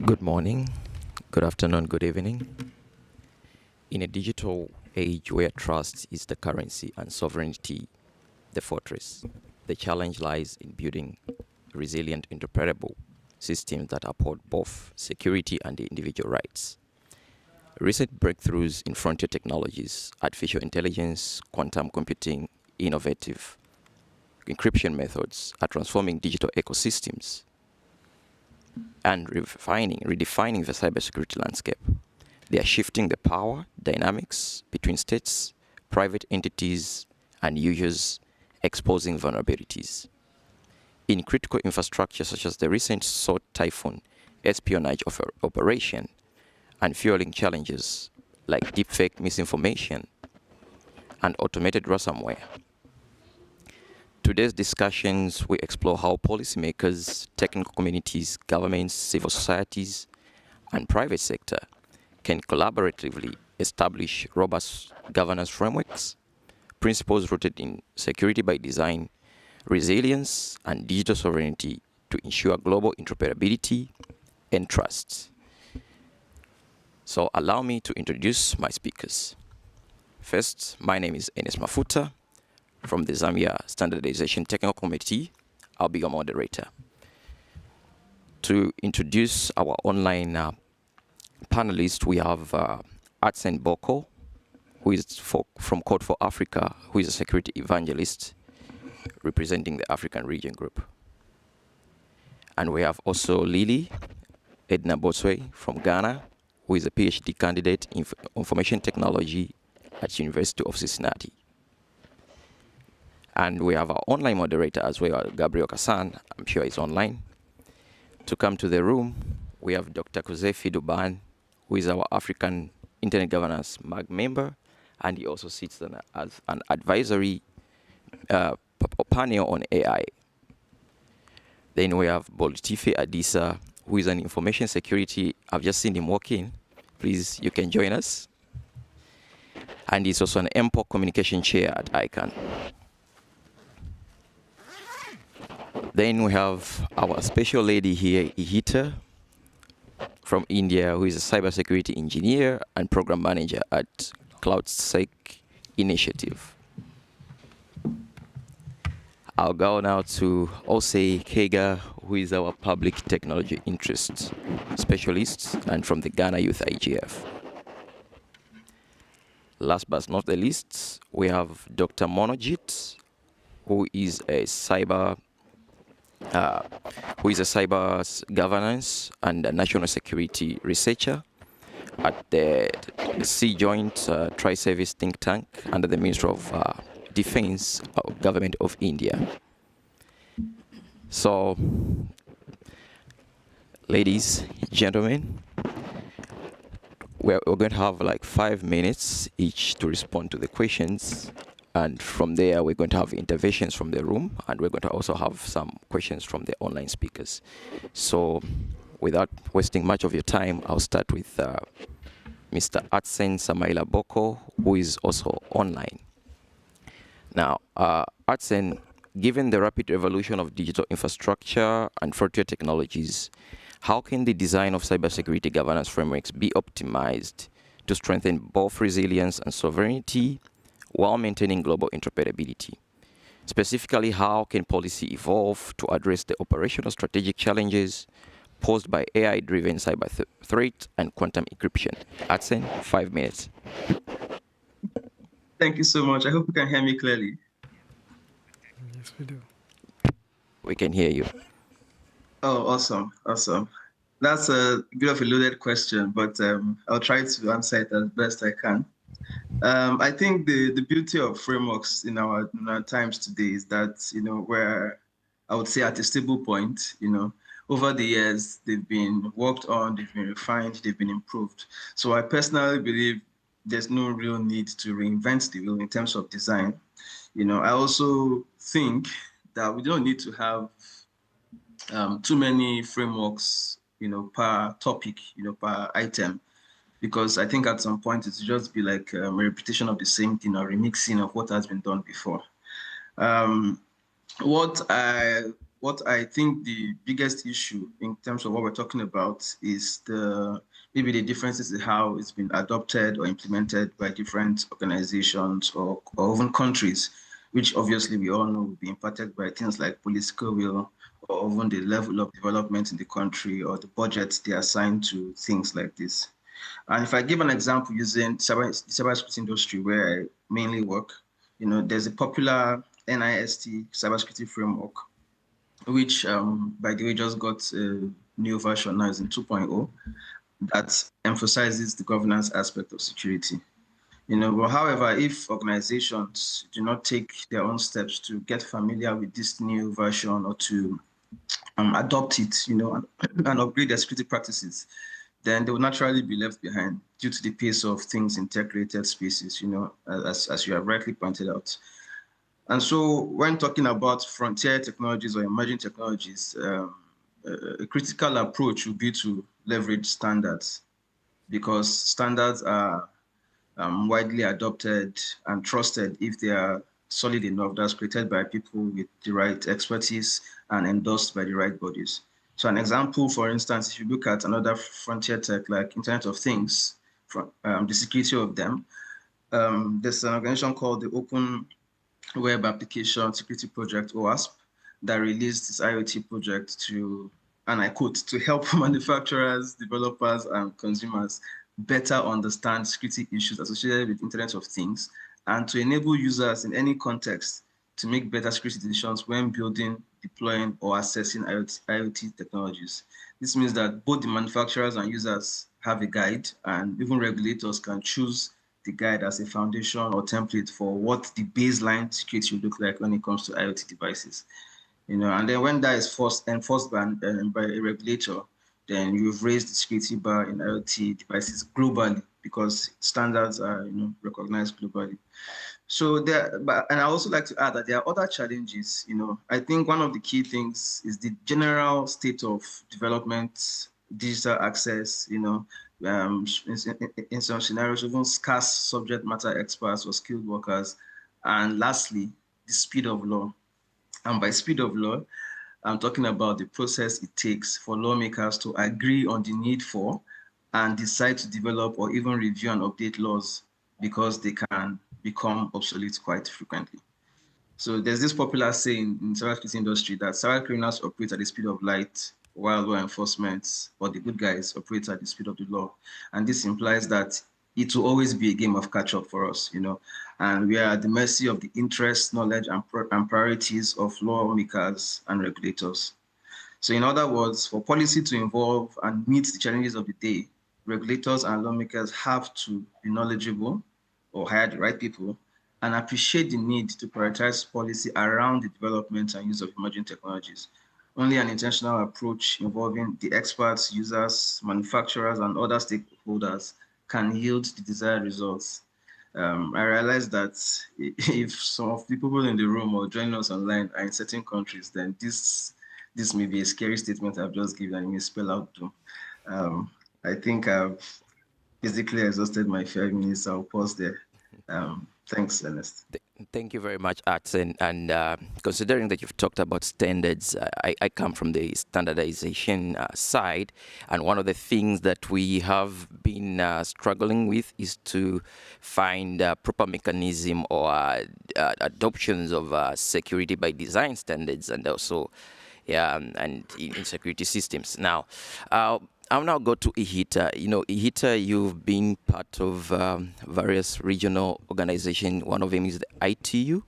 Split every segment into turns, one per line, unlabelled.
Good morning, good afternoon, good evening. In a digital age where trust is the currency and sovereignty the fortress, the challenge lies in building resilient, interpretable systems that uphold both security and the individual rights. Recent breakthroughs in frontier technologies, artificial intelligence, quantum computing, innovative encryption methods are transforming digital ecosystems and redefining the cybersecurity landscape. They are shifting the power dynamics between states, private entities, and users, exposing vulnerabilities. In critical infrastructure such as the recent Sword Typhoon espionage operation and fueling challenges like deepfake misinformation and automated ransomware. Today's discussions will explore how policymakers, technical communities, governments, civil societies, and private sector can collaboratively establish robust governance frameworks, principles rooted in security by design, resilience, and digital sovereignty to ensure global interoperability and trust. So allow me to introduce my speakers. First, my name is Enes Mafuta from the Zambia Standardization Technical Committee. I'll be your moderator. To introduce our online panelists, we have Artsen Boko, who is from Code for Africa, who is a security evangelist representing the African Region Group. And we have also Lily Edna Boswe from Ghana, who is a PhD candidate in information technology at University of Cincinnati. And we have our online moderator as well, Gabriel Kassan. I'm sure he's online. To come to the room, we have Dr. Kozefi Duban, who is our African Internet Governance MAG member, and he also sits as an advisory panel on AI. Then we have Bolutife Adisa, who is an information security. I've just seen him walk in. Please, you can join us. And he's also an MPOC communication chair at ICANN. Then we have our special lady here, Ihita, from India, who is a cybersecurity engineer and program manager at CloudSec Initiative. I'll go now to Osei Kega, who is our public technology interest specialist and from the Ghana Youth IGF. Last but not the least, we have Dr. Monojit, who is a cyber governance and a national security researcher at the C Joint Tri-Service think tank under the Ministry of Defense Government of India. So, ladies, gentlemen, we're going to have like 5 minutes each to respond to the questions. And from there, we're going to have interventions from the room, and we're going to also have some questions from the online speakers. So without wasting much of your time, I'll start with Mr. Artsen Samaila Boko, who is also online. Now, Artsen, given the rapid evolution of digital infrastructure and frontier technologies, how can the design of cybersecurity governance frameworks be optimized to strengthen both resilience and sovereignty while maintaining global interoperability? Specifically, how can policy evolve to address the operational strategic challenges posed by AI-driven cyber threat and quantum encryption? Artsen, 5 minutes.
Thank you so much. I hope you can hear me clearly.
Yes, we do.
We can hear you.
Oh, awesome. Awesome. That's a bit of a loaded question, but I'll try to answer it as best I can. I think the beauty of frameworks in our times today is that, we're, I would say, at a stable point. Over the years, they've been worked on, they've been refined, they've been improved. So I personally believe there's no real need to reinvent the wheel in terms of design. I also think that we don't need to have too many frameworks, per topic, per item, because I think at some point it's just be like a repetition of the same thing or remixing of what has been done before. What I what I think the biggest issue in terms of what we're talking about is maybe the differences in how it's been adopted or implemented by different organizations or even countries, which obviously we all know will be impacted by things like political will or even the level of development in the country or the budgets they assign to things like this. And if I give an example using the cybersecurity industry where I mainly work, there's a popular NIST cybersecurity framework, which, by the way, just got a new version now, is in 2.0, that emphasizes the governance aspect of security. But however, if organizations do not take their own steps to get familiar with this new version or to adopt it, and upgrade their security practices, then they will naturally be left behind due to the pace of things in tech-related spaces, as you have rightly pointed out. And so when talking about frontier technologies or emerging technologies, a critical approach would be to leverage standards, because standards are widely adopted and trusted if they are solid enough, that's created by people with the right expertise and endorsed by the right bodies. So an example, for instance, if you look at another frontier tech like Internet of Things, the security of them, there's an organization called the Open Web Application Security Project, OWASP, that released this IoT project to, and I quote, to help manufacturers, developers, and consumers better understand security issues associated with Internet of Things and to enable users in any context to make better security decisions when building, deploying, or assessing IoT technologies. This means that both the manufacturers and users have a guide, and even regulators can choose the guide as a foundation or template for what the baseline security should look like when it comes to IoT devices. And then when that is enforced by a regulator, then you've raised the security bar in IoT devices globally because standards are recognized globally. So and I also like to add that there are other challenges. I think one of the key things is the general state of development, digital access. In some scenarios, even scarce subject matter experts or skilled workers, and lastly, the speed of law. And by speed of law, I'm talking about the process it takes for lawmakers to agree on the need for and decide to develop or even review and update laws because they can become obsolete quite frequently. So there's this popular saying in the cybersecurity industry that cyber criminals operate at the speed of light while law enforcement or the good guys operate at the speed of the law. And this implies that it will always be a game of catch up for us, and we are at the mercy of the interests, knowledge, and priorities of lawmakers and regulators. So in other words, for policy to evolve and meet the challenges of the day, regulators and lawmakers have to be knowledgeable or hire the right people and appreciate the need to prioritize policy around the development and use of emerging technologies. Only an intentional approach involving the experts, users, manufacturers, and other stakeholders can yield the desired results. I realize that if some of the people in the room or joining us online are in certain countries, then this may be a scary statement I've just given and it may spell out doom. I think I've basically exhausted my 5 minutes. I'll pause there. Thanks, Ernest.
Thank you very much, Artsen. And considering that you've talked about standards, I come from the standardization side. And one of the things that we have been struggling with is to find proper mechanism or adoptions of security by design standards and also and in security systems. Now, I'll now go to IHITA. IHITA, you've been part of various regional organizations. One of them is the ITU,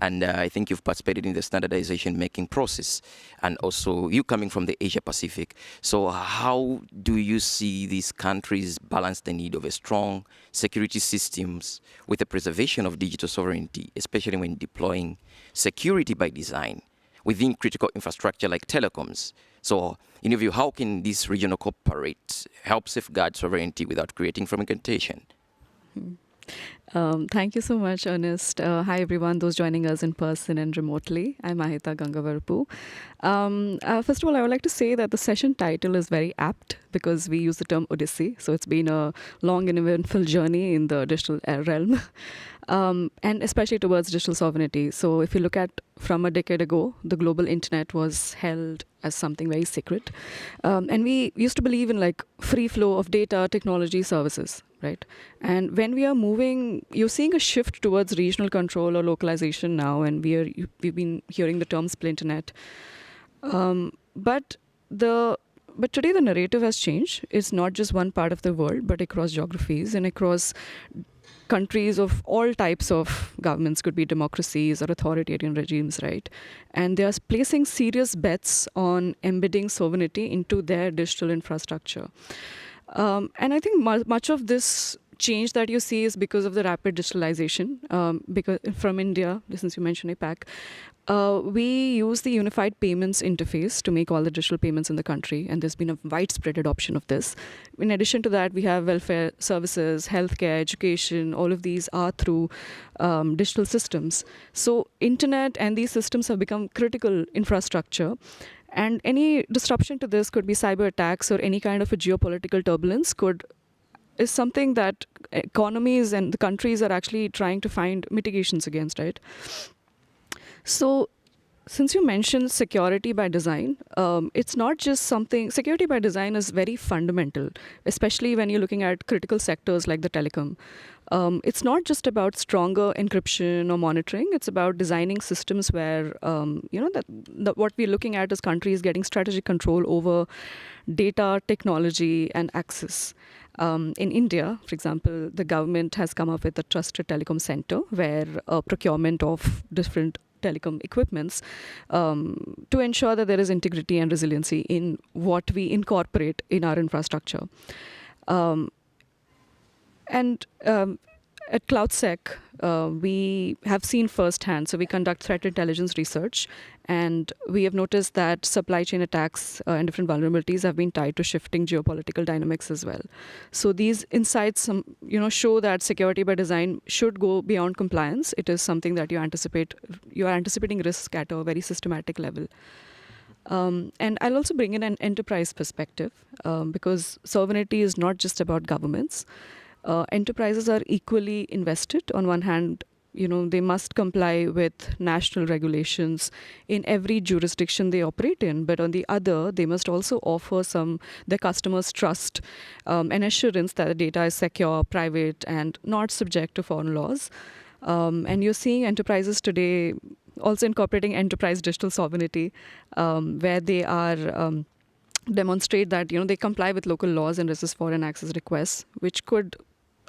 and I think you've participated in the standardization making process, and also you coming from the Asia Pacific. So how do you see these countries balance the need of a strong security systems with the preservation of digital sovereignty, especially when deploying security by design within critical infrastructure like telecoms? So, in your view, how can this regional cooperate help safeguard sovereignty without creating fragmentation?
Thank you so much, Ernest. Hi, everyone, those joining us in person and remotely. I'm Mahita Gangavarpu. First of all, I would like to say that the session title is very apt because we use the term Odyssey. So it's been a long and eventful journey in the digital realm, and especially towards digital sovereignty. So if you look at from a decade ago, the global internet was held as something very sacred. And we used to believe in like free flow of data, technology, services, right? And when we are moving, you're seeing a shift towards regional control or localization now, and we've been hearing the term splinternet. But the but today the narrative has changed. It's not just one part of the world, but across geographies and across countries of all types of governments, could be democracies or authoritarian regimes, right? And they are placing serious bets on embedding sovereignty into their digital infrastructure. And I think much of this change that you see is because of the rapid digitalization. Because from India, since you mentioned APAC, we use the unified payments interface to make all the digital payments in the country, and there's been a widespread adoption of this. In addition to that, we have welfare services, healthcare, education. All of these are through digital systems. So internet and these systems have become critical infrastructure. And any disruption to this could be cyber attacks or any kind of a geopolitical turbulence is something that economies and the countries are actually trying to find mitigations against, right? So since you mentioned security by design, it's not just something, security by design is very fundamental, especially when you're looking at critical sectors like the telecom. It's not just about stronger encryption or monitoring. It's about designing systems where, what we're looking at is countries getting strategic control over data, technology, and access. In India, for example, the government has come up with a trusted telecom center where procurement of different telecom equipments to ensure that there is integrity and resiliency in what we incorporate in our infrastructure. And at CloudSec, we have seen firsthand, so we conduct threat intelligence research, and we have noticed that supply chain attacks and different vulnerabilities have been tied to shifting geopolitical dynamics as well. So these insights, show that security by design should go beyond compliance. It is something that you are anticipating risk at a very systematic level. And I'll also bring in an enterprise perspective because sovereignty is not just about governments. Enterprises are equally invested. On one hand, they must comply with national regulations in every jurisdiction they operate in. But on the other, they must also offer their customers trust and assurance that the data is secure, private, and not subject to foreign laws. And you're seeing enterprises today also incorporating enterprise digital sovereignty, where they are demonstrate that they comply with local laws and resist foreign access requests, which could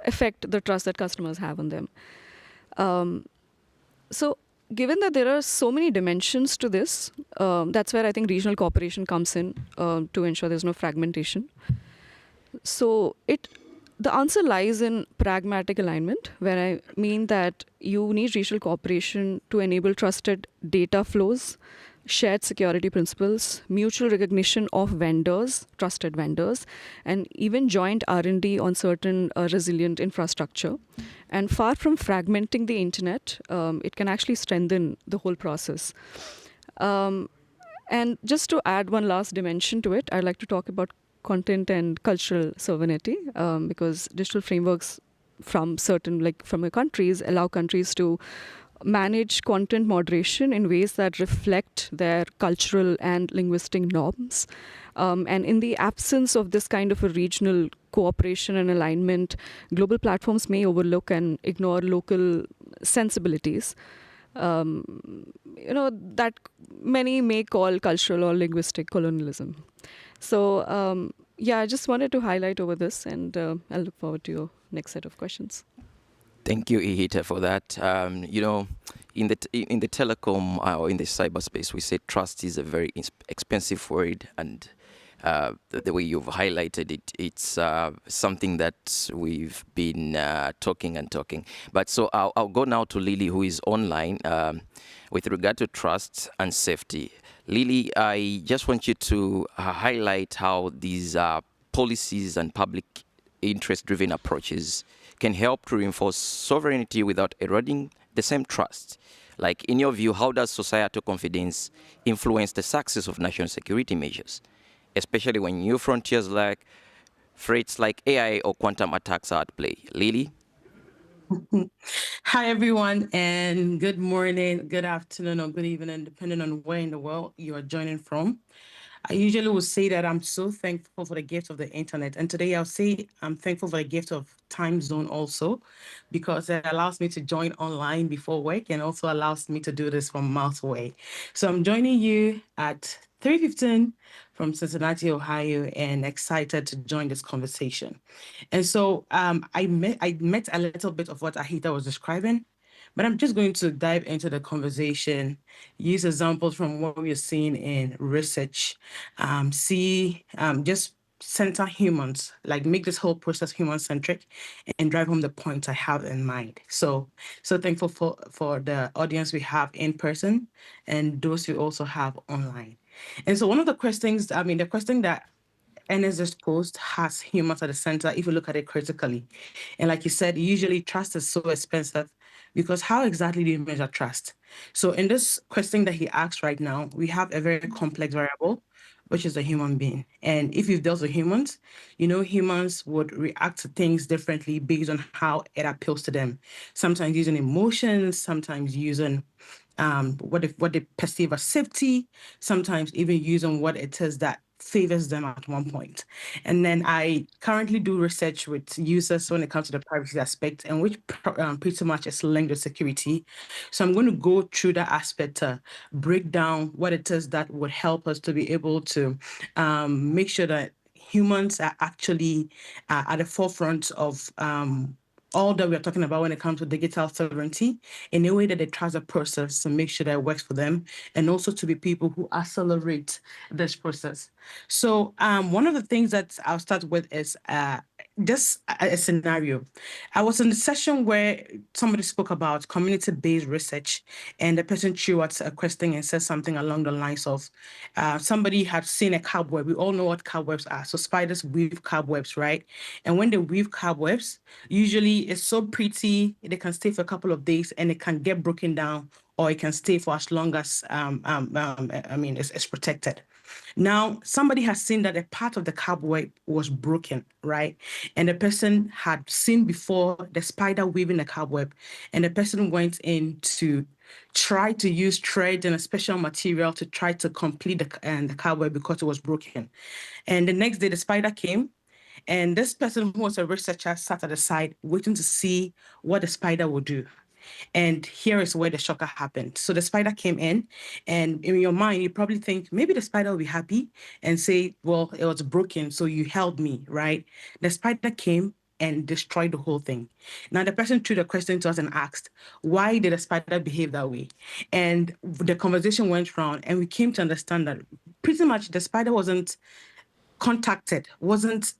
affect the trust that customers have on them. So given that there are so many dimensions to this, that's where I think regional cooperation comes in to ensure there's no fragmentation. So the answer lies in pragmatic alignment, where I mean that you need regional cooperation to enable trusted data flows, shared security principles, mutual recognition of vendors, trusted vendors, and even joint R&D on certain resilient infrastructure. And far from fragmenting the internet, it can actually strengthen the whole process. And just to add one last dimension to it, I'd like to talk about content and cultural sovereignty, because digital frameworks from countries allow countries to manage content moderation in ways that reflect their cultural and linguistic norms. And in the absence of this kind of a regional cooperation and alignment, global platforms may overlook and ignore local sensibilities, that many may call cultural or linguistic colonialism. So, I just wanted to highlight over this, and I'll look forward to your next set of questions.
Thank you, Ihita, for that. In the telecom or in the cyberspace, we say trust is a very expensive word, and the way you've highlighted it, it's something that we've been talking. But so I'll go now to Lily, who is online, with regard to trust and safety. Lily, I just want you to highlight how these policies and public interest-driven approaches can help to reinforce sovereignty without eroding the same trust? Like, in your view, how does societal confidence influence the success of national security measures, especially when new frontiers like threats like AI or quantum attacks are at play? Lily?
Hi, everyone, and good morning, good afternoon, or good evening, depending on where in the world you are joining from. I usually will say that I'm so thankful for the gift of the internet. And today I'll say I'm thankful for the gift of time zone also, because it allows me to join online before work and also allows me to do this from miles away. So I'm joining you at 3:15 from Cincinnati, Ohio, and excited to join this conversation. And so I met a little bit of what Ahita was describing, but I'm just going to dive into the conversation, use examples from what we're seeing in research, just center humans, like make this whole process human-centric and drive home the points I have in mind. So thankful for the audience we have in person and those we also have online. And so one of the questions, the question that NSS post has humans at the center if you look at it critically. And like you said, usually trust is so expensive because how exactly do you measure trust? So in this question that he asked right now, we have a very complex variable, which is a human being. And if you've dealt with humans, you know humans would react to things differently based on how it appeals to them. Sometimes using emotions, sometimes using what they perceive as safety, sometimes even using what it is that favors them at one point. And then I currently do research with users when it comes to the privacy aspect, and which pretty much is linked with security. So I'm going to go through that aspect to break down what it is that would help us to be able to make sure that humans are actually at the forefront of all that we're talking about when it comes to digital sovereignty in a way that they trust the process to make sure that it works for them, and also to be people who accelerate this process. So one of the things that I'll start with is just a scenario. I was in a session where somebody spoke about community-based research, and the person threw out a question and said something along the lines of somebody had seen a cobweb. We all know what cobwebs are. So spiders weave cobwebs, right? And when they weave cobwebs, usually it's so pretty, they can stay for a couple of days and it can get broken down, or it can stay for as long as it's protected. Now, somebody has seen that a part of the cobweb was broken, right? And the person had seen before the spider weaving the cobweb, and the person went in to try to use thread and a special material to try to complete the cobweb because it was broken. And the next day, the spider came, and this person who was a researcher sat at the side waiting to see what the spider would do. And here is where the shocker happened. So the spider came in, and in your mind, you probably think maybe the spider will be happy and say, well, it was broken, so you held me, right? The spider came and destroyed the whole thing. Now, the person threw the question to us and asked, why did the spider behave that way? And the conversation went round, and we came to understand that pretty much the spider wasn't contacted, wasn't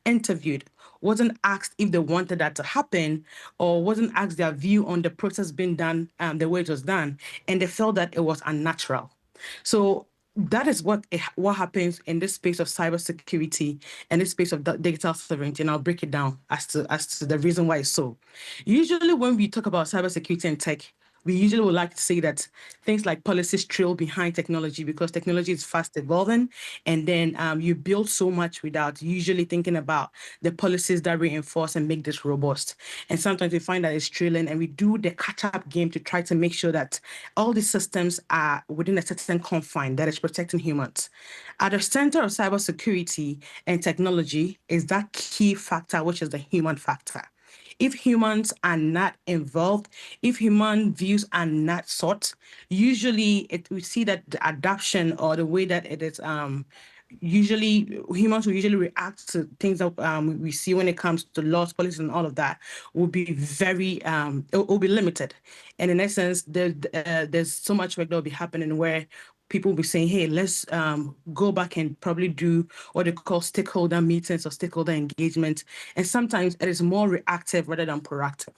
interviewed, wasn't asked if they wanted that to happen, or wasn't asked their view on the process being done the way it was done, and they felt that it was unnatural. So that is what happens in this space of cybersecurity and this space of digital sovereignty, and I'll break it down as to the reason why it's so. Usually, when we talk about cybersecurity and tech, we usually would like to say that things like policies trail behind technology because technology is fast evolving. And then you build so much without usually thinking about the policies that reinforce and make this robust. And sometimes we find that it's trailing, and we do the catch-up game to try to make sure that all these systems are within a certain confine that is protecting humans. At the center of cybersecurity and technology is that key factor, which is the human factor. If humans are not involved, if human views are not sought, usually we see that the adoption or the way that it is usually humans will usually react to things that we see when it comes to laws, policies, and all of that will be very it will be limited. And in essence, there's so much work that will be happening where people will be saying, hey, let's go back and probably do what they call stakeholder meetings or stakeholder engagement. And sometimes it is more reactive rather than proactive.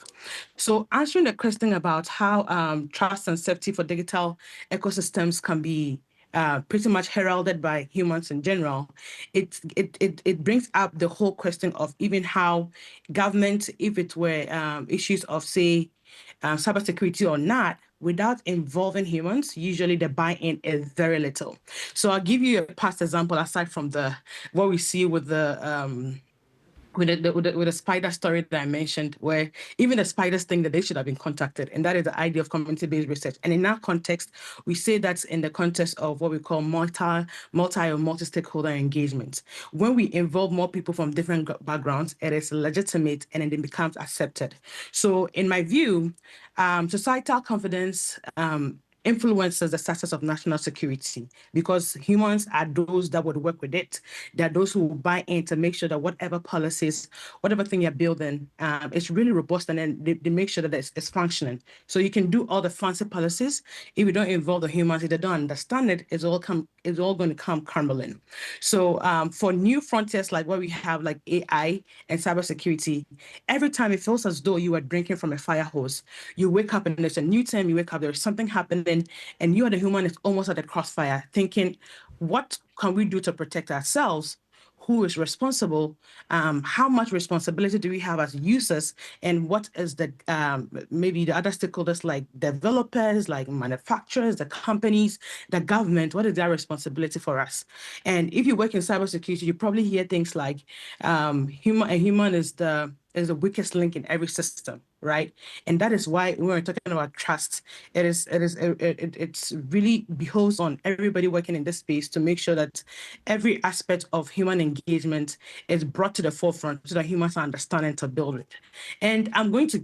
So answering the question about how trust and safety for digital ecosystems can be pretty much heralded by humans in general, it brings up the whole question of even how government, if it were issues of, say, cybersecurity or not, without involving humans, usually the buy-in is very little. So I'll give you a past example aside from what we see with the with the spider story that I mentioned, where even the spiders think that they should have been contacted, and that is the idea of community-based research. And in that context, we say that's in the context of what we call multi-stakeholder engagement. When we involve more people from different backgrounds, it is legitimate and it becomes accepted. So in my view, societal confidence influences the success of national security, because humans are those that would work with it. They're those who will buy in to make sure that whatever policies, whatever thing you're building, it's really robust, and then they make sure that it's functioning. So you can do all the fancy policies. If you don't involve the humans, if they don't understand it, it's all going to come crumbling. So for new frontiers like what we have, like AI and cybersecurity, every time it feels as though you are drinking from a fire hose. You wake up and there's a new time, you wake up, there's something happening, and you are the human is almost at the crossfire, thinking, what can we do to protect ourselves? Who is responsible? How much responsibility do we have as users? And what is the maybe the other stakeholders, like developers, like manufacturers, the companies, the government? What is their responsibility for us? And if you work in cybersecurity, you probably hear things like human is the weakest link in every system, right? And that is why when we're talking about trust, it's really behoves on everybody working in this space to make sure that every aspect of human engagement is brought to the forefront so that humans are understanding to build it. And I'm going to,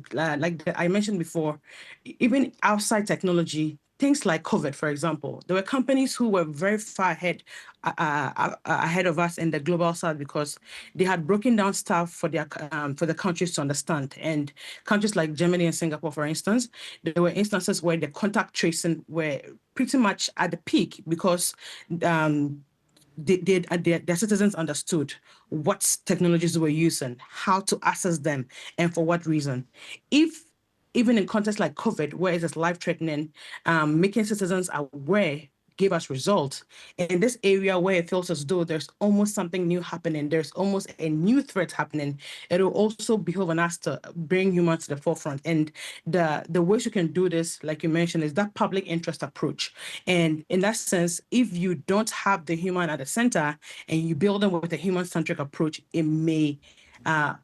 I mentioned before, even outside technology, things like COVID, for example, there were companies who were very far ahead of us in the global south because they had broken down stuff for the countries to understand. And countries like Germany and Singapore, for instance, there were instances where the contact tracing were pretty much at the peak because their citizens understood what technologies they were using, how to access them, and for what reason. If even in contexts like COVID, where it is life-threatening, making citizens aware gave us results. In this area where it feels as though there's almost something new happening, there's almost a new threat happening, it will also behove on us to bring humans to the forefront. And the ways you can do this, like you mentioned, is that public interest approach. And in that sense, if you don't have the human at the center and you build them with a human-centric approach, it may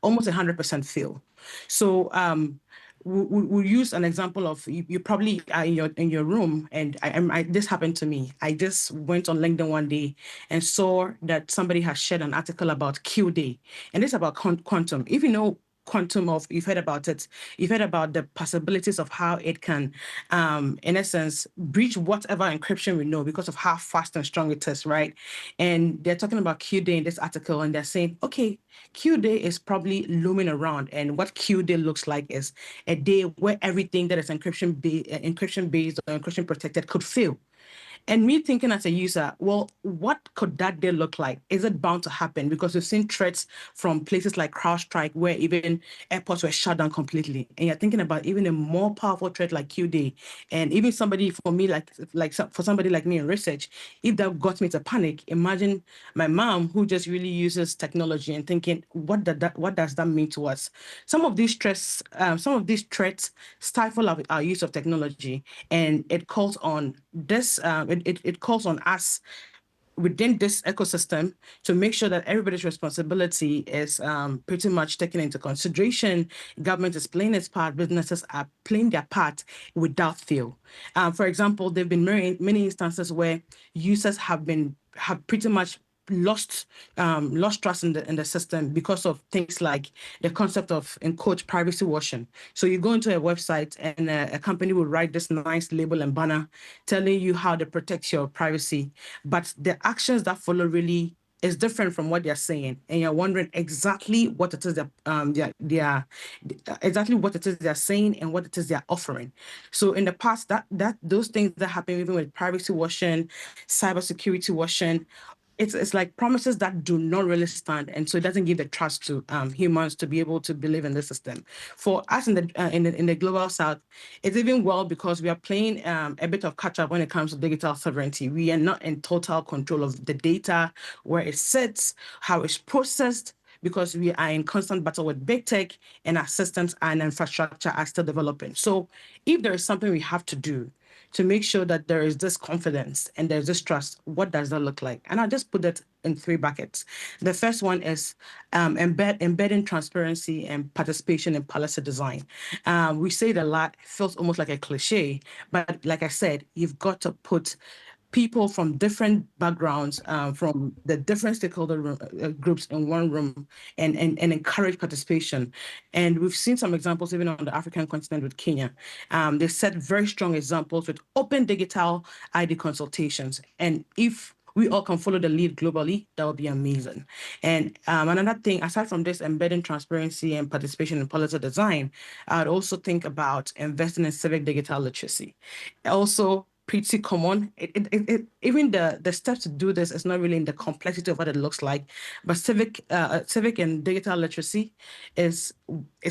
almost 100% fail. So we'll use an example of you probably are in your room, and this happened to me. I just went on LinkedIn one day and saw that somebody has shared an article about Q Day, and it's about quantum. If you know quantum, of you've heard about it, you've heard about the possibilities of how it can in essence breach whatever encryption we know because of how fast and strong it is, right? And they're talking about Q Day in this article, and they're saying, okay, Q Day is probably looming around, and what Q Day looks like is a day where everything that is encryption based or encryption protected could fail. And me thinking as a user, well, what could that day look like? Is it bound to happen? Because we've seen threats from places like CrowdStrike, where even airports were shut down completely. And you're thinking about even a more powerful threat like QD. And even somebody, for me, for somebody like me in research, if that got me to panic, imagine my mom, who just really uses technology, and thinking, what does that mean to us? Some of these threats stifle our use of technology, and it calls on this. It calls on us within this ecosystem to make sure that everybody's responsibility is pretty much taken into consideration. Government is playing its part, businesses are playing their part without fail. For example, there have been many instances where users have pretty much lost trust in the system because of things like the concept of, in quote, privacy washing. So you go into a website and a company will write this nice label and banner telling you how to protect your privacy, but the actions that follow really is different from what they're saying, and you're wondering exactly what it is exactly what it is they're saying and what it is they're offering. So in the past, that those things that happen even with privacy washing, cybersecurity washing, it's like promises that do not really stand, and so it doesn't give the trust to humans to be able to believe in the system. For us in the global south, it's even well because we are playing a bit of catch up when it comes to digital sovereignty. We are not in total control of the data, where it sits, how it's processed, because we are in constant battle with big tech, and our systems and infrastructure are still developing. So if there is something we have to do to make sure that there is this confidence and there's this trust, what does that look like? And I'll just put that in 3 buckets. The first one is embedding transparency and participation in policy design. We say it a lot, it feels almost like a cliche, but like I said, you've got to put people from different backgrounds, from the different stakeholder groups in one room, and encourage participation. And we've seen some examples even on the African continent with Kenya. They set very strong examples with open digital ID consultations. And if we all can follow the lead globally, that would be amazing. And another thing, aside from this, embedding transparency and participation in policy design, I'd also think about investing in civic digital literacy. Also, pretty common. Even the steps to do this is not really in the complexity of what it looks like, but civic and digital literacy is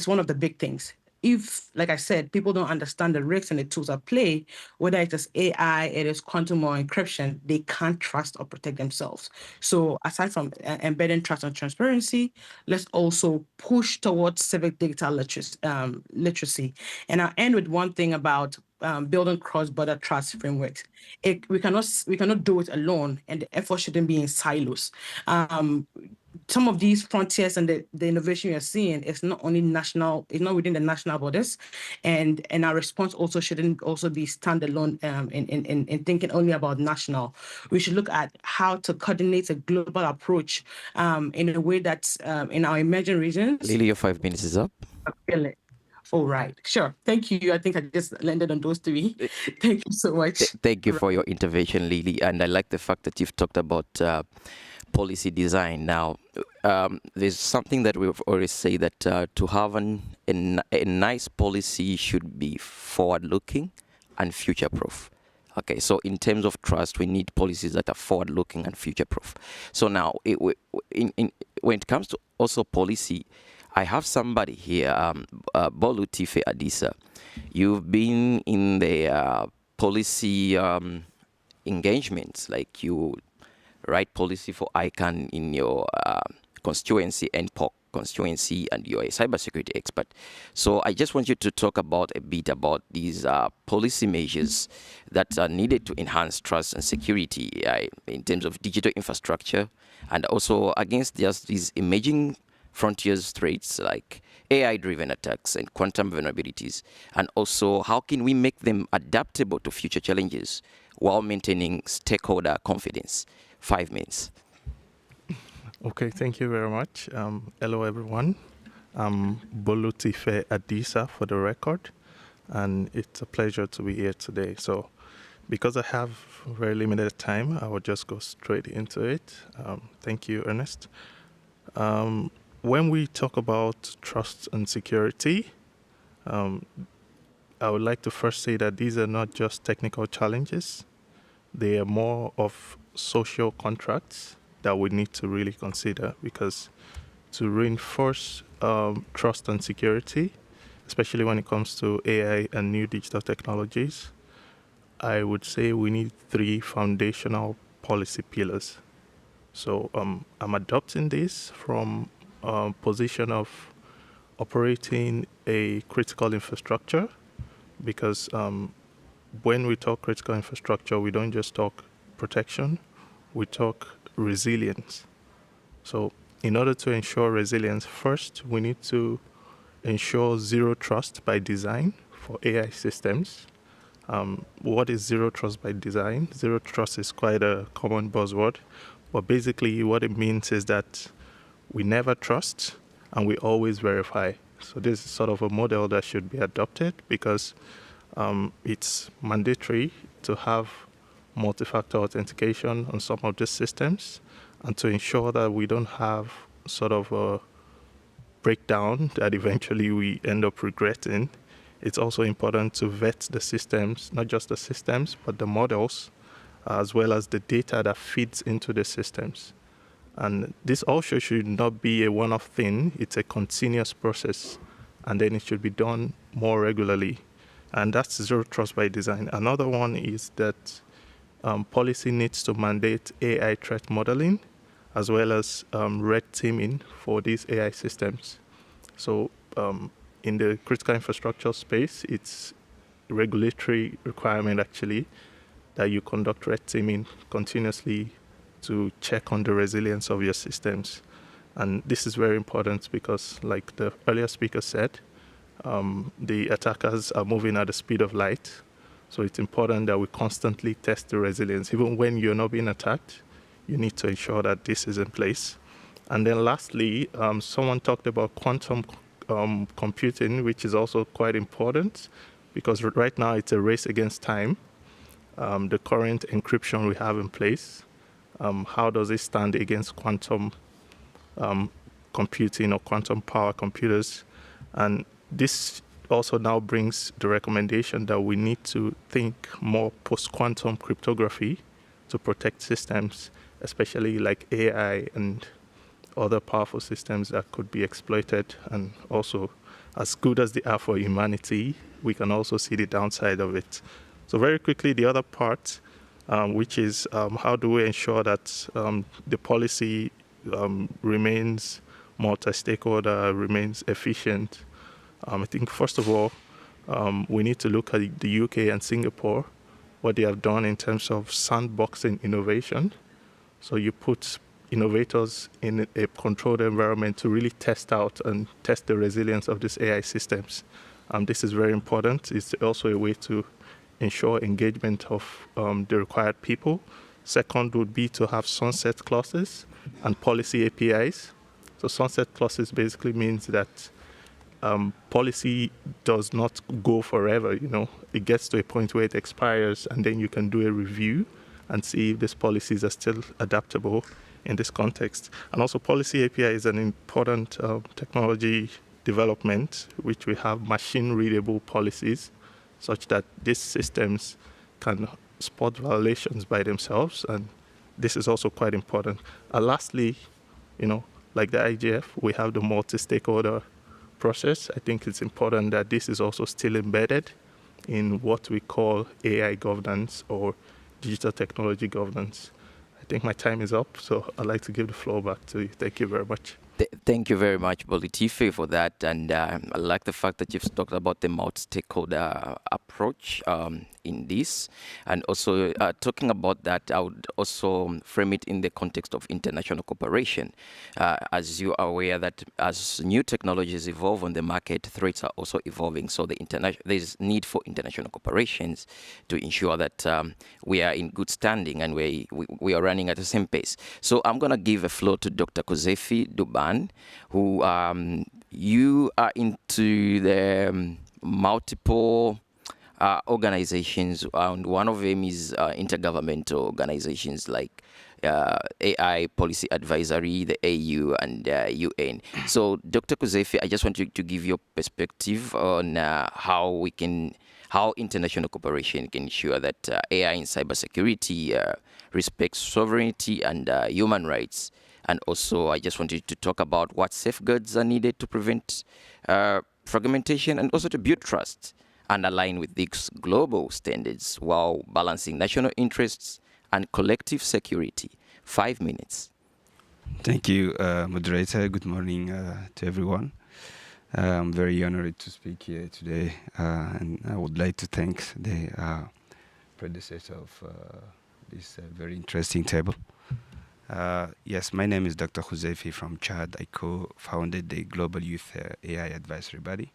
one of the big things. If, like I said, people don't understand the risks and the tools at play, whether it is AI, it is quantum or encryption, they can't trust or protect themselves. So aside from embedding trust and transparency, let's also push towards civic digital literacy. And I'll end with one thing about building cross-border trust frameworks. We cannot do it alone, and the effort shouldn't be in silos. Some of these frontiers and the innovation you're seeing is not only national, it's not within the national borders, and our response also shouldn't also be standalone in thinking only about national. We should look at how to coordinate a global approach in a way that's in our emerging regions.
Lily, your 5 minutes is up.
All right, sure. Thank you. I think I just landed on those 3. Thank you so much.
Thank you for your intervention, Lily. And I like the fact that you've talked about policy design. Now, there's something that we've always say that to have a nice policy should be forward-looking and future-proof. Okay, so in terms of trust, we need policies that are forward-looking and future-proof. So now, when it comes to also policy, I have somebody here, Bolutife Adisa. You've been in the policy engagements, like you write policy for ICANN in your constituency, NPOC constituency, and you're a cybersecurity expert. So I just want you to talk about a bit about these policy measures that are needed to enhance trust and security in terms of digital infrastructure, and also against just these emerging frontiers threats like AI-driven attacks and quantum vulnerabilities, and also how can we make them adaptable to future challenges while maintaining stakeholder confidence. 5 minutes.
Okay, thank you very much. Hello, everyone. I'm Bolutife Adisa for the record, and it's a pleasure to be here today. So because I have very limited time, I will just go straight into it. Thank you, Ernest. When we talk about trust and security, I would like to first say that these are not just technical challenges. They are more of social contracts that we need to really consider, because to reinforce trust and security, especially when it comes to AI and new digital technologies, I would say we need 3 foundational policy pillars. So I'm adopting this from a position of operating a critical infrastructure, because when we talk critical infrastructure, we don't just talk protection, we talk resilience. So in order to ensure resilience, first, we need to ensure zero trust by design for AI systems. What is zero trust by design? Zero trust is quite a common buzzword, but basically what it means is that we never trust and we always verify. So this is sort of a model that should be adopted, because it's mandatory to have multi-factor authentication on some of these systems, and to ensure that we don't have sort of a breakdown that eventually we end up regretting. It's also important to vet the systems, not just the systems, but the models as well as the data that feeds into the systems. And this also should not be a one-off thing. It's a continuous process, and then it should be done more regularly. And that's zero trust by design. Another one is that policy needs to mandate AI threat modeling, as well as red teaming for these AI systems. So in the critical infrastructure space, it's a regulatory requirement actually that you conduct red teaming continuously to check on the resilience of your systems. And this is very important because, like the earlier speaker said, the attackers are moving at the speed of light. So it's important that we constantly test the resilience. Even when you're not being attacked, you need to ensure that this is in place. And then lastly, someone talked about quantum computing, which is also quite important because right now it's a race against time. The current encryption we have in place, how does it stand against quantum computing or quantum power computers? And this also now brings the recommendation that we need to think more post-quantum cryptography to protect systems, especially like AI and other powerful systems that could be exploited. And also, as good as they are for humanity, we can also see the downside of it. So very quickly, the other part, which is how do we ensure that the policy remains multi-stakeholder, remains efficient. I think, first of all, we need to look at the UK and Singapore, what they have done in terms of sandboxing innovation. So you put innovators in a controlled environment to really test out and test the resilience of these AI systems. This is very important. It's also a way to ensure engagement of the required people. Second would be to have sunset clauses and policy APIs. So sunset clauses basically means that policy does not go forever. It gets to a point where it expires, and then you can do a review and see if these policies are still adaptable in this context. And also policy API is an important technology development, which we have machine readable policies such that these systems can spot violations by themselves. And this is also quite important. And lastly, like the IGF, we have the multi-stakeholder process. I think it's important that this is also still embedded in what we call AI governance or digital technology governance. I think my time is up, so I'd like to give the floor back to you. Thank you very much.
Thank you very much, Bolitife, for that. And I like the fact that you've talked about the multi-stakeholder approach in this. And also talking about that, I would also frame it in the context of international cooperation. As you are aware that as new technologies evolve on the market, threats are also evolving. So there's need for international cooperations to ensure that we are in good standing and we are running at the same pace. So I'm going to give a floor to Dr. Kozefi Duban, who you are into the multiple organizations, and one of them is intergovernmental organizations like AI Policy Advisory, the AU, and UN. So, Dr. Kozefi, I just want you to give your perspective on how international cooperation can ensure that AI in cybersecurity respects sovereignty and human rights. And also, I just wanted to talk about what safeguards are needed to prevent fragmentation and also to build trust and align with these global standards while balancing national interests and collective security. 5 minutes.
Thank you, moderator. Good morning to everyone. I'm very honored to speak here today, and I would like to thank the predecessor of this very interesting table. Yes, my name is Dr. Kozefi from Chad. I co-founded the Global Youth AI Advisory Body,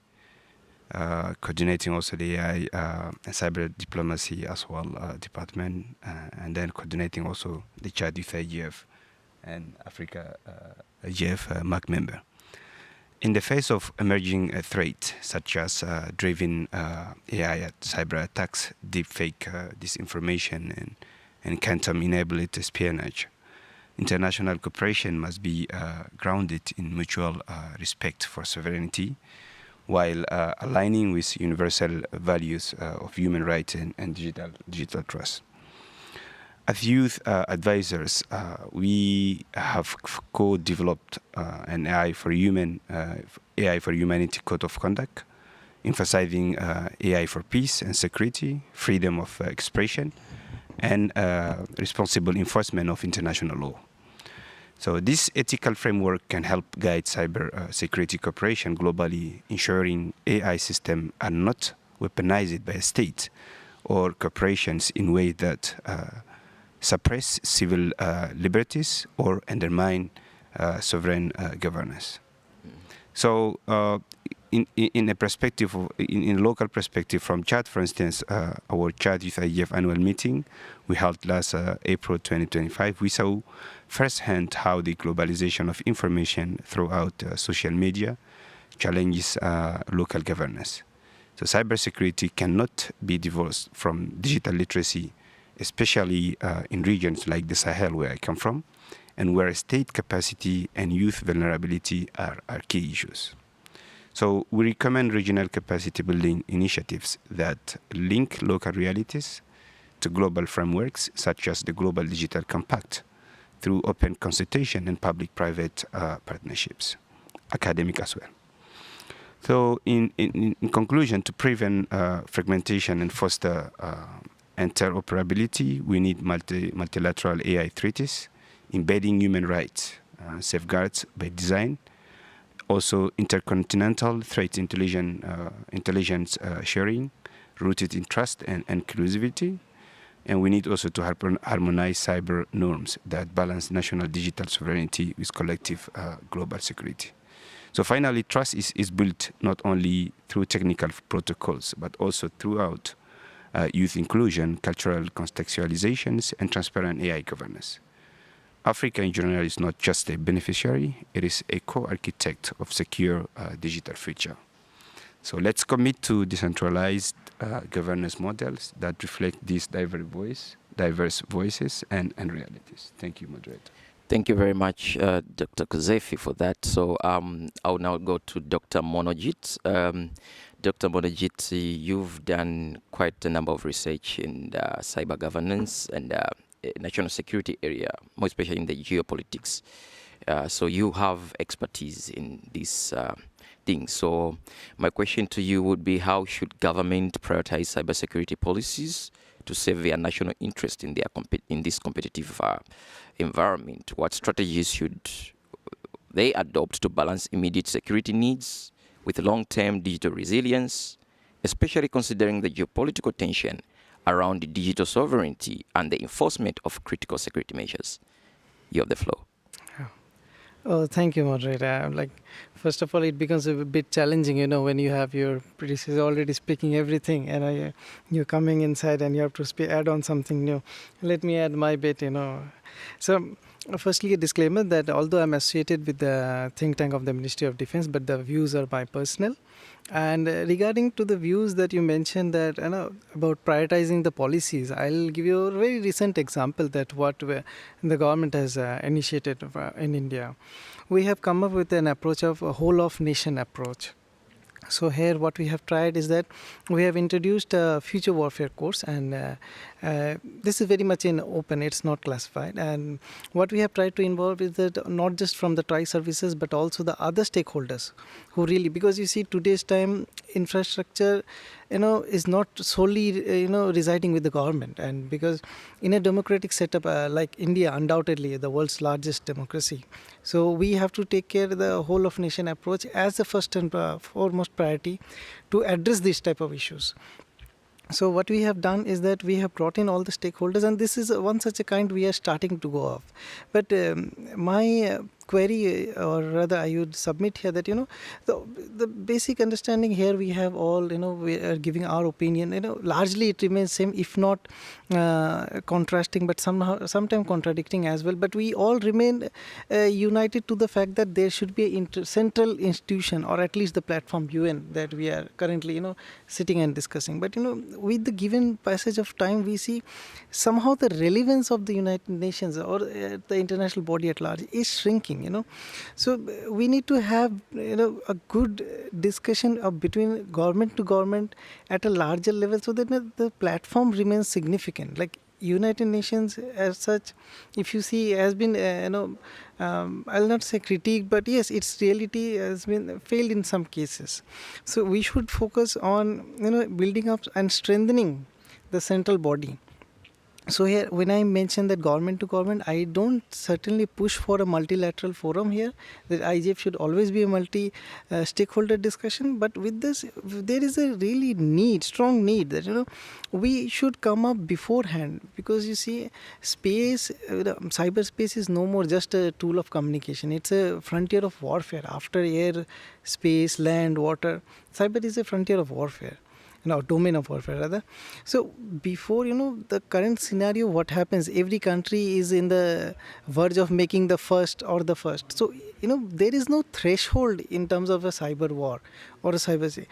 coordinating also the AI and cyber diplomacy as well department, and then coordinating also the Chad Youth IGF and Africa IGF MAC member. In the face of emerging threats such as driven AI cyber attacks, deepfake disinformation, and quantum-enabled espionage, international cooperation must be grounded in mutual respect for sovereignty, while aligning with universal values of human rights and digital trust. As youth advisors, we have co-developed an AI for Humanity Code of Conduct, emphasizing AI for peace and security, freedom of expression, and responsible enforcement of international law. So this ethical framework can help guide cyber security cooperation globally, ensuring AI systems are not weaponized by states or corporations in ways that suppress civil liberties or undermine sovereign governance. So, in a perspective, in a local perspective from Chad, for instance, our Chad Youth IGF annual meeting we held last April 2025, we saw firsthand how the globalization of information throughout social media challenges local governance. So cybersecurity cannot be divorced from digital literacy, especially in regions like the Sahel, where I come from, and where state capacity and youth vulnerability are key issues. So we recommend regional capacity building initiatives that link local realities to global frameworks, such as the Global Digital Compact, through open consultation and public-private partnerships, academic as well. So in conclusion, to prevent fragmentation and foster interoperability, we need multilateral AI treaties, embedding human rights, safeguards by design, also intercontinental threat intelligence sharing, rooted in trust and inclusivity. And we need also to harmonize cyber norms that balance national digital sovereignty with collective global security. So finally, trust is built not only through technical protocols, but also throughout youth inclusion, cultural contextualizations, and transparent AI governance. Africa in general is not just a beneficiary, it is a co-architect of secure digital future. So let's commit to decentralized governance models that reflect these diverse voices and realities. Thank you, moderator.
Thank you very much, Dr. Kuzefi, for that. So I'll now go to Dr. Monojit. Dr. Monojit, you've done quite a number of research in cyber governance and national security area, more especially in the geopolitics. So you have expertise in this thing. So my question to you would be, how should government prioritize cybersecurity policies to save their national interest in their in this competitive environment? What strategies should they adopt to balance immediate security needs with long-term digital resilience, especially considering the geopolitical tension around digital sovereignty and the enforcement of critical security measures? You have the floor.
Oh, thank you, moderator. First of all, it becomes a bit challenging, when you have your predecessor already speaking everything, and you're coming inside and you have to add on something new. Let me add my bit, So, firstly, a disclaimer that although I'm associated with the think tank of the Ministry of Defense, but the views are my personal. And regarding to the views that you mentioned that about prioritizing the policies, I'll give you a very recent example that what the government has initiated in India. We have come up with an approach of a whole of nation approach. So here what we have tried is that we have introduced a future warfare course, and this is very much in open, it's not classified. And what we have tried to involve is that not just from the tri-services but also the other stakeholders who really, because you see today's time infrastructure is not solely residing with the government, and because in a democratic setup like India, undoubtedly the world's largest democracy, so we have to take care of the whole of nation approach as the first and foremost priority to address these type of issues. So what we have done is that we have brought in all the stakeholders, and this is one such a kind we are starting to go off. But my query, or rather I would submit here that the basic understanding here we have all we are giving our opinion, largely it remains same, if not contrasting, but sometimes contradicting as well. But we all remain united to the fact that there should be a central institution, or at least the platform UN that we are currently sitting and discussing. But with the given passage of time, we see somehow the relevance of the United Nations or the international body at large is shrinking. So we need to have a good discussion between government to government at a larger level, so that the platform remains significant. Like United Nations as such, if you see, has been I'll not say critique, but yes, its reality has been failed in some cases. So we should focus on building up and strengthening the central body. So here, when I mention that government to government, I don't certainly push for a multilateral forum here. That IGF should always be a multi-stakeholder discussion. But with this, there is a really strong need that we should come up beforehand, because you see, cyberspace is no more just a tool of communication. It's a frontier of warfare. After air, space, land, water, cyber is a frontier of warfare. Domain of warfare rather. So before the current scenario, what happens, every country is in the verge of making the first. So there is no threshold in terms of a cyber war or a cyber say.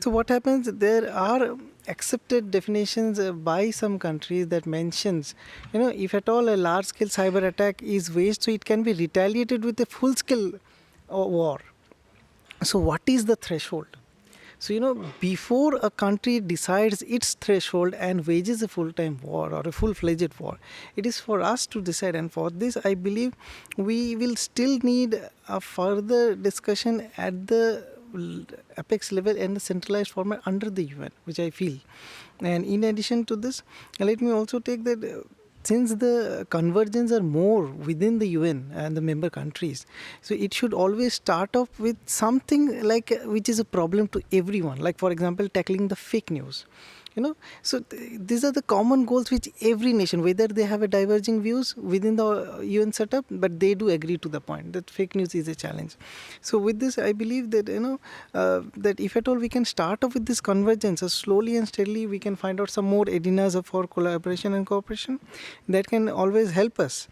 So what happens, there are accepted definitions by some countries that mentions if at all a large scale cyber attack is waged, so it can be retaliated with a full scale war. So what is the threshold? So, before a country decides its threshold and wages a full-time war or a full-fledged war, it is for us to decide. And for this, I believe we will still need a further discussion at the apex level and the centralized format under the UN, which I feel. And in addition to this, let me also take that since the convergence are more within the UN and the member countries, so it should always start off with something like which is a problem to everyone. Like, for example, tackling the fake news. So these are the common goals which every nation, whether they have a diverging views within the UN setup, but they do agree to the point that fake news is a challenge. So with this, I believe that that if at all we can start off with this convergence, slowly and steadily we can find out some more arenas for collaboration and cooperation that can always help us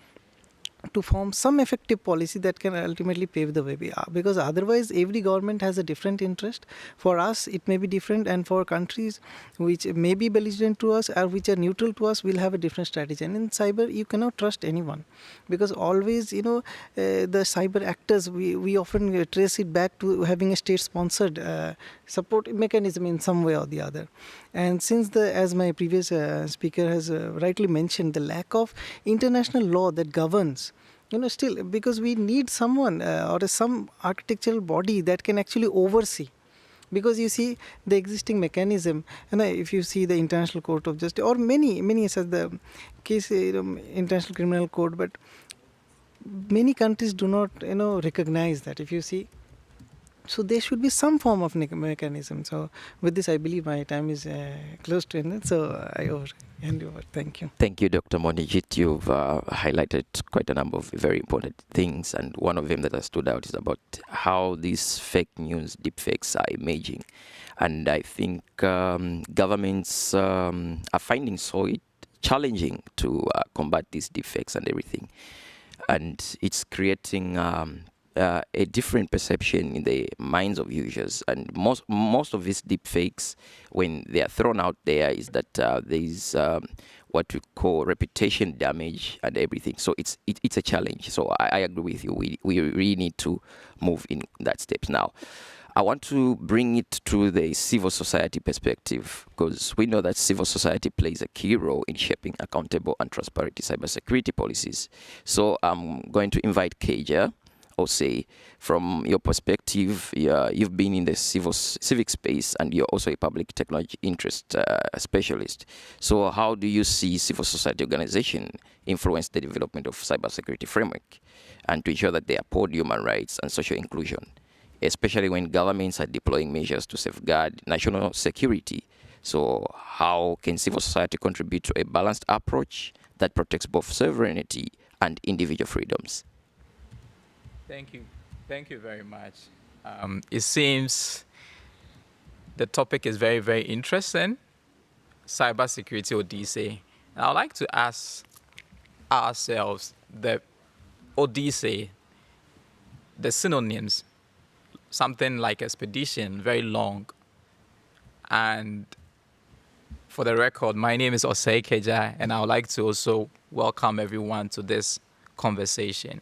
to form some effective policy that can ultimately pave the way. Because otherwise, every government has a different interest. For us, it may be different, and for countries which may be belligerent to us or which are neutral to us, will have a different strategy. And in cyber, you cannot trust anyone, because always, the cyber actors, we often trace it back to having a state-sponsored support mechanism in some way or the other. And since as my previous speaker has rightly mentioned, the lack of international law that governs, still, because we need someone or some architectural body that can actually oversee. Because you see, the existing mechanism, and if you see the International Court of Justice, or many such the case, International Criminal Court, but many countries do not, recognize that. If you see, so there should be some form of mechanism. So with this, I believe my time is close to end. So I hand over. Thank you.
Thank you, Dr. Monijit. You've highlighted quite a number of very important things, and one of them that has stood out is about how these fake news, deepfakes are emerging. And I think governments are finding it challenging to combat these deepfakes and everything. And it's creating a different perception in the minds of users. And most of these deepfakes, when they are thrown out there, is that there is what we call reputation damage and everything. So it's a challenge. So I agree with you. We really need to move in that steps now. I want to bring it to the civil society perspective, because we know that civil society plays a key role in shaping accountable and transparent cybersecurity policies. So I'm going to invite Keja, or say, from your perspective, you've been in the civic space, and you're also a public technology interest specialist. So how do you see civil society organization influence the development of cybersecurity framework and to ensure that they uphold human rights and social inclusion, especially when governments are deploying measures to safeguard national security? So how can civil society contribute to a balanced approach that protects both sovereignty and individual freedoms?
Thank you. Thank you very much. It seems the topic is very, very interesting, cybersecurity, or DC. And I'd like to ask ourselves the Odyssey, the synonyms, something like expedition, very long. And for the record, my name is Osei Keja, and I would like to also welcome everyone to this conversation.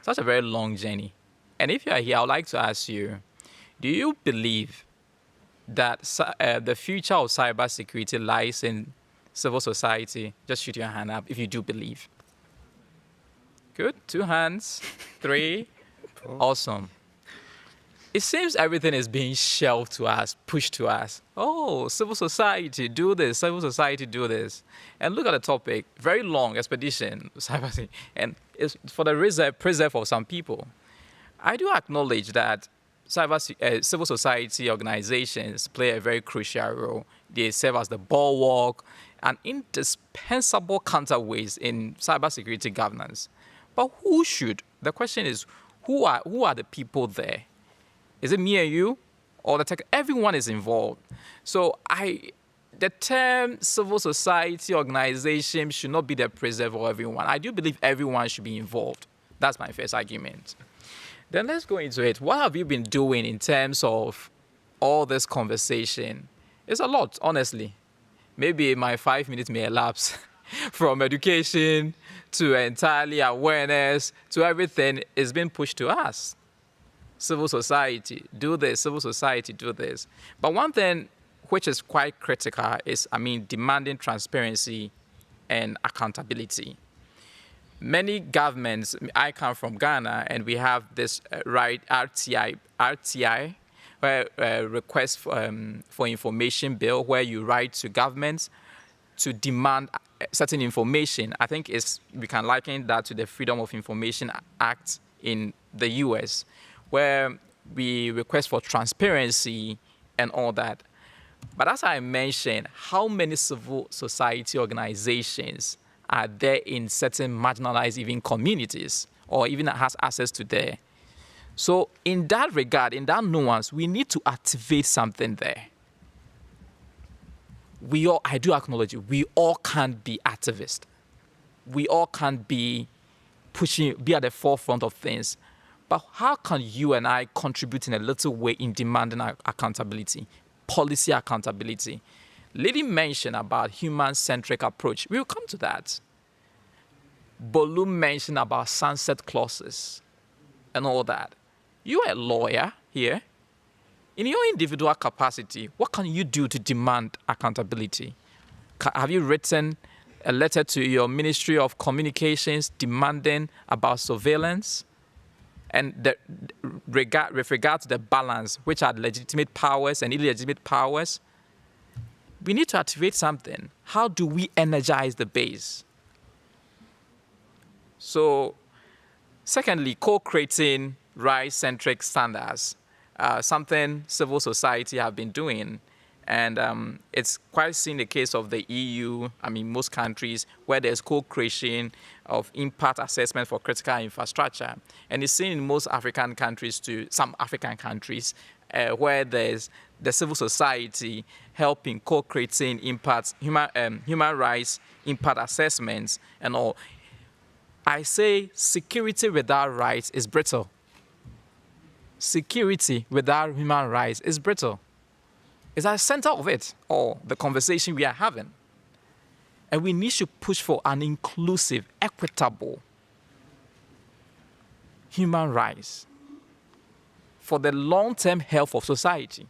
Such a very long journey. And if you are here, I would like to ask you, do you believe that the future of cybersecurity lies in civil society? Just shoot your hand up if you do believe. Good. 2 hands. 3. Awesome. It seems everything is being shelved to us, pushed to us. Oh, civil society, do this. Civil society, do this. And look at the topic. Very long expedition, cyber, and it's for the preserve of some people. I do acknowledge that civil society organizations play a very crucial role. They serve as the bulwark and indispensable counterweights in cybersecurity governance. But who should? The question is, who are the people there? Is it me and you, or the tech? Everyone is involved. So the term civil society organization should not be the preserve of everyone. I do believe everyone should be involved. That's my first argument. Then let's go into it. What have you been doing in terms of all this conversation? It's a lot, honestly. Maybe my 5 minutes may elapse from education to entirely awareness to everything is being pushed to us. Civil society, do this. Civil society, do this. But one thing which is quite critical is, demanding transparency and accountability. Many governments, I come from Ghana, and we have this RTI, where request for information bill, where you write to governments to demand certain information. I think we can liken that to the Freedom of Information Act in the US, where we request for transparency and all that. But as I mentioned, how many civil society organizations are there in certain marginalized even communities, or even has access to there? So in that regard, in that nuance, we need to activate something there. I do acknowledge it, we all can't be activists. We all can't be at the forefront of things. But how can you and I contribute in a little way in demanding accountability, policy accountability? Lady mentioned about human-centric approach. We'll come to that. Bolu mentioned about sunset clauses and all that. You're a lawyer here. In your individual capacity, what can you do to demand accountability? Have you written a letter to your Ministry of Communications demanding about surveillance? And with regard to the balance, which are legitimate powers and illegitimate powers, we need to activate something. How do we energize the base? So, secondly, co-creating right-centric standards, something civil society have been doing. And it's quite seen the case of the EU, most countries, where there's co-creation of impact assessment for critical infrastructure. And it's seen in most African countries too, some African countries, where there's the civil society helping co-creating impacts, human rights, impact assessments, and all. I say security without rights is brittle. Security without human rights is brittle. Is at the center of it, or the conversation we are having. And we need to push for an inclusive, equitable human rights for the long-term health of society.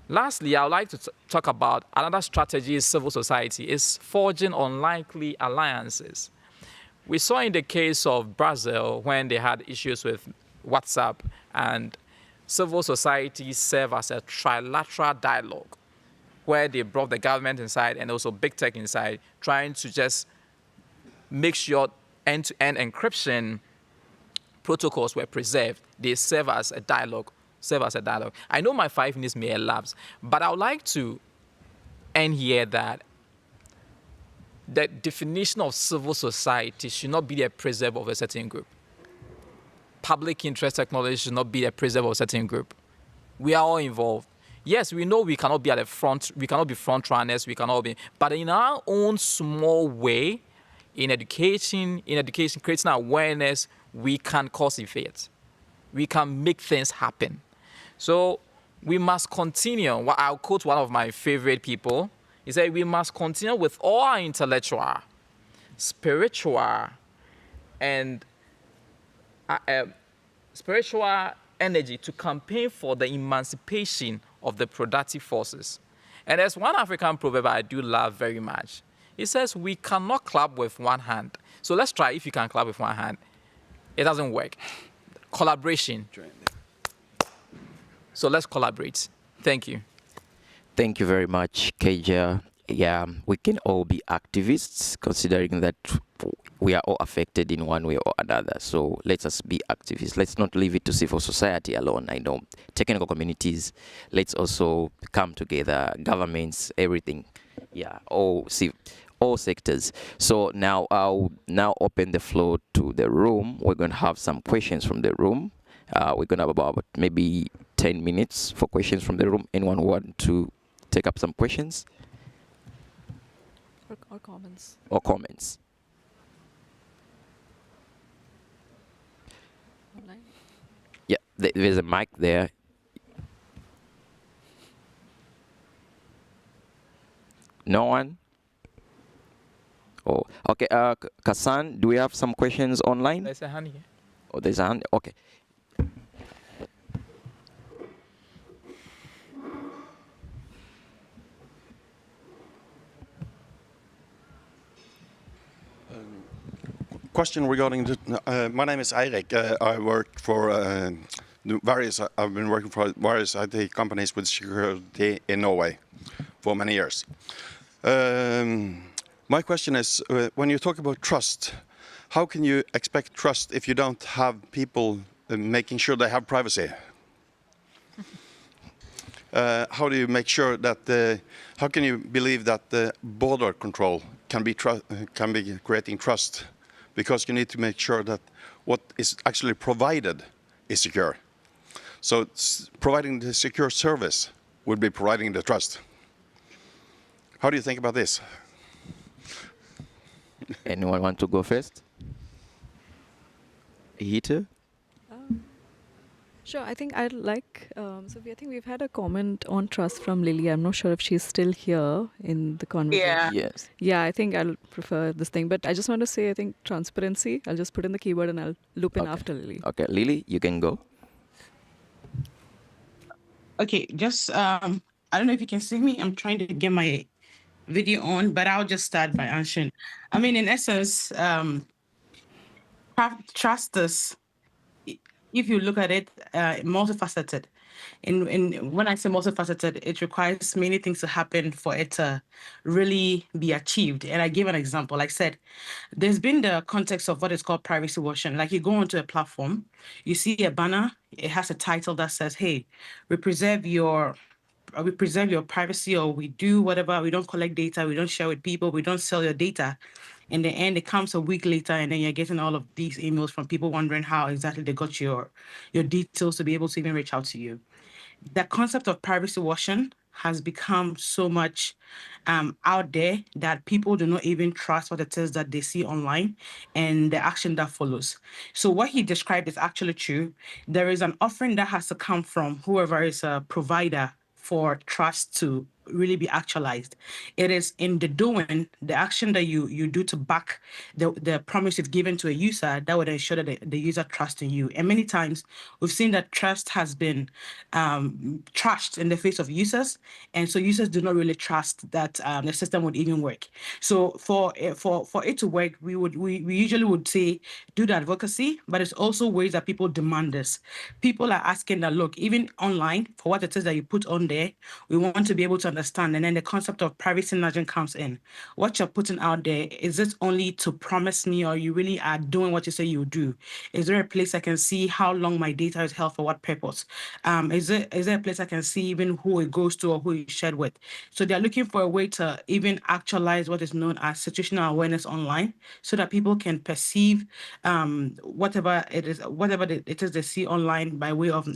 Lastly, I would like to talk about another strategy civil society is forging unlikely alliances. We saw in the case of Brazil when they had issues with WhatsApp, and civil society serve as a trilateral dialogue where they brought the government inside and also big tech inside, trying to just make sure end-to-end encryption protocols were preserved. They serve as a dialogue. I know my 5 minutes may elapse, but I would like to end here that the definition of civil society should not be the preserve of a certain group. Public interest technology should not be a preserve of a certain group. We are all involved. Yes, we know we cannot be at the front, we cannot be front runners, but in our own small way, in education, creating awareness, we can cause effect. We can make things happen. So we must continue. I'll quote one of my favorite people. He said, we must continue with all our intellectual, spiritual, and spiritual energy to campaign for the emancipation of the productive forces And there's one African proverb I do love very much. It says, we cannot clap with one hand. So let's try if you can clap with one hand. It doesn't work. Collaboration. So let's collaborate. Thank you.
Thank you very much, KJ. Yeah, we can all be activists, considering that we are all affected in one way or another. So let us be activists. Let's not leave it to civil society alone. I know technical communities. Let's also come together. Governments, everything. Yeah, all sectors. So now I'll open the floor to the room. We're going to have some questions from the room. We're going to have about maybe 10 minutes for questions from the room. Anyone want to take up some questions?
Or comments.
Or comments?
Online.
Yeah, there's a mic there. No one? Oh, okay. Kassan, do we have some questions online?
There's a hand here.
Oh, there's a hand. Okay.
Question regarding my name is Eirik. I work for I've been working for various IT companies with security in Norway for many years. My question is, when you talk about trust, how can you expect trust if you don't have people making sure they have privacy? How do you make sure that how can you believe that the border control can be creating trust? Because you need to make sure that what is actually provided is secure. So providing the secure service would be providing the trust. How do you think about this?
Anyone want to go first? Hita?
Sure, I think I'd like, I think we've had a comment on trust from Lily. I'm not sure if she's still here in the conversation.
Yeah.
Yes.
Yeah, I think I'll prefer this thing. But I just want to say, I think transparency, I'll just put in the keyword and I'll loop in after Lily.
Okay, Lily, you can go.
Okay, just I don't know if you can see me. I'm trying to get my video on, but I'll just start by answering. I mean, in essence, trust is, if you look at it, multifaceted. And when I say multifaceted, it requires many things to happen for it to really be achieved. And I give an example. Like I said, there's been the context of what is called privacy washing. Like you go onto a platform, you see a banner, it has a title that says, hey, we preserve your privacy, or we do whatever, we don't collect data, we don't share with people, we don't sell your data. In the end, it comes a week later, and then you're getting all of these emails from people wondering how exactly they got your details to be able to even reach out to you. The concept of privacy washing has become so much out there that people do not even trust what it is that they see online and the action that follows. So what he described is actually true. There is an offering that has to come from whoever is a provider for trust to really be actualized. It is in the doing, the action that you do to back the promise you've given to a user that would ensure that the user trusts in you. And many times we've seen that trust has been trashed in the face of users, and so users do not really trust that the system would even work. So for it to work, we usually would say do the advocacy, but it's also ways that people demand this. People are asking that, look, even online, for what it is that you put on there, we want to be able to understand. And then the concept of privacy nudging comes in. What you're putting out there, is it only to promise me, or you really are doing what you say you do? Is there a place I can see how long my data is held for what purpose? Is there a place I can see even who it goes to or who it's shared with? So they're looking for a way to even actualize what is known as situational awareness online, so that people can perceive whatever it is they see online by way of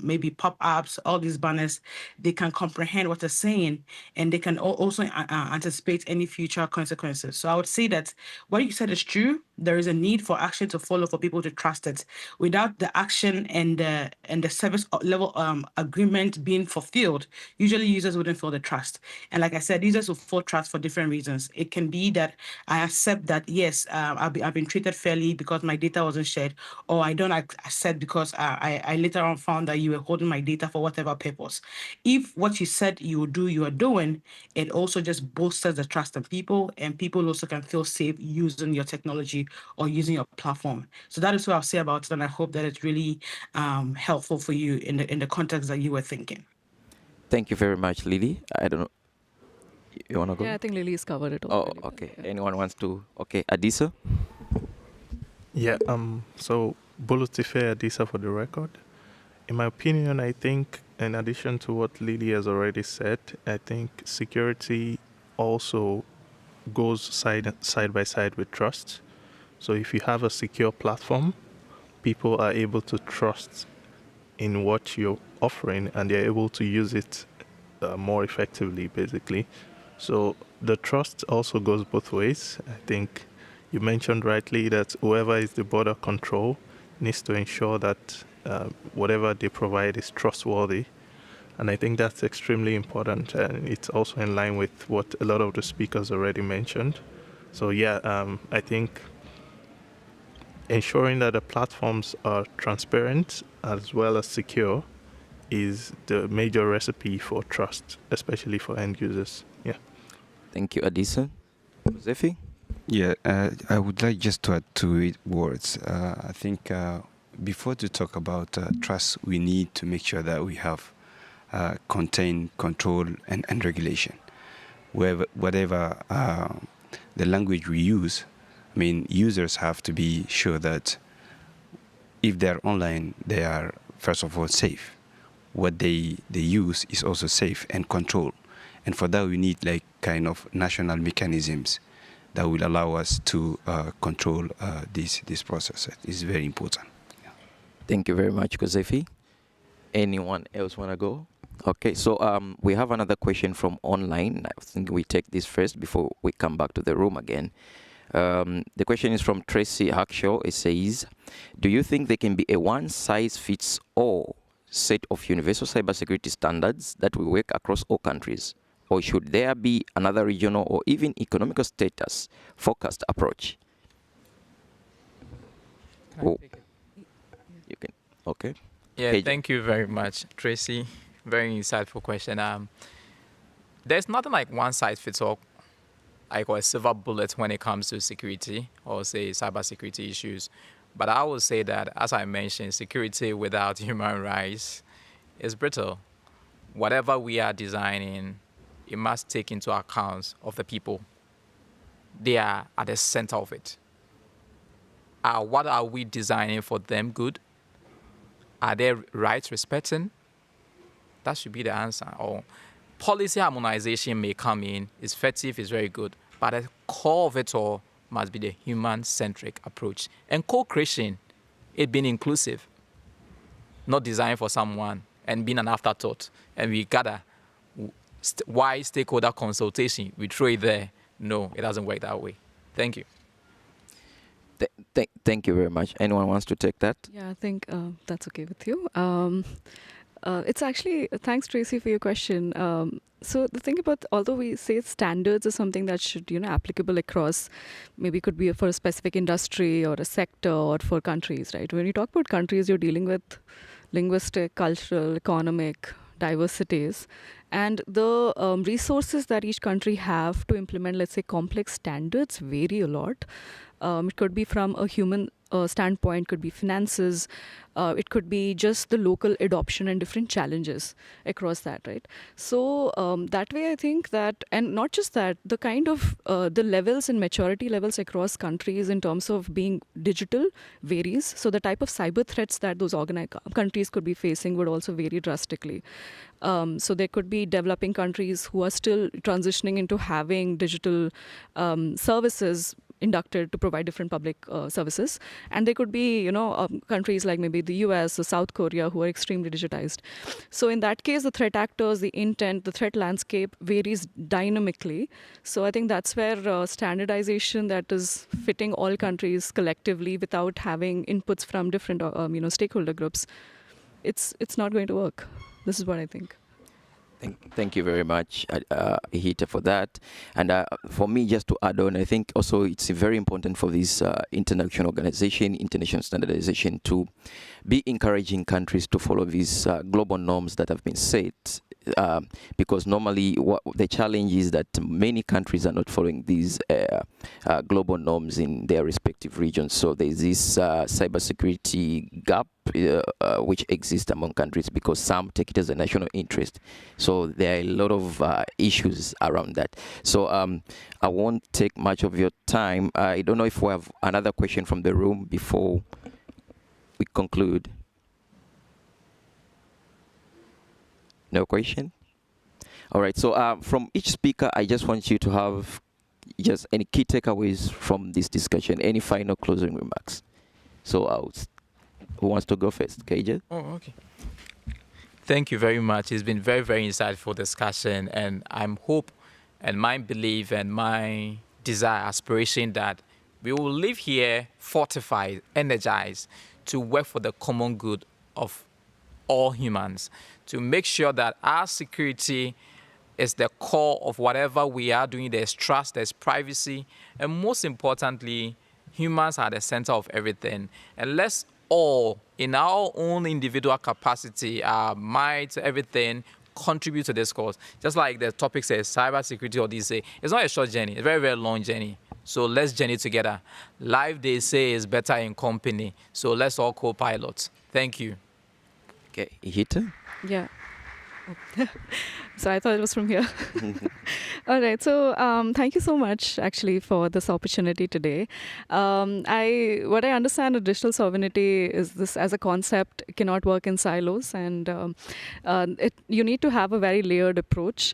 maybe pop-ups, all these banners. They can comprehend what they're saying, and they can also anticipate any future consequences. So I would say that what you said is true. there is a need for action to follow for people to trust it. Without the action and the service level agreement being fulfilled, usually users wouldn't feel the trust. And like I said, users will feel trust for different reasons. It can be that I accept that, yes, I've been treated fairly because my data wasn't shared, or I don't accept because I later on found that you were holding my data for whatever purpose. If what you said you would do, you are doing, it also just bolsters the trust of people, and people also can feel safe using your technology or using your platform. So that is what I'll say about it, and I hope that it's really helpful for you in the context that you were thinking.
Thank you very much, Lily. I don't know. You want to go?
Yeah, I think Lily's covered it
Oh,
already. but
okay.
yeah.
Anyone wants to? Okay, Adisa?
Yeah, so Bolutife Adisa for the record. In my opinion, I think in addition to what Lily has already said, I think security also goes side by side with trust. So if you have a secure platform, people are able to trust in what you're offering and they're able to use it more effectively, basically. So the trust also goes both ways. I think you mentioned rightly that whoever is the border control needs to ensure that whatever they provide is trustworthy. And I think that's extremely important. And it's also in line with what a lot of the speakers already mentioned. So yeah, I think ensuring that the platforms are transparent as well as secure is the major recipe for trust, especially for end users. Yeah.
Thank you, Adisa. Josefi?
Yeah, I would like just to add two words. I think before to talk about trust, we need to make sure that we have contain, control, and regulation. Whatever the language we use, I mean, users have to be sure that if they're online, they are, first of all, safe. What they use is also safe and controlled. And for that, we need like kind of national mechanisms that will allow us to control this process. It's very important. Yeah.
Thank you very much, Josefi. Anyone else want to go? Okay, so we have another question from online. I think we take this first before we come back to the room again. The question is from Tracy Hackshaw. It says, do you think there can be a one-size-fits-all set of universal cybersecurity standards that will work across all countries? Or should there be another regional or even economical status focused approach? Oh, you can. Okay.
Yeah,
Page.
thank you very much, Tracy. Very insightful question. There's nothing like one size fits all, like a silver bullet when it comes to security or say cybersecurity issues. But I would say that, as I mentioned, security without human rights is brittle. Whatever we are designing, it must take into account of the people. They are at the center of it. What are we designing for them good? Are their rights respected? That should be the answer. Or policy harmonization may come in, it's effective, it's very good, but the core of it all must be the human-centric approach. And co-creation, it being inclusive, not designed for someone and being an afterthought. And we gather why stakeholder consultation, we throw it there. No, it doesn't work that way. Thank you.
Thank you very much. Anyone wants to take that?
Yeah, I think that's okay with you. It's actually, thanks Tracy for your question. So the thing about, although we say standards is something that should, applicable across, maybe could be for a specific industry or a sector or for countries, right? When you talk about countries, you're dealing with linguistic, cultural, economic diversities, and the resources that each country have to implement, let's say, complex standards vary a lot. It could be from a human standpoint, could be finances, it could be just the local adoption and different challenges across that, right? So that way I think that, and not just that, the kind of the levels and maturity levels across countries in terms of being digital varies. So the type of cyber threats that those countries could be facing would also vary drastically. So there could be developing countries who are still transitioning into having digital services inducted to provide different public services. And there could be, countries like maybe the US or South Korea who are extremely digitized. So in that case, the threat actors, the intent, the threat landscape varies dynamically. So I think that's where standardization that is fitting all countries collectively without having inputs from different, stakeholder groups, it's not going to work. This is what I think.
Thank you very much, Hita, for that. And for me, just to add on, I think also it's very important for this international organization, international standardization, to be encouraging countries to follow these global norms that have been set. Because normally the challenge is that many countries are not following these global norms in their respective regions. So there's this cybersecurity gap which exists among countries because some take it as a national interest. So there are a lot of issues around that. So I won't take much of your time. I don't know if we have another question from the room before we conclude. No question? All right, so from each speaker, I just want you to have just any key takeaways from this discussion, any final closing remarks. So who wants to go first? KJ?
Oh, okay. Thank you very much. It's been very, very insightful discussion, and I'm hope and my belief and my desire, aspiration that we will live here fortified, energized to work for the common good of all humans, to make sure that our security is the core of whatever we are doing. There's trust, there's privacy, and most importantly, humans are the center of everything. And let's all, in our own individual capacity, our might, everything, contribute to this cause. Just like the topic says, cybersecurity, or they say, it's not a short journey, it's a very, very long journey. So let's journey together. Life, they say, is better in company. So let's all co-pilot. Thank you.
Okay, Hita?
Yeah. So I thought it was from here. All right. So thank you so much, actually, for this opportunity today. What I understand of digital sovereignty is this as a concept cannot work in silos, and you need to have a very layered approach.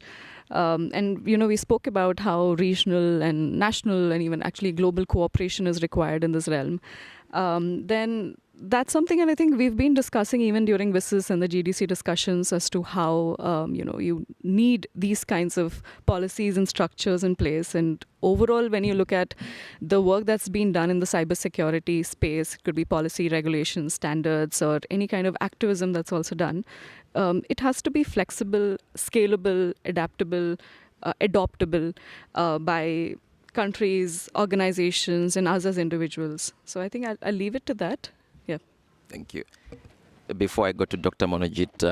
And we spoke about how regional and national and even actually global cooperation is required in this realm. Then that's something, and I think we've been discussing even during WSIS and the GDC discussions as to how you need these kinds of policies and structures in place. And overall, when you look at the work that's been done in the cybersecurity space, it could be policy, regulations, standards, or any kind of activism that's also done. It has to be flexible, scalable, adaptable, adoptable by countries, organizations, and us as individuals. So I think I'll leave it to that. Yeah.
Thank you. Before I go to Dr. Monojit,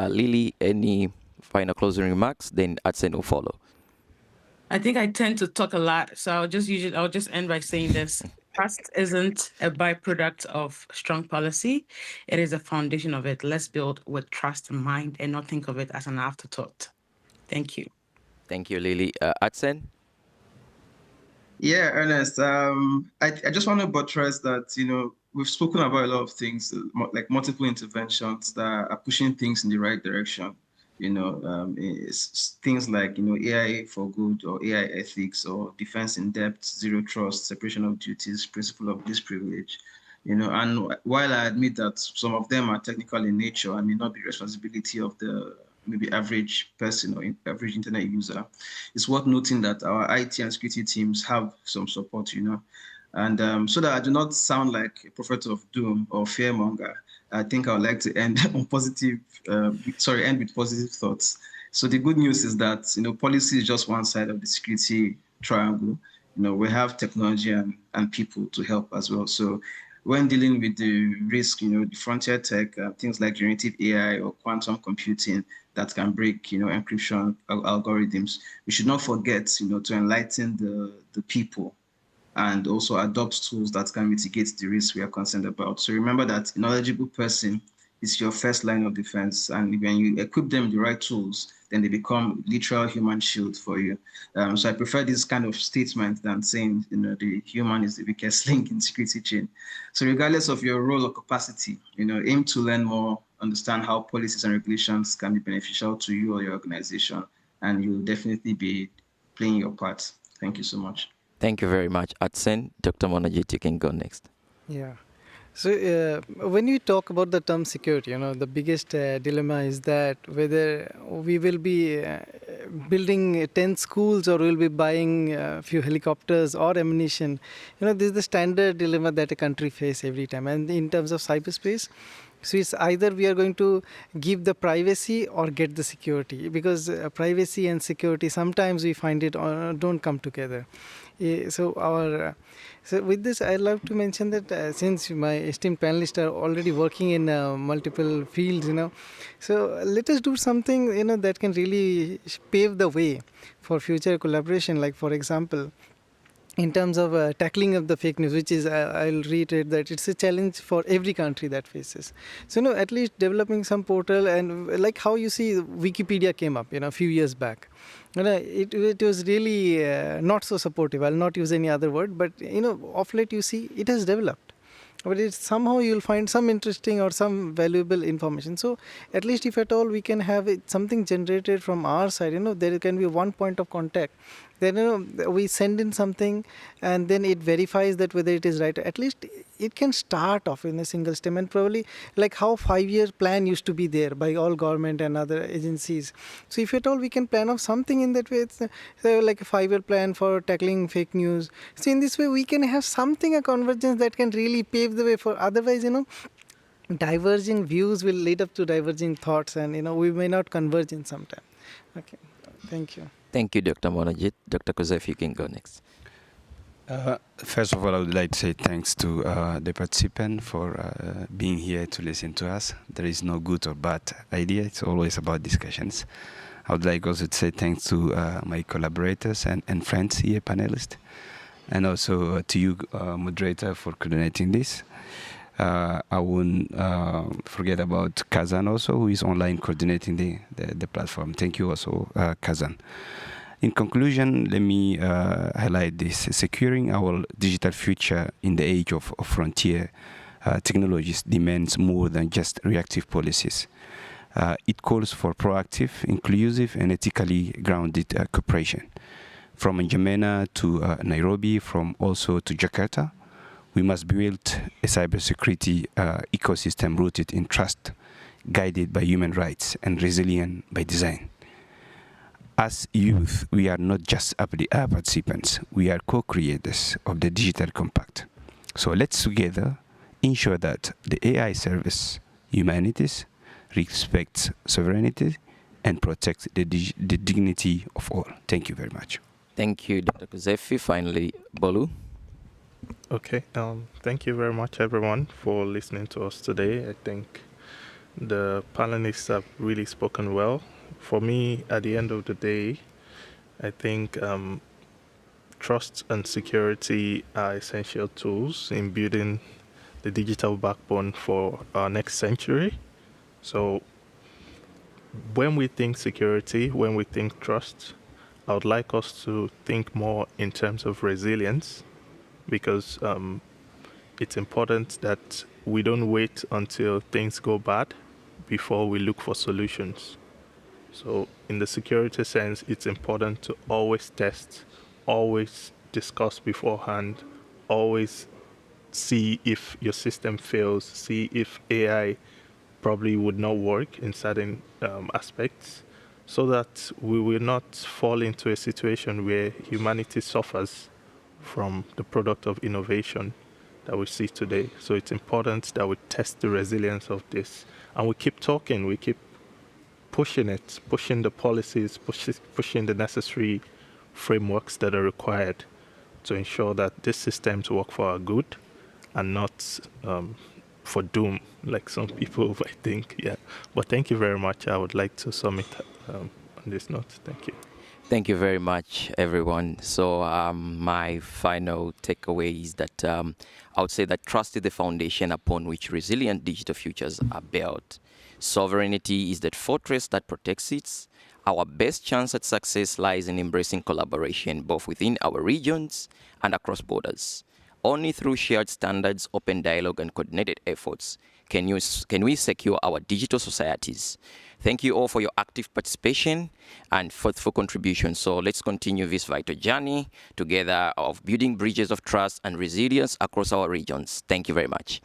Lily, any final closing remarks? Then Atsen will follow.
I think I tend to talk a lot, so I'll just end by saying this. Trust isn't a byproduct of strong policy. It is a foundation of it. Let's build with trust in mind and not think of it as an afterthought. Thank you.
Thank you, Lily. Atsen?
Yeah, Ernest. I just want to buttress that, we've spoken about a lot of things, like multiple interventions that are pushing things in the right direction. It's things like, AI for good or AI ethics or defense in depth, zero trust, separation of duties, principle of least privilege. And while I admit that some of them are technical in nature and may not be responsibility of the maybe average person or average internet user, it's worth noting that our IT and security teams have some support, And so that I do not sound like a prophet of doom or fearmonger, I think I would like to end on end with positive thoughts. So the good news is that, policy is just one side of the security triangle. We have technology and people to help as well. So when dealing with the risk, the frontier tech, things like generative AI or quantum computing that can break, encryption algorithms, we should not forget, to enlighten the people and also adopt tools that can mitigate the risks we are concerned about. So remember that a knowledgeable person is your first line of defense. And when you equip them with the right tools, then they become literal human shield for you. So I prefer this kind of statement than saying, the human is the weakest link in security chain. So regardless of your role or capacity, aim to learn more, understand how policies and regulations can be beneficial to you or your organization, and you'll definitely be playing your part. Thank you so much.
Thank you very much, Atsen. Dr. Monajit, you can go next.
Yeah. So when you talk about the term security, the biggest dilemma is that whether we will be building 10 schools or we'll be buying a few helicopters or ammunition. This is the standard dilemma that a country faces every time. And in terms of cyberspace, so it's either we are going to give the privacy or get the security, because privacy and security sometimes we find it don't come together. So with this, I'd love to mention that since my esteemed panelists are already working in multiple fields, so let us do something, that can really pave the way for future collaboration. Like, for example, in terms of tackling of the fake news, which is, I'll reiterate that it's a challenge for every country that faces. So, at least developing some portal, and like how you see Wikipedia came up, a few years back. It was really not so supportive. I'll not use any other word, but, of late you see it has developed. But it's somehow you'll find some interesting or some valuable information. So at least if at all we can have something generated from our side, there can be one point of contact. Then we send in something and then it verifies that whether it is right. At least it can start off in a single stem, and probably like how 5-year plan used to be there by all government and other agencies. So if at all we can plan off something in that way, it's like a 5-year plan for tackling fake news. So in this way we can have something, a convergence that can really pave the way. For otherwise, diverging views will lead up to diverging thoughts, and we may not converge in some time. Okay, thank you.
Thank you, Dr. Monajit. Dr. Kozef, you can go next.
First of all, I would like to say thanks to the participant for being here to listen to us. There is no good or bad idea. It's always about discussions. I would like also to say thanks to my collaborators and friends here, panelists, and also to you, moderator, for coordinating this. I won't forget about Kazan also, who is online coordinating the platform. Thank you also, Kazan. In conclusion, let me highlight this. Securing our digital future in the age of frontier technologies demands more than just reactive policies. It calls for proactive, inclusive, and ethically grounded cooperation. From N'Djamena to Nairobi, from also to Jakarta, we must build a cybersecurity ecosystem rooted in trust, guided by human rights, and resilient by design. As youth, we are not just participants, we are co-creators of the digital compact. So let's together ensure that the AI serves humanities, respects sovereignty, and protects the dignity of all. Thank you very much.
Thank you, Dr. Kozefi. Finally, Bolu.
Okay, thank you very much, everyone, for listening to us today. I think the panelists have really spoken well. For me, at the end of the day, I think trust and security are essential tools in building the digital backbone for our next century. So when we think security, when we think trust, I would like us to think more in terms of resilience, because it's important that we don't wait until things go bad before we look for solutions. So in the security sense, it's important to always test, always discuss beforehand, always see if your system fails, see if AI probably would not work in certain aspects, so that we will not fall into a situation where humanity suffers from the product of innovation that we see today. So it's important that we test the resilience of this, and we keep talking, we keep pushing it, pushing the policies, pushing the necessary frameworks that are required to ensure that these systems work for our good and not for doom, like some people might think. Yeah. But thank you very much. I would like to submit on this note. Thank you.
Thank you very much, everyone. So my final takeaway is that I would say that trust is the foundation upon which resilient digital futures are built. Sovereignty is that fortress that protects it. Our best chance at success lies in embracing collaboration both within our regions and across borders. Only through shared standards, open dialogue, and coordinated efforts can we secure our digital societies. Thank you all for your active participation and thoughtful contribution. So let's continue this vital journey together of building bridges of trust and resilience across our regions. Thank you very much.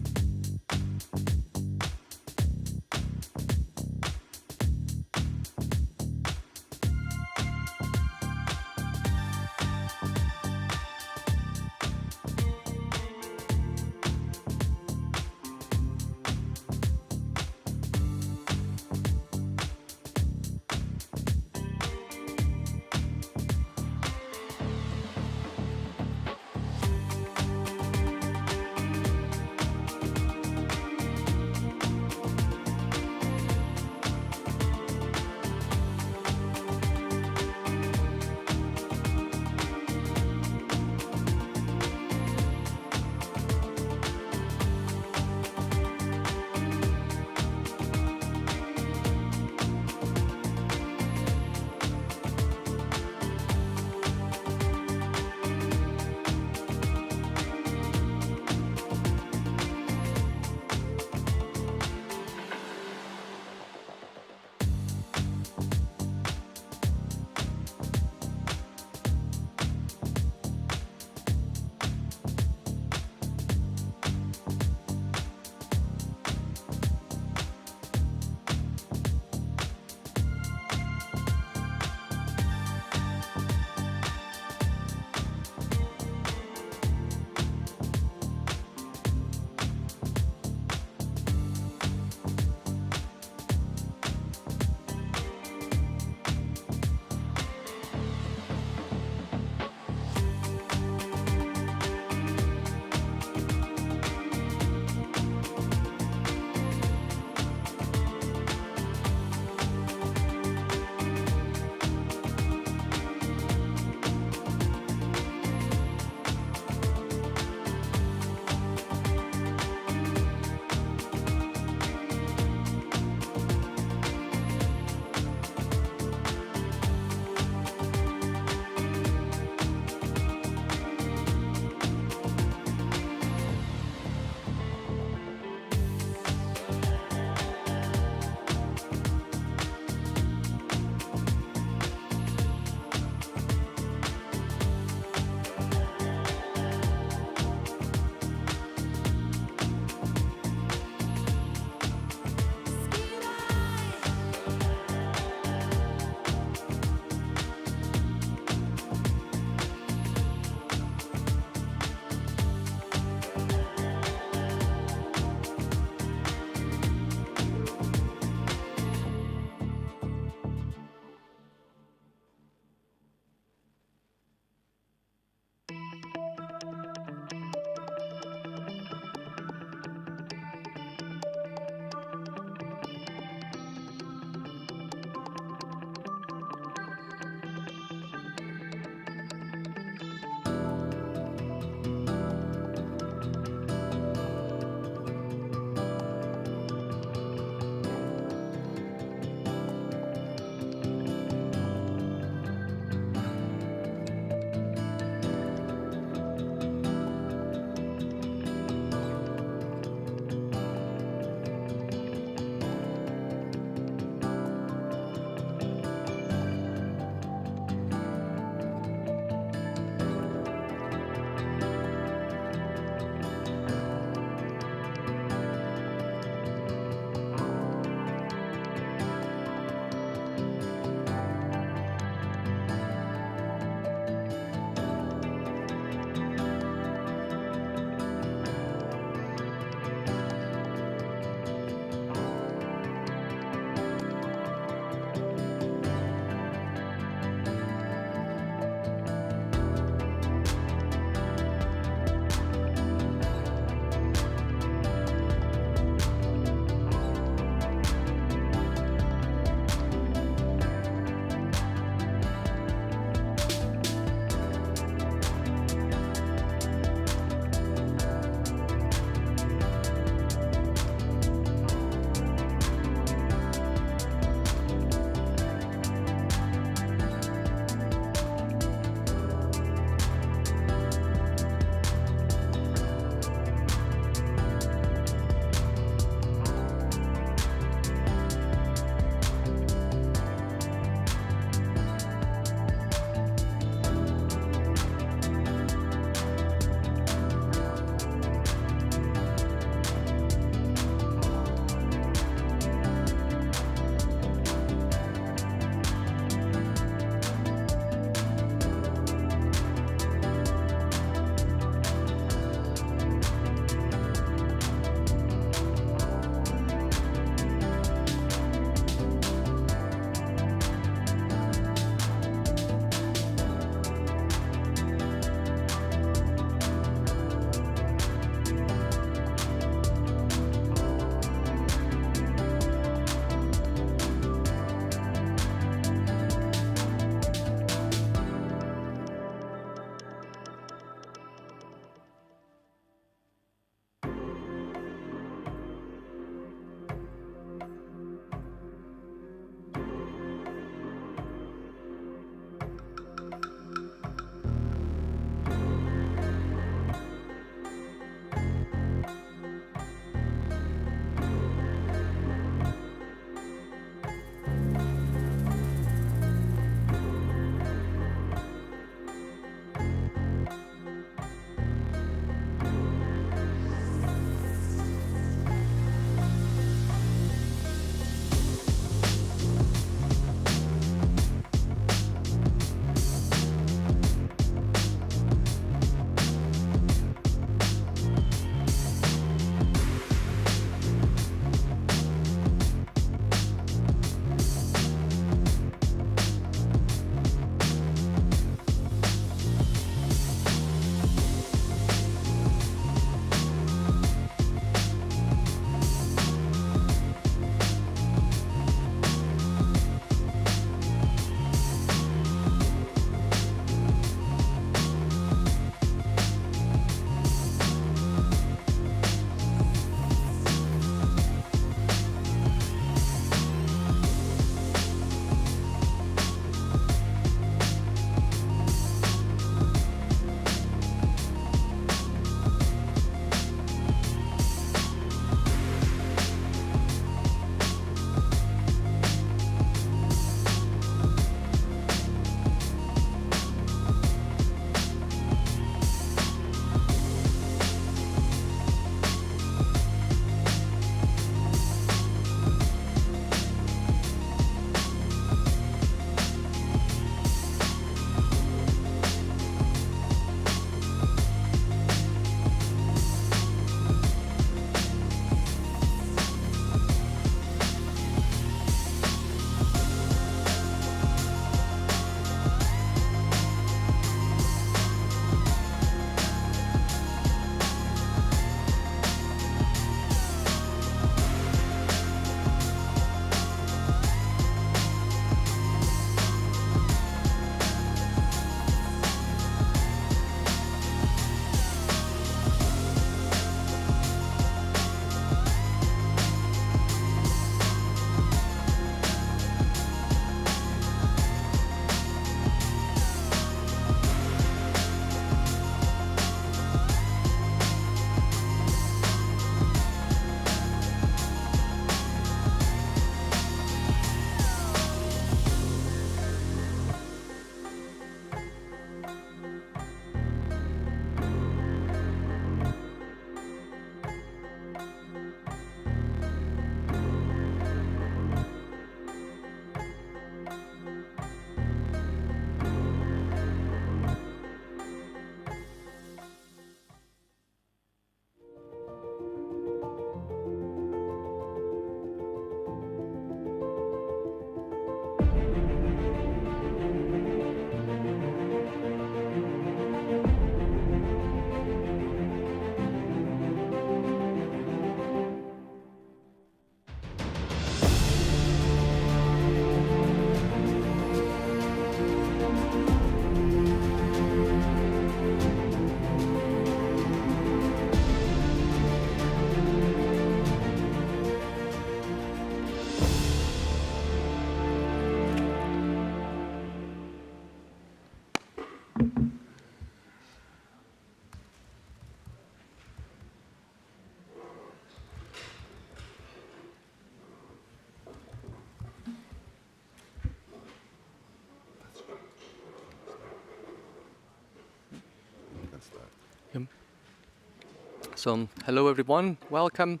So, hello everyone, welcome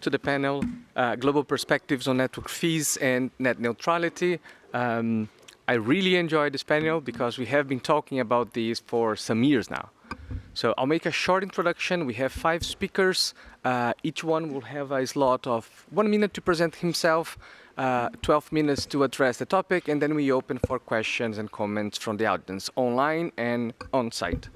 to the panel, Global Perspectives on Network Fees and Net Neutrality. I really enjoyed this panel because we have been talking about this for some years now. So I'll make a short introduction. We have 5 speakers. Each one will have a slot of 1 minute to present himself, 12 minutes to address the topic, and then we open for questions and comments from the audience, online and on-site.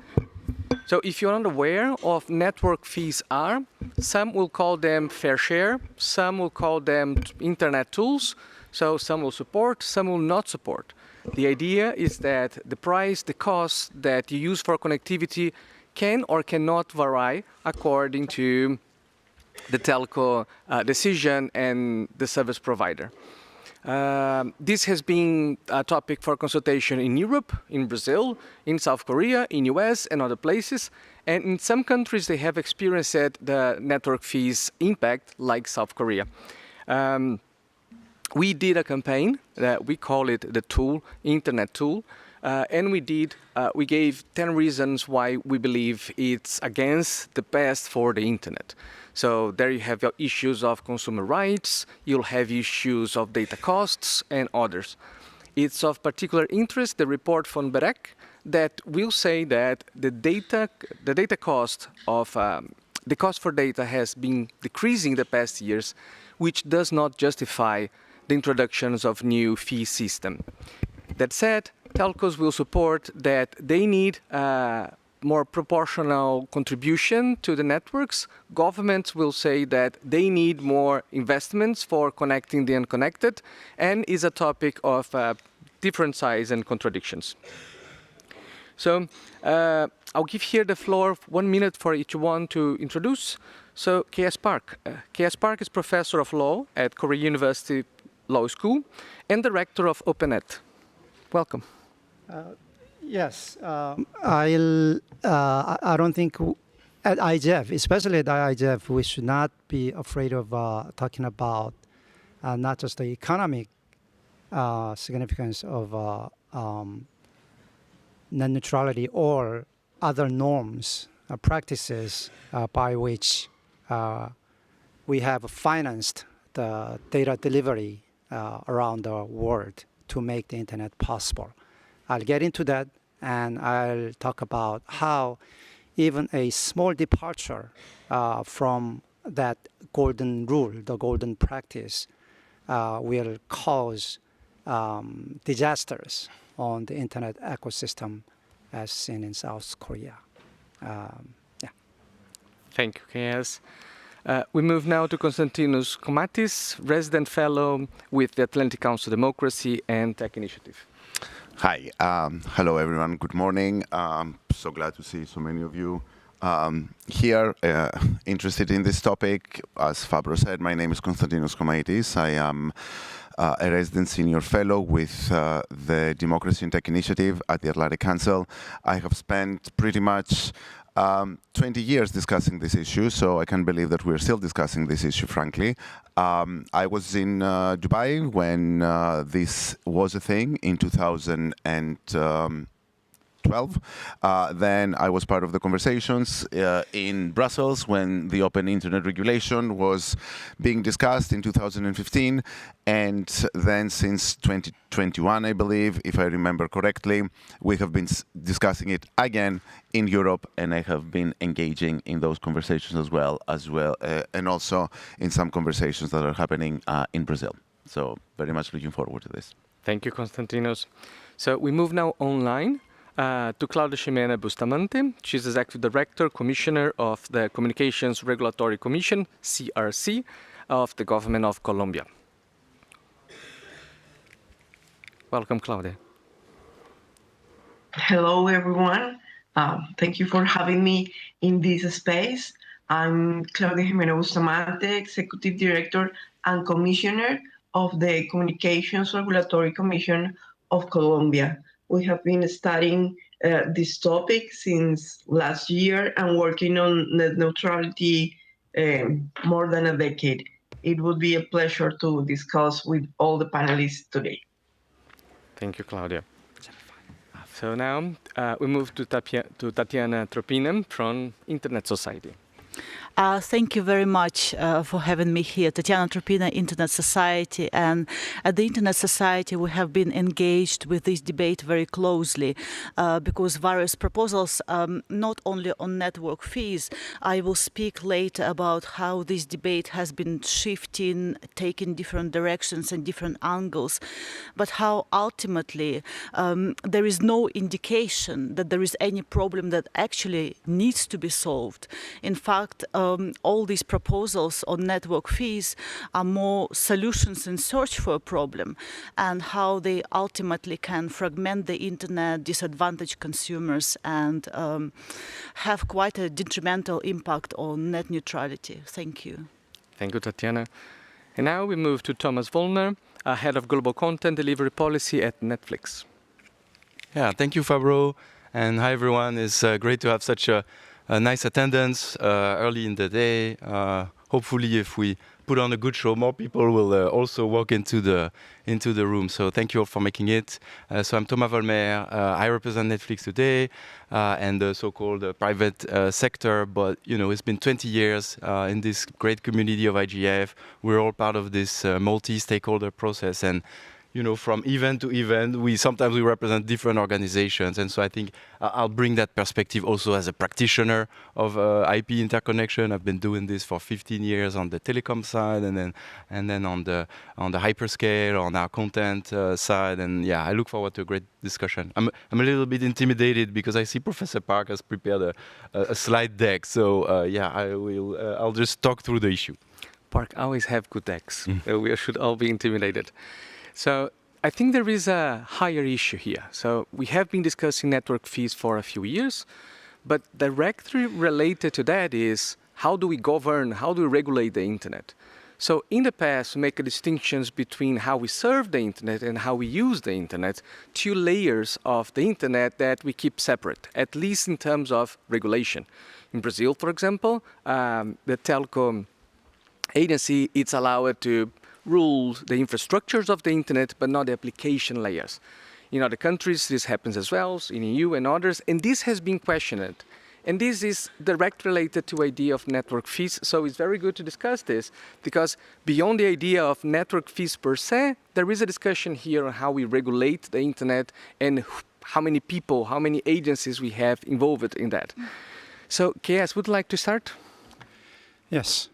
So if you're unaware of network fees are, some will call them fair share, some will call them internet tools, so some will support, some will not support. The idea is that the price, the cost that you use for connectivity can or cannot vary according to the telco decision and the service provider. This has been a topic for consultation in Europe, in Brazil, in South Korea, in US and other places. And in some countries they have experienced the network fees impact, like South Korea. We did a campaign that we call it the tool, internet tool. And we gave 10 reasons why we believe it's against the best for the internet. So there you have your issues of consumer rights, you'll have issues of data costs and others. It's of particular interest, the report from BEREC, that will say that the data cost of the cost for data has been decreasing the past years, which does not justify the introductions of new fee system. That said, telcos will support that they need more proportional contribution to the networks. Governments will say that they need more investments for connecting the unconnected, and is a topic of different size and contradictions. So I'll give here the floor 1 minute for each one to introduce. So K.S. Park. K.S. Park is professor of law at Korea University Law School and director of OpenNet. Welcome.
Yes, I don't think at IGF, especially at IGF, we should not be afraid of talking about not just the economic significance of net neutrality or other norms, practices by which we have financed the data delivery around the world to make the internet possible. I'll get into that, and I'll talk about how even a small departure from that golden rule, the golden practice, will cause disasters on the internet ecosystem as seen in South Korea.
Thank you, K.S. We move now to Konstantinos Komatis, resident fellow with the Atlantic Council Democracy and Tech Initiative.
Hi, hello everyone, good morning. So glad to see so many of you here interested in this topic. As Fabro said, my name is Konstantinos Komaitis. I am a resident senior fellow with the Democracy and Tech Initiative at the Atlantic Council. I have spent pretty much 20 years discussing this issue, so I can't believe that we're still discussing this issue, frankly. I was in Dubai when this was a thing in 2012. Then I was part of the conversations in Brussels when the open internet regulation was being discussed in 2015. And then since 2021, I believe, if I remember correctly, we have been discussing it again in Europe, and I have been engaging in those conversations as well, and also in some conversations that are happening in Brazil. So very much looking forward to this.
Thank you, Konstantinos. So we move now online to Claudia Ximena Bustamante. She's Executive Director, Commissioner of the Communications Regulatory Commission, CRC, of the Government of Colombia. Welcome, Claudia.
Hello, everyone. Thank you for having me in this space. I'm Claudia Ximena Bustamante, Executive Director and Commissioner of the Communications Regulatory Commission of Colombia. We have been studying this topic since last year and working on net neutrality more than a decade. It would be a pleasure to discuss with all the panelists today.
Thank you, Claudia. So now we move to Tatiana Tropinem from Internet Society.
Thank you very much for having me here. Tatiana Tropina, Internet Society. And at the Internet Society, we have been engaged with this debate very closely because various proposals, not only on network fees, I will speak later about how this debate has been shifting, taking different directions and different angles, but how ultimately there is no indication that there is any problem that actually needs to be solved. In fact, all these proposals on network fees are more solutions in search for a problem, and how they ultimately can fragment the internet, disadvantage consumers, and have quite a detrimental impact on net neutrality. Thank you.
Thank you, Tatiana. And now we move to Thomas Wollner, Head of Global Content Delivery Policy at Netflix.
Yeah, thank you, Fabro. And hi, everyone. It's great to have such a nice attendance early in the day. Hopefully, if we put on a good show, more people will also walk into the room. So thank you all for making it. So I'm Thomas Vollmer. I represent Netflix today and the so-called private sector. But it's been 20 years in this great community of IGF. We're all part of this multi-stakeholder process, and from event to event, sometimes we represent different organizations. And so I think I'll bring that perspective also as a practitioner of IP interconnection. I've been doing this for 15 years on the telecom side, and then on the hyperscale, on our content side. And yeah, I look forward to a great discussion. I'm a little bit intimidated because I see Professor Park has prepared a slide deck. So yeah, I'll just talk through the issue.
Park always have good decks. We should all be intimidated. So I think there is a higher issue here. So we have been discussing network fees for a few years, but directly related to that is how do we govern, how do we regulate the internet? So in the past, we make distinctions between how we serve the internet and how we use the internet, two layers of the internet that we keep separate, at least in terms of regulation. In Brazil, for example, the telecom agency, it's allowed to rule the infrastructures of the internet, but not the application layers. In other countries, this happens as well, in EU and others, and this has been questioned. And this is directly related to the idea of network fees, so it's very good to discuss this, because beyond the idea of network fees per se, there is a discussion here on how we regulate the internet and how many people, how many agencies we have involved in that. So, KS, would you like to start?
Yes.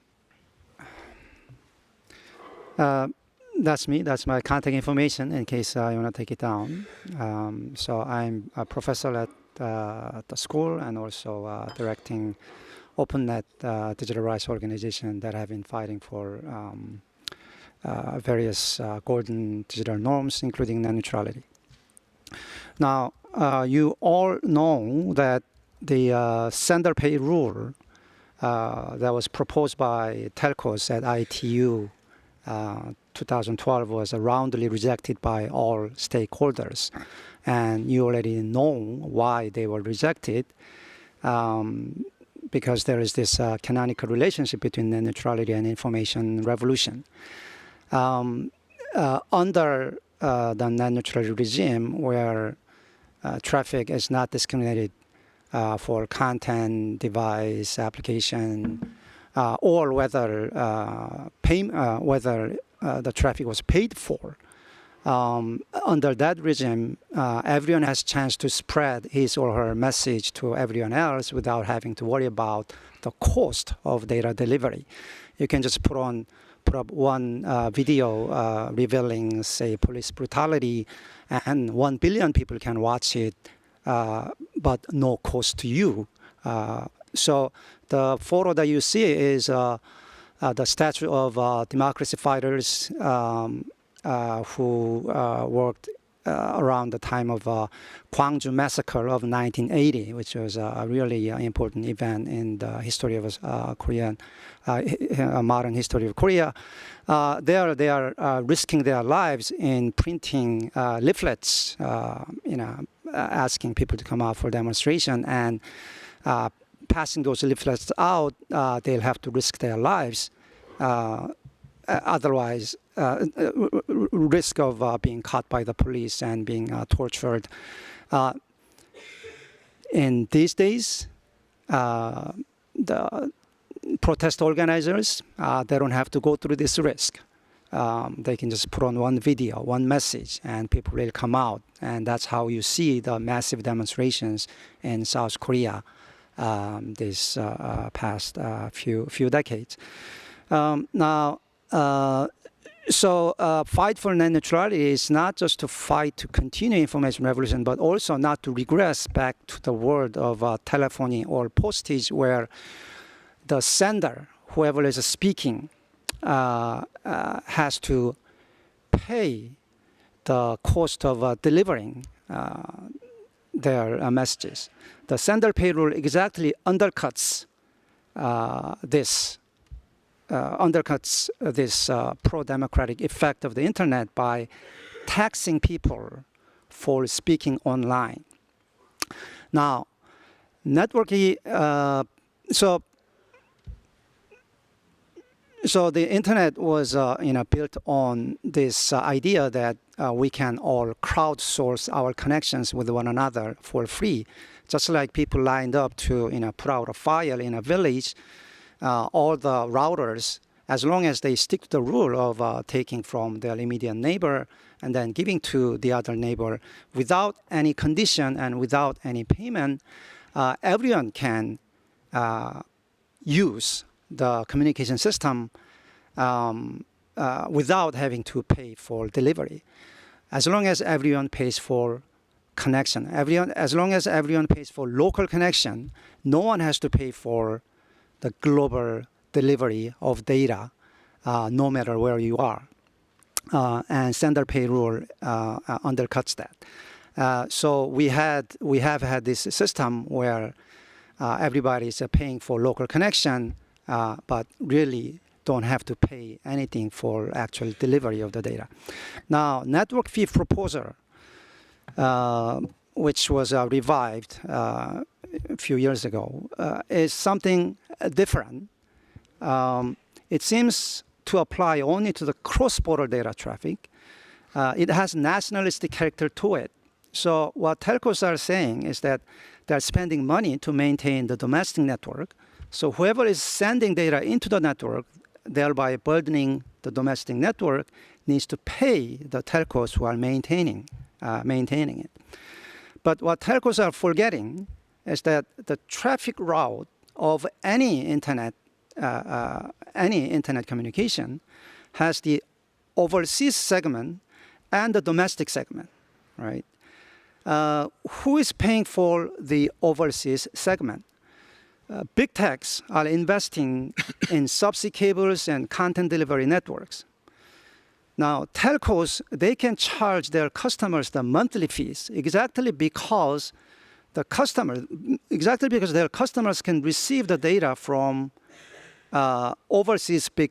That's me. That's my contact information in case you want to take it down. So I'm a professor at the school and also directing OpenNet digital rights organization that have been fighting for various golden digital norms, including net neutrality. Now, you all know that the sender pay rule that was proposed by telcos at ITU 2012 was roundly rejected by all stakeholders. And you already know why they were rejected, because there is this canonical relationship between net neutrality and information revolution. Under the net neutrality regime, where traffic is not discriminated for content, device, application, or whether the traffic was paid for. Under that regime, everyone has a chance to spread his or her message to everyone else without having to worry about the cost of data delivery. You can just put up one video revealing, say, police brutality, and 1 billion people can watch it, but no cost to you. So the photo that you see is the statue of democracy fighters who worked around the time of Gwangju massacre of 1980, which was a really important event in the history of Korean, modern history of Korea. They are risking their lives in printing leaflets, asking people to come out for demonstration, and passing those leaflets out, they'll have to risk their lives. Otherwise, risk of being caught by the police and being tortured. In these days, the protest organizers, they don't have to go through this risk. They can just put on one video, one message, and people will come out. And that's how you see the massive demonstrations in South Korea this past few decades. So fight for net neutrality is not just to fight to continue information revolution, but also not to regress back to the world of telephony or postage, where the sender, whoever is speaking, has to pay the cost of delivering their messages. The sender pay rule exactly undercuts this pro-democratic effect of the internet by taxing people for speaking online. Now, networking, so the internet was built on this idea that we can all crowdsource our connections with one another for free. Just like people lined up to put out a fire in a village, all the routers, as long as they stick to the rule of taking from their immediate neighbor and then giving to the other neighbor without any condition and without any payment, everyone can use the communication system without having to pay for delivery. As long as everyone pays for connection, as long as everyone pays for local connection, no one has to pay for the global delivery of data, no matter where you are. And sender pay rule undercuts that. So we have had this system where everybody is paying for local connection, but really don't have to pay anything for actual delivery of the data. Now, network fee proposal, which was revived a few years ago, is something different. It seems to apply only to the cross-border data traffic. It has nationalistic character to it. So what telcos are saying is that they're spending money to maintain the domestic network. So whoever is sending data into the network, thereby burdening the domestic network, needs to pay the telcos who are maintaining it. But what telcos are forgetting is that the traffic route of any internet communication has the overseas segment and the domestic segment, right? Who is paying for the overseas segment? Big techs are investing in subsea cables and content delivery networks. Now, telcos, they can charge their customers the monthly fees exactly because their customers can receive the data from overseas big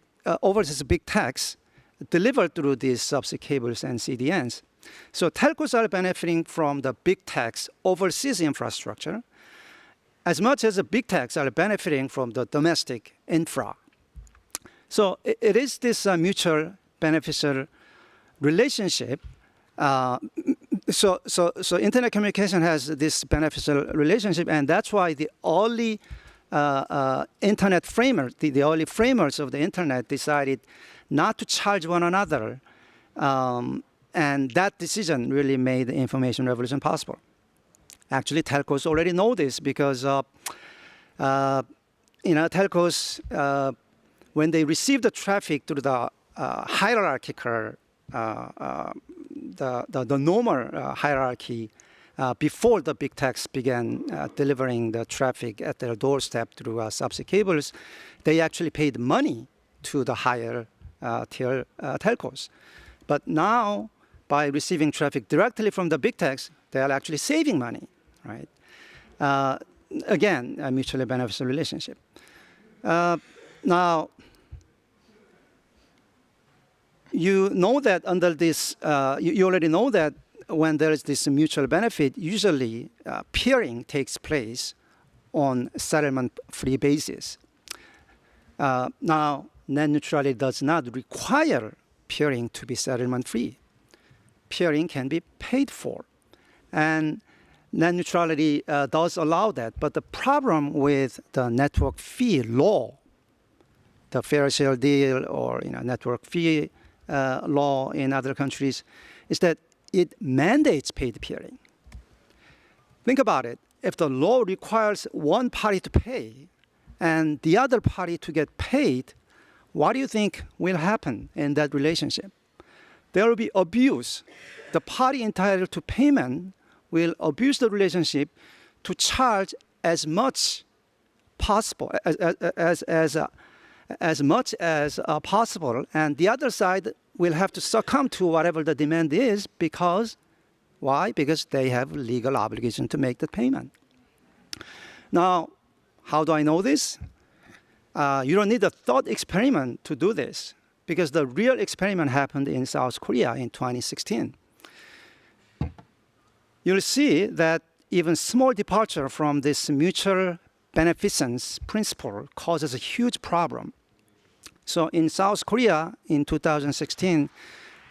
techs delivered through these subsea cables and CDNs. So telcos are benefiting from the big techs' overseas infrastructure, as much as the big techs are benefiting from the domestic infra. So it is this mutual beneficial relationship. So internet communication has this beneficial relationship, and that's why the early internet framers, the early framers of the internet, decided not to charge one another, and that decision really made the information revolution possible. Actually, telcos already know this because telcos, when they receive the traffic through the hierarchical, the normal hierarchy, before the big techs began delivering the traffic at their doorstep through subsea cables, they actually paid money to the higher tier telcos. But now, by receiving traffic directly from the big techs, they are actually saving money, right? Again, a mutually beneficial relationship. Now, you know that under this, you already know that when there is this mutual benefit, usually peering takes place on settlement-free basis. Now, net neutrality does not require peering to be settlement-free. Peering can be paid for. And net neutrality does allow that. But the problem with the network fee law the fair share deal or network fee law in other countries, is that it mandates paid peering. Think about it. If the law requires one party to pay and the other party to get paid, what do you think will happen in that relationship? There will be abuse. The party entitled to payment will abuse the relationship to charge as much possible as much as possible, and the other side will have to succumb to whatever the demand is because why? Because they have legal obligation to make the payment. Now, how do I know this? You don't need a thought experiment to do this because the real experiment happened in South Korea in 2016. You'll see that even small departure from this mutual beneficence principle causes a huge problem. So in South Korea in 2016,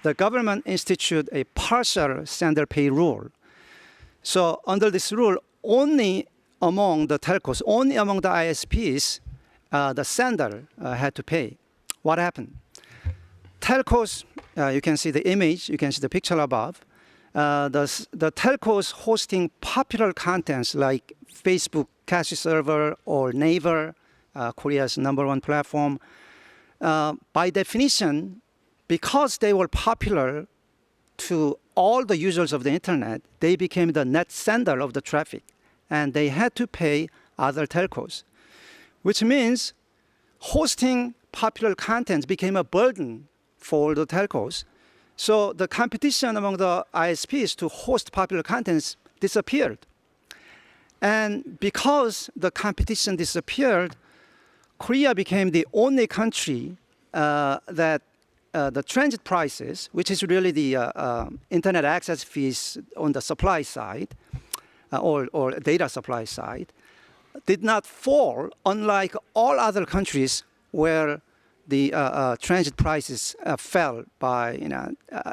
the government instituted a partial sender pay rule. So under this rule, only among the telcos, only among the ISPs, the sender had to pay. What happened? Telcos, you can see the image, you can see the picture above. The telcos hosting popular contents like Facebook cache server or Naver, Korea's #1 platform, by definition, because they were popular to all the users of the internet, they became the net sender of the traffic, and they had to pay other telcos, which means hosting popular content became a burden for the telcos. So the competition among the ISPs to host popular contents disappeared. And because the competition disappeared, Korea became the only country that the transit prices, which is really the internet access fees on the supply side or data supply side, did not fall, unlike all other countries where the transit prices fell by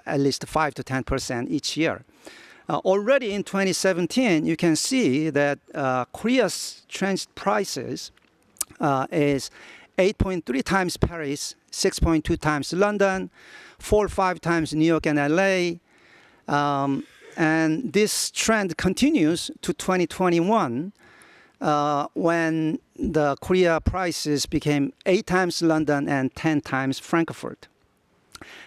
at least 5 to 10% each year. Already in 2017, you can see that Korea's transit prices is 8.3 times Paris, 6.2 times London, 4-5 times New York and LA. And this trend continues to 2021 when the Korea prices became 8 times London and 10 times Frankfurt.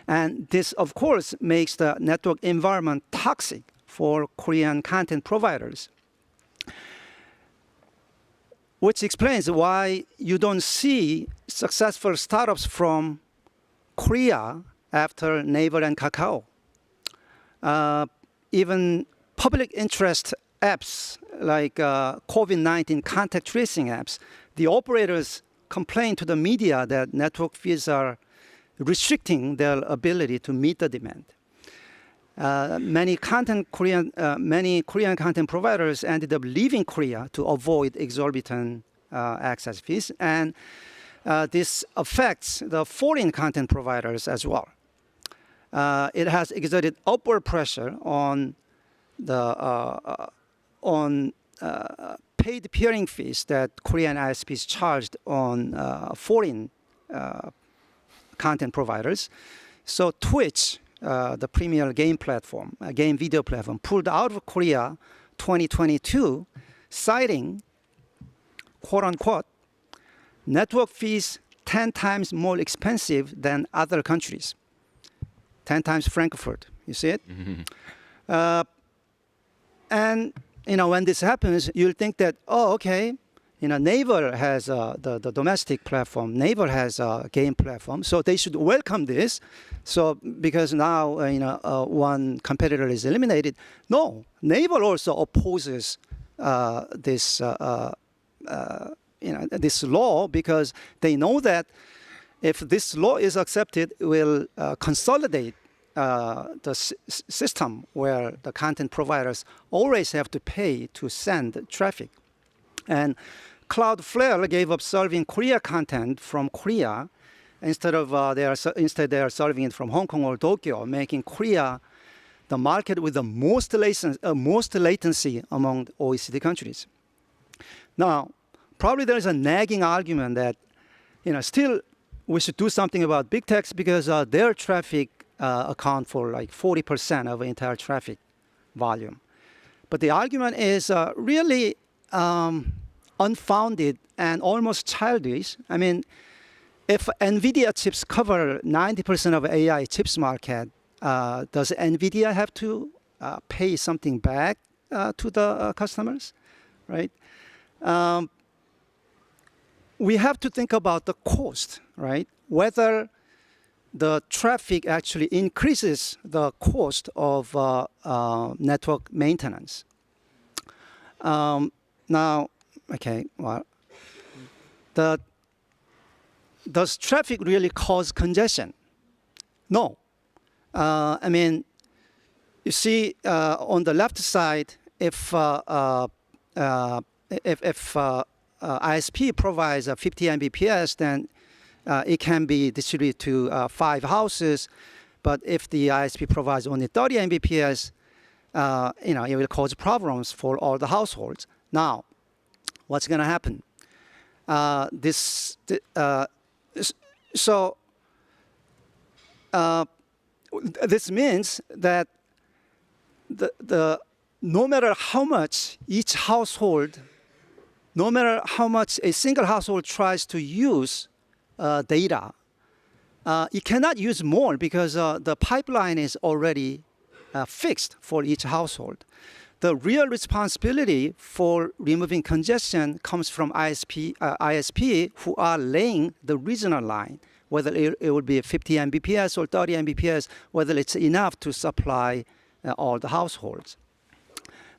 And this, of course, makes the network environment toxic for Korean content providers, which explains why you don't see successful startups from Korea after Naver and Kakao. Even public interest apps like COVID-19 contact tracing apps, the operators complain to the media that network fees are restricting their ability to meet the demand. Many Korean content providers ended up leaving Korea to avoid exorbitant access fees, and this affects the foreign content providers as well. It has exerted upward pressure on the paid peering fees that Korean ISPs charged on foreign content providers. So Twitch, the premier game platform, game video platform, pulled out of Korea 2022, citing, quote unquote, network fees 10 times more expensive than other countries. 10 times Frankfurt, you see it? And when this happens, you'll think that, oh, okay, Naver has the domestic platform. Naver has a game platform, so they should welcome this. So because now one competitor is eliminated. No, Naver also opposes this this law because they know that if this law is accepted, it will consolidate the system where the content providers always have to pay to send traffic. And Cloudflare gave up serving Korea content from Korea. Instead they are serving it from Hong Kong or Tokyo, making Korea the market with the most latency among OECD countries. Now, probably there is a nagging argument that still we should do something about big techs because their traffic account for like 40% of entire traffic volume. But the argument is really unfounded and almost childish. I mean, if NVIDIA chips cover 90% of AI chips market, does NVIDIA have to pay something back to the customers, right? We have to think about the cost, right? Whether the traffic actually increases the cost of network maintenance. Now, okay, well, does traffic really cause congestion? No. I mean, you see on the left side, if ISP provides 50 Mbps, then it can be distributed to 5 houses. But if the ISP provides only 30 Mbps, it will cause problems for all the households. Now, what's going to happen? This means that no matter how much each household, no matter how much a single household tries to use data, it cannot use more because the pipeline is already fixed for each household. The real responsibility for removing congestion comes from ISP who are laying the regional line, whether it would be 50 Mbps or 30 Mbps, whether it's enough to supply all the households.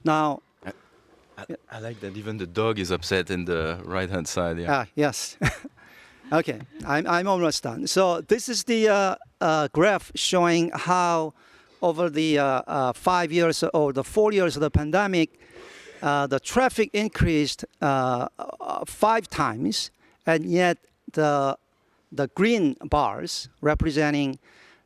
Now,
I like that even the dog is upset in the right-hand side. Yeah.
Yes. Okay, I'm almost done. So this is the graph showing how over the 5 years or the 4 years of the pandemic, the traffic increased 5 times, and yet the green bars representing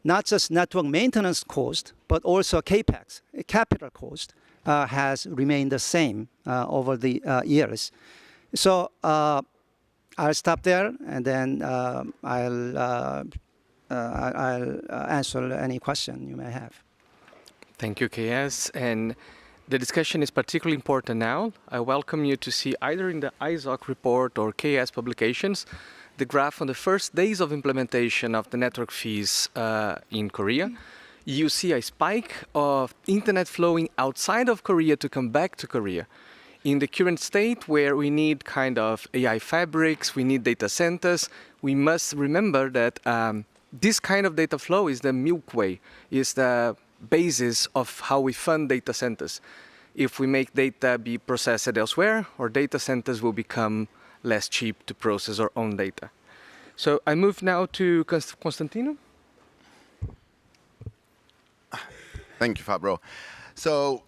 not just network maintenance cost, but also CAPEX, capital cost, has remained the same over the years. So I'll stop there, and then I'll answer any question you may have.
Thank you, KS. And the discussion is particularly important now. I welcome you to see either in the ISOC report or KS publications the graph on the first days of implementation of the network fees in Korea. You see a spike of internet flowing outside of Korea to come back to Korea. In the current state where we need kind of AI fabrics, we need data centers, we must remember that this kind of data flow is the Milky Way, is the basis of how we fund data centers. If we make data be processed elsewhere, our data centers will become less cheap to process our own data. So I move now to Constantino.
Thank you, Fabro. So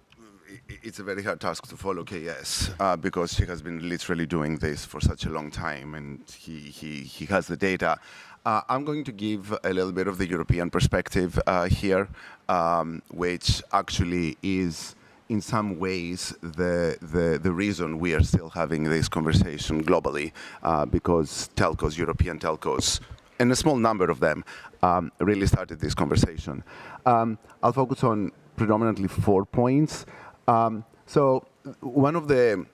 it's a very hard task to follow KS because she has been literally doing this for such a long time, and he has the data. I'm going to give a little bit of the European perspective here, which actually is in some ways the reason we are still having this conversation globally, because telcos, European telcos, and a small number of them really started this conversation. I'll focus on predominantly 4 points. So one of the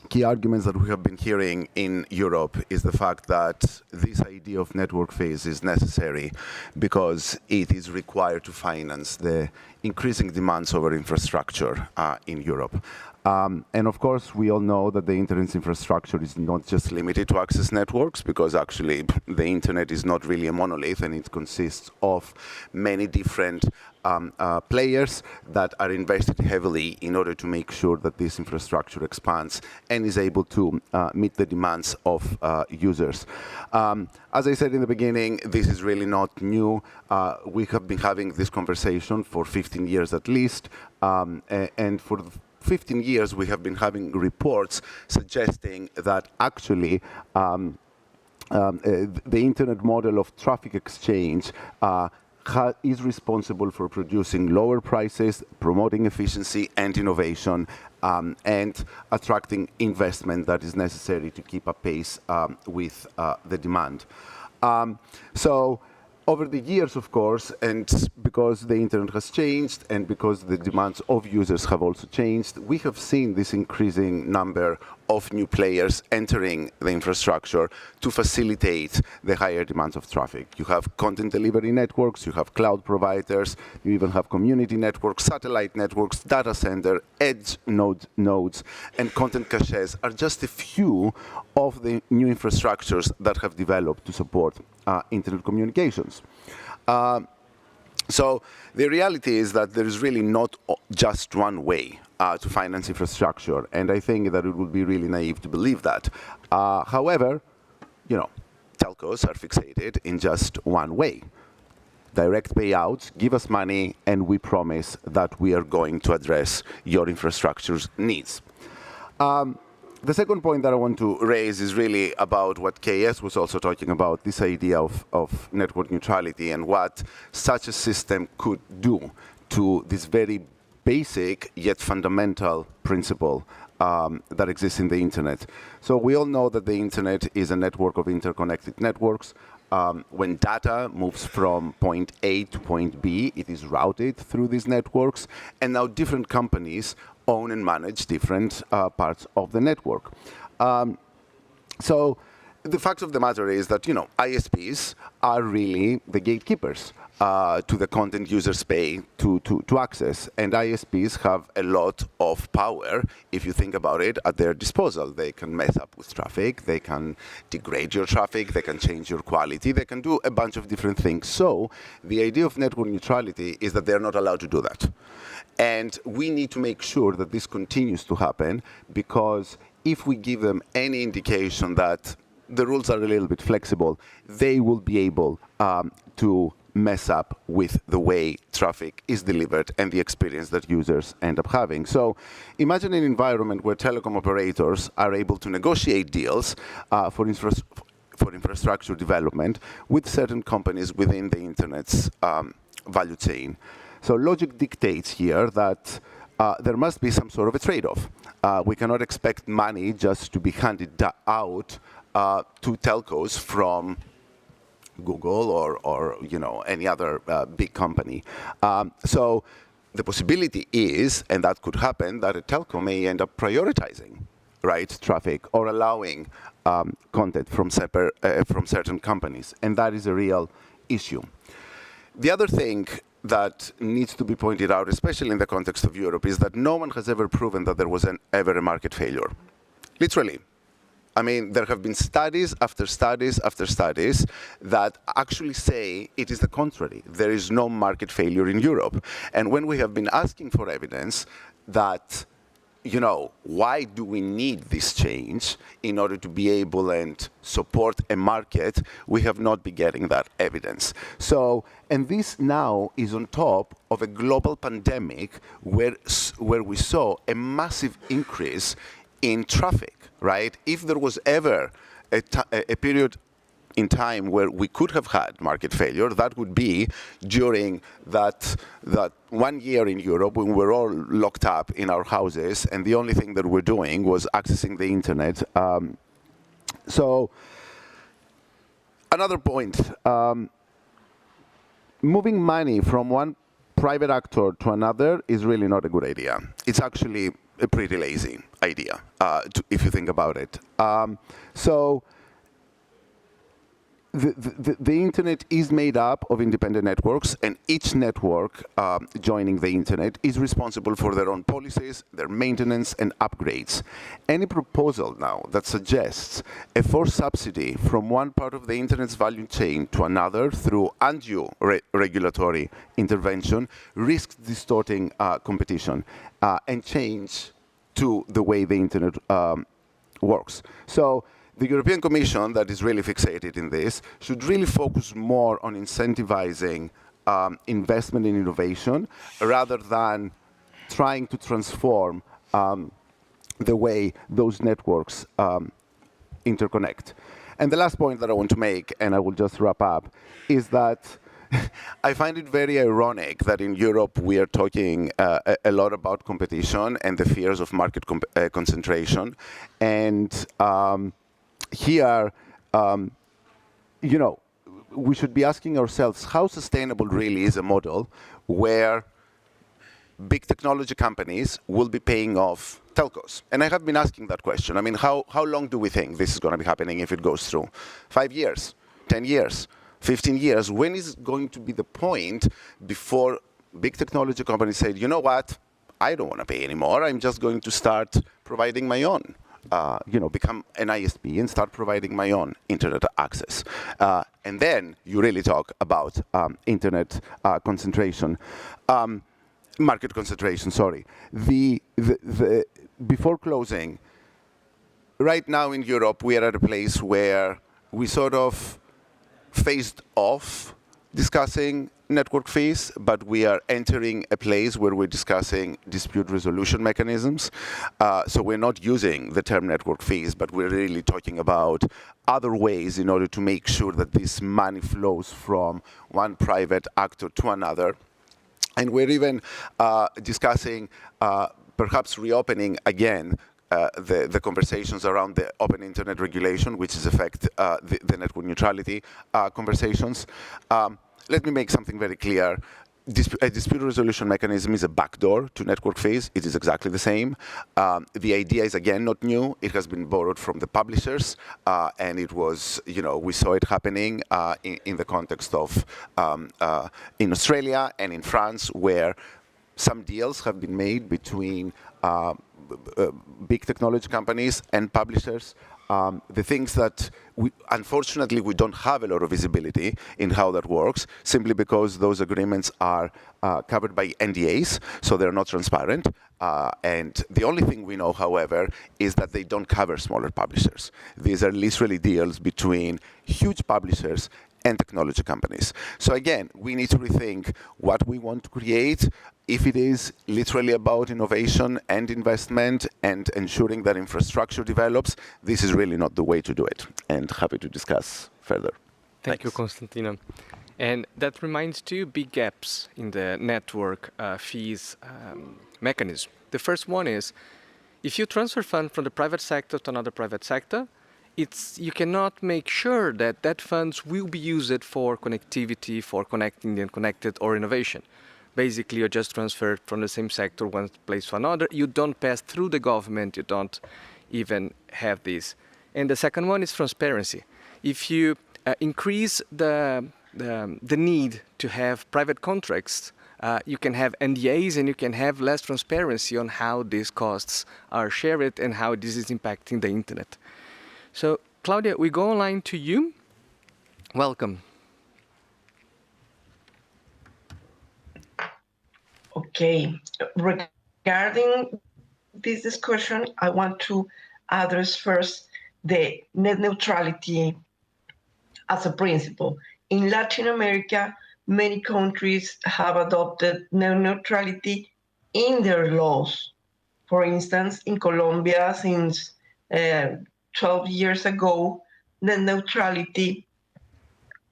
key arguments that we have been hearing in Europe is the fact that this idea of network phase is necessary because it is required to finance the increasing demands over infrastructure in Europe. And of course, we all know that the internet's infrastructure is not just limited to access networks, because actually the internet is not really a monolith, and it consists of many different players that are invested heavily in order to make sure that this infrastructure expands and is able to meet the demands of users. As I said in the beginning, this is really not new. We have been having this conversation for 15 years at least, and for 15 years we have been having reports suggesting that actually the internet model of traffic exchange is responsible for producing lower prices, promoting efficiency and innovation, and attracting investment that is necessary to keep up pace with the demand. So over the years, of course, and because the internet has changed and because the demands of users have also changed, we have seen this increasing number of new players entering the infrastructure to facilitate the higher demands of traffic. You have content delivery networks, you have cloud providers, you even have community networks, satellite networks, data center, edge nodes, and content caches are just a few of the new infrastructures that have developed to support internet communications. So the reality is that there is really not just one way to finance infrastructure, and I think that it would be really naive to believe that. However, telcos are fixated in just one way. Direct payouts, give us money, and we promise that we are going to address your infrastructure's needs. The second point that I want to raise is really about what KS was also talking about, this idea of network neutrality and what such a system could do to this very basic yet fundamental principle that exists in the internet. So we all know that the internet is a network of interconnected networks. When data moves from point A to point B, it is routed through these networks, and now different companies own and manage different parts of the network. So the fact of the matter is that, ISPs are really the gatekeepers to the content users pay to access. And ISPs have a lot of power, if you think about it, at their disposal. They can mess up with traffic, they can degrade your traffic, they can change your quality, they can do a bunch of different things. So the idea of network neutrality is that they're not allowed to do that. And we need to make sure that this continues to happen, because if we give them any indication that the rules are a little bit flexible, they will be able to mess up with the way traffic is delivered and the experience that users end up having. So imagine an environment where telecom operators are able to negotiate deals for infrastructure development with certain companies within the internet's value chain. So logic dictates here that there must be some sort of a trade-off. We cannot expect money just to be handed out to telcos from Google or any other big company. So the possibility is, and that could happen, that a telco may end up prioritizing traffic or allowing content from certain companies, and that is a real issue. The other thing that needs to be pointed out, especially in the context of Europe, is that no one has ever proven that there was ever a market failure. Literally. I mean, there have been studies after studies after studies that actually say it is the contrary. There is no market failure in Europe. And when we have been asking for evidence that, why do we need this change in order to be able and support a market, we have not been getting that evidence. So, and this now is on top of a global pandemic where we saw a massive increase in traffic, right? If there was ever a period in time where we could have had market failure, that would be during that 1 year in Europe when we were all locked up in our houses and the only thing that we're doing was accessing the internet. So another point, moving money from one private actor to another is really not a good idea. It's actually a pretty lazy idea, if you think about it. So the internet is made up of independent networks, and each network joining the internet is responsible for their own policies, their maintenance, and upgrades. Any proposal now that suggests a forced subsidy from one part of the internet's value chain to another through undue regulatory intervention risks distorting competition and change to the way the internet works. So the European Commission, that is really fixated in this, should really focus more on incentivizing investment in innovation rather than trying to transform the way those networks interconnect. And the last point that I want to make, and I will just wrap up, is that I find it very ironic that in Europe we are talking a lot about competition and the fears of market concentration. And here, we should be asking ourselves how sustainable really is a model where big technology companies will be paying off telcos. And I have been asking that question. I mean, how long do we think this is going to be happening if it goes through? 5 years, 10 years, 15 years? When is going to be the point before big technology companies say, you know what, I don't want to pay anymore. I'm just going to start providing my own, become an ISP and start providing my own internet access. And then you really talk about internet concentration. Market concentration, sorry. Before closing, right now in Europe, we are at a place where we sort of phased off discussing network fees, but we are entering a place where we're discussing dispute resolution mechanisms. So we're not using the term network fees, but we're really talking about other ways in order to make sure that this money flows from one private actor to another. And we're even discussing perhaps reopening again the conversations around the open internet regulation, which is affect the network neutrality conversations. Let me make something very clear. A dispute resolution mechanism is a backdoor to network fees. It is exactly the same. The idea is, again, not new. It has been borrowed from the publishers, and it was, we saw it happening in the context of in Australia and in France, where some deals have been made between big technology companies and publishers. The things that, unfortunately, we don't have a lot of visibility in how that works, simply because those agreements are covered by NDAs, so they're not transparent. And the only thing we know, however, is that they don't cover smaller publishers. These are literally deals between huge publishers and technology companies. So again, we need to rethink what we want to create. If it is literally about innovation and investment and ensuring that infrastructure develops, this is really not the way to do it. And happy to discuss further.
Thank you, Constantino. And that reminds two big gaps in the network fees mechanism. The first one is, if you transfer funds from the private sector to another private sector, you cannot make sure that that funds will be used for connectivity, for connecting the unconnected, or innovation. Basically, you're just transferred from the same sector one place to another. You don't pass through the government. You don't even have this. And the second one is transparency. If you increase the need to have private contracts, you can have NDAs and you can have less transparency on how these costs are shared and how this is impacting the internet. So, Claudia, we go online to you. Welcome.
Okay. Regarding this discussion, I want to address first the net neutrality as a principle. In Latin America, many countries have adopted net neutrality in their laws. For instance, in Colombia, since 12 years ago, net neutrality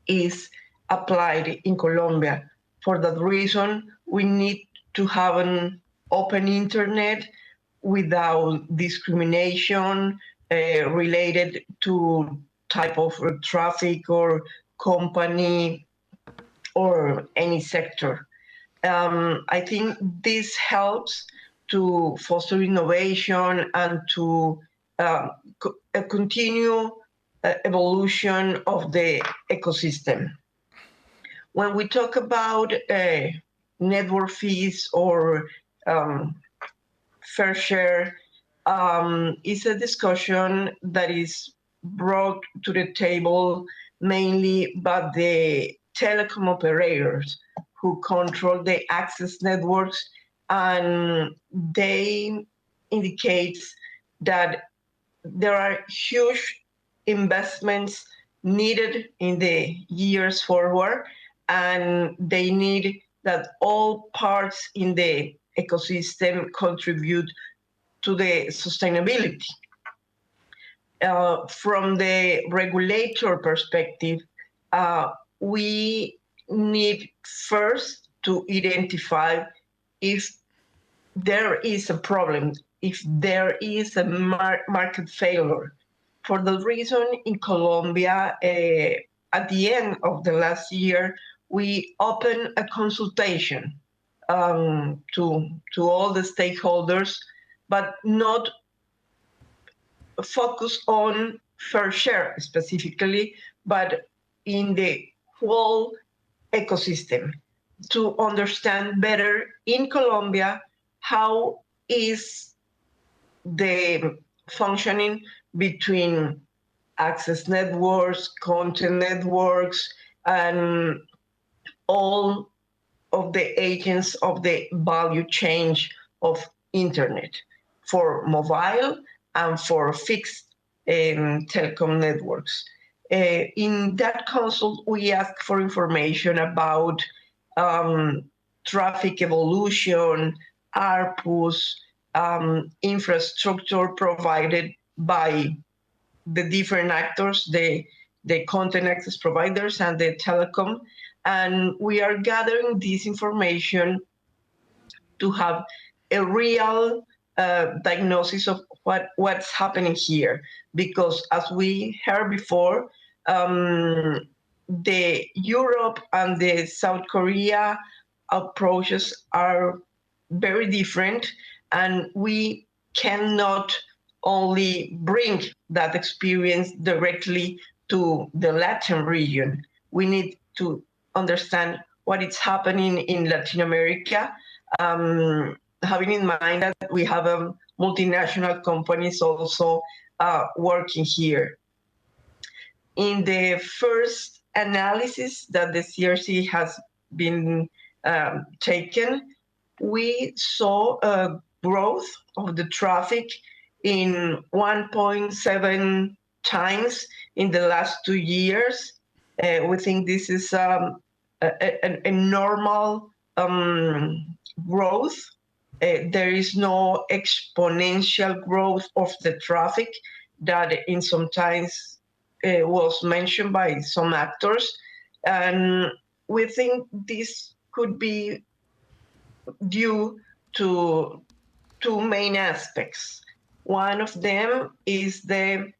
is applied in Colombia. For that reason, we need to have an open internet without discrimination related to type of traffic or company or any sector. I think this helps to foster innovation and to continue evolution of the ecosystem. When we talk about network fees or fair share, it's a discussion that is brought to the table mainly by the telecom operators who control the access networks, and they indicate that there are huge investments needed in the years forward, and they need that all parts in the ecosystem contribute to the sustainability. From the regulator perspective, we need first to identify if there is a problem, if there is a market failure. For the reason in Colombia, at the end of the last year, we opened a consultation to all the stakeholders, but not focus on fair share specifically, but in the whole ecosystem to understand better in Colombia how is the functioning between access networks, content networks, and all of the agents of the value chain of internet for mobile and for fixed telecom networks. In that consult, we asked for information about traffic evolution, ARPUs, infrastructure provided by the different actors, the content access providers and the telecom. And we are gathering this information to have a real diagnosis of what's happening here. Because as we heard before, the Europe and the South Korea approaches are very different, and we cannot only bring that experience directly to the Latin region. We need to understand what is happening in Latin America, having in mind that we have multinational companies also working here. In the first analysis that the CRC has been taken, we saw a growth of the traffic in 1.7 times in the last 2 years. We think this is a normal growth. There is no exponential growth of the traffic that in some times was mentioned by some actors. And we think this could be due to two main aspects. One of them is the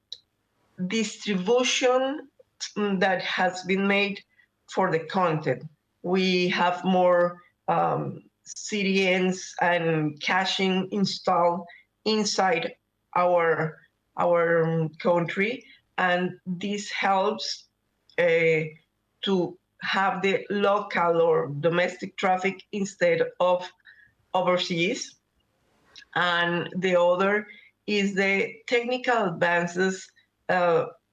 distribution that has been made for the content. We have more CDNs and caching installed inside our country, and this helps to have the local or domestic traffic instead of overseas. And the other is the technical advances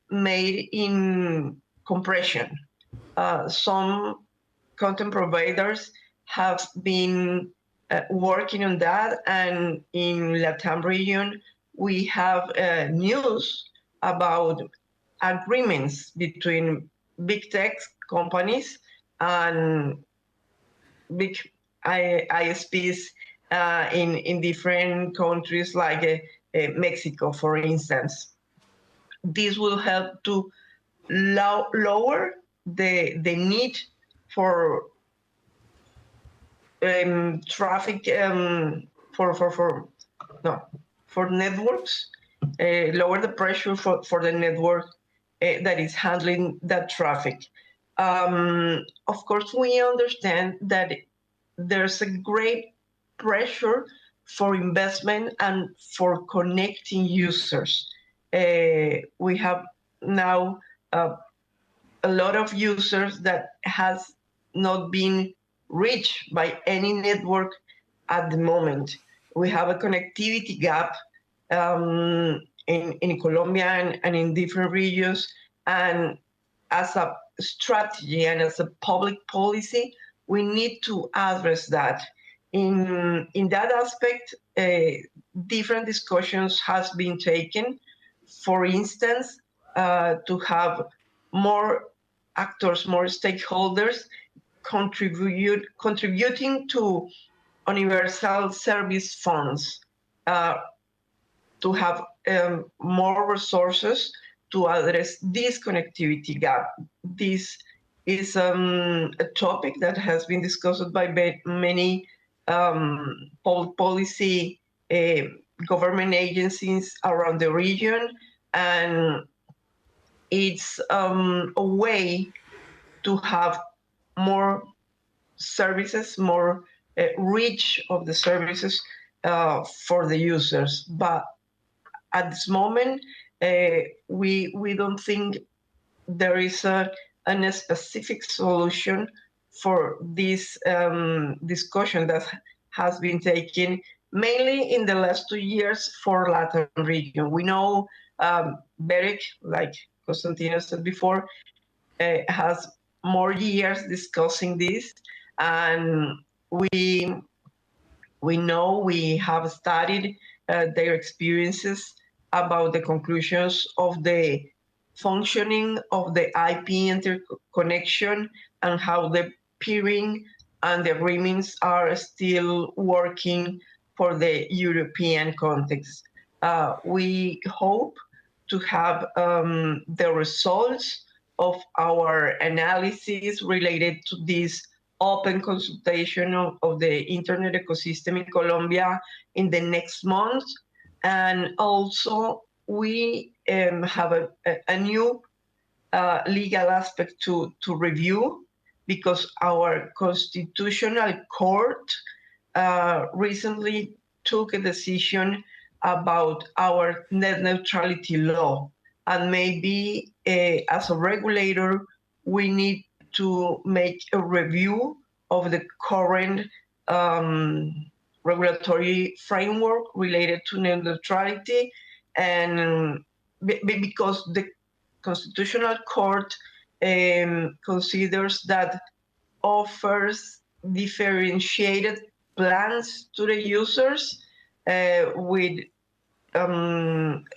made in compression. Some content providers have been working on that, and in Latam region, we have news about agreements between big tech companies and big ISPs in different countries like Mexico, for instance. This will help to lower the need for traffic for networks, lower the pressure for the network that is handling that traffic. Of course, we understand that there's a great pressure for investment and for connecting users. We have now a lot of users that has not been reached by any network at the moment. We have a connectivity gap in Colombia and in different regions. And as a strategy and as a public policy, we need to address that. In that aspect, different discussions has been taken. For instance, to have more actors, more stakeholders contributing to universal service funds, to have more resources to address this connectivity gap. This is a topic that has been discussed by many policy government agencies around the region, and it's a way to have more services, more reach of the services for the users. But at this moment, we don't think there is a specific solution for this discussion that has been taken mainly in the last 2 years for Latin region. We know BEREC, like Constantino said before, has more years discussing this, and we know, we have studied their experiences about the conclusions of the functioning of the IP interconnection and how the peering and the agreements are still working for the European context. We hope to have the results of our analysis related to this open consultation of the internet ecosystem in Colombia in the next month. And also we have a new legal aspect to review, because our constitutional court recently took a decision about our net neutrality law. And maybe as a regulator, we need to make a review of the current regulatory framework related to net neutrality. And because the Constitutional Court considers that offers differentiated plans to the users with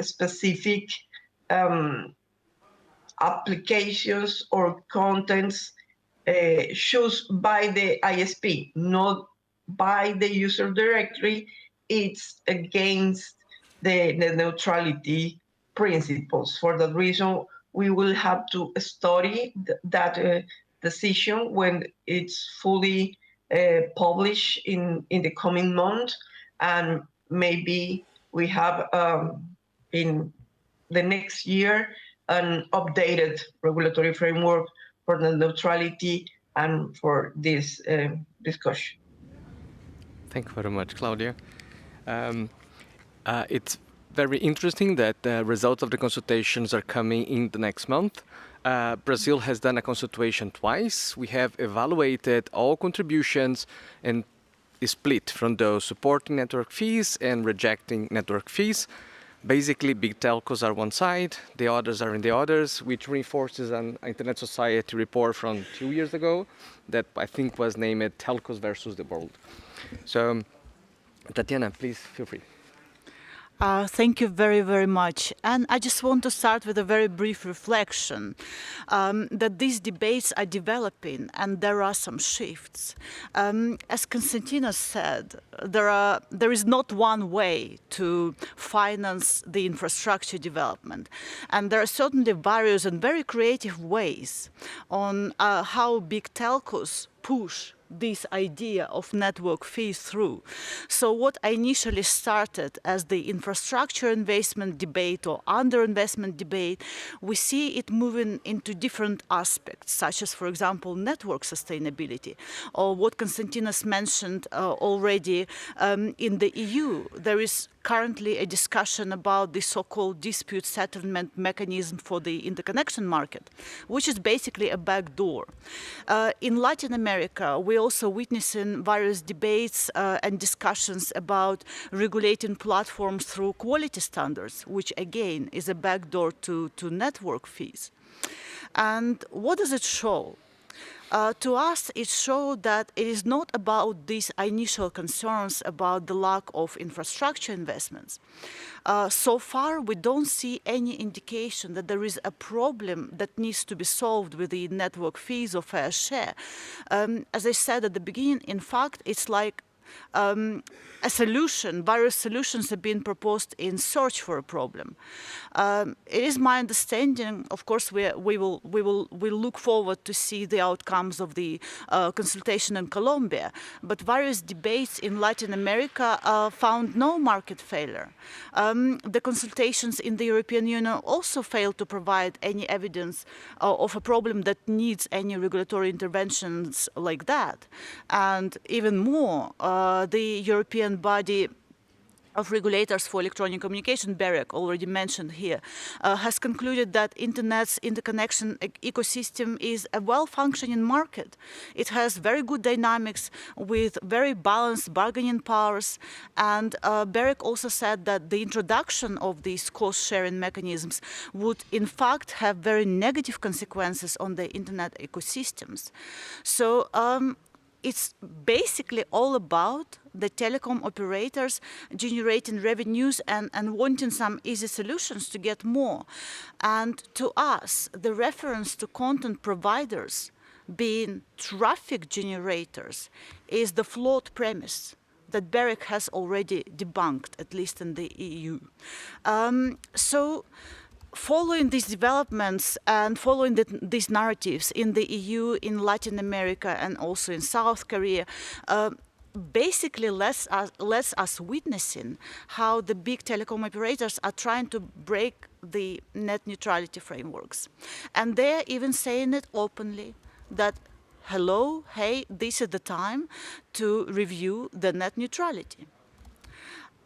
specific applications or contents chosen by the ISP, not by the user directly. It's against the neutrality principles. For that reason, we will have to study that decision when it's fully published in the coming month, and maybe we have in the next year an updated regulatory framework for the neutrality and for this discussion.
Thank you very much, Claudia. It's very interesting that the results of the consultations are coming in the next month. Brazil has done a consultation twice. We have evaluated all contributions and split from those supporting network fees and rejecting network fees. Basically, big telcos are one side, the others are in the others, which reinforces an Internet Society report from 2 years ago that I think was named Telcos versus the World. So, Tatiana, please feel free.
Thank you very, very much. And I just want to start with a very brief reflection that these debates are developing and there are some shifts. As Constantinos said, there is not one way to finance the infrastructure development. And there are certainly various and very creative ways on how big telcos push this idea of network fees through. So what initially started as the infrastructure investment debate or underinvestment debate, we see it moving into different aspects, such as, for example, network sustainability, or what Konstantinos mentioned already in the EU. There is currently a discussion about the so-called dispute settlement mechanism for the interconnection market, which is basically a backdoor. In Latin America, we're also witnessing various debates and discussions about regulating platforms through quality standards, which again is a backdoor to network fees. And what does it show? To us, it showed that it is not about these initial concerns about the lack of infrastructure investments. So far, we don't see any indication that there is a problem that needs to be solved with the network fees or fair share. As I said at the beginning, in fact, it's like a solution. Various solutions have been proposed in search for a problem. It is my understanding, of course, we'll look forward to see the outcomes of the consultation in Colombia, but various debates in Latin America found no market failure. The consultations in the European Union also failed to provide any evidence of a problem that needs any regulatory interventions like that. And even more, the European body of regulators for electronic communication, BEREC, already mentioned here, has concluded that Internet's interconnection ecosystem is a well-functioning market. It has very good dynamics with very balanced bargaining powers, and BEREC also said that the introduction of these cost-sharing mechanisms would in fact have very negative consequences on the Internet ecosystems. So it's basically all about the telecom operators generating revenues and wanting some easy solutions to get more. And to us, the reference to content providers being traffic generators is the flawed premise that BEREC has already debunked, at least in the EU. Following these developments and following these narratives in the EU, in Latin America, and also in South Korea, basically lets us witnessing how the big telecom operators are trying to break the net neutrality frameworks. And they're even saying it openly, that hello, hey, this is the time to review the net neutrality.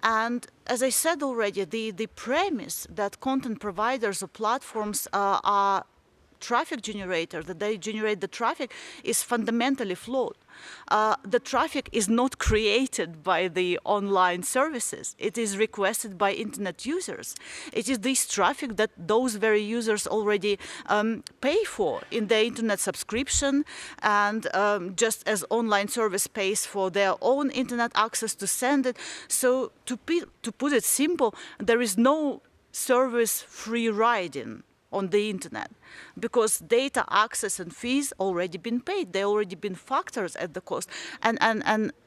And as I said already, the premise that content providers or platforms are traffic generators, that they generate the traffic, is fundamentally flawed. The traffic is not created by the online services. It is requested by internet users. It is this traffic that those very users already pay for in their internet subscription, and just as online service pays for their own internet access to send it. So to put it simple, there is no service free riding on the internet, because data access and fees already been paid. They already been factors at the cost. And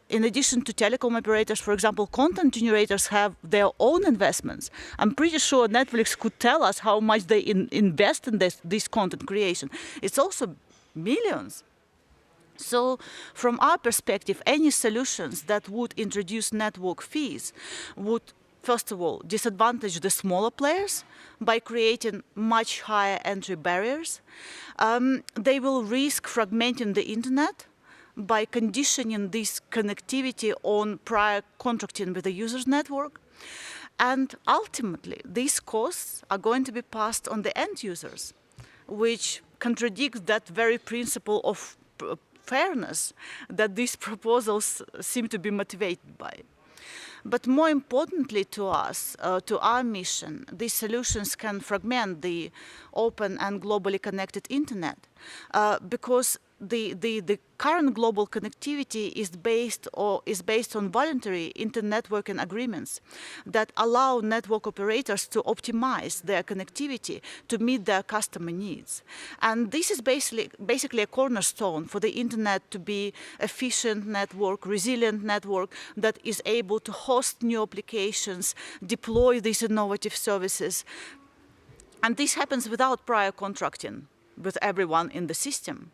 in addition to telecom operators, for example, content generators have their own investments. I'm pretty sure Netflix could tell us how much they invest in this content creation. It's also millions. So from our perspective, any solutions that would introduce network fees would, first of all, disadvantage the smaller players by creating much higher entry barriers. They will risk fragmenting the internet by conditioning this connectivity on prior contracting with the user's network. And ultimately, these costs are going to be passed on the end users, which contradicts that very principle of fairness that these proposals seem to be motivated by. But more importantly to us, to our mission, these solutions can fragment the open and globally connected internet, because the current global connectivity is based on voluntary inter-networking agreements that allow network operators to optimize their connectivity to meet their customer needs. And this is basically a cornerstone for the internet to be efficient network, resilient network that is able to host new applications, deploy these innovative services. And this happens without prior contracting with everyone in the system.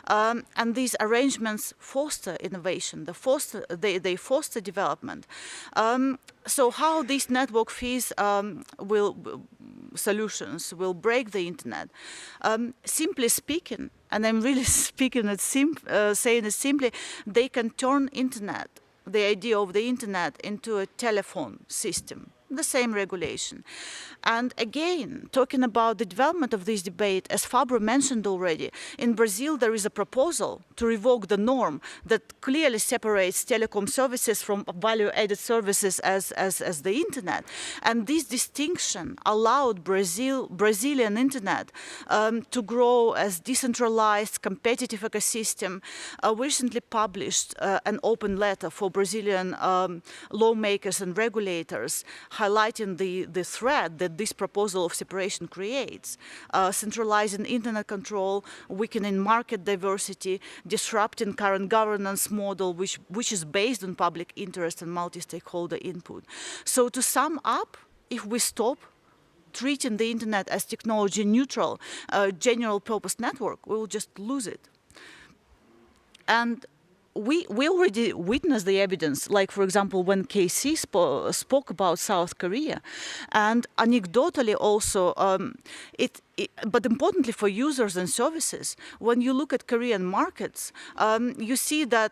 And these arrangements foster innovation, they foster development. So how these network fees solutions will break the internet? Simply speaking, and I'm really saying it simply, they can turn internet, the idea of the internet, into a telephone system. The same regulation. And again, talking about the development of this debate, as Fabio mentioned already, in Brazil there is a proposal to revoke the norm that clearly separates telecom services from value-added services as the internet. And this distinction allowed Brazilian internet to grow as decentralized, competitive ecosystem. We recently published an open letter for Brazilian lawmakers and regulators highlighting the threat that this proposal of separation creates, centralizing internet control, weakening market diversity, disrupting current governance model, which is based on public interest and multi-stakeholder input. So to sum up, if we stop treating the internet as technology neutral, general purpose network, we will just lose it. And we already witnessed the evidence, like, for example, when KC spoke about South Korea. And anecdotally also, but importantly for users and services, when you look at Korean markets, you see that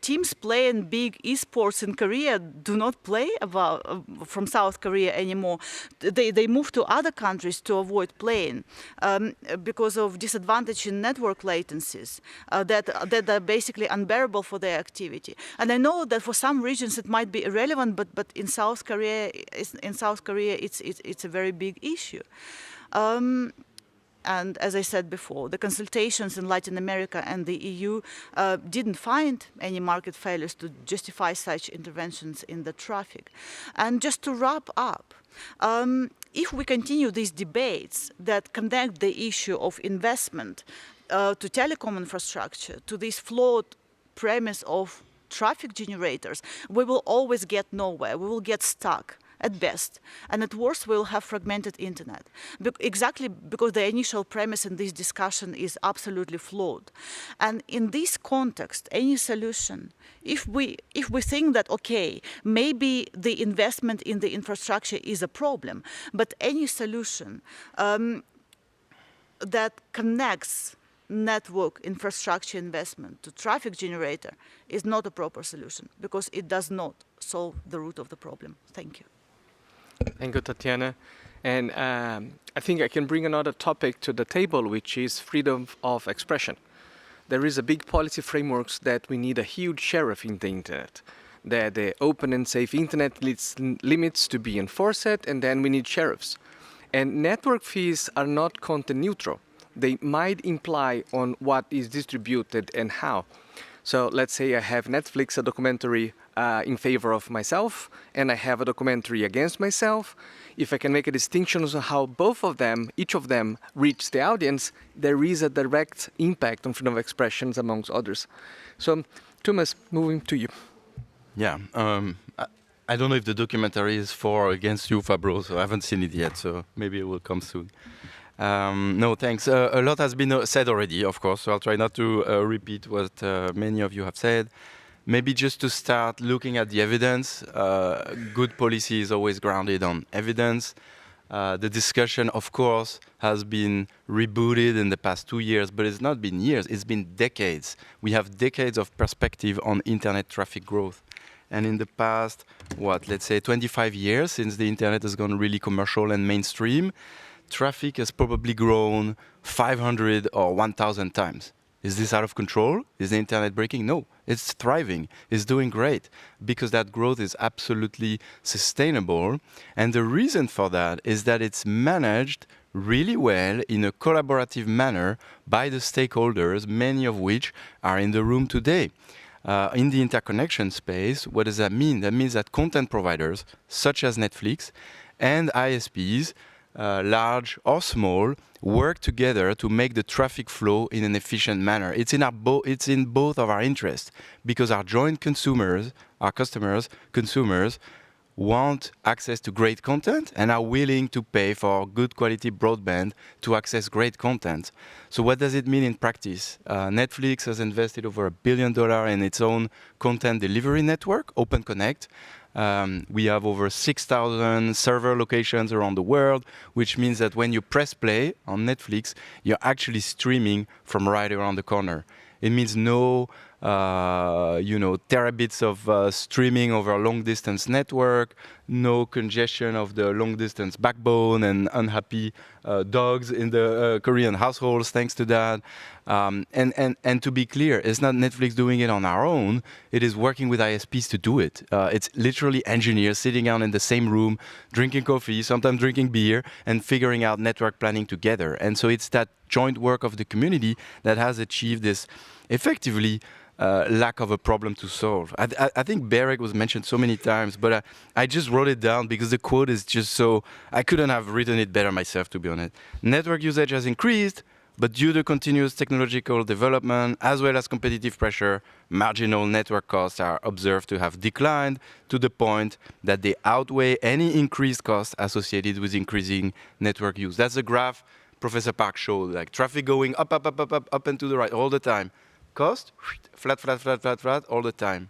teams playing big esports in Korea do not play from South Korea anymore. They move to other countries to avoid playing because of disadvantage in network latencies that are basically unbearable for their activity. And I know that for some regions it might be irrelevant, but in South Korea, it's a very big issue. And as I said before, the consultations in Latin America and the EU didn't find any market failures to justify such interventions in the traffic. And just to wrap up, if we continue these debates that connect the issue of investment to telecom infrastructure, to this flawed premise of traffic generators, we will always get nowhere. We will get stuck at best, and at worst we'll have fragmented internet. Exactly because the initial premise in this discussion is absolutely flawed. And in this context, any solution, if we think that, okay, maybe the investment in the infrastructure is a problem, but any solution that connects network infrastructure investment to traffic generator is not a proper solution, because it does not solve the root of the problem. Thank you.
Thank you, Tatiana. And I think I can bring another topic to the table, which is freedom of expression. There is a big policy frameworks that we need a huge share of in the internet. The open and safe internet needs limits to be enforced, and then we need sheriffs. And network fees are not content neutral. They might imply on what is distributed and how. So let's say I have Netflix, a documentary in favor of myself, and I have a documentary against myself. If I can make a distinction on how both of them, each of them, reach the audience, there is a direct impact on freedom of expression amongst others. So, Thomas, moving to you.
Yeah, I don't know if the documentary is for or against you, Fabro, so I haven't seen it yet, so maybe it will come soon. No, thanks. A lot has been said already, of course, so I'll try not to repeat what many of you have said. Maybe just to start looking at the evidence. Good policy is always grounded on evidence. The discussion, of course, has been rebooted in the past 2 years, but it's not been years, it's been decades. We have decades of perspective on internet traffic growth. And in the past, let's say 25 years since the internet has gone really commercial and mainstream, traffic has probably grown 500 or 1,000 times. Is this out of control? Is the internet breaking? No, it's thriving. It's doing great because that growth is absolutely sustainable. And the reason for that is that it's managed really well in a collaborative manner by the stakeholders, many of which are in the room today. In the interconnection space, what does that mean? That means that content providers, such as Netflix, and ISPs, large or small, work together to make the traffic flow in an efficient manner. It's in both of our interests, because our joint consumers, our customers, consumers, want access to great content and are willing to pay for good quality broadband to access great content. So what does it mean in practice? Netflix has invested over $1 billion in its own content delivery network, OpenConnect. We have over 6,000 server locations around the world, which means that when you press play on Netflix, you're actually streaming from right around the corner. It means no terabits of streaming over a long-distance network, no congestion of the long-distance backbone and unhappy dogs in the Korean households thanks to that. And to be clear, it's not Netflix doing it on our own. It is working with ISPs to do it. It's literally engineers sitting down in the same room, drinking coffee, sometimes drinking beer, and figuring out network planning together. And so it's that joint work of the community that has achieved this effectively lack of a problem to solve. I think BEREC was mentioned so many times, but I just wrote it down because the quote is just so, I couldn't have written it better myself, to be honest. Network usage has increased, but due to continuous technological development, as well as competitive pressure, marginal network costs are observed to have declined to the point that they outweigh any increased costs associated with increasing network use. That's the graph Professor Park showed, like traffic going up, up, up, up, up, up and to the right all the time. Cost, flat, flat, flat, flat, flat, all the time.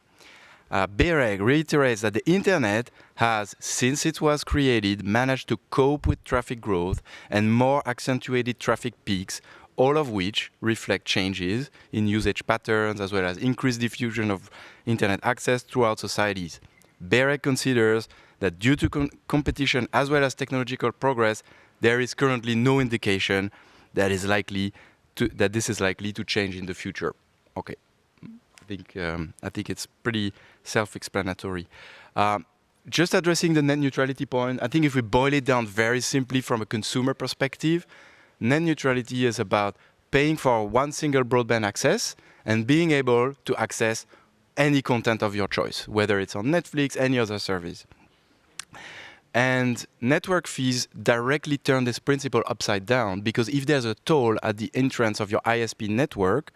BEREC reiterates that the internet has, since it was created, managed to cope with traffic growth and more accentuated traffic peaks, all of which reflect changes in usage patterns as well as increased diffusion of internet access throughout societies. BEREC considers that due to competition as well as technological progress, there is currently no indication that this is likely to change in the future. Okay, I think it's pretty self-explanatory. Just addressing the net neutrality point, I think if we boil it down very simply from a consumer perspective, net neutrality is about paying for one single broadband access and being able to access any content of your choice, whether it's on Netflix, any other service. And network fees directly turn this principle upside down, because if there's a toll at the entrance of your ISP network,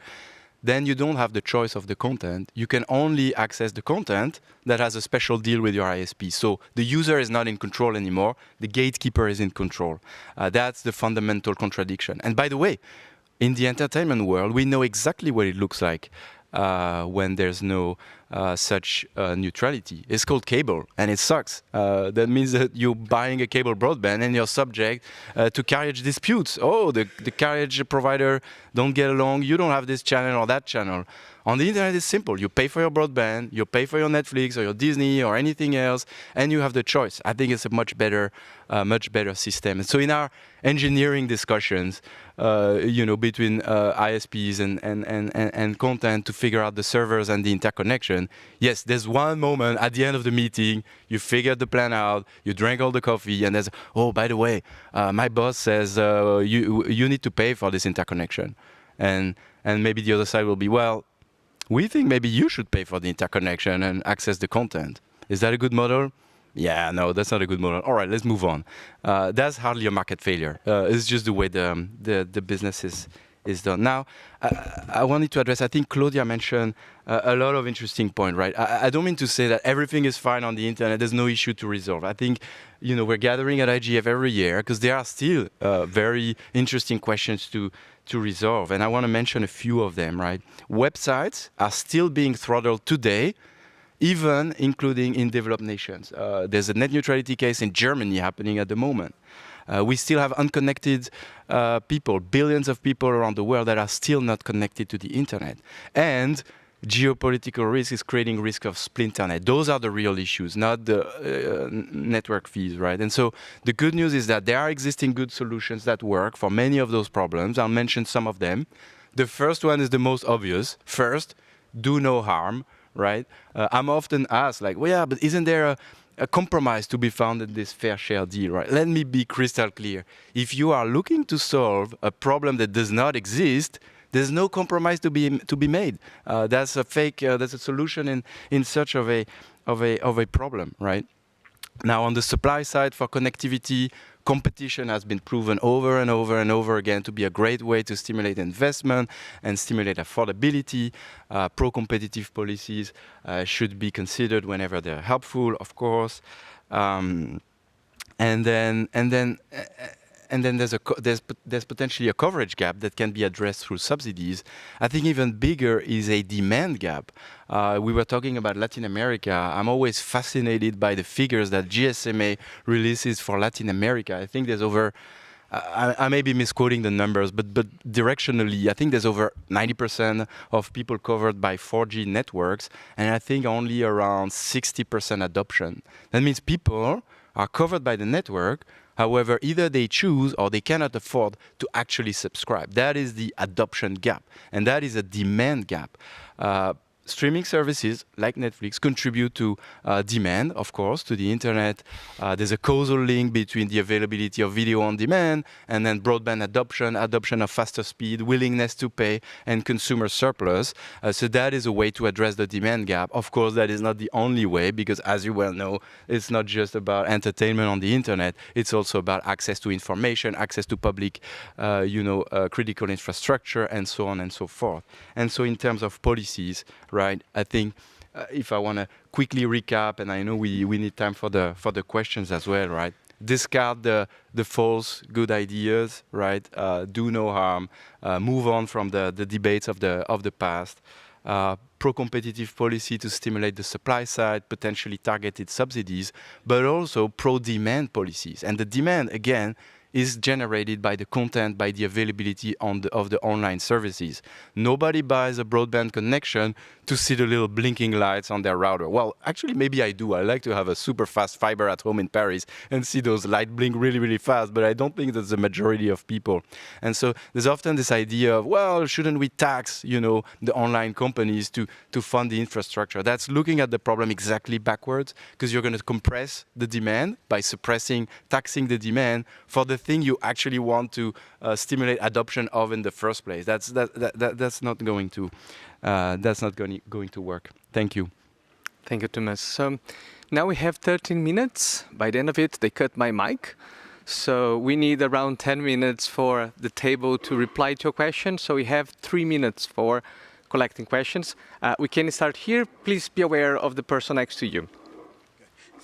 then you don't have the choice of the content. You can only access the content that has a special deal with your ISP. So the user is not in control anymore. The gatekeeper is in control. That's the fundamental contradiction. And by the way, in the entertainment world, we know exactly what it looks like when there's no such neutrality. It's called cable, and it sucks. That means that you're buying a cable broadband and you're subject to carriage disputes. Oh, the carriage provider don't get along, you don't have this channel or that channel. On the internet, it's simple. You pay for your broadband, you pay for your Netflix or your Disney or anything else, and you have the choice. I think it's a much better system. And so in our engineering discussions, between ISPs and content to figure out the servers and the interconnection, yes, there's one moment at the end of the meeting, you figured the plan out, you drank all the coffee, and there's, oh, by the way, my boss says you need to pay for this interconnection. And maybe the other side will be, well, we think maybe you should pay for the interconnection and access the content. Is that a good model? Yeah, no, that's not a good model. All right, let's move on. That's hardly a market failure. It's just the way the business is done. Now, I wanted to address, I think Claudia mentioned a lot of interesting points, right? I don't mean to say that everything is fine on the internet, there's no issue to resolve. I think, we're gathering at IGF every year because there are still very interesting questions to resolve. And I want to mention a few of them, right? Websites are still being throttled today, even including in developed nations. There's a net neutrality case in Germany happening at the moment. We still have unconnected people, billions of people around the world that are still not connected to the internet. And geopolitical risk is creating risk of splinternet. Those are the real issues, not the network fees, right? And so the good news is that there are existing good solutions that work for many of those problems. I'll mention some of them. The first one is the most obvious. First, do no harm, right? I'm often asked, like, well, yeah, but isn't there a compromise to be found in this fair share deal, right? Let me be crystal clear. If you are looking to solve a problem that does not exist, there's no compromise to be made. That's a fake. That's a solution in search of a problem, right? Now, on the supply side for connectivity, competition has been proven over and over and over again to be a great way to stimulate investment and stimulate affordability. Pro-competitive policies should be considered whenever they're helpful, of course. And then there's potentially a coverage gap that can be addressed through subsidies. I think even bigger is a demand gap. We were talking about Latin America. I'm always fascinated by the figures that GSMA releases for Latin America. I think there's over, I may be misquoting the numbers, but directionally, I think there's over 90% of people covered by 4G networks, and I think only around 60% adoption. That means people are covered by the network. However, either they choose or they cannot afford to actually subscribe. That is the adoption gap, and that is a demand gap. streaming services like Netflix contribute to demand, of course, to the internet. There's a causal link between the availability of video on demand and then broadband adoption of faster speed, willingness to pay, and consumer surplus. So that is a way to address the demand gap. Of course, that is not the only way, because as you well know, it's not just about entertainment on the internet. It's also about access to information, access to public, critical infrastructure, and so on and so forth. And so in terms of policies, right, I think if I want to quickly recap, and I know we need time for the questions as well, right? Discard the false good ideas, right? Do no harm. Move on from the debates of the past. Pro-competitive policy to stimulate the supply side, potentially targeted subsidies, but also pro-demand policies. And the demand, again, is generated by the content, by the availability of the online services. Nobody buys a broadband connection to see the little blinking lights on their router. Well, actually, maybe I do. I like to have a super fast fiber at home in Paris and see those lights blink really, really fast, but I don't think that's the majority of people. And so there's often this idea of, well, shouldn't we tax, the online companies to fund the infrastructure? That's looking at the problem exactly backwards, because you're going to compress the demand by taxing the demand for the thing you actually want to stimulate adoption of in the first place. That's not going to work. Thank you.
Thank you, Thomas. So now we have 13 minutes. By the end of it, they cut my mic. So we need around 10 minutes for the table to reply to your question. So we have 3 minutes for collecting questions. We can start here. Please be aware of the person next to you.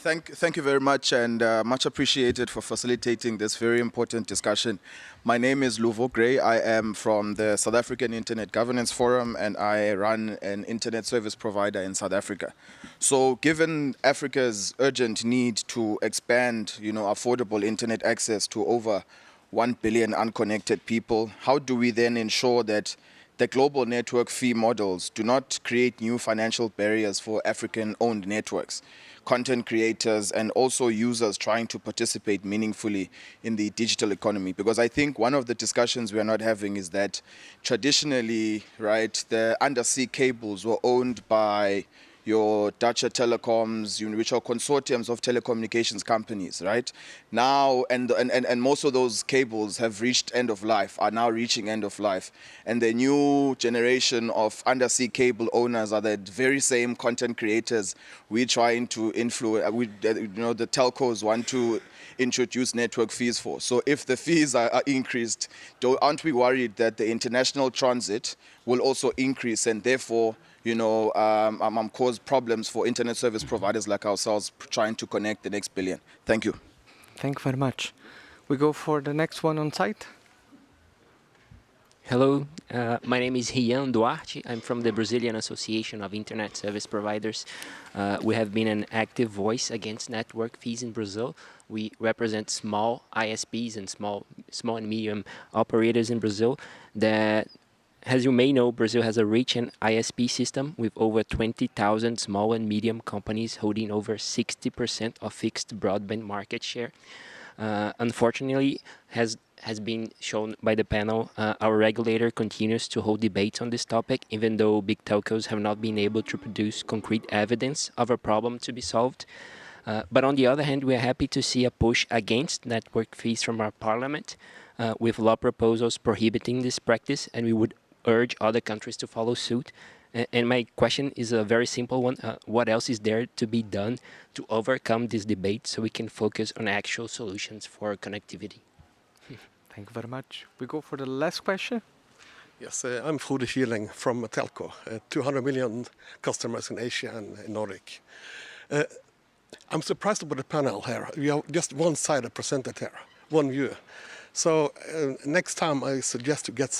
Thank you very much, and much appreciated for facilitating this very important discussion. My name is Luvo Gray. I am from the South African Internet Governance Forum, and I run an internet service provider in South Africa. So given Africa's urgent need to expand, affordable internet access to over 1 billion unconnected people, how do we then ensure that the global network fee models do not create new financial barriers for African-owned networks, content creators, and also users trying to participate meaningfully in the digital economy? Because I think one of the discussions we are not having is that traditionally, right, the undersea cables were owned by your Dutch telecoms, which are consortiums of telecommunications companies, right? Now, and most of those cables have reached end of life, are now reaching end of life. And the new generation of undersea cable owners are the very same content creators we're trying to influence, the telcos want to introduce network fees for. So if the fees are increased, aren't we worried that the international transit will also increase and therefore cause problems for internet service providers like ourselves trying to connect the next billion? Thank you.
Thank you very much. We go for the next one on site.
Hello, my name is Rian Duarte. I'm from the Brazilian Association of Internet Service Providers. We have been an active voice against network fees in Brazil. We represent small ISPs and small and medium operators in Brazil that, as you may know, Brazil has a rich and ISP system with over 20,000 small and medium companies holding over 60% of fixed broadband market share. Unfortunately, has been shown by the panel, our regulator continues to hold debates on this topic, even though big telcos have not been able to produce concrete evidence of a problem to be solved. But on the other hand, we are happy to see a push against network fees from our parliament, with law proposals prohibiting this practice, and we would urge other countries to follow suit. And my question is a very simple one. What else is there to be done to overcome this debate so we can focus on actual solutions for connectivity?
Thank you very much. We go for the last question.
Yes, I'm Frode Kieling from Telco, 200 million customers in Asia and in Nordic. I'm surprised about the panel here. We have just one side presented here, one view. So next time I suggest to get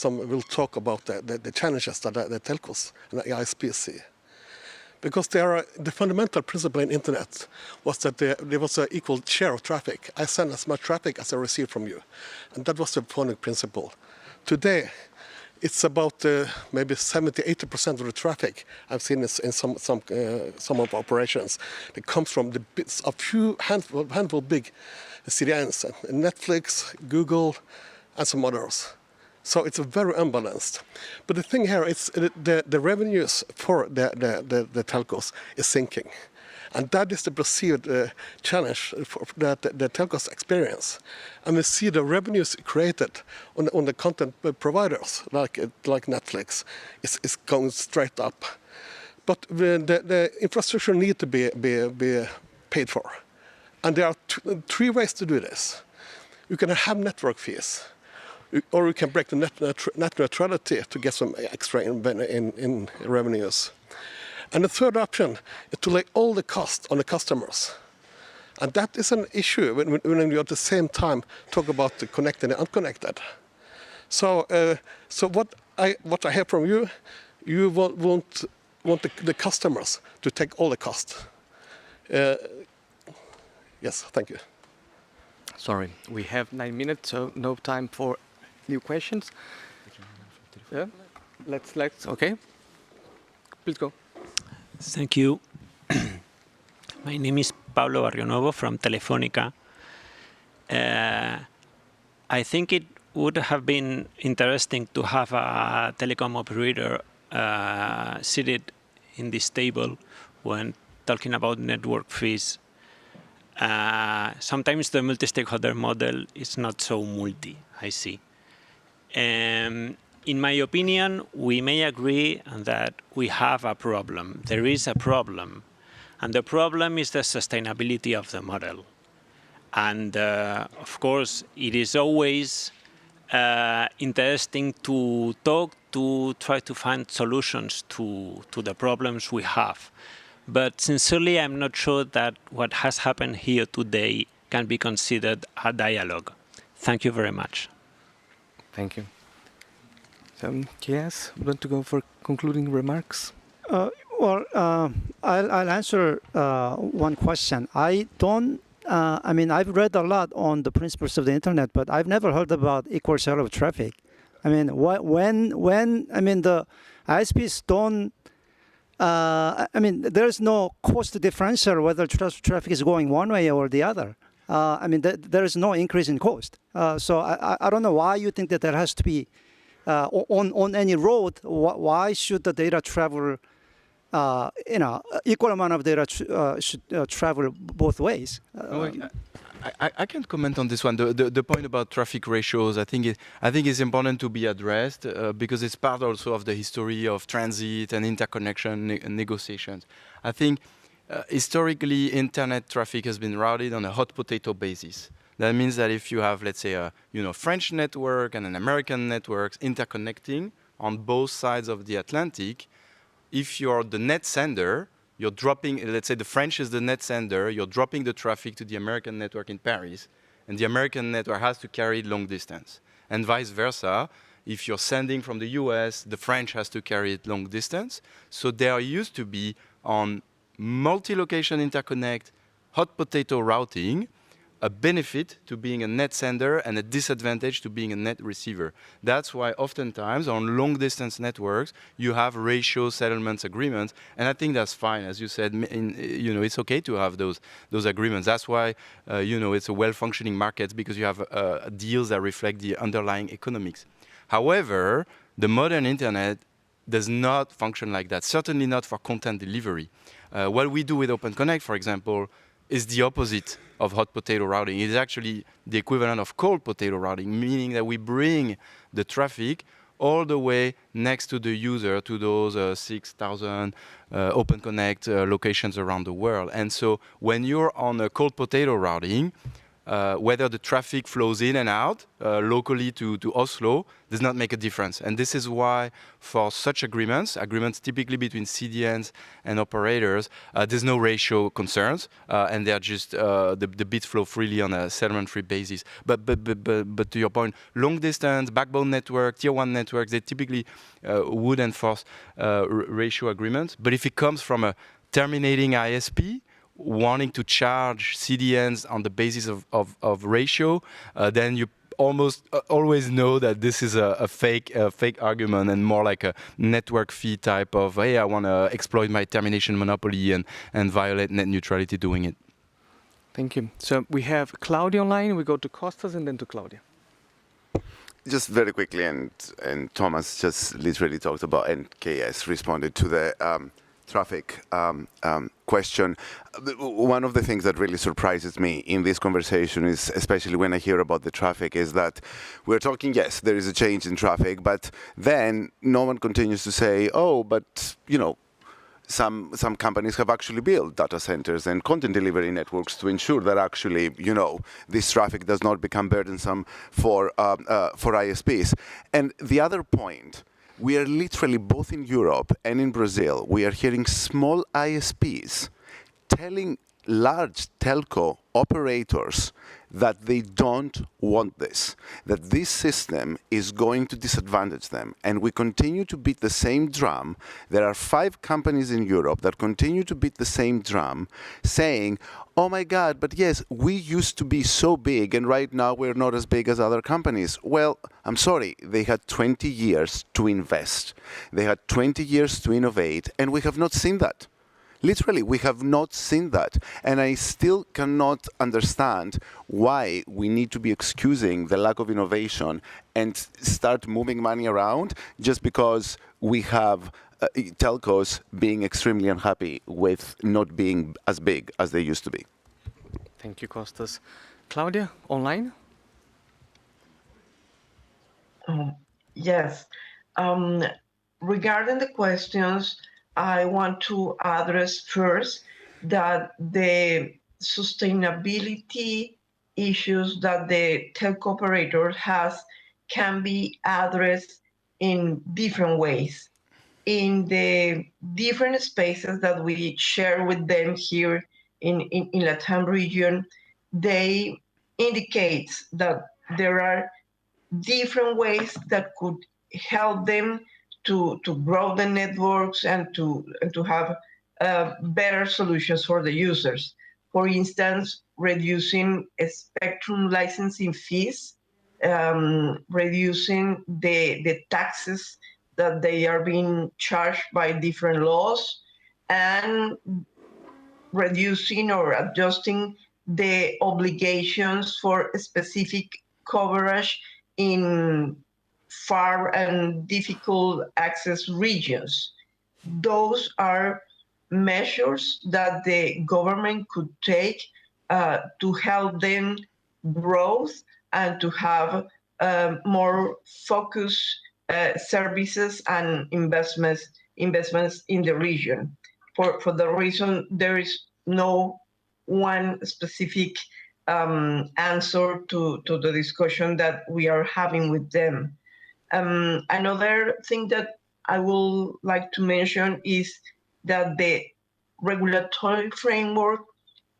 we'll talk about the challenges that the telcos and the ISPs see. Because the fundamental principle in internet was that there was an equal share of traffic. I send as much traffic as I receive from you. And that was the founding principle. Today, it's about maybe 70-80% of the traffic I've seen in some of the operations that comes from a few handful big CDNs, Netflix, Google, and some others. So it's very unbalanced. But the thing here is the revenues for the telcos is sinking. And that is the perceived challenge that the telcos experience. And we see the revenues created on the content providers, like Netflix, is going straight up. But the infrastructure needs to be paid for. And there are three ways to do this. You can have network fees, or you can break the net neutrality to get some extra in revenues. And the third option is to lay all the cost on the customers. And that is an issue when you at the same time talk about the connected and unconnected. So what I hear from you, you want the customers to take all the cost. Yes, thank you.
Sorry, we have 9 minutes, so no time for new questions. Yeah, let's. Okay, please go.
Thank you. My name is Pablo Barrionuevo from Telefónica. I think it would have been interesting to have a telecom operator seated in this table when talking about network fees. Sometimes the multi-stakeholder model is not so multi, I see. In my opinion, we may agree that we have a problem. There is a problem. And the problem is the sustainability of the model. And of course, it is always interesting to talk, to try to find solutions to the problems we have. But sincerely, I'm not sure that what has happened here today can be considered a dialogue. Thank you very much.
Thank you. So, yes, want to go for concluding remarks?
I'll answer one question. I mean, I've read a lot on the principles of the internet, but I've never heard about equal share of traffic. I mean, the ISPs don't. I mean, there's no cost differential whether traffic is going one way or the other. I mean, there is no increase in cost. So I don't know why you think that there has to be on any road. Why should the data travel? Equal amount of data should travel both ways.
I can't comment on this one. The point about traffic ratios, I think is important to be addressed because it's part also of the history of transit and interconnection negotiations. I think historically, internet traffic has been routed on a hot potato basis. That means that if you have, let's say, a French network and an American network interconnecting on both sides of the Atlantic, if you're the net sender, you're dropping, let's say the French is the net sender, you're dropping the traffic to the American network in Paris, and the American network has to carry it long distance. And vice versa, if you're sending from the US, the French has to carry it long distance. So there used to be on multi-location interconnect, hot potato routing, a benefit to being a net sender and a disadvantage to being a net receiver. That's why oftentimes on long distance networks, you have ratio settlements agreements. And I think that's fine. As you said, it's okay to have those agreements. That's why, it's a well-functioning market because you have deals that reflect the underlying economics. However, the modern internet does not function like that, certainly not for content delivery. What we do with Open Connect, for example, is the opposite of hot potato routing. It is actually the equivalent of cold potato routing, meaning that we bring the traffic all the way next to the user to those 6,000 Open Connect locations around the world. And so when you're on a cold potato routing, whether the traffic flows in and out locally to Oslo does not make a difference. And this is why for such agreements typically between CDNs and operators, there's no ratio concerns, and they're just, the bits flow freely on a settlement-free basis. But to your point, long distance, backbone network, tier one networks, they typically would enforce ratio agreements. But if it comes from a terminating ISP, wanting to charge CDNs on the basis of ratio, then you almost always know that this is a fake argument and more like a network fee type of, hey, I want to exploit my termination monopoly and violate net neutrality doing it.
Thank you. So we have Claudia online. We go to Costas and then to Claudia.
just very quickly, and Thomas just literally talked about, and KS responded to the traffic question. One of the things that really surprises me in this conversation is, especially when I hear about the traffic, is that we're talking, yes, there is a change in traffic, but then no one continues to say, oh, but, you know, some companies have actually built data centers and content delivery networks to ensure that actually, you know, this traffic does not become burdensome for ISPs. And the other point, we are literally, both in Europe and in Brazil, we are hearing small ISPs telling large telco operators that they don't want this, that this system is going to disadvantage them. And we continue to beat the same drum. There are 5 companies in Europe that continue to beat the same drum, saying, oh my God, but yes, we used to be so big, and right now we're not as big as other companies. Well, I'm sorry, they had 20 years to invest. They had 20 years to innovate, and we have not seen that. Literally, we have not seen that. And I still cannot understand why we need to be excusing the lack of innovation and start moving money around just because we have telcos being extremely unhappy with not being as big as they used to be.
Thank you, Costas. Claudia, online?
Yes. Regarding the questions, I want to address first that the sustainability issues that the telco operator has can be addressed in different ways. In the different spaces that we share with them here in Latam region, they indicate that there are different ways that could help them to grow the networks and to have better solutions for the users. For instance, reducing spectrum licensing fees, reducing the taxes that they are being charged by different laws, and reducing or adjusting the obligations for specific coverage in far and difficult access regions. Those are measures that the government could take to help them grow and to have more focused services and investments in the region. For the reason there is no one specific answer to the discussion that we are having with them. Another thing that I would like to mention is that the regulatory framework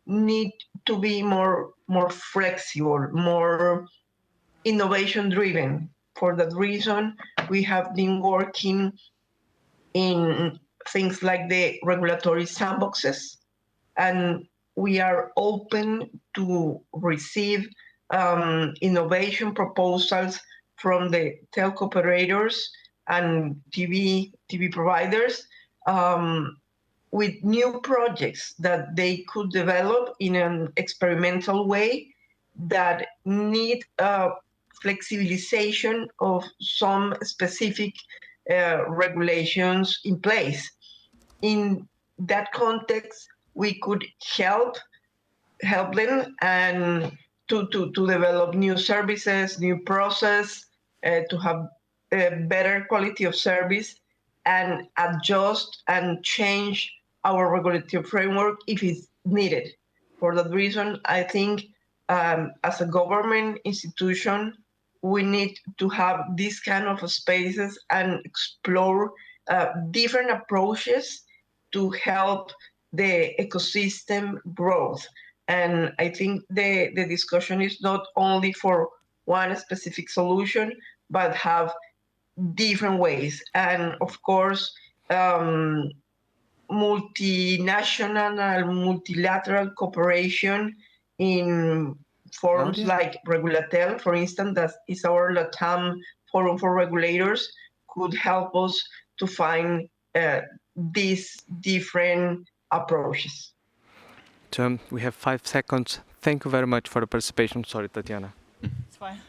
need to be more flexible, more innovation driven. For that reason, we have been working in things like the regulatory sandboxes, and we are open to receive innovation proposals from the telco operators and TV providers with new projects that they could develop in an experimental way that need flexibilization of some specific regulations in place. In that context, we could help them and to develop new services, new process, to have a better quality of service, and adjust and change our regulatory framework if it's needed. For that reason, I think as a government institution, we need to have these kind of spaces and explore different approaches to help the ecosystem growth. And I think the discussion is not only for one specific solution, but have different ways. And of course, multinational and multilateral cooperation in forums like Regulatel, for instance, that is our LATAM Forum for Regulators, could help us to find these different approaches.
We have 5 seconds. Thank you very much for the participation. Sorry, Tatiana.
It's fine.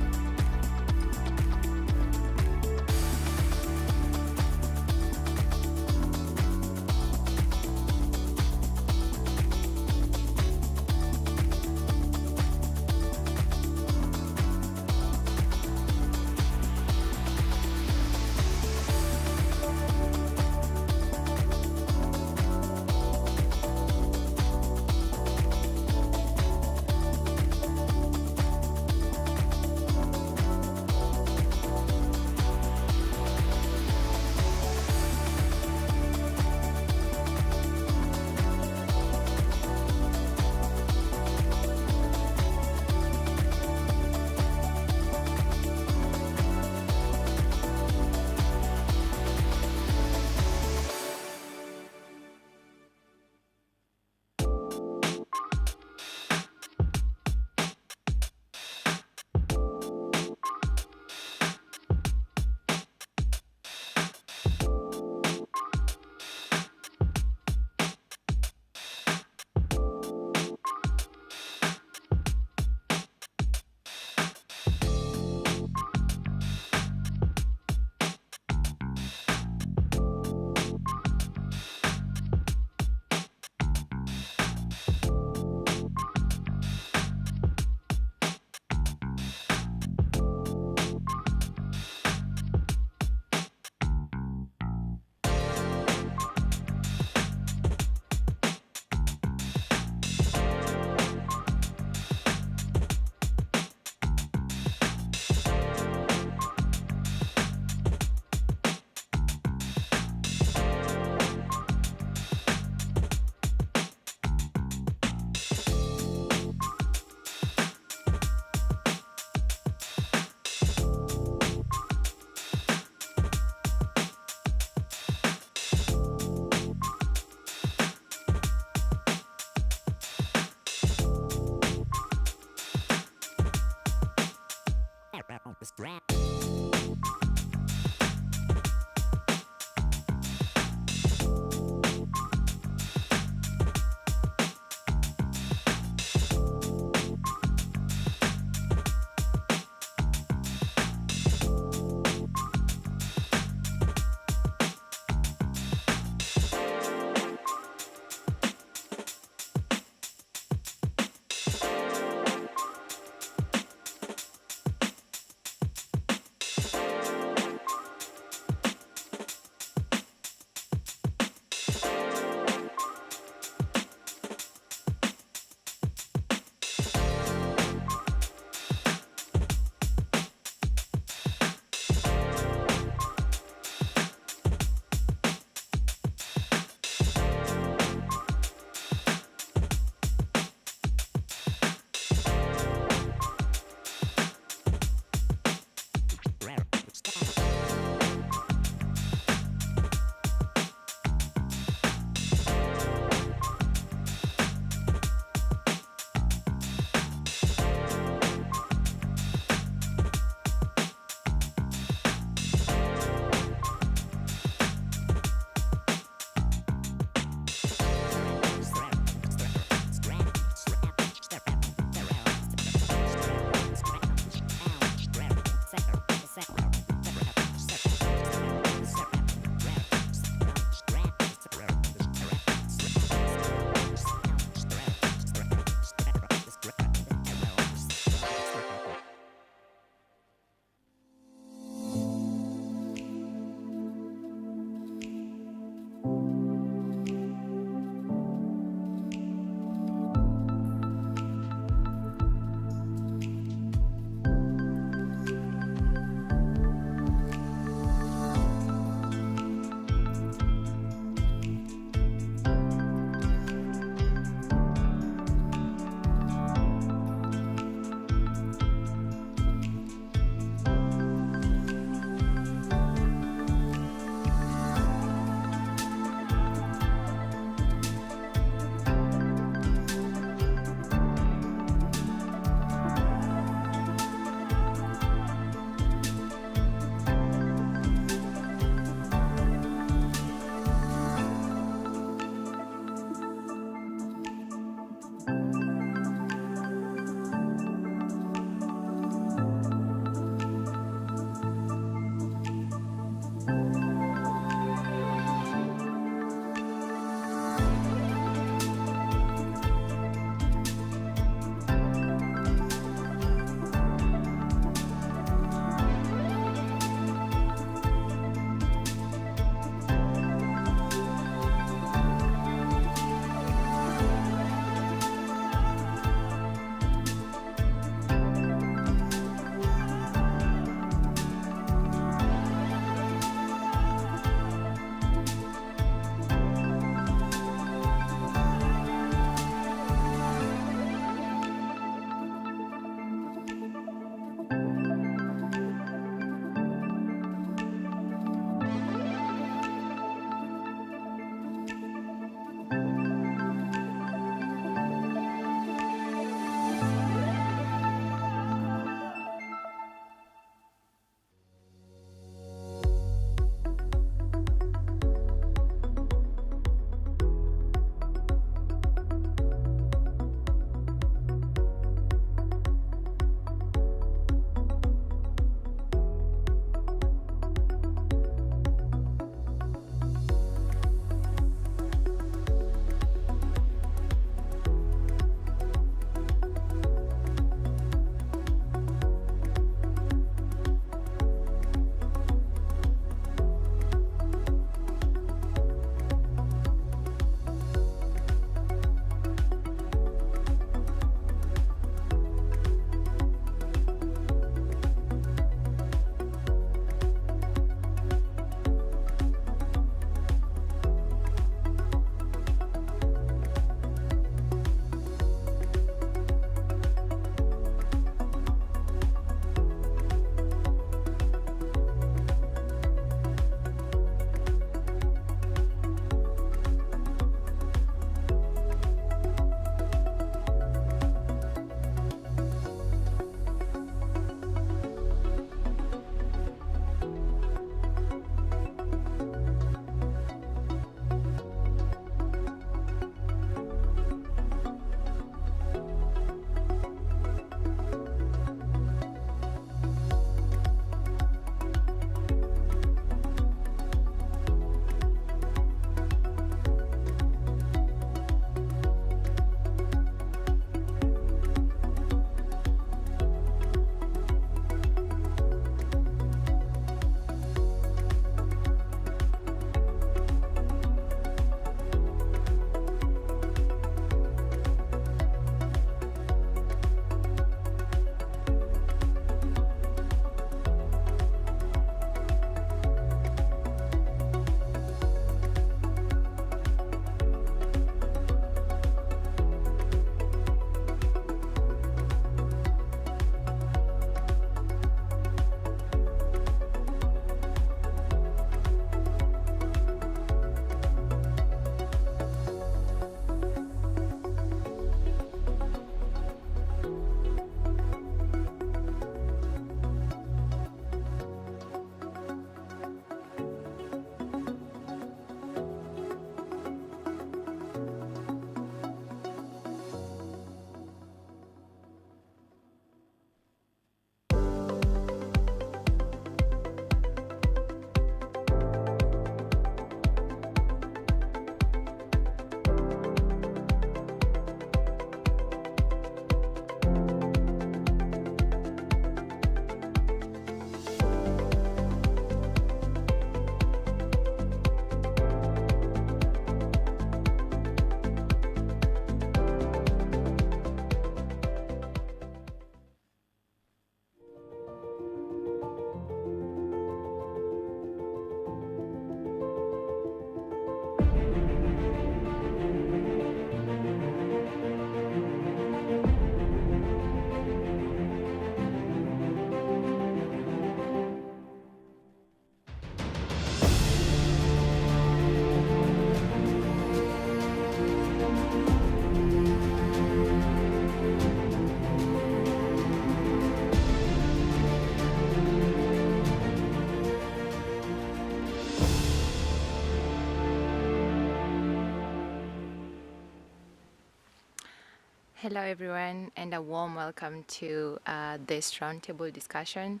Hello, everyone, and a warm welcome to this roundtable discussion.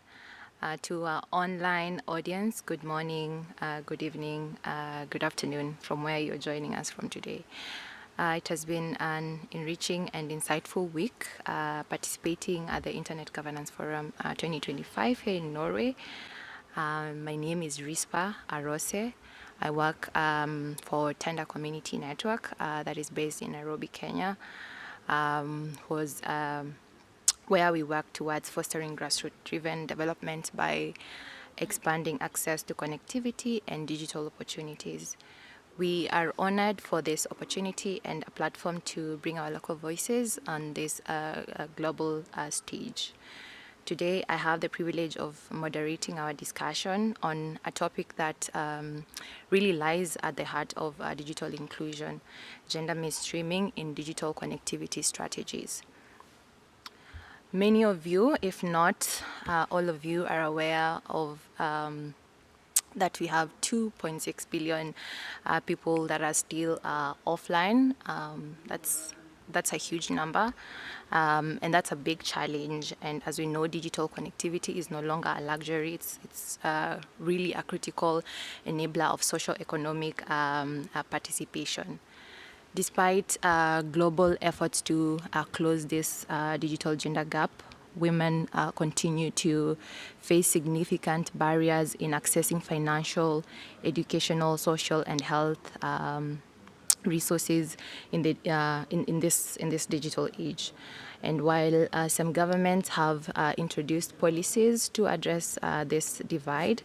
To our online audience, good morning, good evening, good afternoon from where you're joining us from today. It has been an enriching and insightful week participating at the Internet Governance Forum 2025 here in Norway. My name is Rispa Arose. I work for Tender Community Network that is based in Nairobi, Kenya. Where we work towards fostering grassroots-driven development by expanding access to connectivity and digital opportunities. We are honored for this opportunity and a platform to bring our local voices on this global stage. Today, I have the privilege of moderating our discussion on a topic that really lies at the heart of digital inclusion, gender mainstreaming in digital connectivity strategies. Many of you, if not all of you, are aware of that we have 2.6 billion people that are still offline. That's a huge number, and that's a big challenge. And as we know, digital connectivity is no longer a luxury. It's really a critical enabler of socio-economic participation. Despite global efforts to close this digital gender gap, women continue to face significant barriers in accessing financial, educational, social, and health resources in this digital age. And while some governments have introduced policies to address this divide,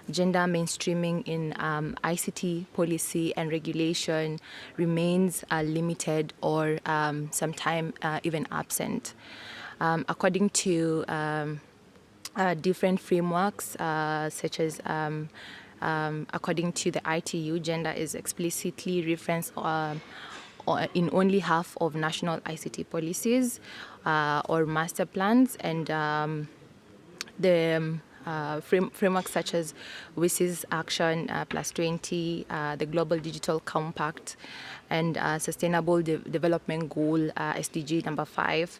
gender mainstreaming in ICT policy and regulation remains limited or sometimes even absent. According to different frameworks, such as according to the ITU, gender is explicitly referenced in only half of national ICT policies or master plans, and the frameworks such as WIS's Action Plus 20, the Global Digital Compact, and Sustainable Development Goal SDG number 5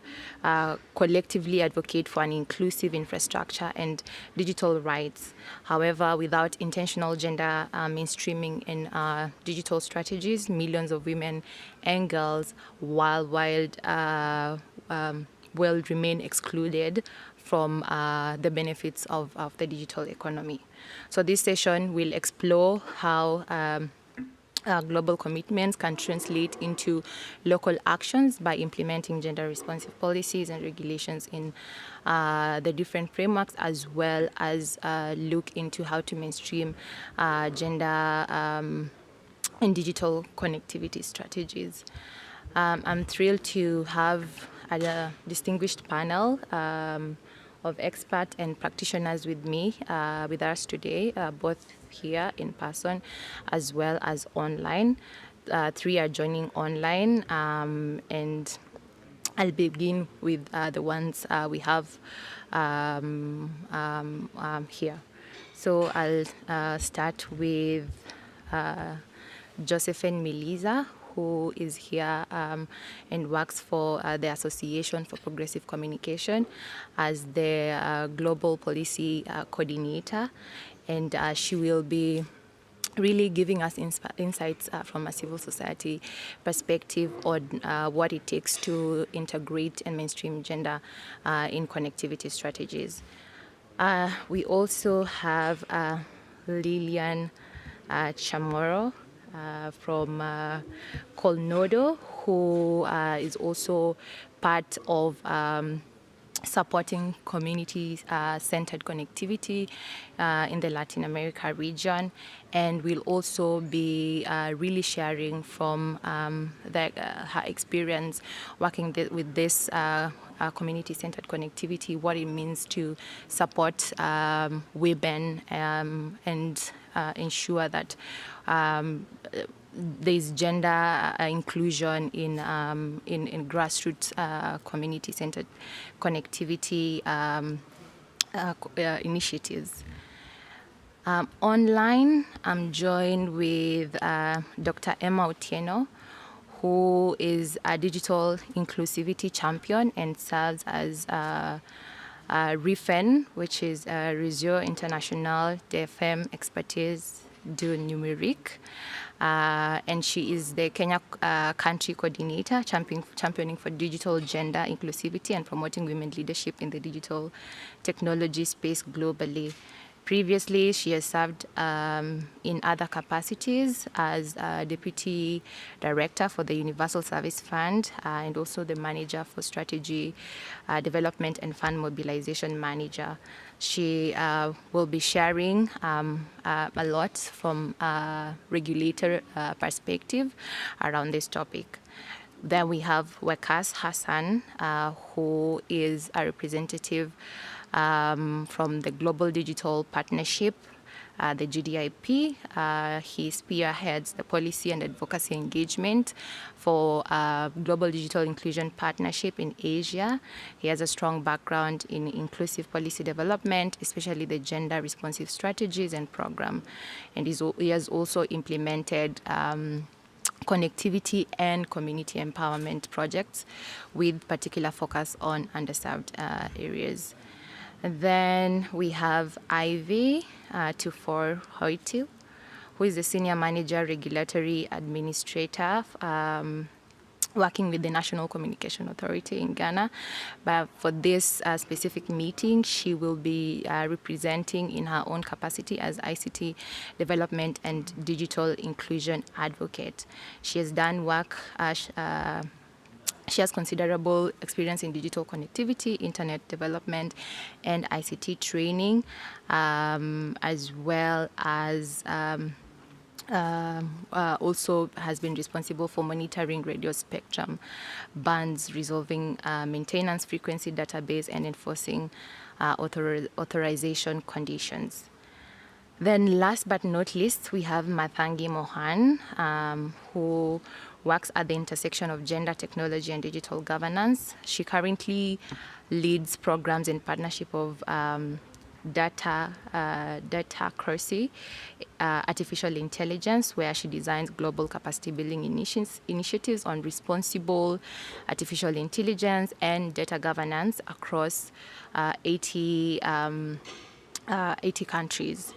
collectively advocate for an inclusive infrastructure and digital rights. However, without intentional gender mainstreaming in digital strategies, millions of women and girls worldwide will remain excluded from the benefits of the digital economy. So this session will explore how global commitments can translate into local actions by implementing gender-responsive policies and regulations in the different frameworks, as well as look into how to mainstream gender in digital connectivity strategies. I'm thrilled to have a distinguished panel of experts and practitioners with us today, both here in person as well as online. 3 are joining online, and I'll begin with the ones we have here. So I'll start with Josephine Miliza, who is here and works for the Association for Progressive Communication as the Global Policy Coordinator. And she will be really giving us insights from a civil society perspective on what it takes to integrate and mainstream gender in connectivity strategies. We also have Lilian Chamorro from Colnodo, who is also part of supporting community-centered connectivity in the Latin America region, and will also be really sharing from her experience working with this community-centered connectivity, what it means to support women and ensure that there's gender inclusion in grassroots community-centered connectivity initiatives. Online, I'm joined with Dr. Emma Otieno, who is a digital inclusivity champion and serves as RIFEN, which is Réseau International des Femmes Expertise du Numérique. And she is the Kenya country coordinator, championing for digital gender inclusivity and promoting women leadership in the digital technology space globally. Previously, she has served in other capacities as Deputy Director for the Universal Service Fund and also the Manager for Strategy Development and Fund Mobilization Manager. She will be sharing a lot from a regulator perspective around this topic. Then we have Wekas Hassan, who is a representative from the Global Digital Partnership, the GDIP. He spearheads the policy and advocacy engagement for Global Digital Inclusion Partnership in Asia. He has a strong background in inclusive policy development, especially the gender responsive strategies and program. And he has also implemented connectivity and community empowerment projects with particular focus on underserved areas. And then we have Ivy Tufor Hoitil, who is the Senior Manager Regulatory Administrator working with the National Communication Authority in Ghana. But for this specific meeting, she will be representing in her own capacity as ICT Development and Digital Inclusion Advocate. She has done work she has considerable experience in digital connectivity, internet development, and ICT training, as well as also has been responsible for monitoring radio spectrum bands, resolving maintenance frequency database, and enforcing authorization conditions. Then last but not least, we have Mathangi Mohan, who works at the intersection of gender, technology, and digital governance. She currently leads programs in partnership of data accuracy, artificial intelligence, where she designs global capacity building initiatives on responsible artificial intelligence and data governance across 80 countries.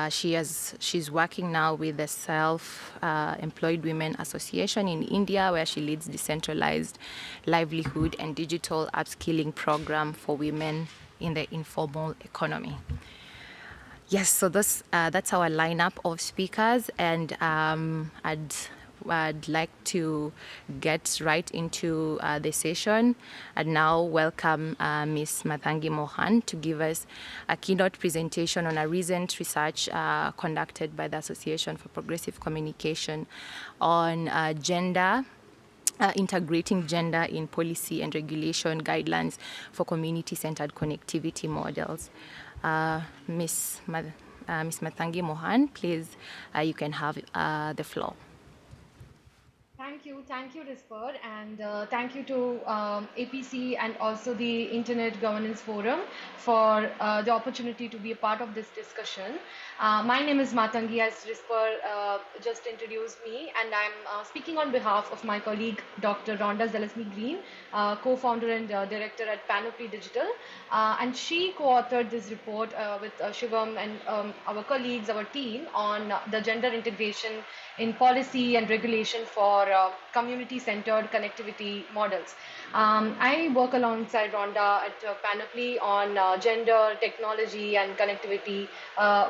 She's working now with the Self-Employed Women Association in India, where she leads decentralized livelihood and digital upskilling program for women in the informal economy. Yes, so that's our lineup of speakers, and I'd like to get right into the session and now welcome Ms. Mathangi Mohan to give us a keynote presentation on a recent research conducted by the Association for Progressive Communication on integrating gender in policy and regulation guidelines for community-centered connectivity models. Ms. Mathangi Mohan, please, you can have the floor.
Thank you, Risper, and thank you to APC and also the Internet Governance Forum for the opportunity to be a part of this discussion. My name is Mathangi, as Risper just introduced me, and I'm speaking on behalf of my colleague, Dr. Rhonda Zelesny-Green, co-founder and director at Panoply Digital, and she co-authored this report with Shivam and our colleagues, our team, on the gender integration in policy and regulation for community-centered connectivity models. I work alongside Rhonda at Panoply on gender, technology, and connectivity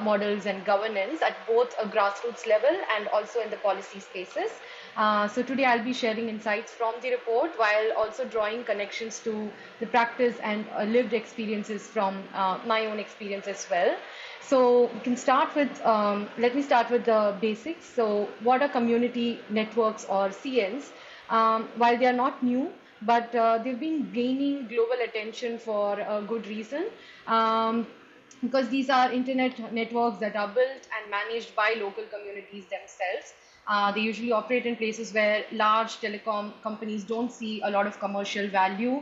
models and governance at both a grassroots level and also in the policy spaces. So today I'll be sharing insights from the report while also drawing connections to the practice and lived experiences from my own experience as well. So we can start with, let me start with the basics. So what are community networks or CNs? While they are not new, but they've been gaining global attention for a good reason. Because these are internet networks that are built and managed by local communities themselves. They usually operate in places where large telecom companies don't see a lot of commercial value,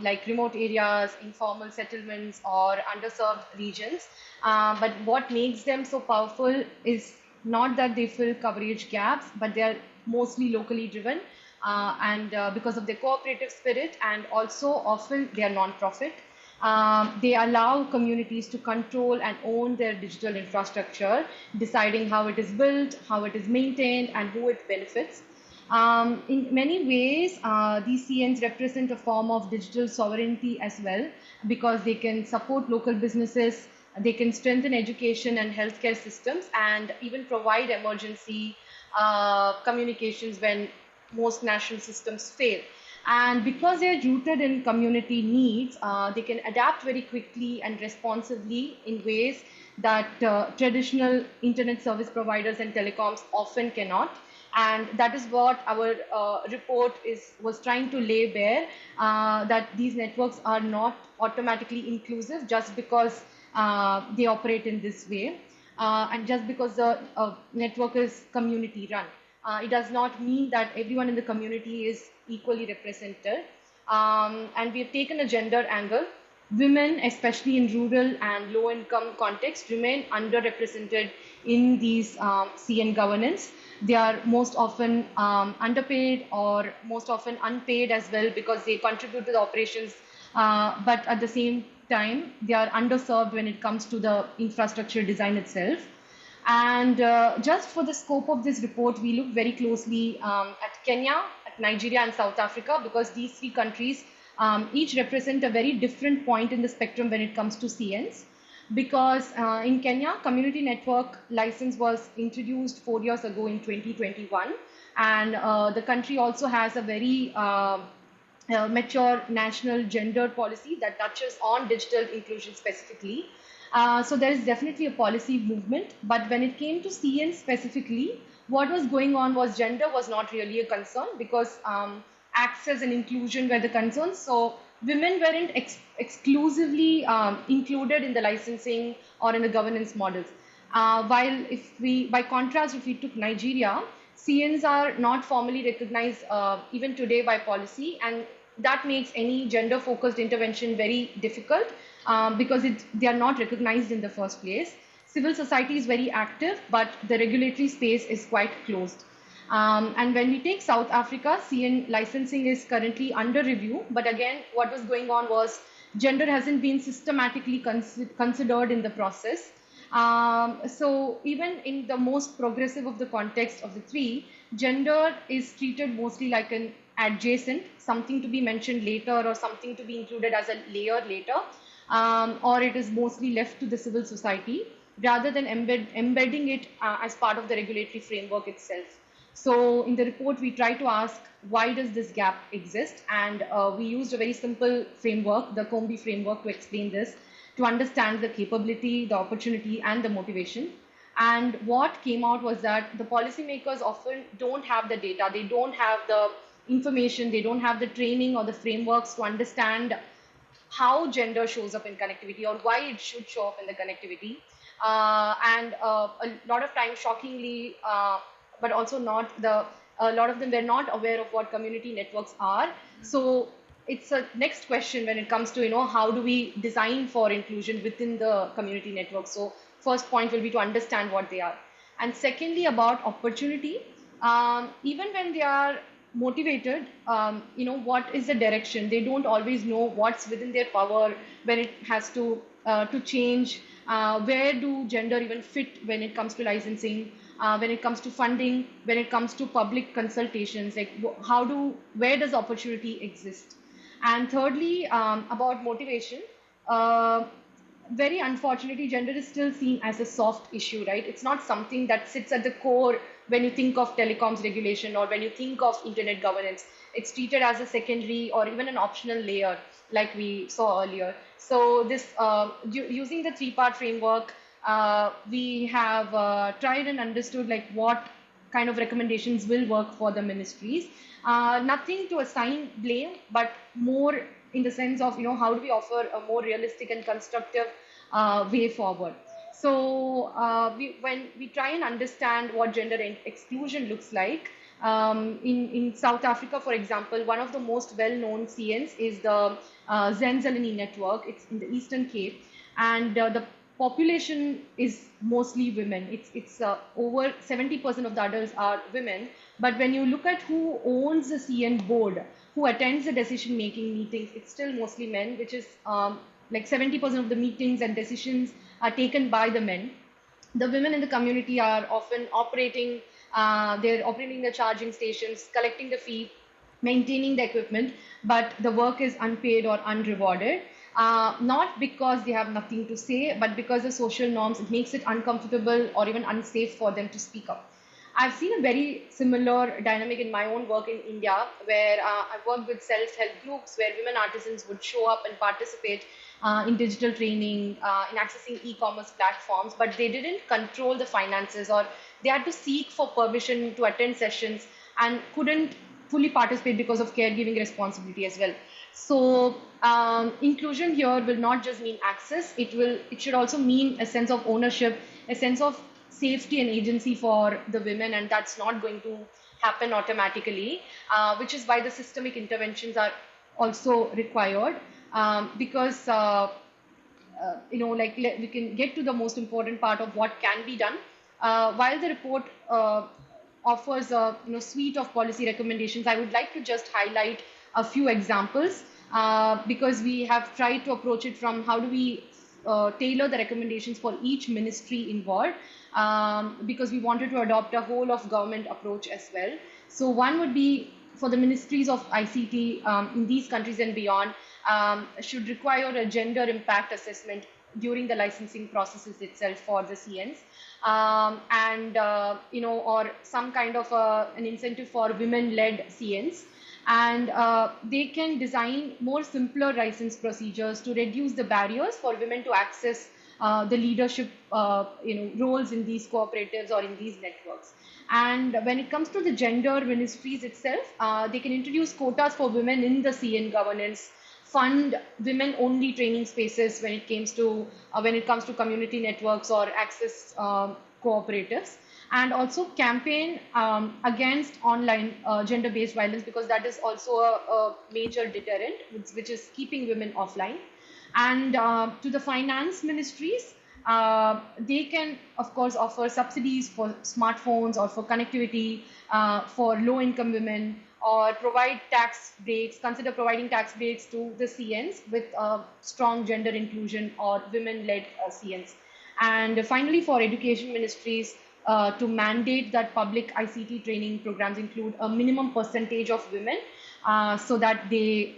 like remote areas, informal settlements, or underserved regions. But what makes them so powerful is not that they fill coverage gaps, but they are mostly locally driven, and because of their cooperative spirit, and also often they are non-profit. They allow communities to control and own their digital infrastructure, deciding how it is built, how it is maintained, and who it benefits. In many ways, these CNs represent a form of digital sovereignty as well, because they can support local businesses, they can strengthen education and healthcare systems, and even provide emergency communications when most national systems fail. And because they're rooted in community needs, they can adapt very quickly and responsively in ways that traditional internet service providers and telecoms often cannot. And that is what our report was trying to lay bare, that these networks are not automatically inclusive just because they operate in this way, and just because the network is community run. It does not mean that everyone in the community is equally represented. And we have taken a gender angle. Women, especially in rural and low-income contexts, remain underrepresented in these CN governance. They are most often underpaid, or most often unpaid as well, because they contribute to the operations, but at the same time, they are underserved when it comes to the infrastructure design itself. And just for the scope of this report, we look very closely at Kenya, at Nigeria, and South Africa, because these three countries each represent a very different point in the spectrum when it comes to CNs. Because in Kenya, community network license was introduced 4 years ago in 2021, and the country also has a very mature national gender policy that touches on digital inclusion specifically. So there is definitely a policy movement, but when it came to CN specifically, what was going on was gender was not really a concern, because access and inclusion were the concerns. So women weren't exclusively included in the licensing or in the governance models. While by contrast, if we took Nigeria, CNs are not formally recognized even today by policy, and that makes any gender-focused intervention very difficult, because they are not recognized in the first place. Civil society is very active, but the regulatory space is quite closed. And when we take South Africa, CN licensing is currently under review. But again, what was going on was gender hasn't been systematically considered in the process. So even in the most progressive of the context of the three, gender is treated mostly like an adjacent, something to be mentioned later or something to be included as a layer later, or it is mostly left to the civil society rather than embedding it as part of the regulatory framework itself. So in the report, we try to ask, why does this gap exist? And we used a very simple framework, the Combi framework, to explain this, to understand the capability, the opportunity, and the motivation. And what came out was that the policymakers often don't have the data, they don't have the information, they don't have the training or the frameworks to understand how gender shows up in connectivity, or why it should show up in the connectivity. And a lot of times, shockingly, but also not, a lot of them were not aware of what community networks are. So it's a next question when it comes to, how do we design for inclusion within the community network. So first point will be to understand what they are. And secondly, about opportunity, even when they are motivated, what is the direction? They don't always know what's within their power when it has to change. Where do gender even fit when it comes to licensing, when it comes to funding, when it comes to public consultations? Like, where does opportunity exist? And thirdly, about motivation, very unfortunately, gender is still seen as a soft issue, right? It's not something that sits at the core when you think of telecoms regulation or when you think of internet governance. It's treated as a secondary or even an optional layer, like we saw earlier. So this, using the three-part framework, we have tried and understood like what kind of recommendations will work for the ministries. Nothing to assign blame, but more in the sense of, how do we offer a more realistic and constructive way forward. So when we try and understand what gender exclusion looks like, in South Africa, for example, one of the most well-known CNs is the Zenzeleni network. It's in the Eastern Cape. And the population is mostly women. It's over 70% of the adults are women. But when you look at who owns the CN board, who attends the decision-making meetings, it's still mostly men, which is like 70% of the meetings and decisions are taken by the men. The women in the community are often operating, they're operating the charging stations, collecting the fee, maintaining the equipment, but the work is unpaid or unrewarded. Not because they have nothing to say, but because the social norms, it makes it uncomfortable or even unsafe for them to speak up. I've seen a very similar dynamic in my own work in India, where I've worked with self-help groups where women artisans would show up and participate in digital training, in accessing e-commerce platforms, but they didn't control the finances, or they had to seek for permission to attend sessions and couldn't fully participate because of caregiving responsibility as well. So inclusion here will not just mean access, it should also mean a sense of ownership, a sense of safety and agency for the women, and that's not going to happen automatically, which is why the systemic interventions are also required, because we can get to the most important part of what can be done. While the report offers a suite of policy recommendations, I would like to just highlight a few examples, because we have tried to approach it from how do we tailor the recommendations for each ministry involved, because we wanted to adopt a whole of government approach as well. So one would be for the ministries of ICT in these countries and beyond, should require a gender impact assessment during the licensing processes itself for the CNs, or some kind of an incentive for women-led CNs. And they can design more simpler license procedures to reduce the barriers for women to access the leadership roles in these cooperatives or in these networks. And when it comes to the gender ministries itself, they can introduce quotas for women in the CN governance, fund women-only training spaces when it comes to community networks or access cooperatives, and also campaign against online gender-based violence, because that is also a major deterrent, which is keeping women offline. And to the finance ministries, they can, of course, offer subsidies for smartphones or for connectivity for low-income women, or provide tax breaks, consider providing tax breaks to the CNs with strong gender inclusion or women-led CNs. And finally, for education ministries, to mandate that public ICT training programs include a minimum percentage of women, so that they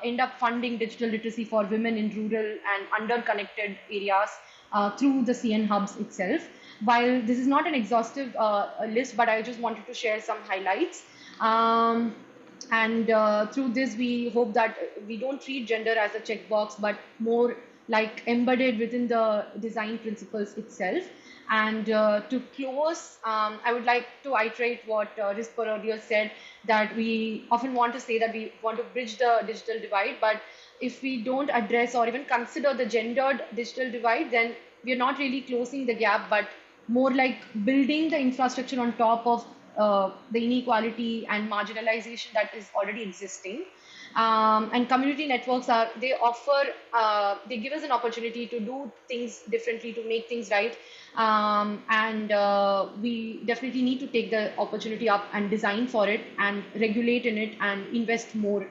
end up funding digital literacy for women in rural and under-connected areas through the CN hubs itself. While this is not an exhaustive list, but I just wanted to share some highlights. And through this, we hope that we don't treat gender as a checkbox, but more like embedded within the design principles itself. And to close, I would like to iterate what Risper earlier said, that we often want to say that we want to bridge the digital divide, but if we don't address or even consider the gendered digital divide, then we're not really closing the gap, but more like building the infrastructure on top of the inequality and marginalization that is already existing. And community networks they give us an opportunity to do things differently, to make things right. And we definitely need to take the opportunity up and design for it and regulate in it and invest more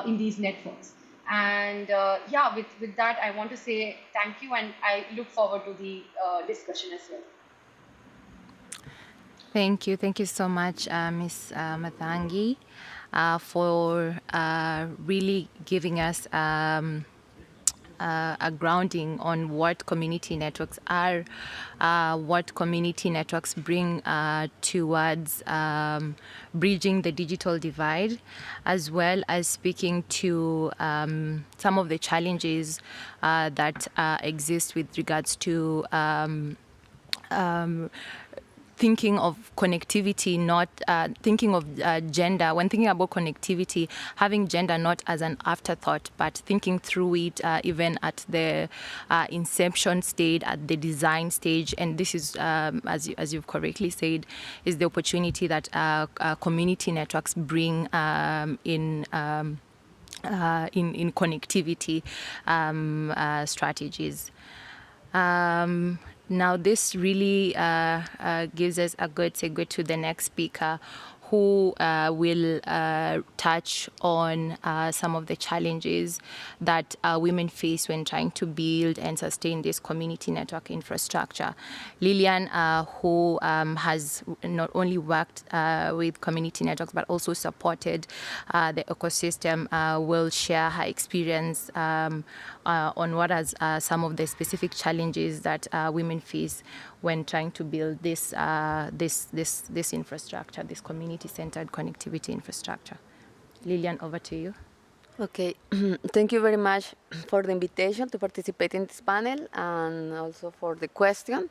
in these networks. And with that, I want to say thank you, and I look forward to the discussion as well.
Thank you so much, Ms. Mathangi, for really giving us a grounding on what community networks are, what community networks bring towards bridging the digital divide, as well as speaking to some of the challenges that exist with regards to thinking of connectivity, not thinking of gender. When thinking about connectivity, having gender not as an afterthought, but thinking through it even at the inception stage, at the design stage. And this is, as you've correctly said, is the opportunity that community networks bring in connectivity strategies. Now, this really gives us a good segue to the next speaker, who will touch on some of the challenges that women face when trying to build and sustain this community network infrastructure. Lillian, who has not only worked with community networks but also supported the ecosystem, will share her experience on what are some of the specific challenges that women face when trying to build this infrastructure, this community-centered connectivity infrastructure. Lillian, over to you.
Okay, thank you very much for the invitation to participate in this panel and also for the question.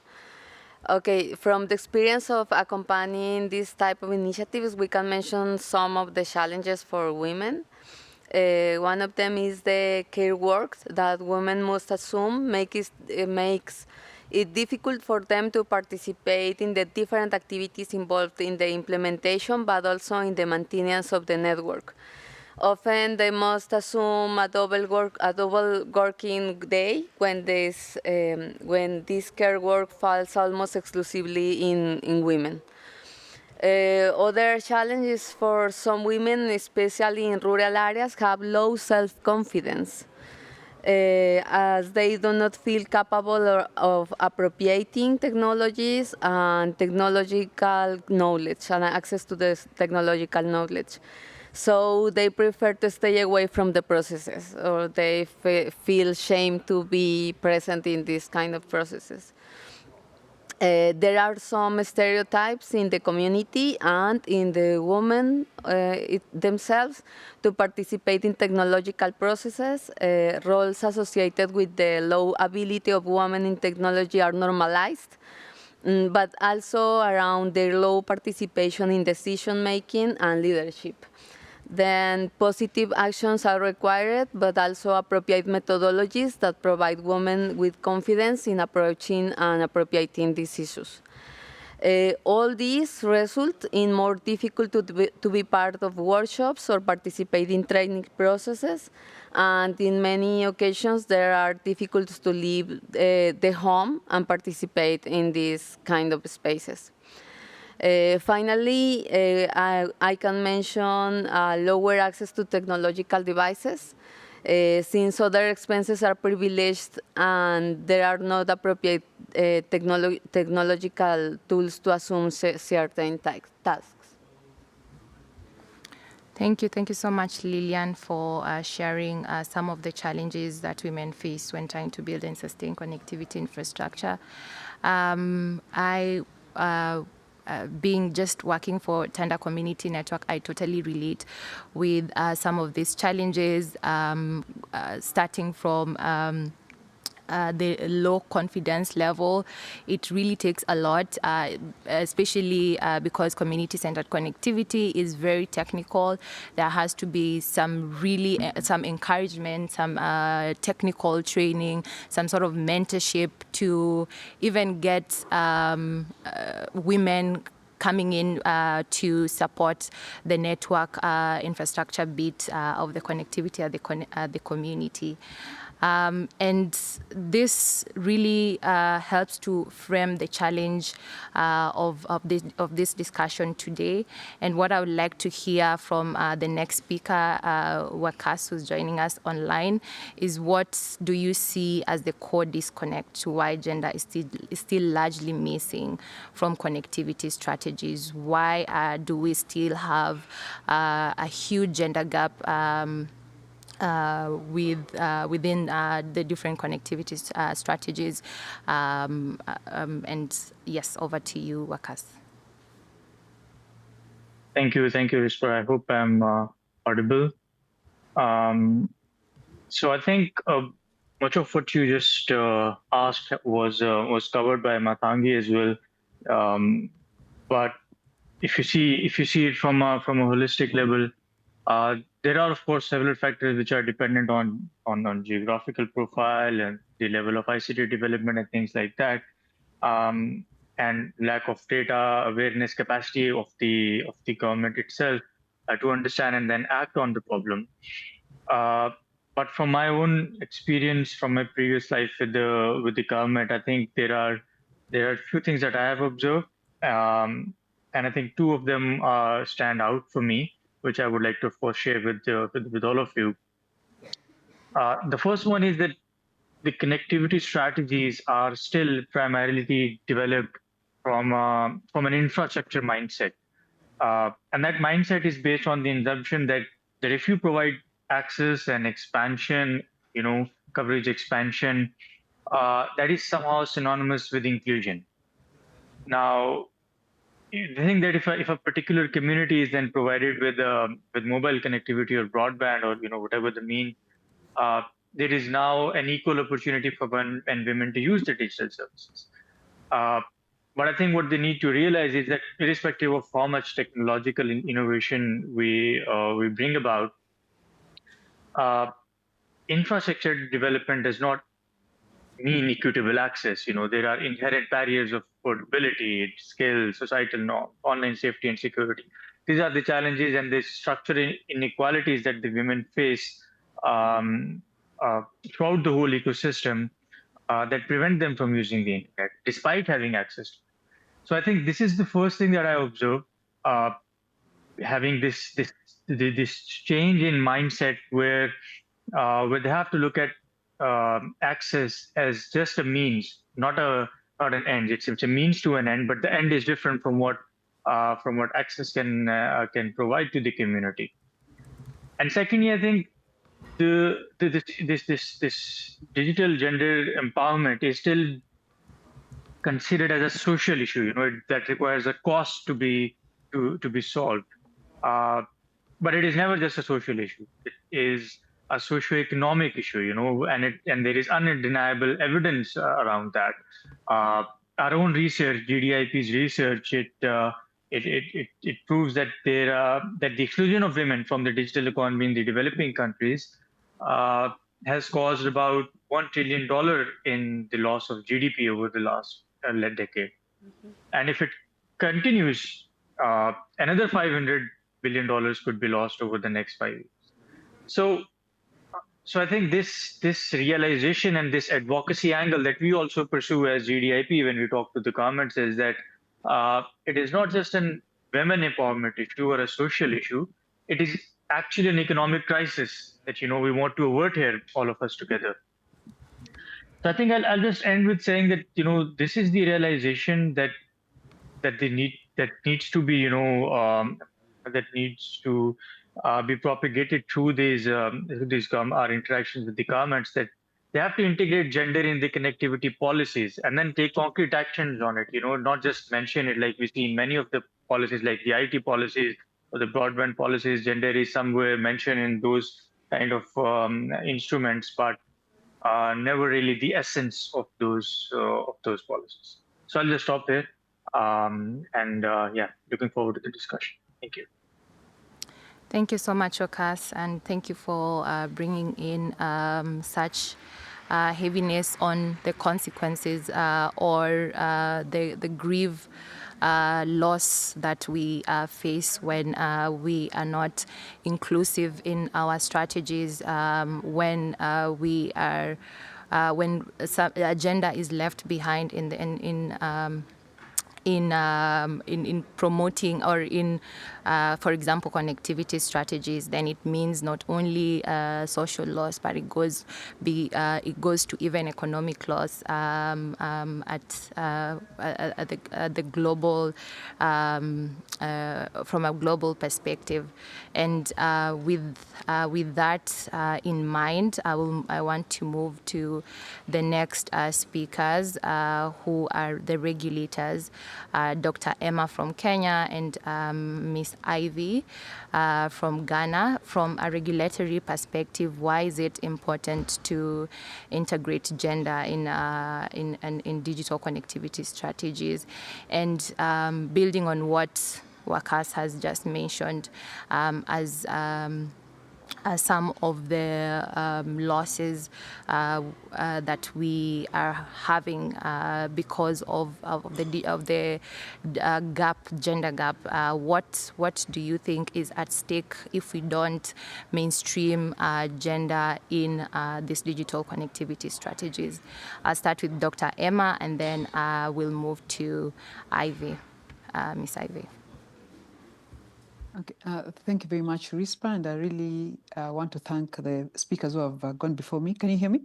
Okay, from the experience of accompanying this type of initiatives, we can mention some of the challenges for women. One of them is the care work that women must assume makes it difficult for them to participate in the different activities involved in the implementation, but also in the maintenance of the network. Often they must assume a double working day when this care work falls almost exclusively in women. Other challenges for some women, especially in rural areas, have low self-confidence, as they do not feel capable of appropriating technologies and technological knowledge and access to the technological knowledge. So they prefer to stay away from the processes, or they feel shame to be present in these kind of processes. There are some stereotypes in the community and in the women themselves to participate in technological processes. Roles associated with the low ability of women in technology are normalized, but also around their low participation in decision-making and leadership. Then positive actions are required, but also appropriate methodologies that provide women with confidence in approaching and appropriating these issues. All these result in more difficult to be part of workshops or participate in training processes, and in many occasions there are difficulties to leave the home and participate in these kind of spaces. Finally, I can mention lower access to technological devices, since other expenses are privileged and there are not appropriate technological tools to assume certain tasks.
Thank you so much, Lillian, for sharing some of the challenges that women face when trying to build and sustain connectivity infrastructure. Being just working for Tanda Community Network, I totally relate with some of these challenges, starting from the low confidence level. It really takes a lot, especially because community-centered connectivity is very technical. There has to be some encouragement, some technical training, some sort of mentorship to even get women coming in to support the network infrastructure bit of the connectivity at the community. And this really helps to frame the challenge of this discussion today. And what I would like to hear from the next speaker, Wakas, who's joining us online, is what do you see as the core disconnect to why gender is still largely missing from connectivity strategies? Why do we still have a huge gender gap within the different connectivity strategies? And yes, over to you, Wakas.
Thank you, Risper. I hope I'm audible. So I think much of what you just asked was covered by Matangi as well. But if you see it from a holistic level, there are, of course, several factors which are dependent on geographical profile and the level of ICT development and things like that, and lack of data awareness capacity of the government itself to understand and then act on the problem. but from my own experience from my previous life with the government, I think there are a few things that I have observed, and I think two of them stand out for me, which I would like to, of course, share with all of you. The first one is that the connectivity strategies are still primarily developed from an infrastructure mindset. And that mindset is based on the assumption that if you provide access and expansion, coverage expansion, that is somehow synonymous with inclusion. Now, the thing that if a particular community is then provided with mobile connectivity or broadband or whatever the mean, there is now an equal opportunity for men and women to use the digital services. But I think what they need to realize is that irrespective of how much technological innovation we bring about, infrastructure development does not mean equitable access. There are inherent barriers of affordability, scale, societal norm, online safety and security. These are the challenges and the structural inequalities that the women face throughout the whole ecosystem that prevent them from using the internet, despite having access. So I think this is the first thing that I observed, having this change in mindset where they have to look at access as just a means, not an end. It's a means to an end, but the end is different from what access can provide to the community. And secondly, I think this digital gender empowerment is still considered as a social issue. That requires a cost to be solved. But it is never just a social issue. It is a socio-economic issue, and there is undeniable evidence around that. Our own research, GDIP's research, it proves that that the exclusion of women from the digital economy in the developing countries has caused about $1 trillion in the loss of GDP over the last decade. And if it continues, another $500 billion could be lost over the next 5 years. So I think this realization and this advocacy angle that we also pursue as GDIP when we talk to the governments is that it is not just an women empowerment issue or a social issue. It is actually an economic crisis that we want to avert here, all of us together. So I think I'll just end with saying that this is the realization that needs to be be propagated through our interactions with the governments, that they have to integrate gender in the connectivity policies and then take concrete actions on it. Not just mention it like we see in many of the policies, like the IT policies or the broadband policies. Gender is somewhere mentioned in those kind of instruments, but never really the essence of those policies. So I'll just stop there. Looking forward to the discussion. Thank you.
Thank you so much, Okas, and thank you for bringing in such heaviness on the consequences or the grief loss that we face when we are not inclusive in our strategies, when some agenda is left behind in promoting or in, for example, connectivity strategies. Then it means not only social loss, but it goes to even economic loss at the global, from a global perspective. And with that in mind, I want to move to the next speakers, who are the regulators. Dr. Emma from Kenya and Miss Ivy from Ghana. From a regulatory perspective, why is it important to integrate gender in digital connectivity strategies? And building on what Wakas has just mentioned, as some of the losses that we are having because of the gender gap. What do you think is at stake if we don't mainstream gender in these digital connectivity strategies? I'll start with Dr. Emma, and then we'll move to Ivy, Miss Ivy.
Okay, thank you very much, Rispa, and I really want to thank the speakers who have gone before me. Can you hear me?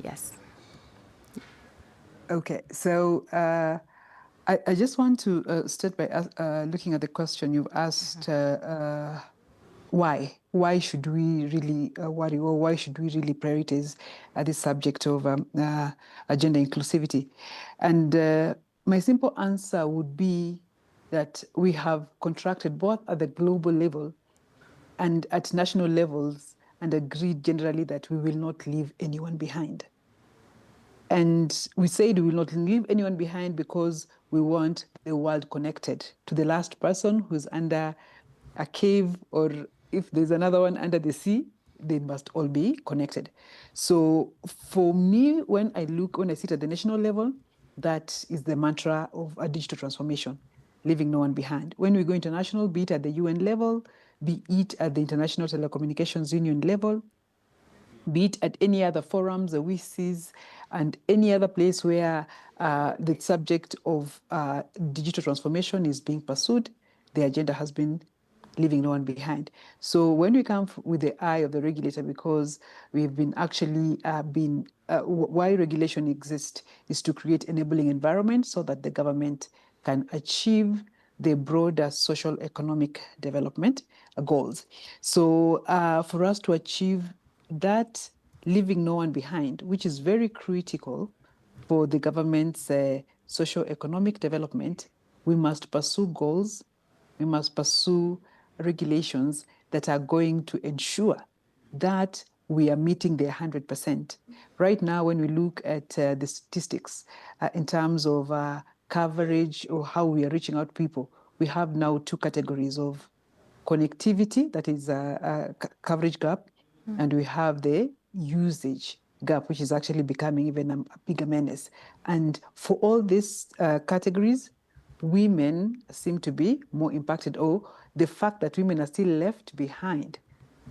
Yes.
Okay, so I just want to start by looking at the question you've asked. Why? Why should we really worry, or why should we really prioritize this subject of gender inclusivity? And my simple answer would be that we have contracted both at the global level and at national levels and agreed generally that we will not leave anyone behind. And we said we will not leave anyone behind because we want the world connected to the last person who's under a cave, or if there's another one under the sea, they must all be connected. So for me, when I sit at the national level, that is the mantra of a digital transformation, leaving no one behind. When we go international, be it at the UN level, be it at the International Telecommunications Union level, be it at any other forums, the WCs, and any other place where the subject of digital transformation is being pursued, the agenda has been leaving no one behind. So when we come with the eye of the regulator, because we've been actually why regulation exists is to create enabling environment so that the government can achieve the broader social economic development goals. So for us to achieve that, leaving no one behind, which is very critical for the government's socio-economic development, we must pursue goals, we must pursue regulations that are going to ensure that we are meeting the 100%. Right now, when we look at the statistics in terms of coverage or how we are reaching out people, we have now two categories of connectivity, that is a coverage gap, and we have the usage gap, which is actually becoming even a bigger menace. And for all these categories, women seem to be more impacted, or the fact that women are still left behind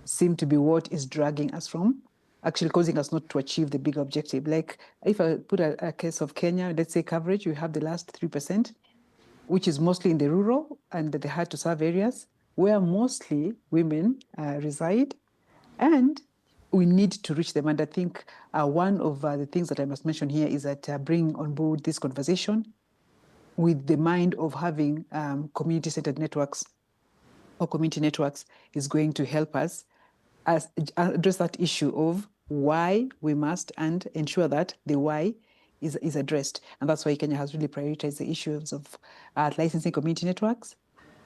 seem to be what is dragging us from, actually causing us not to achieve the big objective. Like if I put a case of Kenya, let's say coverage, we have the last 3%, which is mostly in the rural and the hard to serve areas where mostly women reside, and we need to reach them. And I think one of the things that I must mention here is that bringing on board this conversation with the mind of having community-centered networks or community networks is going to help us address that issue of why we must, and ensure that the why is addressed. And that's why Kenya has really prioritized the issues of licensing community networks.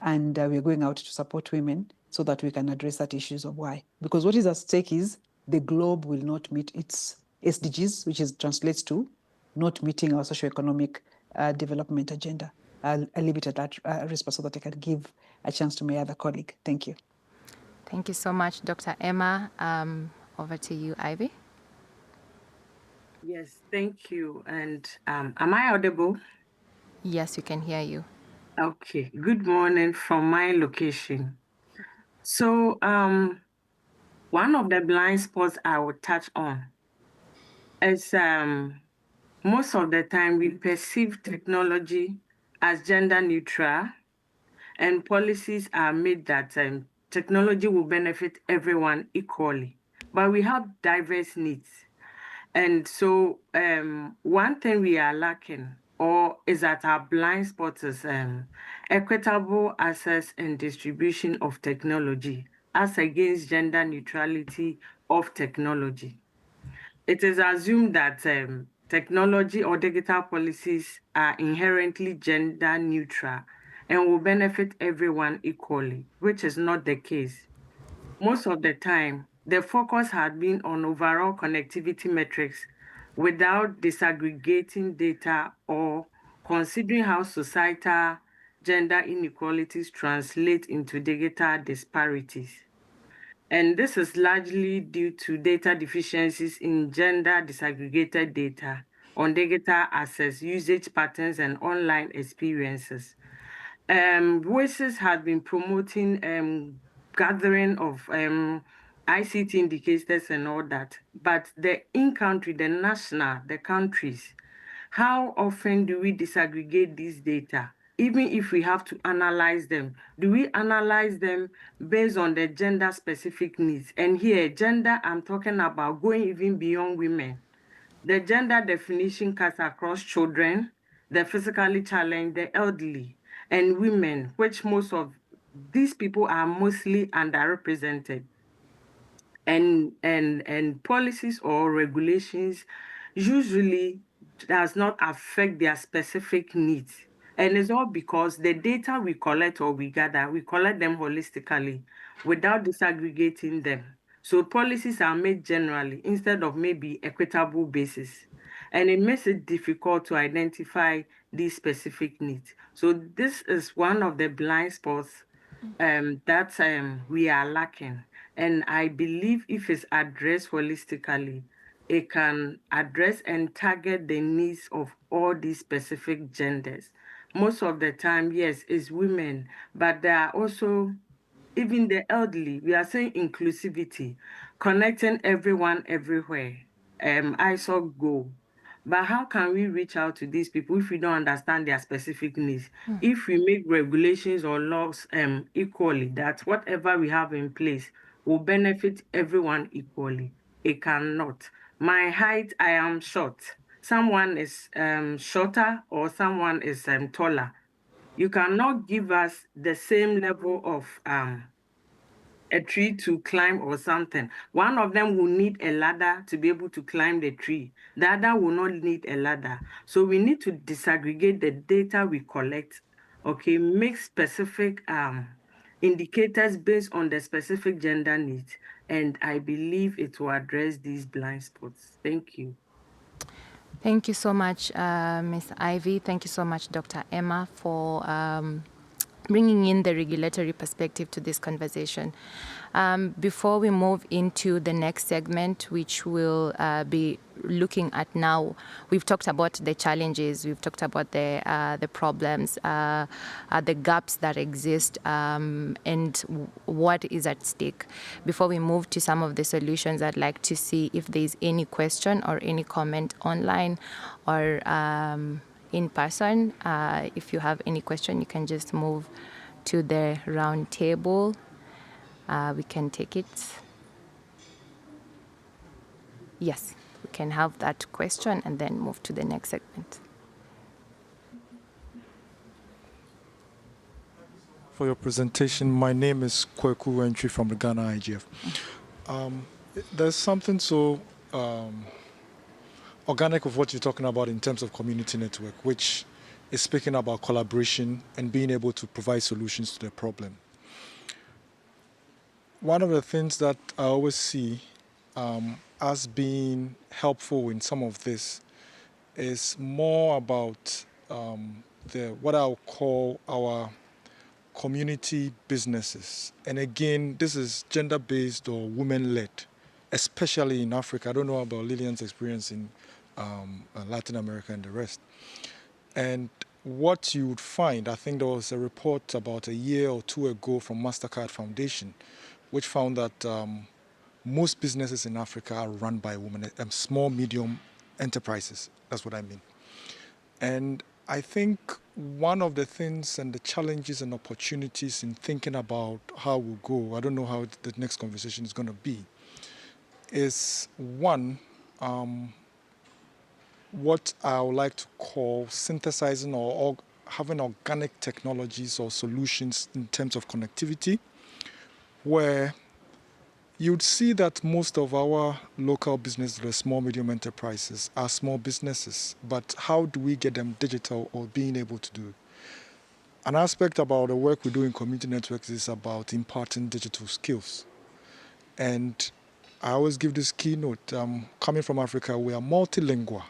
And we're going out to support women so that we can address that issues of why. Because what is at stake is the globe will not meet its SDGs, which translates to not meeting our socioeconomic development agenda. I'll leave it at that, Rispa, so that I can give a chance to my other colleague. Thank you.
Thank you so much, Dr. Emma. Over to you, Ivy.
Yes, thank you. And am I audible?
Yes, we can hear you.
Okay, good morning from my location. So one of the blind spots I would touch on is most of the time we perceive technology as gender neutral, and policies are made that technology will benefit everyone equally. But we have diverse needs. And so one thing we are lacking or is that our blind spot is equitable access and distribution of technology as against gender neutrality of technology. It is assumed that technology or digital policies are inherently gender neutral and will benefit everyone equally, which is not the case. Most of the time, the focus had been on overall connectivity metrics without disaggregating data or considering how societal gender inequalities translate into digital disparities.
And this is largely due to data deficiencies in gender disaggregated data on digital access, usage patterns, and online experiences. Voices had been promoting gathering of ICT indicators and all that, but the in-country, the countries, how often do we disaggregate these data? Even if we have to analyze them, do we analyze them based on the gender-specific needs? And here, gender, I'm talking about going even beyond women. The gender definition cuts across children, the physically challenged, the elderly, and women, which most of these people are mostly underrepresented. And policies or regulations usually does not affect their specific needs. And it's all because the data we collect or we gather, we collect them holistically without disaggregating them. So policies are made generally instead of maybe equitable basis. And it makes it difficult to identify these specific needs. So this is one of the blind spots that we are lacking. And I believe if it's addressed holistically, it can address and target the needs of all these specific genders. Most of the time, yes, it's women, but there are also even the elderly. We are saying inclusivity, connecting everyone everywhere. I saw go. But how can we reach out to these people if we don't understand their specific needs? If we make regulations or laws equally, that whatever we have in place will benefit everyone equally, it cannot. My height, I am short. Someone is shorter or someone is taller. You cannot give us the same level of a tree to climb or something. One of them will need a ladder to be able to climb the tree. The other will not need a ladder. So we need to disaggregate the data we collect, okay, make specific indicators based on the specific gender needs. And I believe it will address these blind spots. Thank you.
Thank you so much, Ms. Ivy. Thank you so much, Dr. Emma, for bringing in the regulatory perspective to this conversation. Before we move into the next segment, which will be looking at now, we've talked about the challenges, we've talked about the problems, the gaps that exist, and what is at stake. Before we move to some of the solutions, I'd like to see if there's any question or any comment online or in person. If you have any question, you can just move to the round table. We can take it. Yes, we can have that question and then move to the next segment.
For your presentation, my name is Kweku Entry from the Ghana IGF. There's something so organic of what you're talking about in terms of community network, which is speaking about collaboration and being able to provide solutions to the problem. One of the things that I always see as being helpful in some of this is more about what I'll call our community businesses. And again, this is gender-based or women-led, especially in Africa. I don't know about Lillian's experience in Latin America and the rest. And what you would find, I think there was a report about a year or two ago from MasterCard Foundation, which found that most businesses in Africa are run by women, small, medium enterprises. That's what I mean. And I think one of the things and the challenges and opportunities in thinking about how we'll go, I don't know how the next conversation is going to be, is one, what I would like to call synthesizing or having organic technologies or solutions in terms of connectivity, where you'd see that most of our local businesses, the small, medium enterprises, are small businesses. But how do we get them digital or being able to do? An aspect about the work we do in community networks is about imparting digital skills. And I always give this keynote. Coming from Africa, we are multilingual.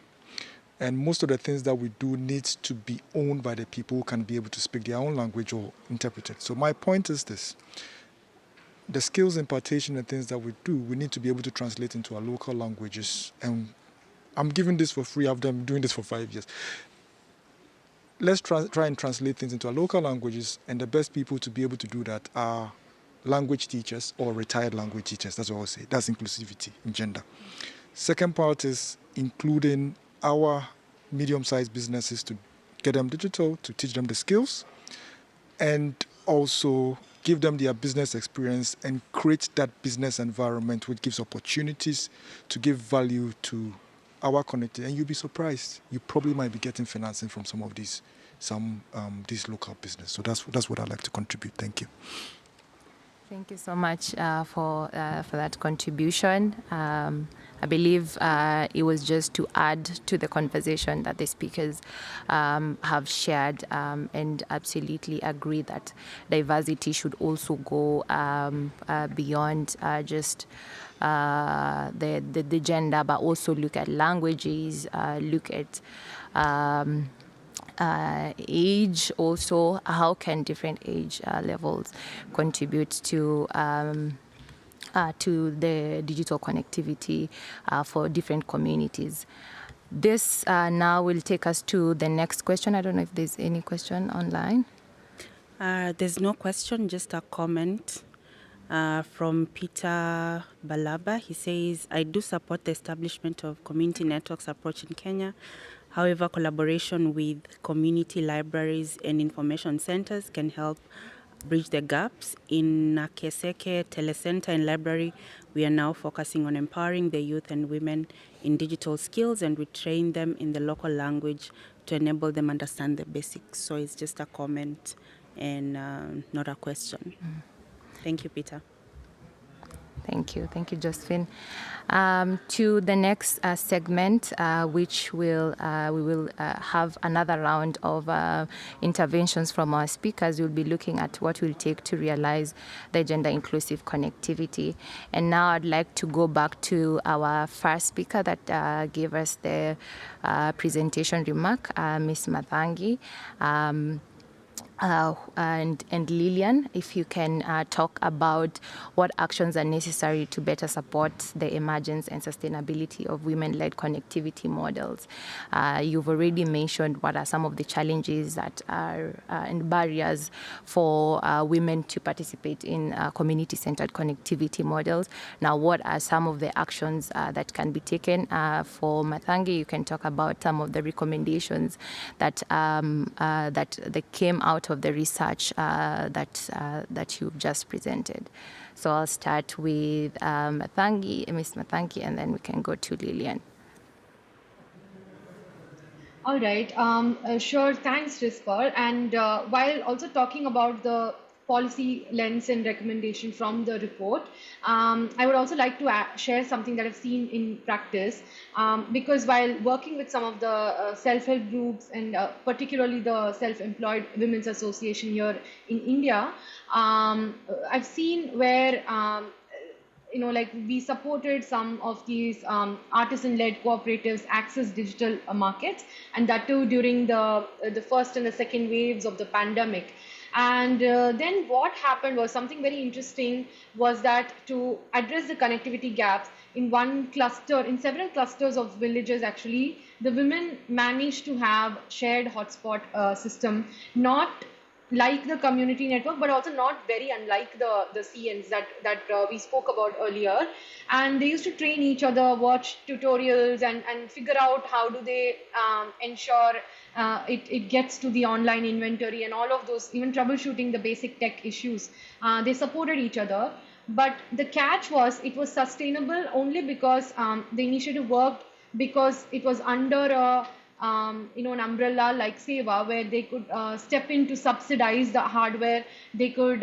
And most of the things that we do needs to be owned by the people who can be able to speak their own language or interpret it. So my point is this. the skills impartation and things that we do, we need to be able to translate into our local languages. And I'm giving this for free. I've been doing this for 5 years. Let's try and translate things into our local languages, and the best people to be able to do that are language teachers or retired language teachers. That's what I'll say. That's inclusivity in gender. Second part is including our medium-sized businesses to get them digital, to teach them the skills, and also give them their business experience and create that business environment which gives opportunities to give value to our connected. And you'll be surprised. You probably might be getting financing from some of these local business. So that's what I'd like to contribute. Thank you.
Thank you so much for that contribution. I believe it was just to add to the conversation that the speakers have shared, and absolutely agree that diversity should also go beyond just the gender, but also look at languages, look at age also. How can different age levels contribute to the digital connectivity for different communities? This now will take us to the next question. I don't know if there's any question online.
There's no question, just a comment from Peter Balaba. He says, I do support the establishment of community networks approach in Kenya. However, collaboration with community libraries and information centers can help bridge the gaps. In Nakeseke Telecenter and Library, we are now focusing on empowering the youth and women in digital skills, and we train them in the local language to enable them understand the basics. So it's just a comment and not a question. Thank you, Peter.
Thank you, Josephine. To the next segment, which we will have another round of interventions from our speakers. We'll be looking at what will take to realize the gender inclusive connectivity. And now I'd like to go back to our first speaker that gave us the presentation remark, Ms. Mathangi. And Lillian, if you can talk about what actions are necessary to better support the emergence and sustainability of women-led connectivity models. You've already mentioned what are some of the challenges that are and barriers for women to participate in community-centered connectivity models. Now, what are some of the actions that can be taken? For Mathangi, you can talk about some of the recommendations that that came out of the research that you've just presented. So I'll start with Ms. Mathangi, and then we can go to Lillian.
All right. Sure. Thanks, Rispar. And while also talking about the policy lens and recommendation from the report, I would also like to share something that I've seen in practice, because while working with some of the self-help groups and particularly the Self-Employed Women's Association here in India, I've seen where like we supported some of these artisan-led cooperatives access digital markets, and that too during the first and the second waves of the pandemic. And then what happened was something very interesting, was that to address the connectivity gaps in several clusters of villages, actually, the women managed to have shared hotspot system, not like the community network, but also not very unlike the CNs that we spoke about earlier. And they used to train each other, watch tutorials, and figure out how do they ensure it gets to the online inventory and all of those, even troubleshooting the basic tech issues. They supported each other. But the catch was it was sustainable only because the initiative worked because it was under a an umbrella like Seva, where they could step in to subsidize the hardware. They could,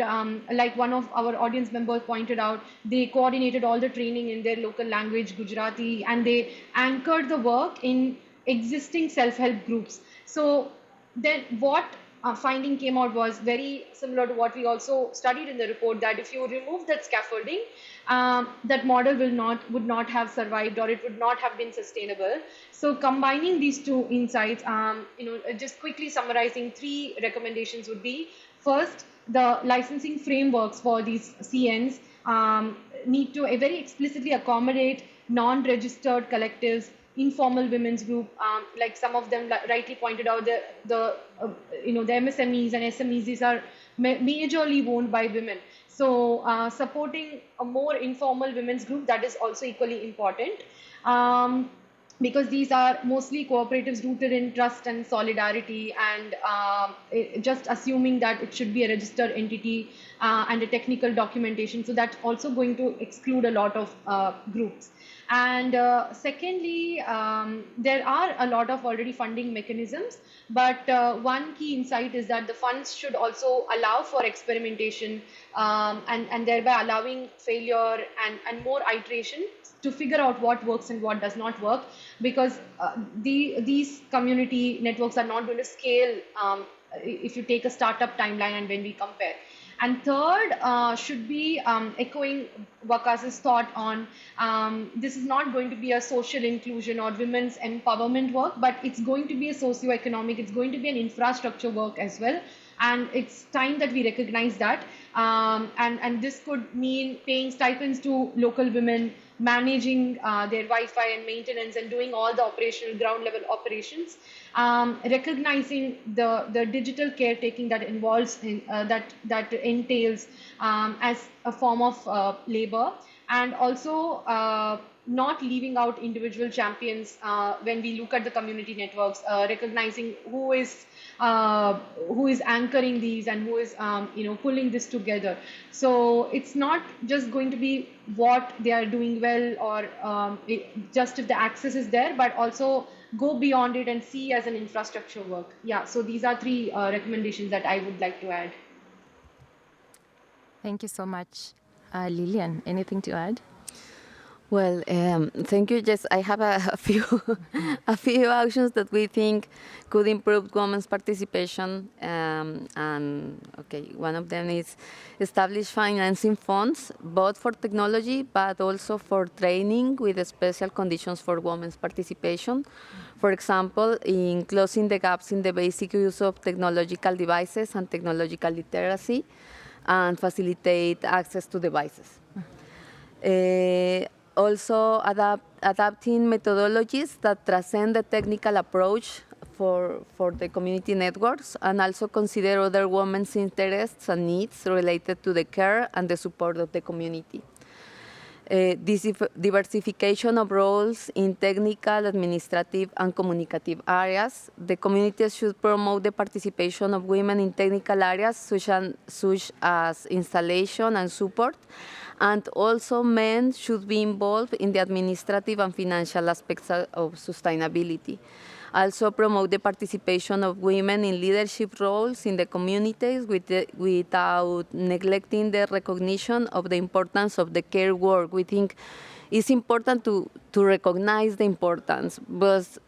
like one of our audience members pointed out, they coordinated all the training in their local language, Gujarati, and they anchored the work in existing self-help groups. So then what finding came out was very similar to what we also studied in the report, that if you remove that scaffolding, that model would not have survived, or it would not have been sustainable. So combining these two insights, just quickly summarizing, 3 recommendations would be: first, the licensing frameworks for these CNs need to very explicitly accommodate non-registered collectives, informal women's group, like some of them rightly pointed out, the MSMEs and SMEs, these are majorly owned by women. So supporting a more informal women's group, that is also equally important. Because these are mostly cooperatives rooted in trust and solidarity, and just assuming that it should be a registered entity and a technical documentation. So that's also going to exclude a lot of groups. And secondly, there are a lot of already funding mechanisms, but one key insight is that the funds should also allow for experimentation, and thereby allowing failure and more iteration to figure out what works and what does not work, because these community networks are not going to scale if you take a startup timeline and when we compare. And third should be echoing Wakas's thought on this is not going to be a social inclusion or women's empowerment work, but it's going to be a socio-economic, it's going to be an infrastructure work as well. And it's time that we recognize that. And this could mean paying stipends to local women, managing their Wi-Fi and maintenance, and doing all the operational ground level operations, recognizing the digital caretaking that involves that entails as a form of labor, and also not leaving out individual champions when we look at the community networks, recognizing who is anchoring these and who is pulling this together. So it's not just going to be what they are doing well, or just if the access is there, but also go beyond it and see as an infrastructure work. Yeah, so these are 3 recommendations that I would like to add.
Thank you so much. Lilian, anything to add?
Well, thank you. Yes, I have a few a few actions that we think could improve women's participation. And okay, one of them is establish financing funds, both for technology but also for training with special conditions for women's participation. For example, in closing the gaps in the basic use of technological devices and technological literacy, and facilitate access to devices. Also adapting methodologies that transcend the technical approach for the community networks, and also consider other women's interests and needs related to the care and the support of the community. This diversification of roles in technical, administrative, and communicative areas. The communities should promote the participation of women in technical areas such as installation and support, and also men should be involved in the administrative and financial aspects of sustainability. Also promote the participation of women in leadership roles in the communities without neglecting the recognition of the importance of the care work. We think it's important to recognize the importance,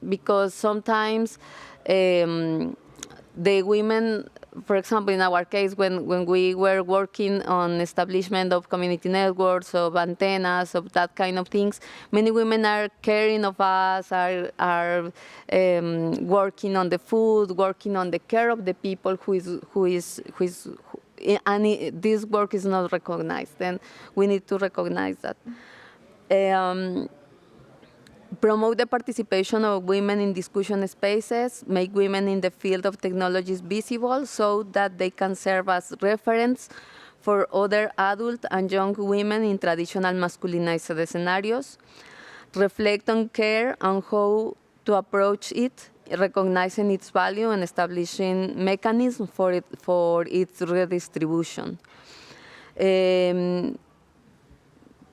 because sometimes the women, for example, in our case, when we were working on establishment of community networks, of antennas, of that kind of things, many women are caring of us, are working on the food, working on the care of the people and this work is not recognized. Then we need to recognize that. Promote the participation of women in discussion spaces, make women in the field of technologies visible so that they can serve as reference for other adult and young women in traditional masculinized scenarios. Reflect on care and how to approach it, recognizing its value and establishing mechanisms for its redistribution.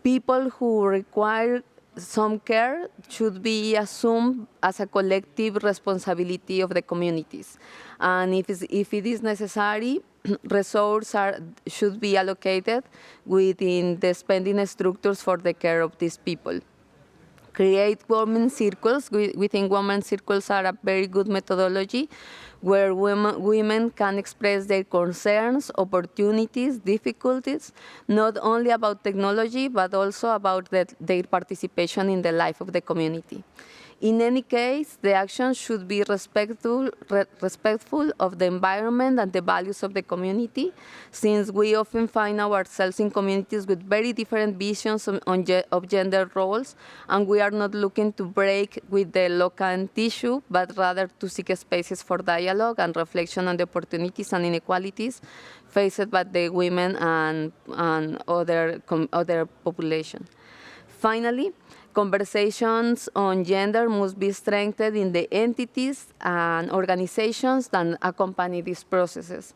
People who require some care should be assumed as a collective responsibility of the communities. And if it is necessary, resources should be allocated within the spending structures for the care of these people. create women circles. We think women circles are a very good methodology where women can express their concerns, opportunities, difficulties, not only about technology, but also about their participation in the life of the community. In any case, the action should be respectful of the environment and the values of the community, since we often find ourselves in communities with very different visions of gender roles, and we are not looking to break with the local tissue, but rather to seek spaces for dialogue and reflection on the opportunities and inequalities faced by the women and other population. Finally, conversations on gender must be strengthened in the entities and organizations that accompany these processes,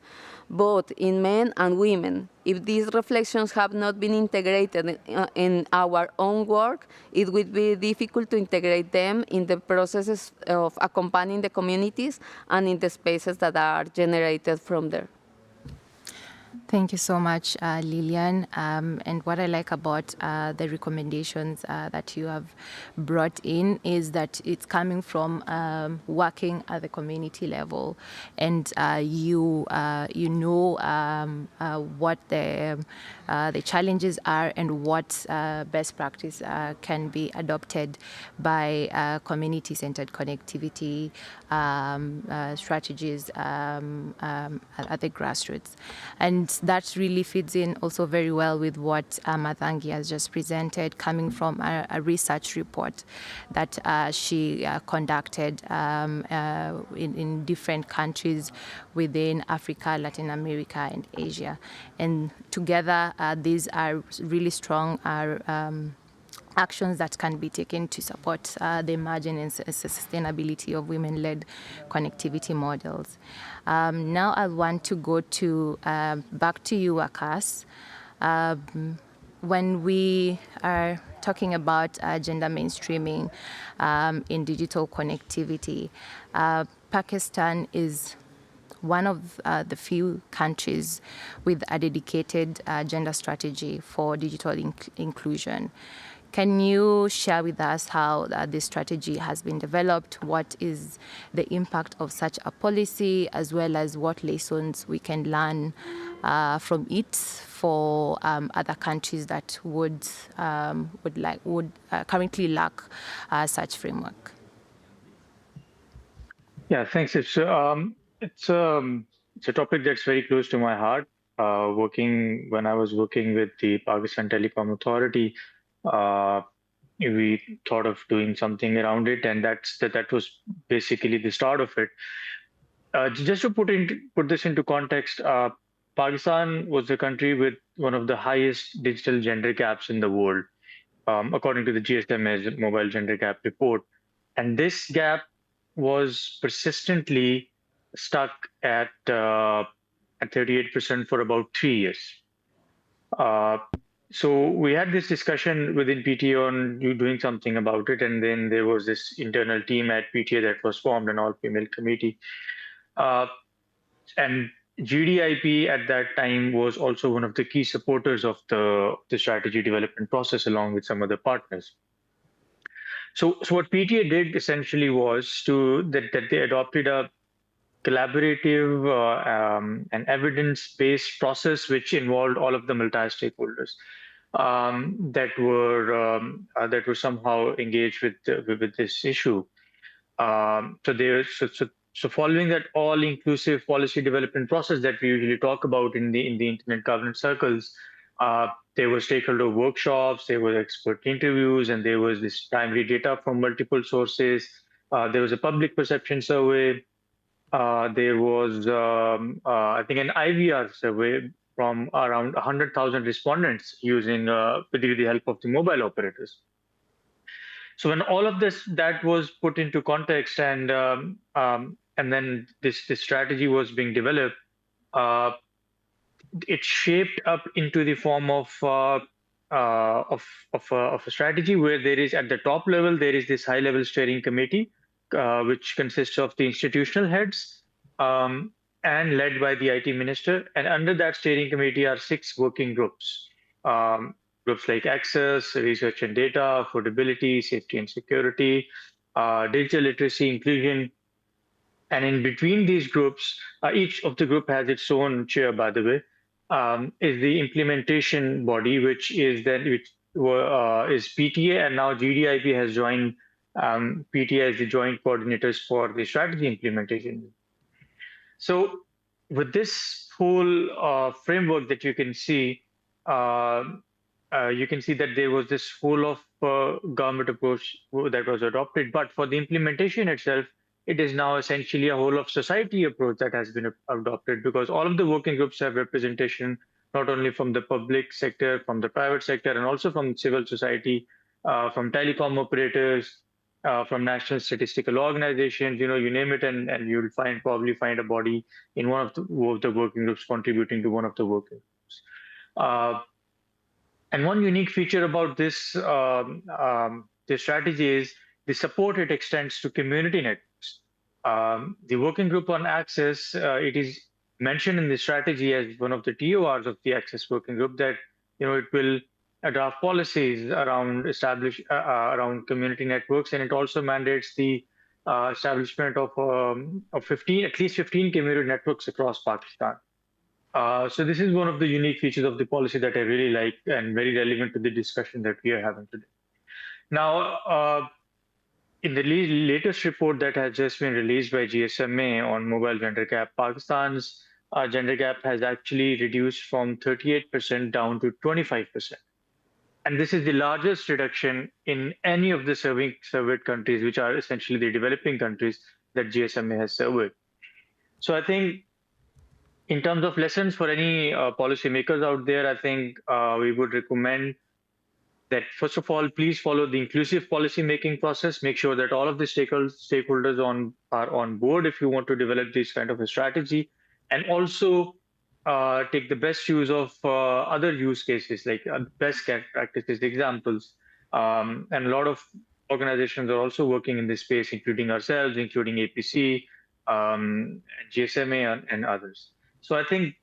both in men and women. If these reflections have not been integrated in our own work, it would be difficult to integrate them in the processes of accompanying the communities and in the spaces that are generated from there.
Thank you so much, Lilian. And what I like about the recommendations that you have brought in is that it's coming from working at the community level, and you know what the challenges are and what best practice can be adopted by community-centered connectivity strategies at the grassroots. And that really fits in also very well with what Matangi has just presented, coming from a research report that she conducted in different countries within Africa, Latin America, and Asia. And together, these are really strong actions that can be taken to support the emergence and sustainability of women-led connectivity models. Now I want to go to back to you, Akas. When we are talking about gender mainstreaming in digital connectivity, Pakistan is one of the few countries with a dedicated gender strategy for digital inclusion. Can you share with us how this strategy has been developed? What is the impact of such a policy, as well as what lessons we can learn from it for other countries that would currently lack such framework?
Yeah, thanks. It's a topic that's very close to my heart. When I was working with the Pakistan Telecom Authority, we thought of doing something around it, and that was basically the start of it. Just to put this into context, Pakistan was the country with one of the highest digital gender gaps in the world, according to the GSMA's Mobile Gender Gap Report. And this gap was persistently stuck at 38% for about 3 years. So we had this discussion within PTA on doing something about it, and then there was this internal team at PTA that was formed, an all-female committee. And GDIP at that time was also one of the key supporters of the strategy development process, along with some other partners. So what PTA did essentially was that they adopted a collaborative and evidence-based process which involved all of the multi-stakeholders that were somehow engaged with this issue. So following that all-inclusive policy development process that we usually talk about in the internet governance circles, there were stakeholder workshops, there were expert interviews, and there was this primary data from multiple sources. There was a public perception survey. There was, I think, an IVR survey from around 100,000 respondents using with the help of the mobile operators. So when all of that was put into context, and then this strategy was being developed, it shaped up into the form of a strategy where there is, at the top level, there is this high-level steering committee, which consists of the institutional heads and led by the IT minister. And under that steering committee are 6 working groups. groups like access, research and data, affordability, safety and security, digital literacy, inclusion. And in between these groups, each of the group has its own chair, by the way, is the implementation body, which is PTA, and now GDIP has joined PTA as the joint coordinators for the strategy implementation. So with this whole framework that you can see that there was this whole of government approach that was adopted, but for the implementation itself, it is now essentially a whole of society approach that has been adopted, because all of the working groups have representation not only from the public sector, from the private sector, and also from civil society, from telecom operators, from national statistical organizations, you name it, and you'll probably find a body in one of the working groups contributing to one of the working groups. And one unique feature about this strategy is the support it extends to community networks. The working group on access, it is mentioned in the strategy as one of the TORs of the access working group that it will adopt policies around around community networks, and it also mandates the establishment of at least 15 community networks across Pakistan. So this is one of the unique features of the policy that I really like and very relevant to the discussion that we are having today. Now, in the latest report that has just been released by GSMA on mobile gender gap, Pakistan's gender gap has actually reduced from 38% down to 25%. And this is the largest reduction in any of the surveyed countries, which are essentially the developing countries that GSMA has surveyed. So I think in terms of lessons for any policymakers out there, I think we would recommend that, first of all, please follow the inclusive policy-making process. Make sure that all of the stakeholders are on board if you want to develop this kind of a strategy. And also take the best use of other use cases, like best practices examples. And a lot of organizations are also working in this space, including ourselves, including APC, and GSMA and others. So I think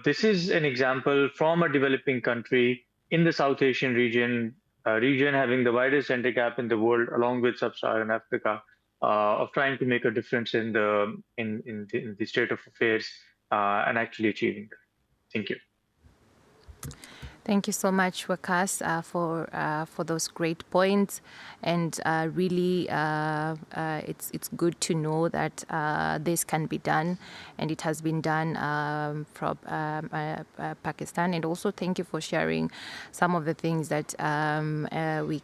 this is an example from a developing country in the South Asian region having the widest gender gap in the world, along with Sub-Saharan Africa, of trying to make a difference in the state of affairs and actually achieving that. Thank you.
Thank you so much, Wakas, for those great points, and really, it's good to know that this can be done, and it has been done from Pakistan. And also, thank you for sharing some of the things that we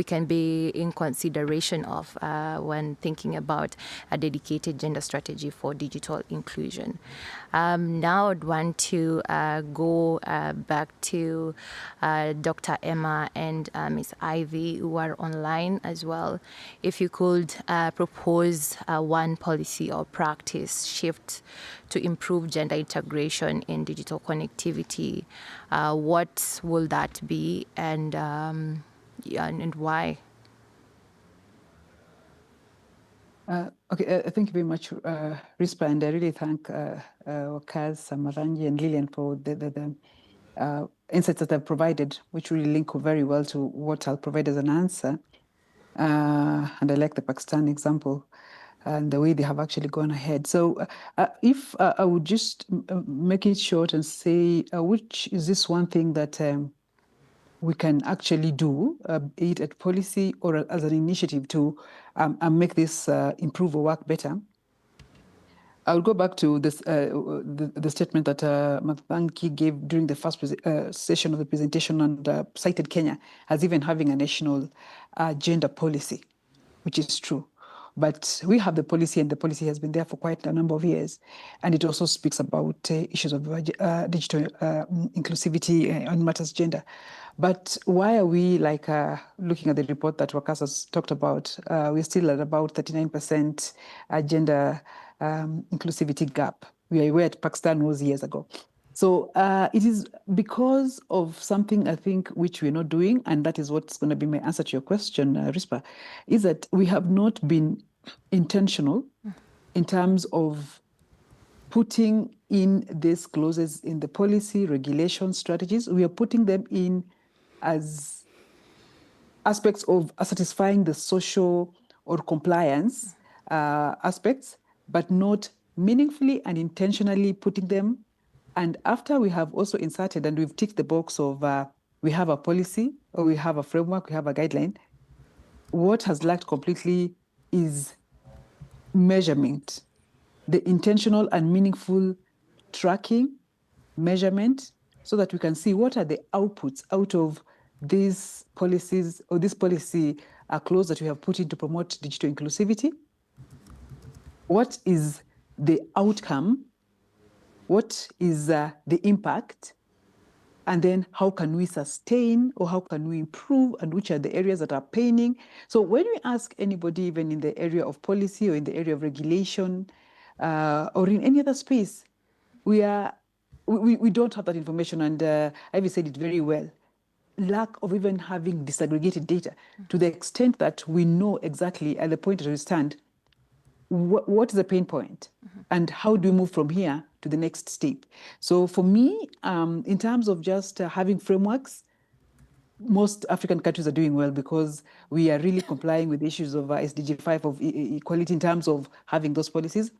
can be in consideration of when thinking about a dedicated gender strategy for digital inclusion. Now I'd want to go back to Dr. Emma and Ms. Ivy, who are online as well. If you could propose one policy or practice shift to improve gender integration in digital connectivity, what will that be, and why?
Okay, thank you very much, Rispa, and I really thank Wakaz, Samaranji, and Lillian for the insights that they've provided, which really link very well to what I'll provide as an answer. And I like the Pakistan example and the way they have actually gone ahead. So if I would just make it short and say, which is this one thing that we can actually do, be it at policy or as an initiative to make this improve or work better. I'll go back to this, the statement that Mathangi gave during the first session of the presentation, and cited Kenya as even having a national gender policy, which is true. But we have the policy, and the policy has been there for quite a number of years. And it also speaks about issues of digital inclusivity on matters gender. But why are we looking at the report that Wakas has talked about? We're still at about 39% gender inclusivity gap. We are where Pakistan was years ago. So it is because of something, I think, which we're not doing, and that is what's going to be my answer to your question, Rispa, is that we have not been intentional in terms of putting in these clauses in the policy, regulation, strategies. We are putting them in as aspects of satisfying the social or compliance aspects, but not meaningfully and intentionally putting them. And after we have also inserted and we've ticked the box of we have a policy or we have a framework, we have a guideline, what has lacked completely is measurement, the intentional and meaningful tracking, measurement, so that we can see what are the outputs out of these policies or this policy clause that we have put in to promote digital inclusivity. What is the outcome? What is the impact? And then how can we sustain or how can we improve, and which are the areas that are paining? So when we ask anybody, even in the area of policy or in the area of regulation or in any other space, we don't have that information. And Ivy said it very well. Lack of even having disaggregated data to the extent that we know exactly at the point that we stand, what is the pain point and how do we move from here to the next step? So for me, in terms of just having frameworks, most African countries are doing well because we are really complying with issues of SDG 5 of equality in terms of having those policies,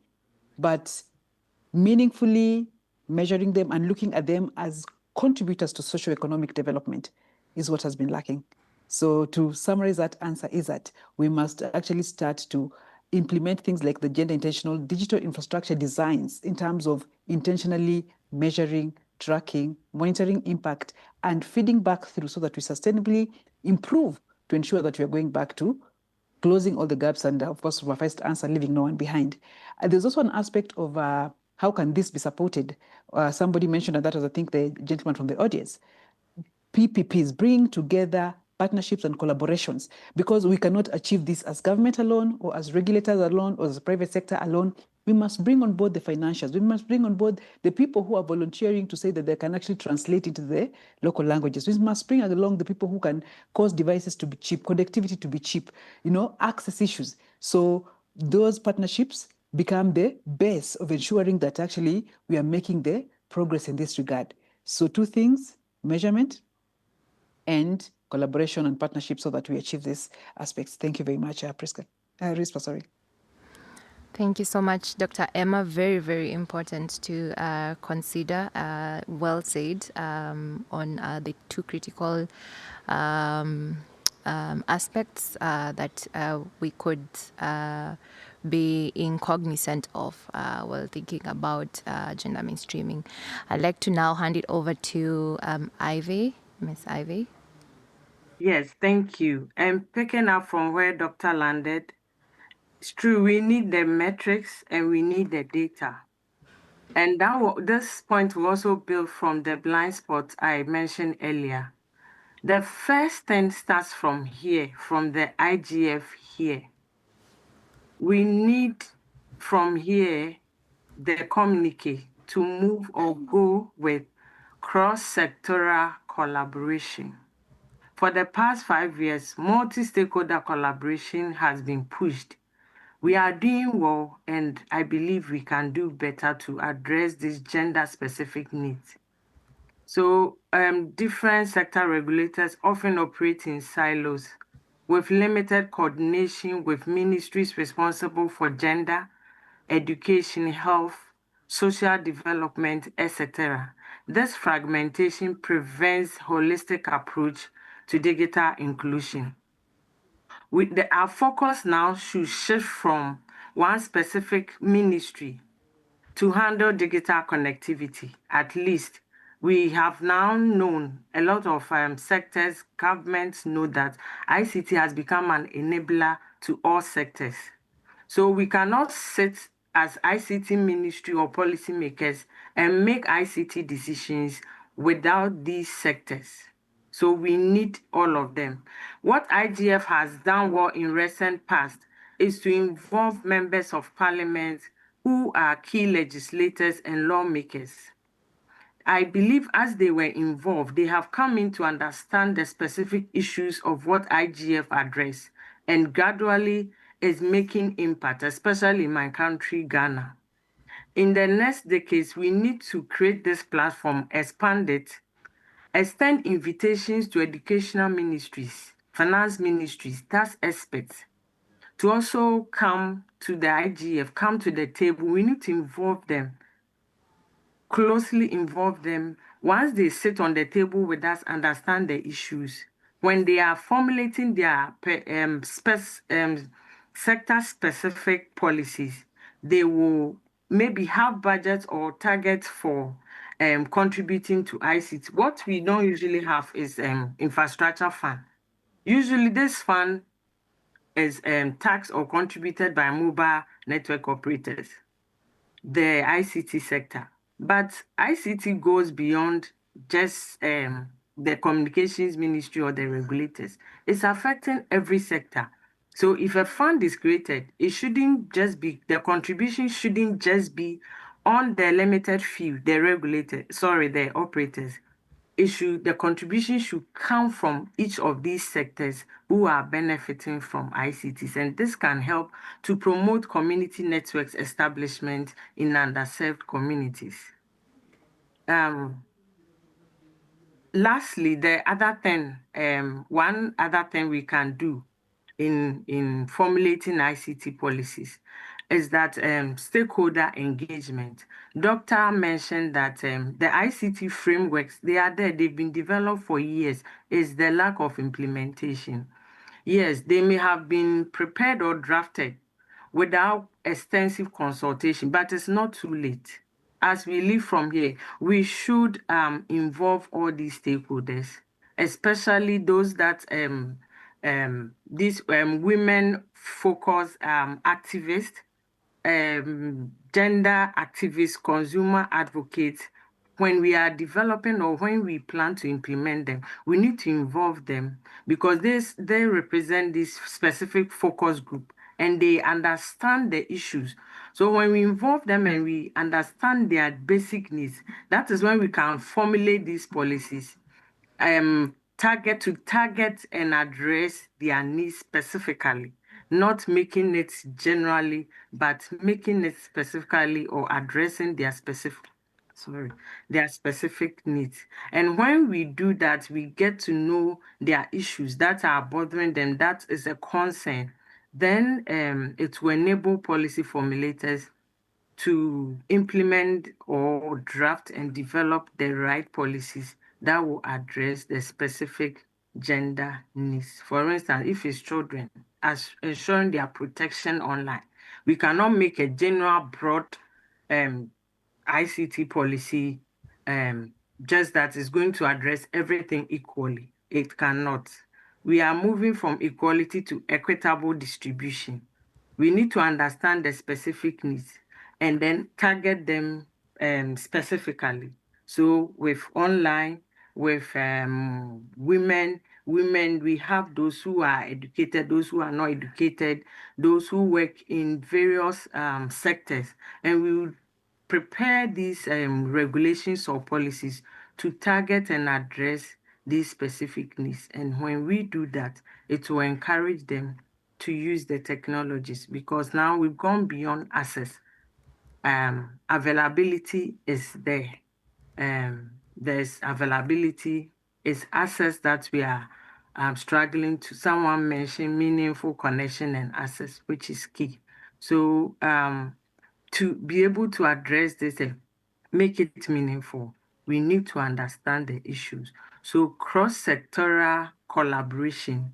but meaningfully measuring them and looking at them as contributors to socio-economic development is what has been lacking. So to summarize that answer is that we must actually start to implement things like the gender intentional digital infrastructure designs in terms of intentionally measuring, tracking, monitoring impact, and feeding back through so that we sustainably improve to ensure that we are going back to closing all the gaps and, of course, my first answer, leaving no one behind. There's also an aspect of how can this be supported? Somebody mentioned that, as I think the gentleman from the audience. PPPs, bring together partnerships and collaborations, because we cannot achieve this as government alone or as regulators alone or as the private sector alone. We must bring on board the financials. We must bring on board the people who are volunteering to say that they can actually translate into the local languages. We must bring along the people who can cause devices to be cheap, connectivity to be cheap, access issues. So those partnerships become the base of ensuring that actually we are making the progress in this regard. So two things, measurement and collaboration and partnership so that we achieve these aspects. Thank you very much, Rispa, sorry.
Thank you so much, Dr. Emma. Very, very important to consider. Well said on the two critical aspects that we could be cognizant of while thinking about gender mainstreaming. I'd like to now hand it over to Ivy, Miss Ivy.
Yes, thank you. And picking up from where Dr. landed, it's true, we need the metrics and we need the data. And this point will also build from the blind spot I mentioned earlier. The first thing starts from here, from the IGF here. We need from here the communique to move or go with cross-sectoral collaboration. For the past 5 years, multi-stakeholder collaboration has been pushed. We are doing well, and I believe we can do better to address these gender-specific needs. So different sector regulators often operate in silos with limited coordination with ministries responsible for gender, education, health, social development, etc. This fragmentation prevents holistic approach to digital inclusion. Our focus now should shift from one specific ministry to handle digital connectivity. At least we have now known a lot of sectors, governments know that ICT has become an enabler to all sectors. So we cannot sit as ICT ministry or policymakers and make ICT decisions without these sectors. So we need all of them. What IGF has done well in recent past is to involve members of parliament who are key legislators and lawmakers. I believe as they were involved, they have come in to understand the specific issues of what IGF address, and gradually is making impact, especially in my country, Ghana. In the next decades, we need to create this platform, expand it, extend invitations to educational ministries, finance ministries, tax experts, to also come to the IGF, come to the table. We need to involve them, closely involve them. Once they sit on the table with us, understand the issues, when they are formulating their sector-specific policies, they will maybe have budgets or targets for contributing to ICT. What we don't usually have is infrastructure fund. Usually this fund is taxed or contributed by mobile network operators, the ICT sector. But ICT goes beyond just the communications ministry or the regulators. It's affecting every sector. So if a fund is created, it shouldn't just be, the contribution shouldn't just be on the limited few, the the operators. The contribution should come from each of these sectors who are benefiting from ICTs, and this can help to promote community networks establishment in underserved communities. Lastly, one other thing we can do in formulating ICT policies is that stakeholder engagement. Doctor mentioned that the ICT frameworks, they are there, they've been developed for years. It's the lack of implementation. Yes, they may have been prepared or drafted without extensive consultation, but it's not too late. As we leave from here, we should involve all these stakeholders, especially those that these women-focused activists, gender activists, consumer advocates. When we are developing or when we plan to implement them, we need to involve them because they represent this specific focus group and they understand the issues. So when we involve them and we understand their basic needs, that is when we can formulate these policies, target and address their needs specifically, not making it generally, but making it specifically or addressing their specific needs. And when we do that, we get to know their issues that are bothering them, that is a concern. Then it will enable policy formulators to implement or draft and develop the right policies that will address the specific gender needs. For instance, if it's children, as ensuring their protection online, we cannot make a general broad ICT policy just that is going to address everything equally. It cannot. We are moving from equality to equitable distribution. We need to understand the specific needs and then target them specifically. So with online, with women, we have those who are educated, those who are not educated, those who work in various sectors, and we will prepare these regulations or policies to target and address these specific needs. And when we do that, it will encourage them to use the technologies because now we've gone beyond access. Availability is there. There's availability, it's access that we are struggling to. Someone mentioned meaningful connection and access, which is key. So to be able to address this and make it meaningful, we need to understand the issues. So cross-sectoral collaboration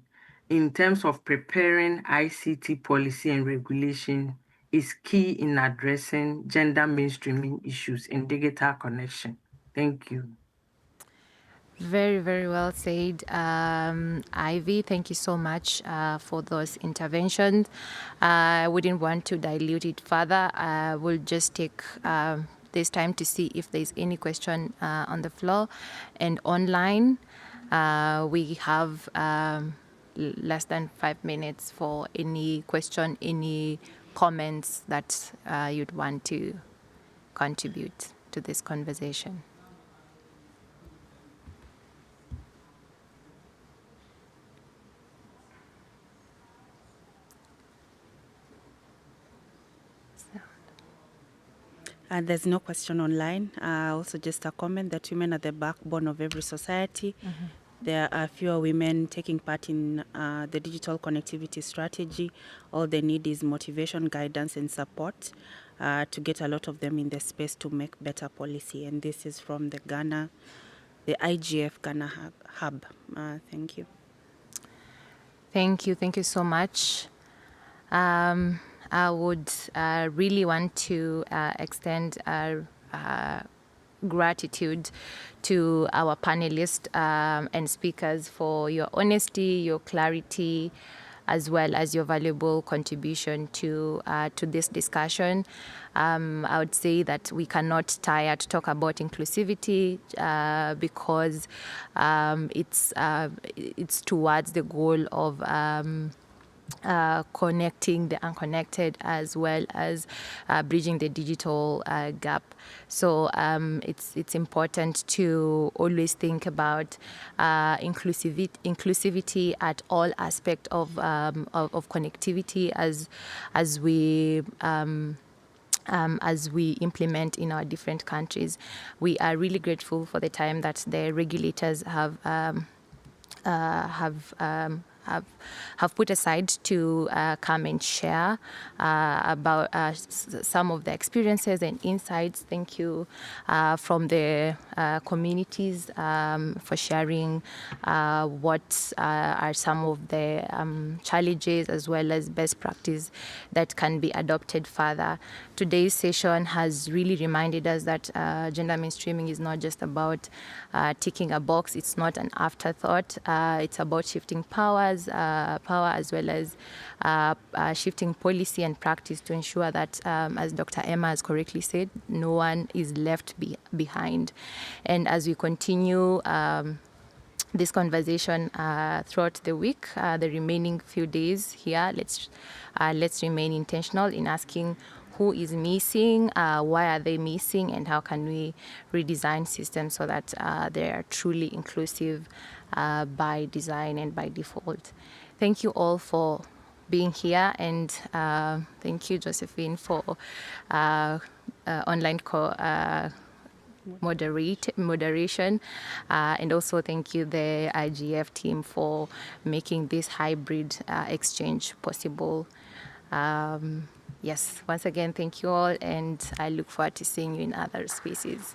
in terms of preparing ICT policy and regulation is key in addressing gender mainstreaming issues in digital connection. Thank you.
Very, very well said. Ivy, thank you so much for those interventions. I wouldn't want to dilute it further. We'll just take this time to see if there's any question on the floor and online. We have less than 5 minutes for any question, any comments that you'd want to contribute to this conversation.
There's no question online. Also, just a comment that women are the backbone of every society. There are fewer women taking part in the digital connectivity strategy. All they need is motivation, guidance, and support to get a lot of them in the space to make better policy. And this is from the IGF Ghana Hub. Thank you.
Thank you so much. I would really want to extend our gratitude to our panelists and speakers for your honesty, your clarity, as well as your valuable contribution to this discussion. I would say that we cannot tire to talk about inclusivity because it's towards the goal of connecting the unconnected as well as bridging the digital gap. So it's important to always think about inclusivity at all aspects of connectivity as we implement in our different countries. We are really grateful for the time that the regulators have put aside to come and share about some of the experiences and insights. Thank you from the communities for sharing what are some of the challenges as well as best practice that can be adopted further. Today's session has really reminded us that gender mainstreaming is not just about ticking a box. It's not an afterthought. It's about shifting power as well as shifting policy and practice to ensure that, as Dr. Emma has correctly said, no one is left behind. And as we continue this conversation throughout the week, the remaining few days here, let's remain intentional in asking who is missing, why are they missing, and how can we redesign systems so that they are truly inclusive by design and by default. Thank you all for being here, and thank you, Josephine, for online moderation, and also thank you, the IGF team, for making this hybrid exchange possible. Yes, once again, thank you all, and I look forward to seeing you in other spaces.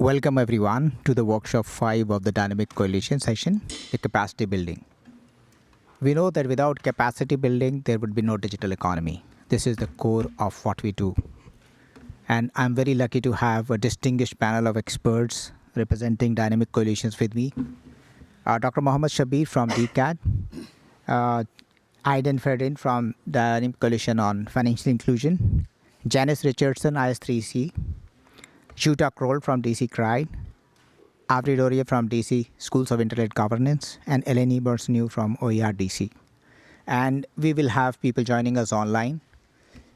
Welcome everyone to the workshop 5 of the Dynamic Coalition session, the capacity building. We know that without capacity building, there would be no digital economy. This is the core of what we do. And I'm very lucky to have a distinguished panel of experts representing Dynamic Coalitions with me. Dr. Mohammed Shabir from DCAD, Aiden Ferdin from Dynamic Coalition on Financial Inclusion, Janice Richardson, IS3C, Jutta Kroll from DC CRIDE, Avri Doria from DC Schools of Internet Governance, and Eleni Borsnew from OER DC. And we will have people joining us online.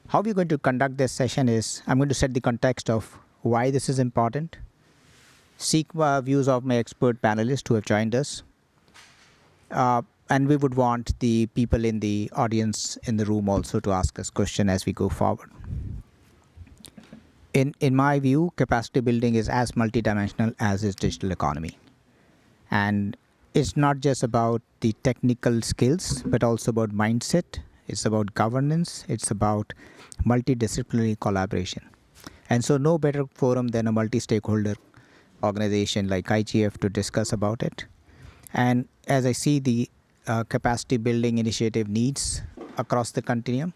How we're going to conduct this session is, I'm going to set the context of why this is important, seek views of my expert panelists who have joined us, and we would want the people in the audience in the room also to ask us questions as we go forward. In my view, capacity building is as multidimensional as is digital economy. And it's not just about the technical skills, but also about mindset. It's about governance. It's about multidisciplinary collaboration. And so no better forum than a multi-stakeholder organization like IGF to discuss about it. And as I see the capacity building initiative needs across the continuum,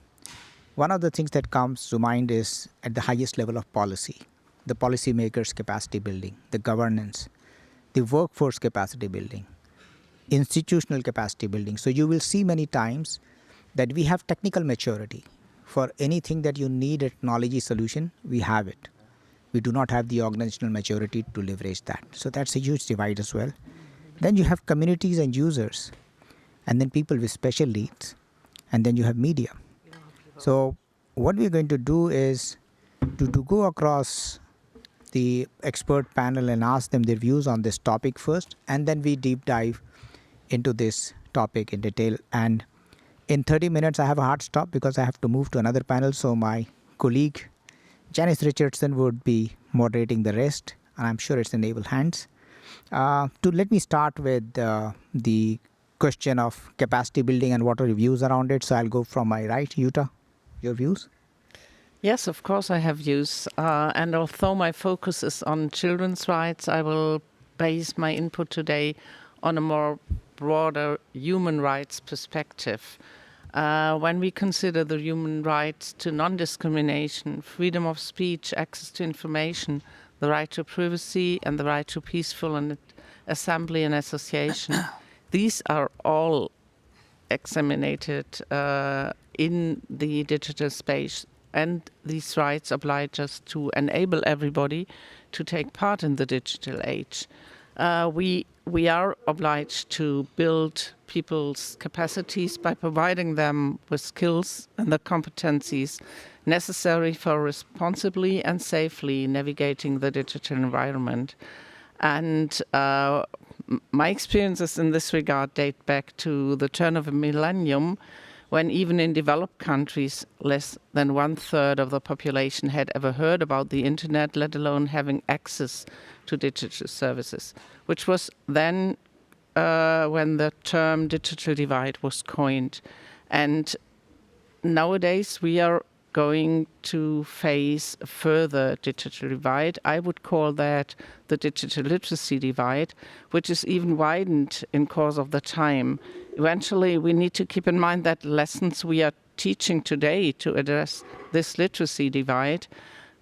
one of the things that comes to mind is at the highest level of policy, the policymakers' capacity building, the governance, the workforce capacity building, institutional capacity building. So you will see many times that we have technical maturity. For anything that you need a technology solution, we have it. We do not have the organizational maturity to leverage that. So that's a huge divide as well. Then you have communities and users, and then people with special needs, and then you have media. So what we're going to do is to go across the expert panel and ask them their views on this topic first, and then we deep dive into this topic in detail. And in 30 minutes, I have a hard stop because I have to move to another panel. So my colleague, Janice Richardson, would be moderating the rest, and I'm sure it's in able hands. Let me start with the question of capacity building and what are your views around it. So I'll go from my right. Jutta, your views?
Yes, of course I have views. And although my focus is on children's rights, I will base my input today on a more broader human rights perspective. When we consider the human rights to non-discrimination, freedom of speech, access to information, the right to privacy, and the right to peaceful and assembly and association, these are all examined in the digital space, and these rights oblige us to enable everybody to take part in the digital age. We are obliged to build people's capacities by providing them with skills and the competencies necessary for responsibly and safely navigating the digital environment. And my experiences in this regard date back to the turn of the millennium, when even in developed countries, less than 1/3 of the population had ever heard about the internet, let alone having access to digital services, which was then when the term digital divide was coined. And nowadays we are going to face a further digital divide. I would call that the digital literacy divide, which is even widened in course of the time. Eventually, we need to keep in mind that lessons we are teaching today to address this literacy divide,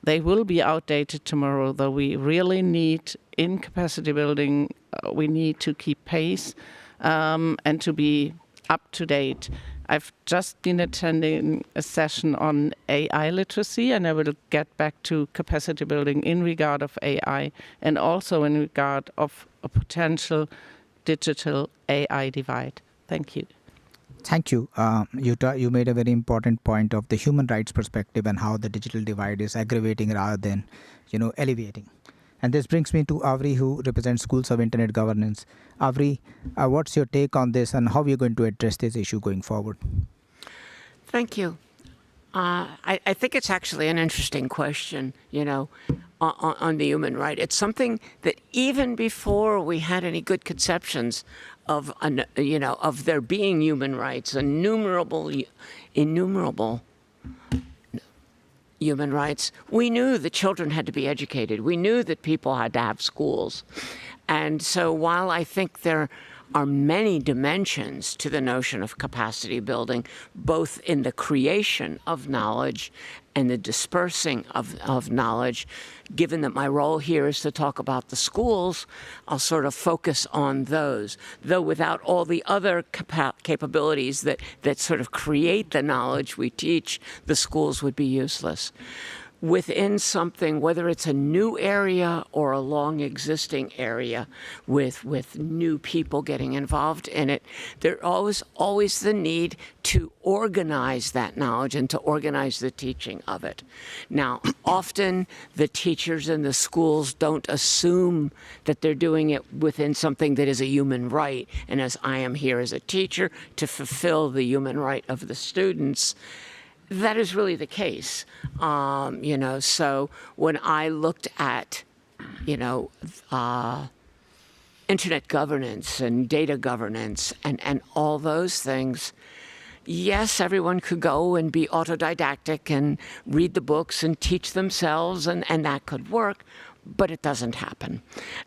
they will be outdated tomorrow, though we really need, in capacity building, we need to keep pace and to be up to date. I've just been attending a session on AI literacy, and I will get back to capacity building in regard of AI and also in regard of a potential digital AI divide. Thank you.
Thank you. Jutta, you made a very important point of the human rights perspective and how the digital divide is aggravating rather than, alleviating. And this brings me to Avri, who represents Schools of Internet Governance. Avri, what's your take on this and how are you going to address this issue going forward?
Thank you. I think it's actually an interesting question, on the human right. It's something that even before we had any good conceptions of there being human rights, innumerable human rights, we knew that children had to be educated. We knew that people had to have schools. And so while I think there are many dimensions to the notion of capacity building, both in the creation of knowledge and the dispersing of knowledge, given that my role here is to talk about the schools, I'll sort of focus on those, though without all the other capabilities that sort of create the knowledge we teach, the schools would be useless. Within something, whether it's a new area or a long existing area with new people getting involved in it, there's always the need to organize that knowledge and to organize the teaching of it. Now, often the teachers in the schools don't assume that they're doing it within something that is a human right, and as I am here as a teacher to fulfill the human right of the students, that is really the case. So when I looked at, internet governance and data governance and all those things, yes, everyone could go and be autodidactic and read the books and teach themselves, and that could work, but it doesn't happen.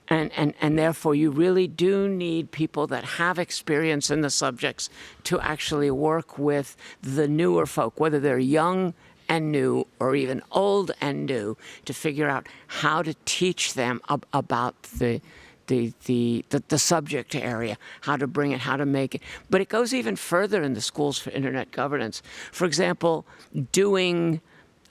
And therefore, you really do need people that have experience in the subjects to actually work with the newer folk, whether they're young and new or even old and new, to figure out how to teach them about the subject area, how to bring it, how to make it. But it goes even further in the schools for internet governance. For example, doing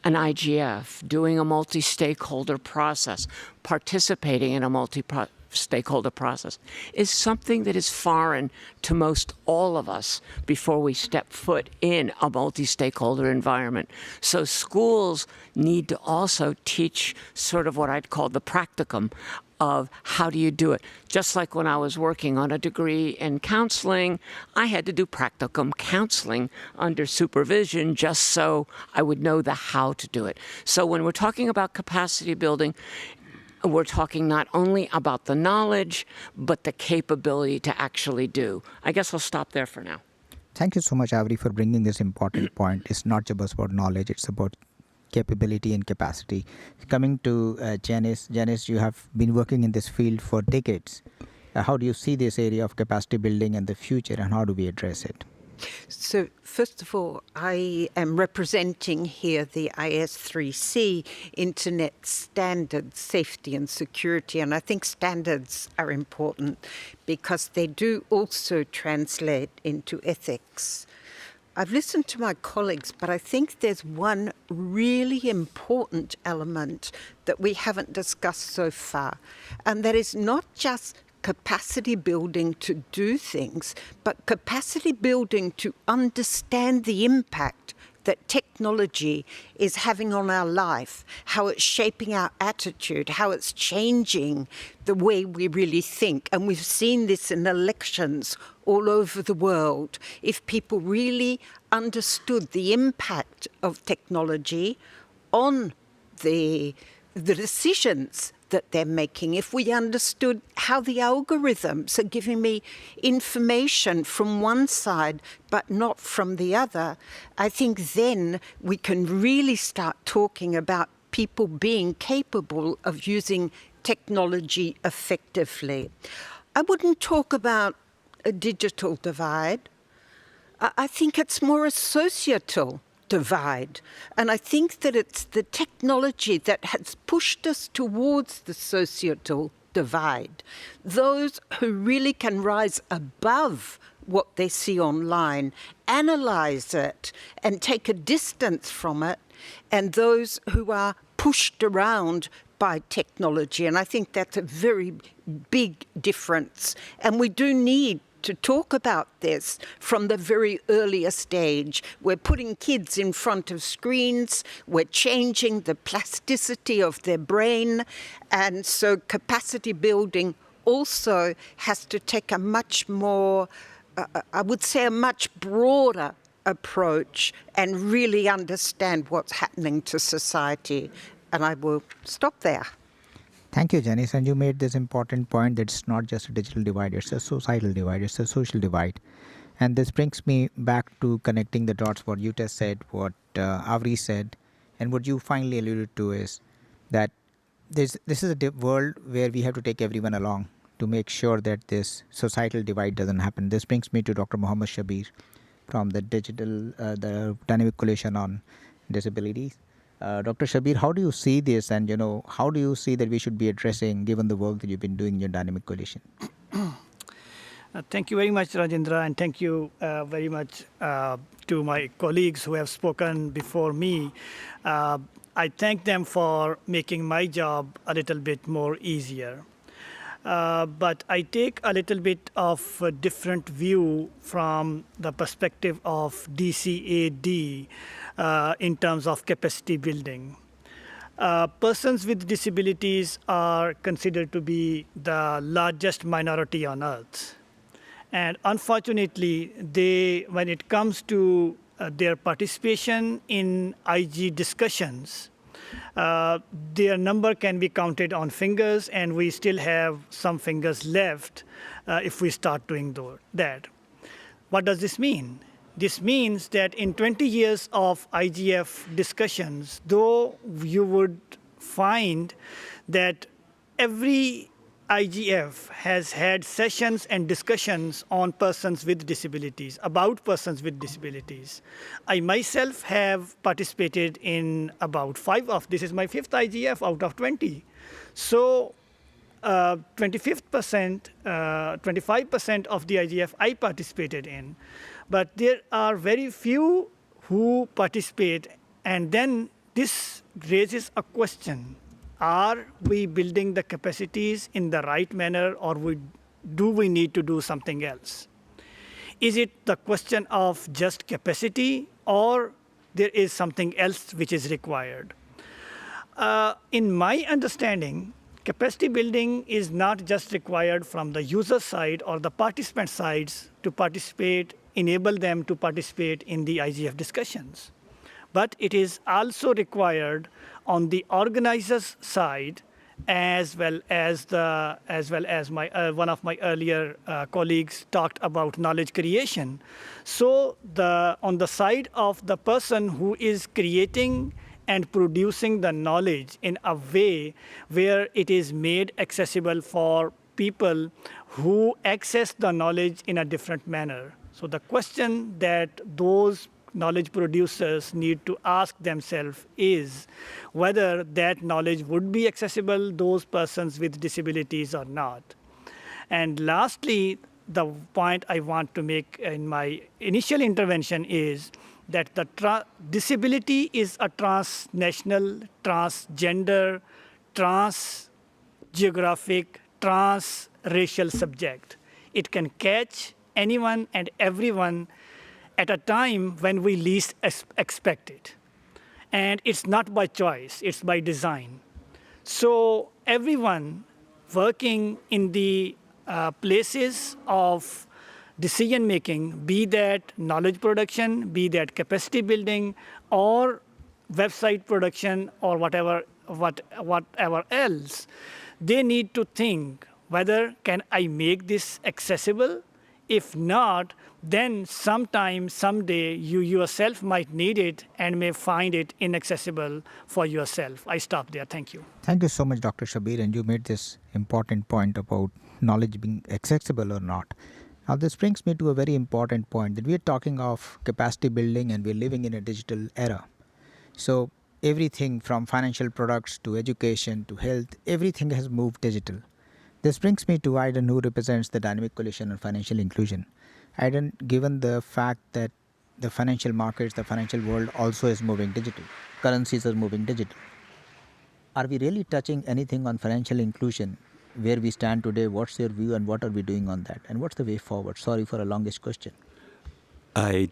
an IGF, doing a multi-stakeholder process, participating in a multi-stakeholder process is something that is foreign to most all of us before we step foot in a multi-stakeholder environment. So schools need to also teach sort of what I'd call the practicum of how do you do it. Just like when I was working on a degree in counseling, I had to do practicum counseling under supervision just so I would know the how to do it. So when we're talking about capacity building, we're talking not only about the knowledge, but the capability to actually do. I guess I'll stop there for now.
Thank you so much, Avery, for bringing this important point. It's not just about knowledge, it's about capability and capacity. Coming to Janice. Janice, you have been working in this field for decades. How do you see this area of capacity building in the future, and how do we address it?
So first of all, I am representing here the IS3C Internet Standards, Safety and Security, and I think standards are important because they do also translate into ethics. I've listened to my colleagues, but I think there's one really important element that we haven't discussed so far, and that is not just capacity building to do things, but capacity building to understand the impact that technology is having on our life, how it's shaping our attitude, how it's changing the way we really think. And we've seen this in elections all over the world. If people really understood the impact of technology on the decisions that they're making, if we understood how the algorithms are giving me information from one side but not from the other, I think then we can really start talking about people being capable of using technology effectively. I wouldn't talk about a digital divide. I think it's more a societal divide. And I think that it's the technology that has pushed us towards the societal divide. Those who really can rise above what they see online, analyze it, and take a distance from it, and those who are pushed around by technology. And I think that's a very big difference. And we do need to talk about this from the very earliest stage. We're putting kids in front of screens, we're changing the plasticity of their brain, and so capacity building also has to take a much more, I would say a much broader approach and really understand what's happening to society. And I will stop there.
Thank you, Janice. And you made this important point that it's not just a digital divide, it's a societal divide, it's a social divide. And this brings me back to connecting the dots, what Yuta said, what Avri said. And what you finally alluded to is that this is a world where we have to take everyone along to make sure that this societal divide doesn't happen. This brings me to Dr. Mohammed Shabir from the the Dynamic Coalition on Disabilities. Dr. Shabir, how do you see this, and how do you see that we should be addressing, given the work that you've been doing in your Dynamic Coalition?
Thank you very much, Rajendra, and thank you very much to my colleagues who have spoken before me. I thank them for making my job a little bit more easier. But I take a little bit of a different view from the perspective of DCAD in terms of capacity building. Persons with disabilities are considered to be the largest minority on earth. And unfortunately, when it comes to their participation in IG discussions, their number can be counted on fingers, and we still have some fingers left if we start doing that. What does this mean? This means that in 20 years of IGF discussions, though you would find that every IGF has had sessions and discussions on persons with disabilities, about persons with disabilities. I myself have participated in about 5 of, this is my 5th IGF out of 20. So 25% of the IGF I participated in. But there are very few who participate, and then this raises a question. Are we building the capacities in the right manner, or do we need to do something else? Is it the question of just capacity, or there is something else which is required? In my understanding, capacity building is not just required from the user side or the participant sides to participate, enable them to participate in the IGF discussions. But it is also required on the organizer's side, as well as my one of my earlier colleagues talked about knowledge creation. So on the side of the person who is creating and producing the knowledge in a way where it is made accessible for people who access the knowledge in a different manner. So the question that those knowledge producers need to ask themselves is whether that knowledge would be accessible to those persons with disabilities or not. And lastly, the point I want to make in my initial intervention is that disability is a transnational, transgender, transgeographic, transracial subject. It can catch anyone and everyone at a time when we least expect it. And it's not by choice, it's by design. So everyone working in the places of decision making, be that knowledge production, be that capacity building, or website production, or whatever else, they need to think whether can I make this accessible? If not, then sometime, someday, you yourself might need it and may find it inaccessible for yourself. I stop there. Thank you.
Thank you so much, Dr. Shabir. And you made this important point about knowledge being accessible or not. Now, this brings me to a very important point that we are talking of capacity building, and we're living in a digital era. So everything from financial products to education to health, everything has moved digital. This brings me to Aidan, who represents the Dynamic Coalition on Financial Inclusion. Aidan, given the fact that the financial markets, the financial world also is moving digital, currencies are moving digital, are we really touching anything on financial inclusion? Where we stand today, what's your view, and what are we doing on that? And what's the way forward? Sorry for a longish question.
I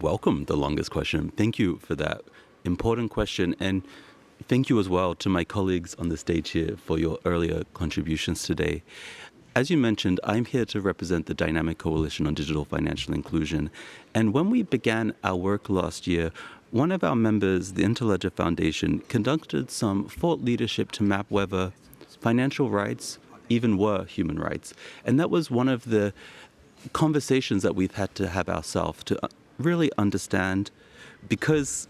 welcome the longest question. Thank you for that important question. And thank you as well to my colleagues on the stage here for your earlier contributions today. As you mentioned, I'm here to represent the Dynamic Coalition on Digital Financial Inclusion. And when we began our work last year, one of our members, the Interledger Foundation, conducted some thought leadership to map whether financial rights even were human rights. And that was one of the conversations that we've had to have ourselves to really understand, because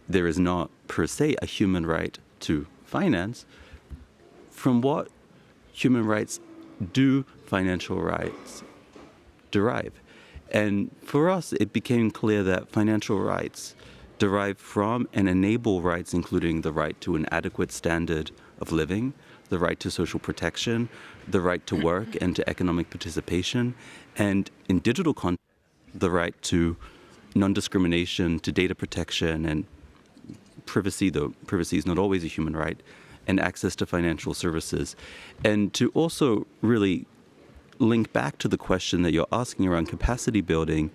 there is not per se a human right to finance, from what human rights do financial rights derive? And for us, it became clear that financial rights derive from and enable rights including the right to an adequate standard of living, the right to social protection, the right to work and to economic participation, and in digital context, the right to non-discrimination, to data protection and privacy, though privacy is not always a human right, and access to financial services. And to also really link back to the question that you're asking around capacity building,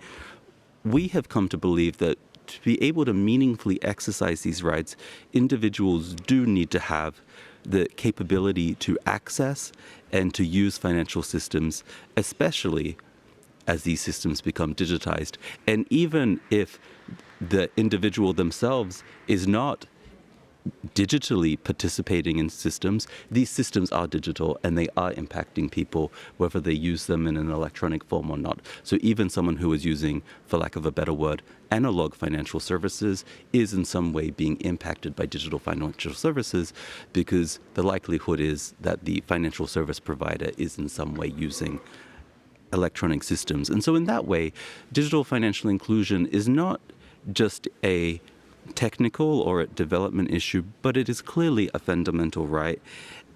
we have come to believe that to be able to meaningfully exercise these rights, individuals do need to have the capability to access and to use financial systems, especially as these systems become digitized. And even if the individual themselves is not digitally participating in systems, these systems are digital and they are impacting people, whether they use them in an electronic form or not. So even someone who is using, for lack of a better word, analog financial services is in some way being impacted by digital financial services, because the likelihood is that the financial service provider is in some way using electronic systems. And so in that way, digital financial inclusion is not just a technical or a development issue, but it is clearly a fundamental right.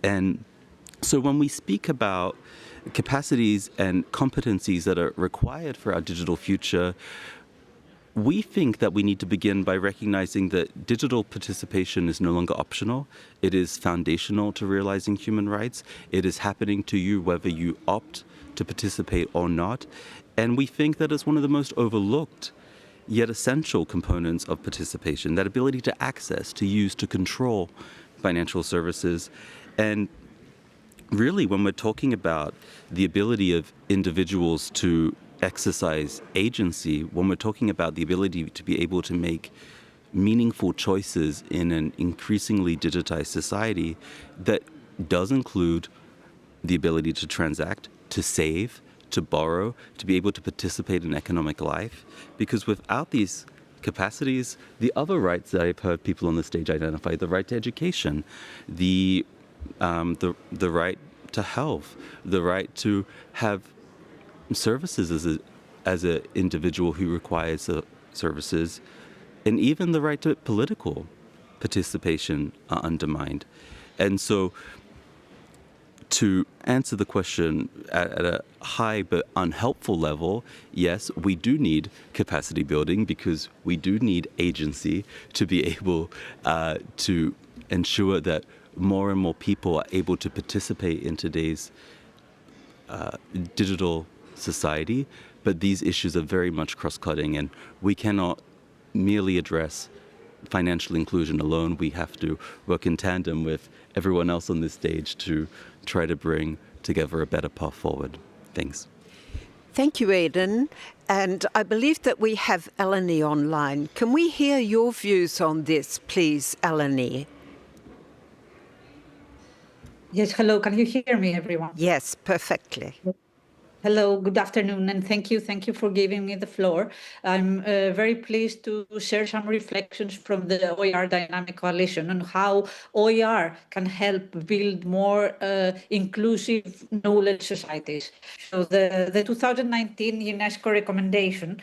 And so when we speak about capacities and competencies that are required for our digital future, we think that we need to begin by recognizing that digital participation is no longer optional. It is foundational to realizing human rights. It is happening to you whether you opt to participate or not. And we think that it's one of the most overlooked yet essential components of participation, that ability to access, to use, to control financial services. And really, when we're talking about the ability of individuals to exercise agency, when we're talking about the ability to be able to make meaningful choices in an increasingly digitized society, that does include the ability to transact, to save, to borrow, to be able to participate in economic life. Because without these capacities, the other rights that I've heard people on the stage identify, the right to education, the right to health, the right to have services as an individual who requires services, and even the right to political participation are undermined. And so to answer the question at a high but unhelpful level, yes, we do need capacity building because we do need agency to be able to ensure that more and more people are able to participate in today's digital society. But these issues are very much cross-cutting, and we cannot merely address financial inclusion alone. We have to work in tandem with everyone else on this stage to try to bring together a better path forward. Thanks.
Thank you, Aidan. And I believe that we have Eleni online. Can we hear your views on this, please, Eleni?
Yes, hello. Can you hear me, everyone?
Yes, perfectly.
Hello, good afternoon, and thank you for giving me the floor. I'm very pleased to share some reflections from the OER Dynamic Coalition on how OER can help build more inclusive knowledge societies. So the 2019 UNESCO recommendation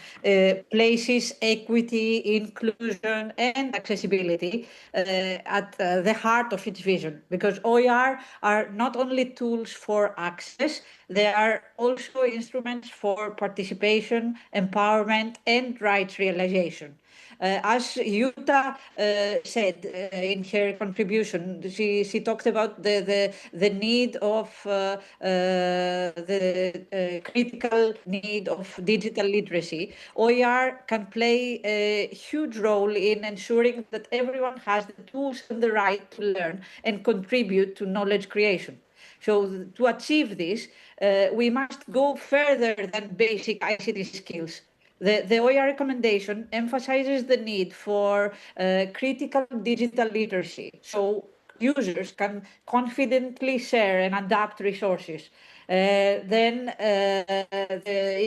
places equity, inclusion, and accessibility at the heart of its vision, because OER are not only tools for access, they are also instruments for participation, empowerment, and rights realization. As Yuta said in her contribution, she talked about the need of the critical need of digital literacy. OER can play a huge role in ensuring that everyone has the tools and the right to learn and contribute to knowledge creation. So to achieve this, we must go further than basic ICT skills. The OER recommendation emphasizes the need for critical digital literacy, so users can confidently share and adapt resources.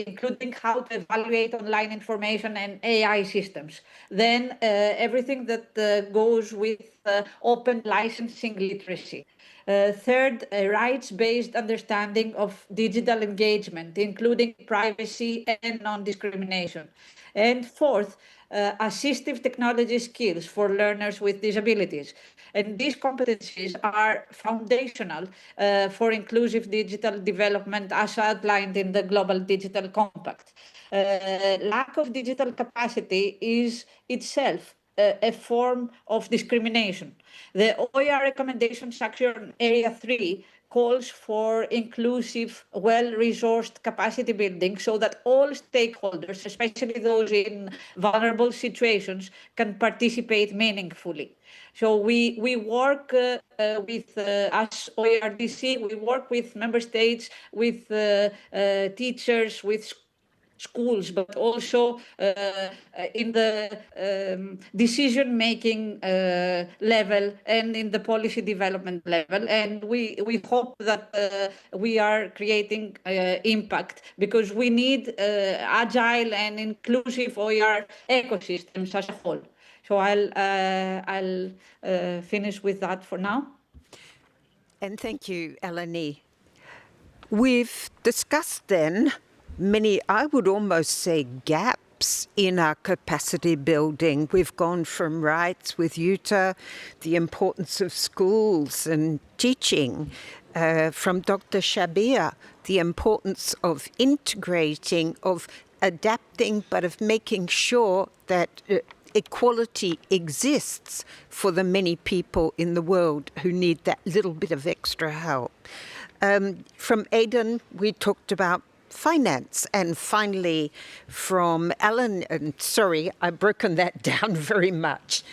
including how to evaluate online information and AI systems. Then everything that goes with open licensing literacy. Third, a rights-based understanding of digital engagement, including privacy and non-discrimination. And fourth, assistive technology skills for learners with disabilities. And these competencies are foundational for inclusive digital development as outlined in the Global Digital Compact. Lack of digital capacity is itself a form of discrimination. The OER recommendation section area 3 calls for inclusive, well-resourced capacity building so that all stakeholders, especially those in vulnerable situations, can participate meaningfully. So we work with, as OERDC, we work with member states, with teachers, with schools, but also in the decision-making level and in the policy development level. And we hope that we are creating impact, because we need agile and inclusive OER ecosystems as a whole. So I'll finish with that for now.
And thank you, Eleni. We've discussed then many, I would almost say, gaps in our capacity building. We've gone from rights with Jutta, the importance of schools and teaching, from Dr. Shabir, the importance of integrating, of adapting, but of making sure that equality exists for the many people in the world who need that little bit of extra help. From Aidan, we talked about finance. And finally, from Alan, and sorry, I've broken that down very much.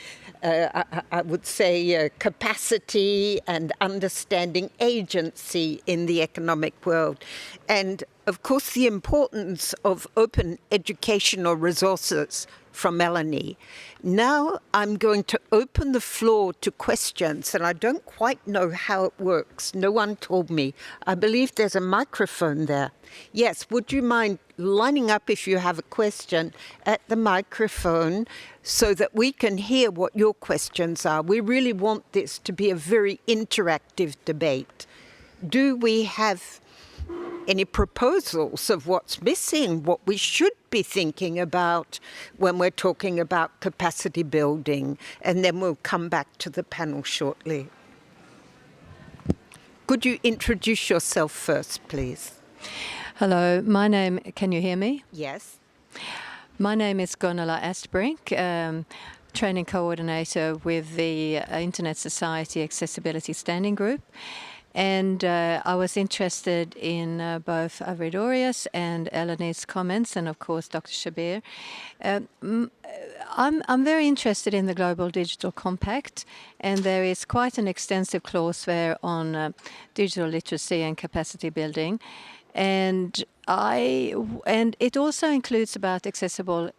I would say capacity and understanding agency in the economic world. And of course, the importance of open educational resources from Melanie. Now I'm going to open the floor to questions, and I don't quite know how it works. No one told me. I believe there's a microphone there. Yes, would you mind lining up if you have a question at the microphone so that we can hear what your questions are? We really want this to be a very interactive debate. Do we have any proposals of what's missing, what we should be thinking about when we're talking about capacity building? And then we'll come back to the panel shortly. Could you introduce yourself first, please?
Hello, my name, can you hear me?
Yes.
My name is Gunilla Estbrink, training coordinator with the Internet Society Accessibility Standing Group. And I was interested in both Avridorius and Eleni's comments, and of course Dr. Shabir. I'm very interested in the Global Digital Compact, and there is quite an extensive clause there on digital literacy and capacity building. And it also includes about accessible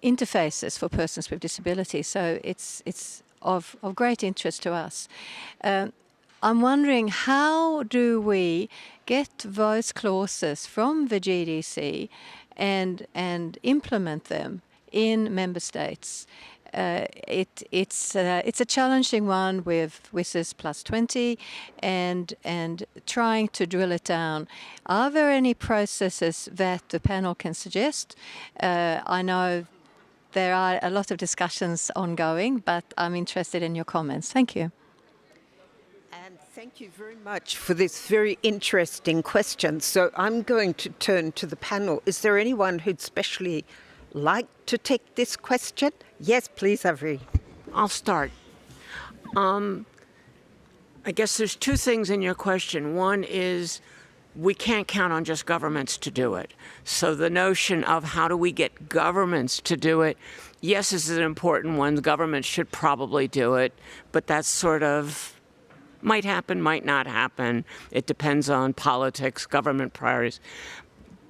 interfaces for persons with disabilities. So it's of great interest to us. I'm wondering, how do we get those clauses from the GDC and implement them in member states? It's a challenging one with WSIS plus 20 and trying to drill it down. Are there any processes that the panel can suggest? I know there are a lot of discussions ongoing, but I'm interested in your comments. Thank you.
Thank you very much for this very interesting question. So I'm going to turn to the panel. Is there anyone who'd especially like to take this question? Yes, please, Avri.
I'll start. I guess there's two things in your question. One is we can't count on just governments to do it. So the notion of how do we get governments to do it, yes, this is an important one. The government should probably do it, but that's sort of might happen, might not happen. It depends on politics, government priorities.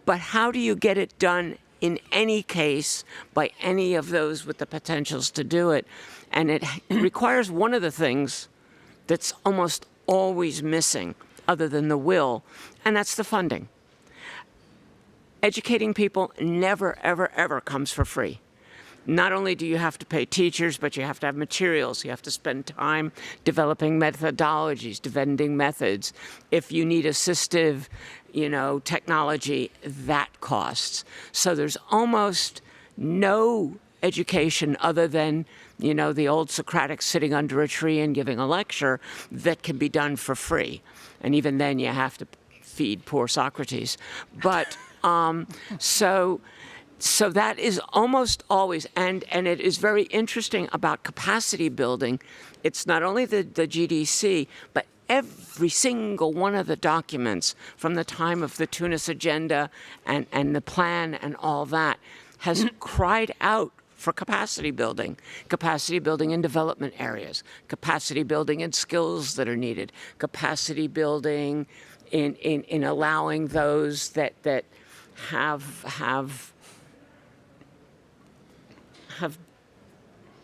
But how do you get it done in any case by any of those with the potentials to do it? And it requires one of the things that's almost always missing, other than the will, and that's the funding. Educating people never, ever, ever comes for free. Not only do you have to pay teachers, but you have to have materials. You have to spend time developing methodologies, developing methods. If you need assistive, technology, that costs. So there's almost no education other than, the old Socratics sitting under a tree and giving a lecture that can be done for free. And even then you have to feed poor Socrates. But so that is almost always, and it is very interesting about capacity building. It's not only the GDC, but every single one of the documents from the time of the Tunis Agenda and the plan and all that has cried out for capacity building in development areas, capacity building in skills that are needed, capacity building in allowing those that have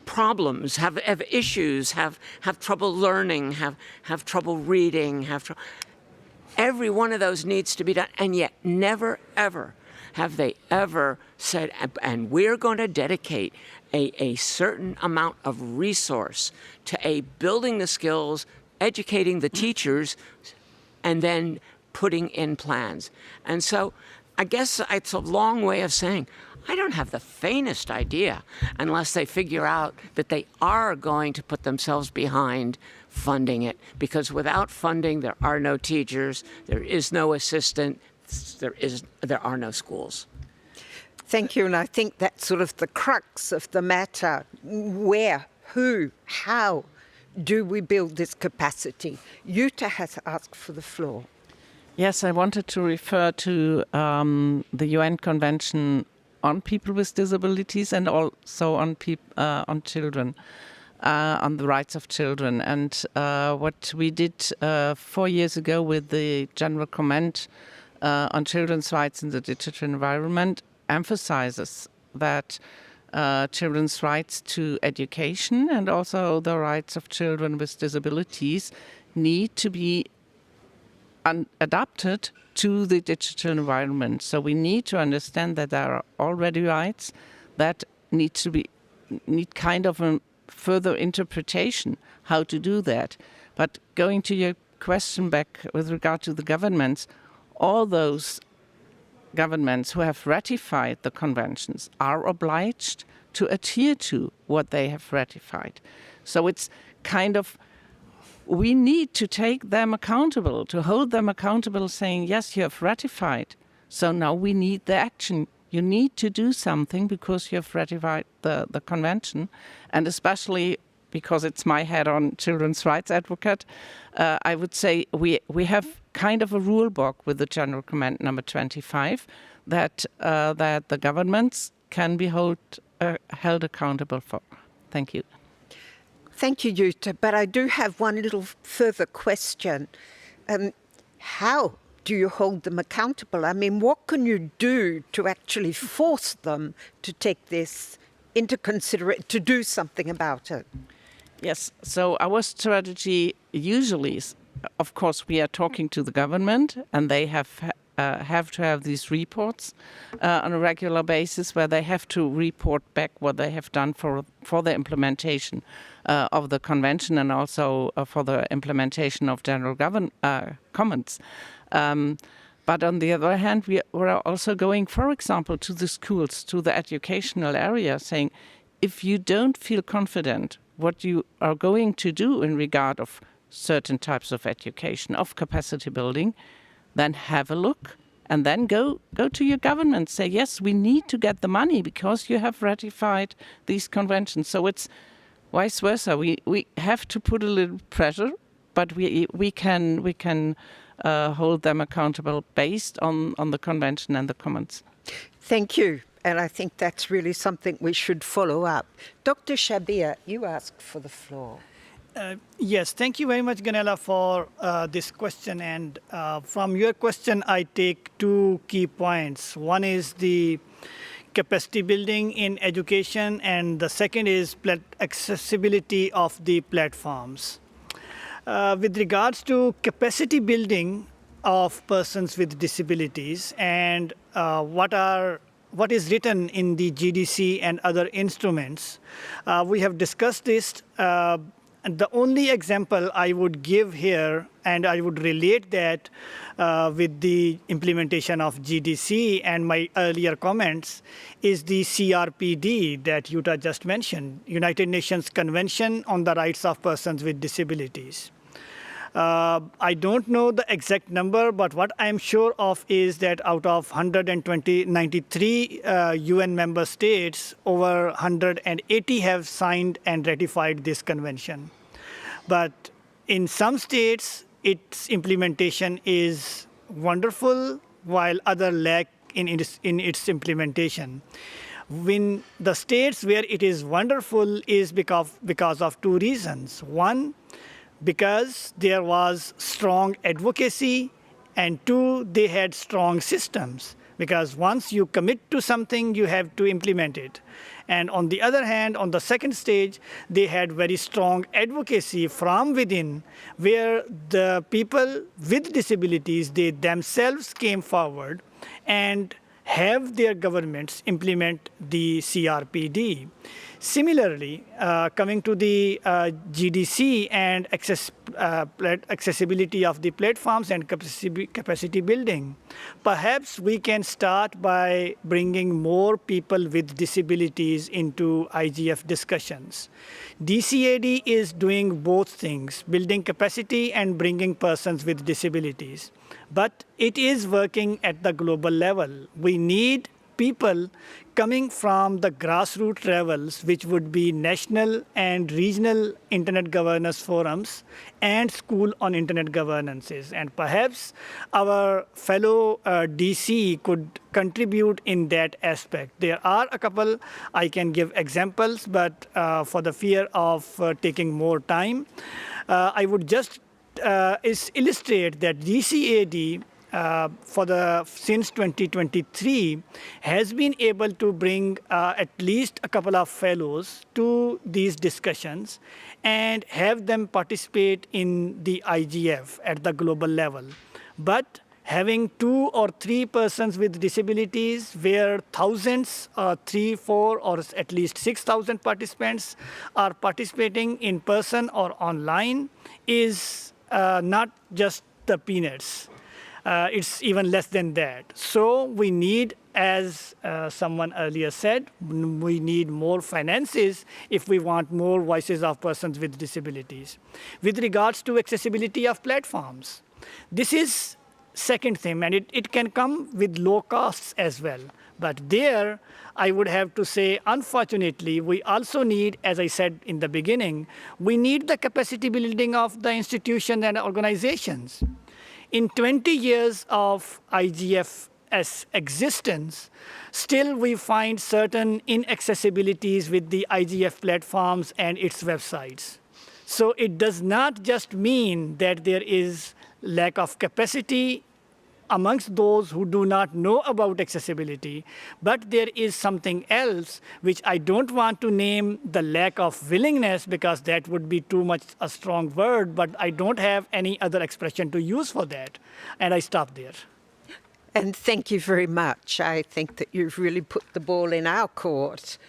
problems, have issues, have trouble learning, have trouble reading, every one of those needs to be done, and yet never ever have they ever said, and we're going to dedicate a certain amount of resource to building the skills, educating the teachers, and then putting in plans. And so I guess it's a long way of saying, I don't have the faintest idea unless they figure out that they are going to put themselves behind funding it, because without funding, there are no teachers, there is no assistant, there are no schools.
Thank you, and I think that's sort of the crux of the matter. Where, who, how do we build this capacity? Jutta has asked for the floor.
Yes, I wanted to refer to the UN Convention on People with Disabilities and also on children, on the rights of children. And what we did 4 years ago with the General Comment on Children's Rights in the Digital Environment emphasizes that children's rights to education and also the rights of children with disabilities need to be adapted to the digital environment. So we need to understand that there are already rights that need kind of a further interpretation how to do that. But going to your question back with regard to the governments, all those governments who have ratified the conventions are obliged to adhere to what they have ratified. So it's kind of, we need to take them accountable, to hold them accountable, saying, yes, you have ratified, so now we need the action. You need to do something because you have ratified the convention, and especially because it's my head on children's rights advocate, I would say we have kind of a rule book with the General Comment number 25 that the governments can be held accountable for. Thank you.
Thank you, Jutta. But I do have one little further question. How do you hold them accountable? I mean, what can you do to actually force them to take this into consideration, to do something about it?
Yes, so our strategy usually is, of course, we are talking to the government, and they have to have these reports on a regular basis where they have to report back what they have done for the implementation of the convention and also for the implementation of general comments. But on the other hand, we're also going, for example, to the schools, to the educational area, saying, if you don't feel confident what you are going to do in regard of certain types of education, of capacity building, then have a look and then go to your government. Say, yes, we need to get the money because you have ratified these conventions. So it's vice versa. We have to put a little pressure, but we can hold them accountable based on the convention and the comments.
Thank you. And I think that's really something we should follow up. Dr. Shabir, you asked for the floor.
Yes, thank you very much, Ganela, for this question. And from your question, I take two key points. One is the capacity building in education, and the second is accessibility of the platforms. with regards to capacity building of persons with disabilities and what is written in the GDC and other instruments. We have discussed this. And the only example I would give here, and I would relate that with the implementation of GDC and my earlier comments, is the CRPD that Yuta just mentioned, United Nations Convention on the Rights of Persons with Disabilities. I don't know the exact number, but what I'm sure of is that out of 93 UN member states, over 180 have signed and ratified this convention. But in some states, its implementation is wonderful, while other lack in its implementation. When the states where it is wonderful is because of two reasons. One, because there was strong advocacy, and two, they had strong systems. Because once you commit to something, you have to implement it. And on the other hand, on the second stage, they had very strong advocacy from within, where the people with disabilities, they themselves came forward and have their governments implement the CRPD. Similarly, coming to the GDC and accessibility of the platforms and capacity building, perhaps we can start by bringing more people with disabilities into IGF discussions. DCAD is doing both things, building capacity and bringing persons with disabilities. But it is working at the global level. We need people coming from the grassroots levels, which would be national and regional internet governance forums and school on internet governances. And perhaps our fellow DC could contribute in that aspect. There are a couple, I can give examples, but for the fear of taking more time, I would just illustrate that DCAD since 2023 has been able to bring at least a couple of fellows to these discussions and have them participate in the IGF at the global level. But having 2 or 3 persons with disabilities where thousands, 3, 4, or at least 6,000 participants are participating in person or online is not just the peanuts. It's even less than that. So we need, as someone earlier said, we need more finances if we want more voices of persons with disabilities. With regards to accessibility of platforms, this is second thing, and it can come with low costs as well. But there, I would have to say, unfortunately, we also need, as I said in the beginning, we need the capacity building of the institutions and organizations. In 20 years of IGF's existence, still we find certain inaccessibilities with the IGF platforms and its websites. So it does not just mean that there is lack of capacity amongst those who do not know about accessibility, but there is something else which I don't want to name the lack of willingness, because that would be too much a strong word, but I don't have any other expression to use for that. And I stop there.
And thank you very much. I think that you've really put the ball in our court.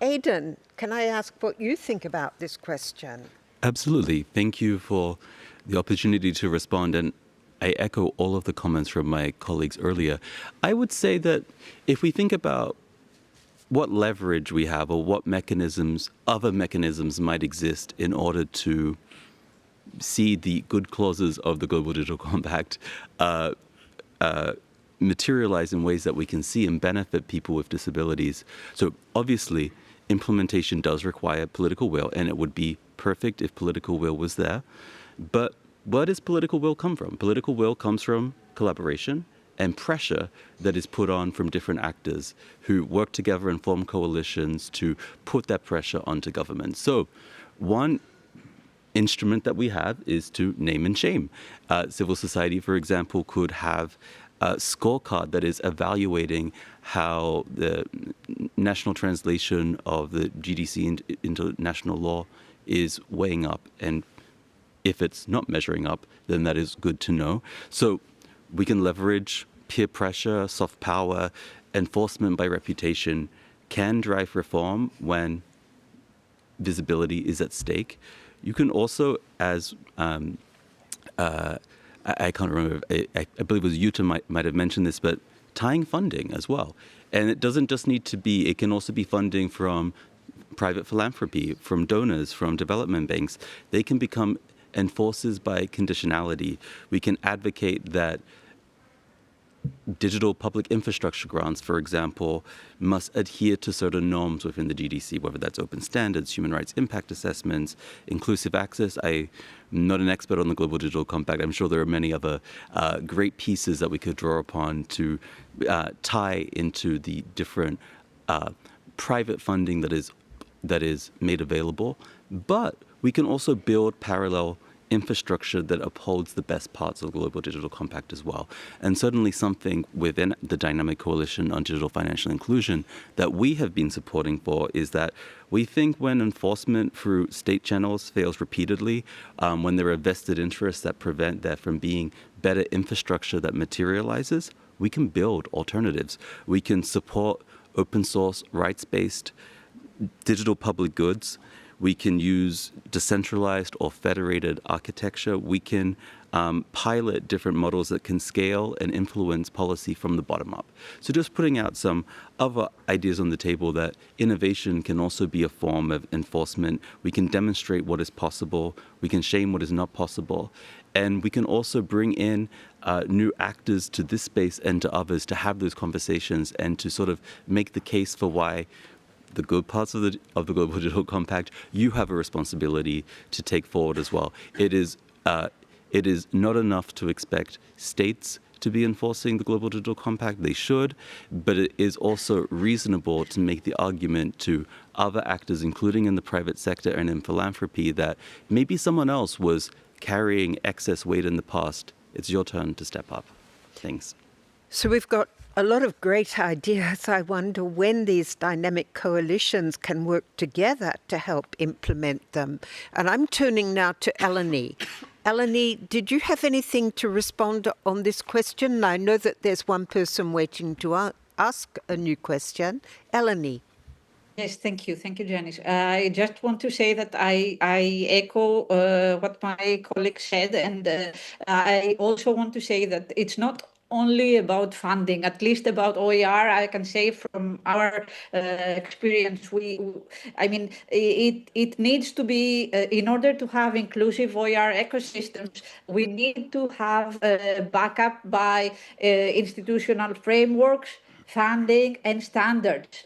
Aidan, can I ask what you think about this question?
Absolutely. Thank you for the opportunity to respond. And I echo all of the comments from my colleagues earlier. I would say that if we think about what leverage we have or what other mechanisms might exist in order to see the good clauses of the Global Digital Compact materialize in ways that we can see and benefit people with disabilities. So obviously, implementation does require political will, and it would be perfect if political will was there. But where does political will come from? Political will comes from collaboration and pressure that is put on from different actors who work together and form coalitions to put that pressure onto government. So one instrument that we have is to name and shame. Civil society, for example, could have a scorecard that is evaluating how the national translation of the GDC into national law is weighing up, and if it's not measuring up, then that is good to know. So we can leverage peer pressure, soft power, enforcement by reputation can drive reform when visibility is at stake. You can also, as I can't remember, I believe it was Yuta might have mentioned this, but tying funding as well. And it doesn't just need to be, it can also be funding from private philanthropy, from donors, from development banks. They can become enforcers by conditionality. We can advocate that digital public infrastructure grants, for example, must adhere to certain norms within the GDC, whether that's open standards, human rights impact assessments, inclusive access. I'm not an expert on the Global Digital Compact. I'm sure there are many other great pieces that we could draw upon to tie into the different private funding that is made available. But we can also build parallel infrastructure that upholds the best parts of the Global Digital Compact as well. And certainly something within the Dynamic Coalition on Digital Financial Inclusion that we have been supporting for is that we think when enforcement through state channels fails repeatedly, when there are vested interests that prevent there from being better infrastructure that materializes, we can build alternatives. We can support open source, rights-based digital public goods. We can use decentralized or federated architecture. We can pilot different models that can scale and influence policy from the bottom up. So just putting out some other ideas on the table that innovation can also be a form of enforcement. We can demonstrate what is possible. We can shame what is not possible. And we can also bring in new actors to this space and to others to have those conversations and to sort of make the case for why the good parts of the Global Digital Compact, you have a responsibility to take forward as well. It is not enough to expect states to be enforcing the Global Digital Compact. They should, but it is also reasonable to make the argument to other actors, including in the private sector and in philanthropy, that maybe someone else was carrying excess weight in the past. It's your turn to step up. Thanks.
So we've got a lot of great ideas. I wonder when these dynamic coalitions can work together to help implement them. And I'm turning now to Eleni. Eleni, did you have anything to respond on this question? I know that there's one person waiting to ask a new question. Eleni.
Yes, thank you. Thank you, Janice. I just want to say that I echo what my colleague said. And I also want to say that it's not only about funding, at least about OER. I can say from our experience, it needs to be, in order to have inclusive OER ecosystems, we need to have backup by institutional frameworks, funding and standards.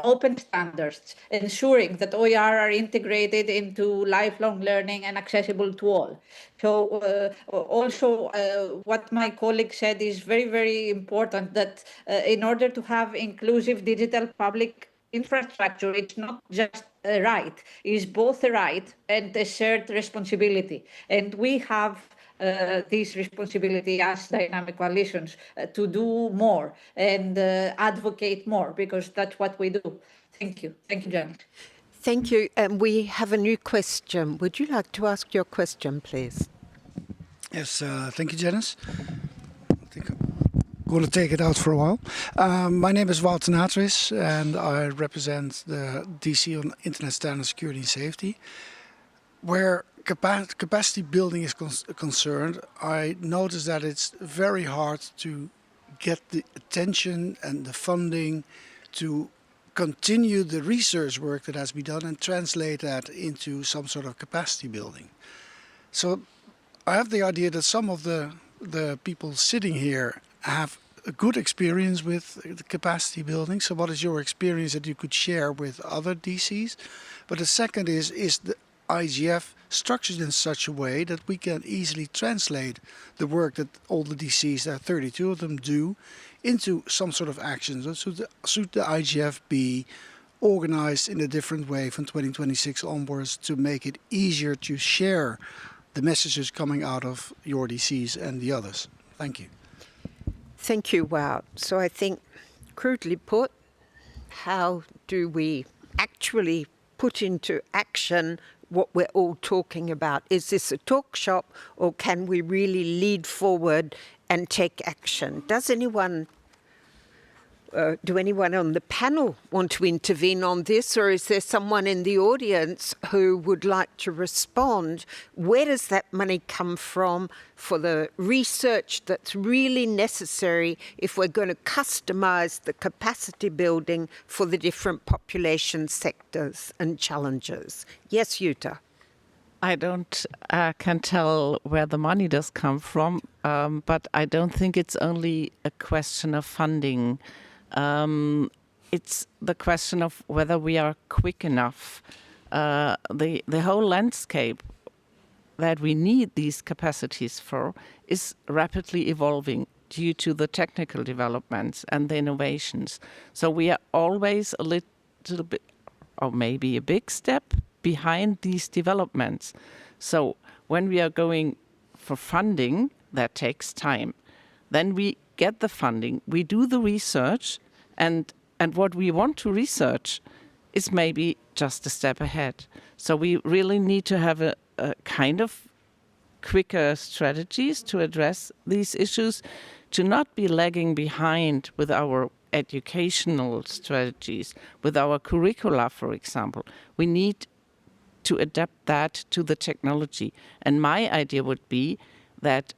Open standards, ensuring that OER are integrated into lifelong learning and accessible to all. So also what my colleague said is very, very important, that in order to have inclusive digital public infrastructure, it's not just a right, it's both a right and a shared responsibility. And we have this responsibility as dynamic coalitions to do more and advocate more, because that's what we do. Thank you. Thank you, Janet.
Thank you. We have a new question. Would you like to ask your question, please?
Yes, thank you, Janice. I think I'm going to take it out for a while. My name is Wouter Natris, and I represent the DC on Internet Standards, Security and Safety. Where capacity building is concerned, I notice that it's very hard to get the attention and the funding to continue the research work that has been done and translate that into some sort of capacity building. So I have the idea that some of the people sitting here have a good experience with the capacity building. So what is your experience that you could share with other DCs? But the second is the IGF structured in such a way that we can easily translate the work that all the DCs, there are 32 of them, do into some sort of actions. So should the IGF be organized in a different way from 2026 onwards to make it easier to share the messages coming out of your DCs and the others? Thank you.
Thank you. Wow. So I think, crudely put, how do we actually put into action what we're all talking about? Is this a talk shop, or can we really lead forward and take action? Does anyone, do anyone on the panel want to intervene on this, or is there someone in the audience who would like to respond? Where does that money come from for the research that's really necessary if we're going to customize the capacity building for the different population sectors and challenges? Yes, Jutta.
I don't can tell where the money does come from, but I don't think it's only a question of funding. It's the question of whether we are quick enough. The whole landscape that we need these capacities for is rapidly evolving due to the technical developments and the innovations. So we are always a little bit, or maybe a big step behind these developments. So when we are going for funding, that takes time. Then we get the funding, we do the research, and what we want to research is maybe just a step ahead. So we really need to have a kind of quicker strategies to address these issues, to not be lagging behind with our educational strategies, with our curricula, for example. We need to adapt that to the technology. And my idea would be that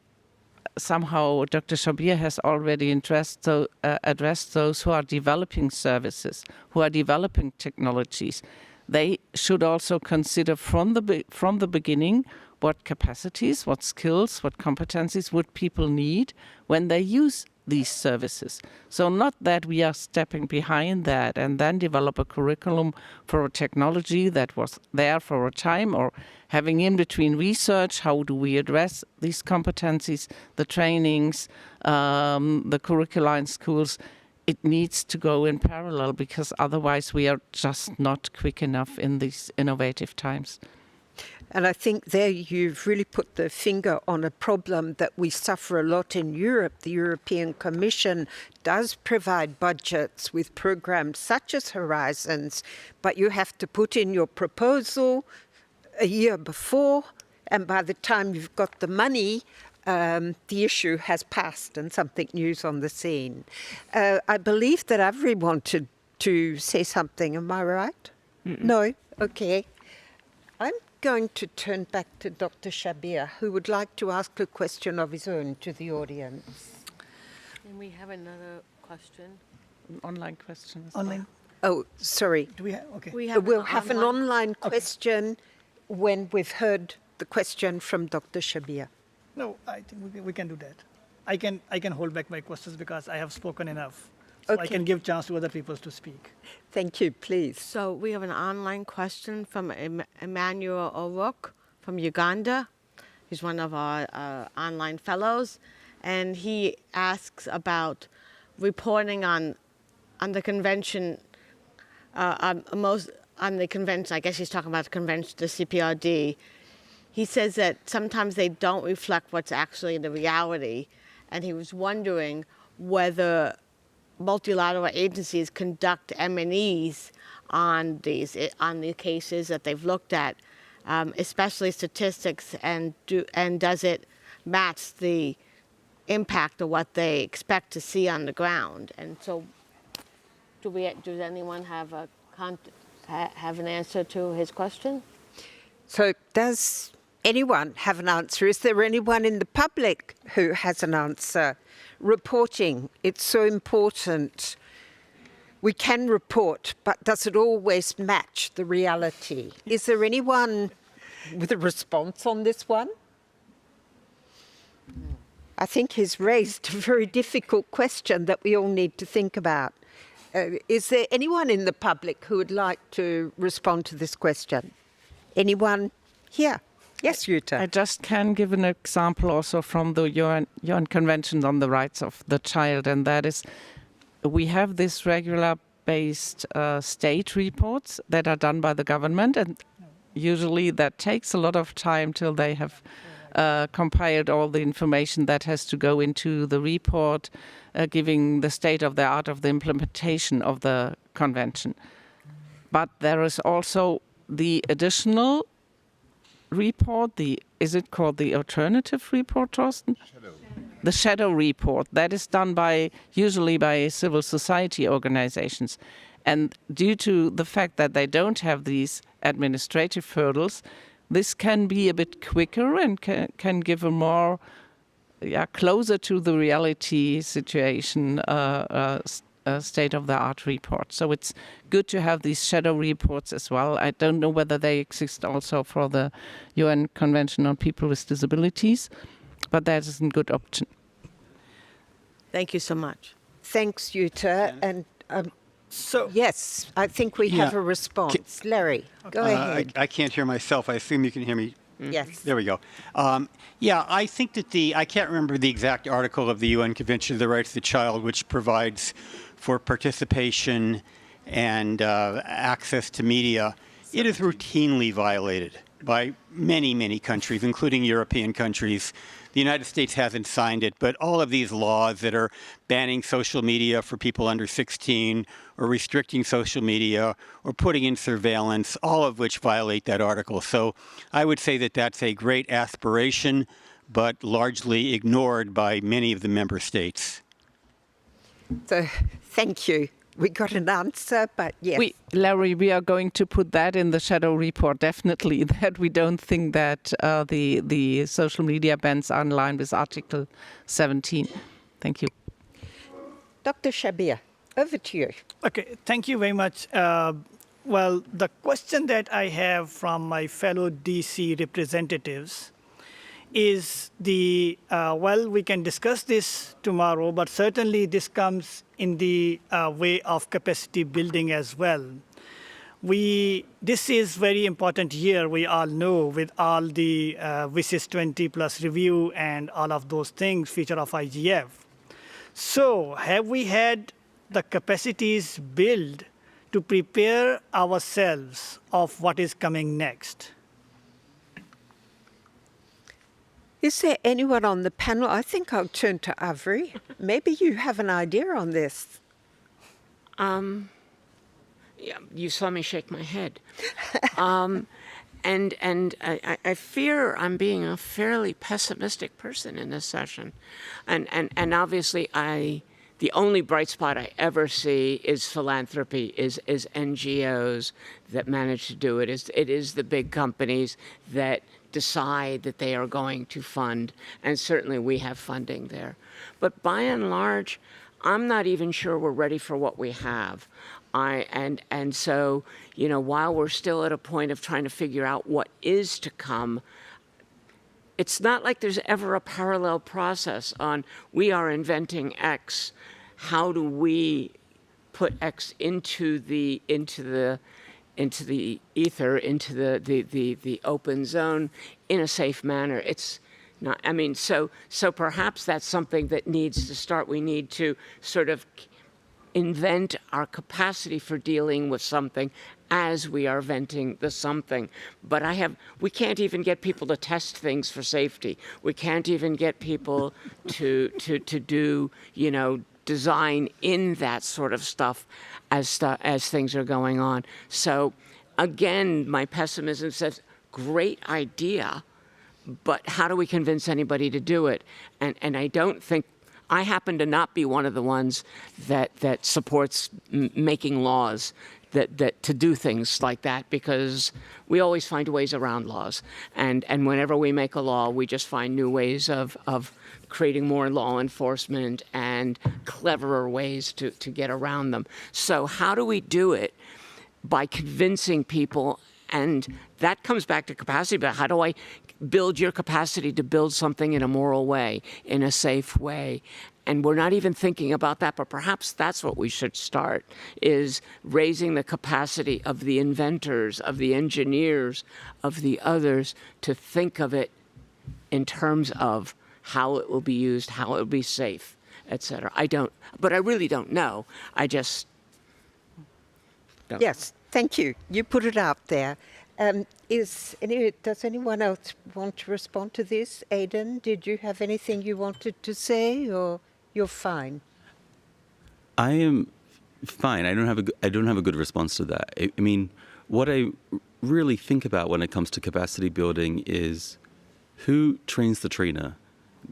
somehow Dr. Shabir has already addressed those who are developing services, who are developing technologies. They should also consider from the beginning what capacities, what skills, what competencies would people need when they use these services. So not that we are stepping behind that and then develop a curriculum for a technology that was there for a time, or having in between research, how do we address these competencies, the trainings, the curricula in schools. It needs to go in parallel, because otherwise we are just not quick enough in these innovative times.
And I think there you've really put the finger on a problem that we suffer a lot in Europe. The European Commission does provide budgets with programs such as Horizons, but you have to put in your proposal a year before, and by the time you've got the money, the issue has passed and something new's on the scene. I believe that Avri wanted to say something. Am I right? No? Okay. I'm going to turn back to Dr. Shabir, who would like to ask a question of his own to the audience.
And we have another question, an online question.
Online?
Oh, sorry.
Do we have? Okay.
We'll have an online question when we've heard the question from Dr. Shabir.
No, I think we can do that. I can hold back my questions because I have spoken enough. So I
Okay.
can give chance to other people to speak.
Thank you, please.
So we have an online question from Emmanuel O'Rourke from Uganda. He's one of our online fellows, and he asks about reporting on the convention. On the convention, I guess he's talking about the convention, the CPRD. He says that sometimes they don't reflect what's actually the reality, and he was wondering whether multilateral agencies conduct M&Es on the cases that they've looked at, especially statistics, and does it match the impact of what they expect to see on the ground? And so, does anyone have an answer to his question?
So does anyone have an answer? Is there anyone in the public who has an answer? Reporting, it's so important. We can report, but does it always match the reality? Is there anyone with a response on this one? I think he's raised a very difficult question that we all need to think about. Is there anyone in the public who would like to respond to this question? Anyone here? Yes, Jutta.
I just can give an example also from the UN Convention on the Rights of the Child, and that is we have this regular-based state reports that are done by the government, and usually that takes a lot of time till they have compiled all the information that has to go into the report, giving the state of the art of the implementation of the convention. But there is also the additional report, is it called the alternative report, Torsten? The shadow report. That is done usually by civil society organizations. And due to the fact that they don't have these administrative hurdles, this can be a bit quicker and can give a more closer to the reality situation state-of-the-art report. So it's good to have these shadow reports as well. I don't know whether they exist also for the UN Convention on People with Disabilities, but that is a good option.
Thank you so much.
Thanks, Jutta. And yes, I think we have a response. Larry, go ahead.
I can't hear myself. I assume you can hear me.
Yes.
There we go. Yeah, I think that I can't remember the exact article of the UN Convention of the Rights of the Child, which provides for participation and access to media. It is routinely violated by many, many countries, including European countries. The United States hasn't signed it, but all of these laws that are banning social media for people under 16 or restricting social media or putting in surveillance, all of which violate that article. So I would say that that's a great aspiration, but largely ignored by many of the member states.
So thank you. We got an answer, but yes.
Larry, we are going to put that in the shadow report, definitely, that we don't think that the social media bans are in line with Article 17. Thank you.
Dr. Shabir, over to you.
Okay, thank you very much. Well, the question that I have from my fellow DC representatives is well, we can discuss this tomorrow, but certainly this comes in the way of capacity building as well. This is very important year, we all know, with all the WSIS 20 plus review and all of those things, feature of IGF. So have we had the capacities built to prepare ourselves of what is coming next?
Is there anyone on the panel? I think I'll turn to Avri. Maybe you have an idea on this.
Yeah, you saw me shake my head. And I fear I'm being a fairly pessimistic person in this session. And obviously the only bright spot I ever see is philanthropy, is NGOs that manage to do it. It is the big companies that decide that they are going to fund, and certainly we have funding there. But by and large, I'm not even sure we're ready for what we have. And so, while we're still at a point of trying to figure out what is to come, it's not like there's ever a parallel process on we are inventing X. How do we put X into the ether, into the open zone in a safe manner? It's not, so perhaps that's something that needs to start. We need to sort of invent our capacity for dealing with something as we are inventing the something. But we can't even get people to test things for safety. We can't even get people to do, design in that sort of stuff as things are going on. So again, my pessimism says, great idea, but how do we convince anybody to do it? And I don't think, I happen to not be one of the ones that supports making laws that to do things like that, because we always find ways around laws. And whenever we make a law, we just find new ways of creating more law enforcement and cleverer ways to get around them. So how do we do it? By convincing people, and that comes back to capacity, but how do I build your capacity to build something in a moral way, in a safe way? And we're not even thinking about that, but perhaps that's what we should start, is raising the capacity of the inventors, of the engineers, of the others, to think of it in terms of how it will be used, how it will be safe, etc. But I really don't know. I just don't.
Yes, thank you. You put it out there. Does anyone else want to respond to this? Aidan, did you have anything you wanted to say, or you're fine?
I am fine. I don't have a good response to that. I mean, what I really think about when it comes to capacity building is who trains the trainer?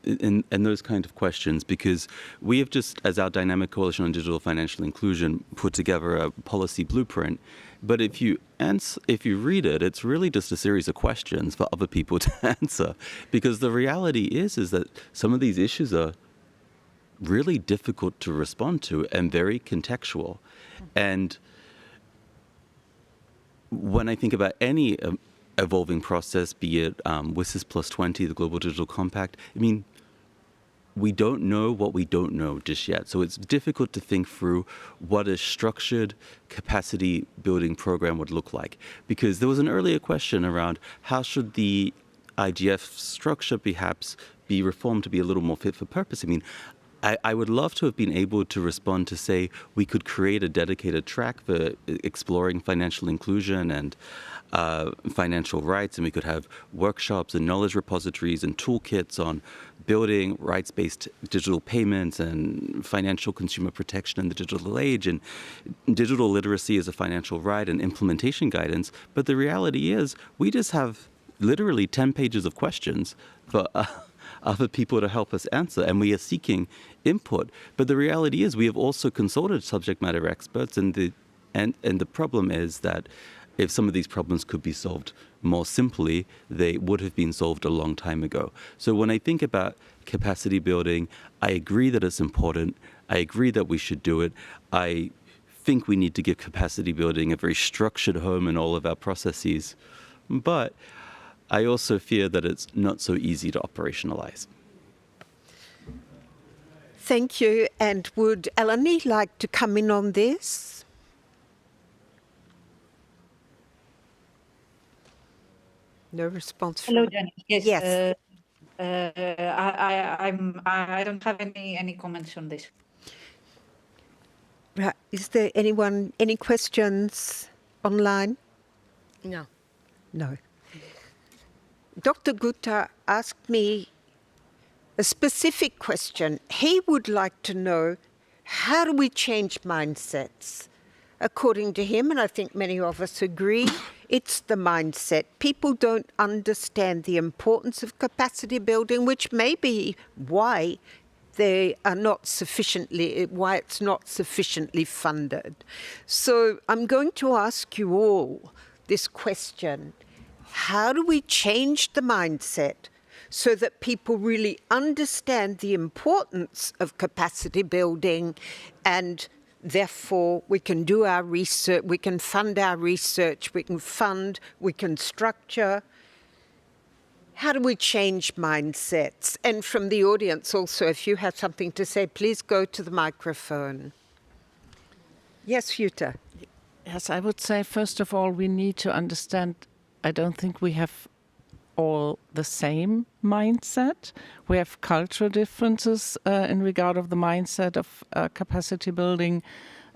And those kind of questions, because we have just, as our Dynamic Coalition on Digital Financial Inclusion, put together a policy blueprint. But if you read it, it's really just a series of questions for other people to answer. Because the reality is that some of these issues are really difficult to respond to and very contextual. And when I think about any evolving process, be it WSIS plus 20, the Global Digital Compact, I mean, we don't know what we don't know just yet. So it's difficult to think through what a structured capacity building program would look like. Because there was an earlier question around how should the IGF structure perhaps be reformed to be a little more fit for purpose. I mean, I would love to have been able to respond to say we could create a dedicated track for exploring financial inclusion and financial rights, and we could have workshops and knowledge repositories and toolkits on building rights-based digital payments and financial consumer protection in the digital age, and digital literacy as a financial right and implementation guidance. But the reality is we just have literally 10 pages of questions for other people to help us answer, and we are seeking input. But the reality is we have also consulted subject matter experts, and the problem is that if some of these problems could be solved more simply, they would have been solved a long time ago. So when I think about capacity building, I agree that it's important. I agree that we should do it. I think we need to give capacity building a very structured home in all of our processes. But I also fear that it's not so easy to operationalize.
Thank you. And would Eleni like to come in on this? No response.
Hello, Jenny. Yes.
Yes.
I don't have any comments on this.
Right. Is there any questions online?
No.
No. Dr. Gupta asked me a specific question. He would like to know, how do we change mindsets? According to him, and I think many of us agree, it's the mindset. People don't understand the importance of capacity building, which may be why it's not sufficiently funded. So I'm going to ask you all this question. How do we change the mindset so that people really understand the importance of capacity building, and therefore we can do our research, we can fund our research, we can structure? How do we change mindsets? And from the audience also, if you have something to say, please go to the microphone. Yes, Jutta.
Yes, I would say, first of all, we need to understand, I don't think we have all the same mindset. We have cultural differences in regard of the mindset of capacity building.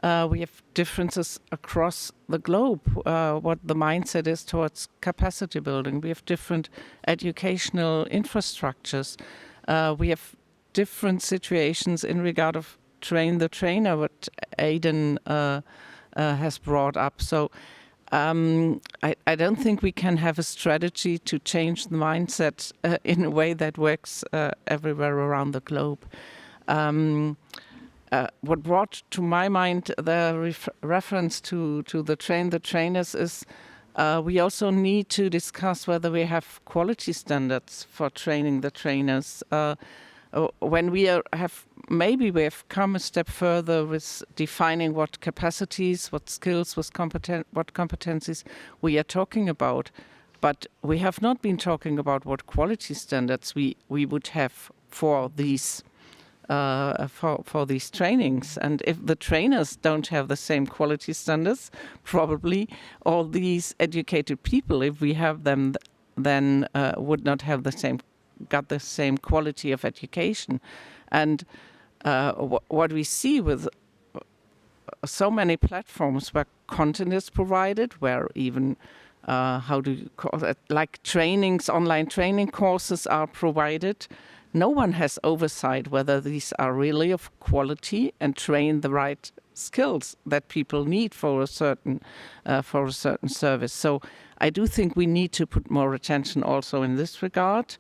We have differences across the globe, what the mindset is towards capacity building. We have different educational infrastructures. We have different situations in regard of train the trainer, what Aidan has brought up. So I don't think we can have a strategy to change the mindset in a way that works everywhere around the globe. What brought to my mind the reference to the train the trainers is we also need to discuss whether we have quality standards for training the trainers. When we maybe we have come a step further with defining what capacities, what skills, what competencies we are talking about, but we have not been talking about what quality standards we would have for these trainings. And if the trainers don't have the same quality standards, probably all these educated people, if we have them, then would not have got the same quality of education. And what we see with so many platforms where content is provided, where even how do you call it, like trainings, online training courses are provided, no one has oversight whether these are really of quality and train the right skills that people need for a certain service. So I do think we need to put more attention also in this regard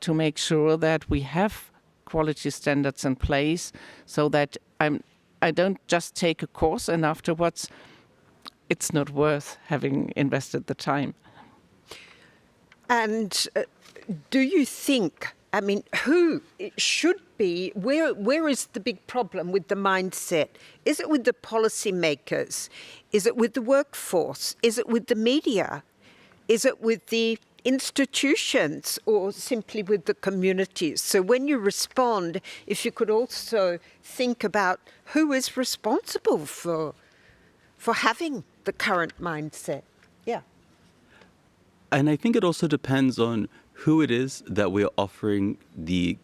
to make sure that we have quality standards in place, so that I don't just take a course and afterwards it's not worth having invested the time.
And do you think, I mean, who should be, where is the big problem with the mindset? Is it with the policymakers? Is it with the workforce? Is it with the media? Is it with the institutions, or simply with the communities? So when you respond, if you could also think about who is responsible for having the current mindset. Yeah.
And I think it also depends on who it is that we're offering the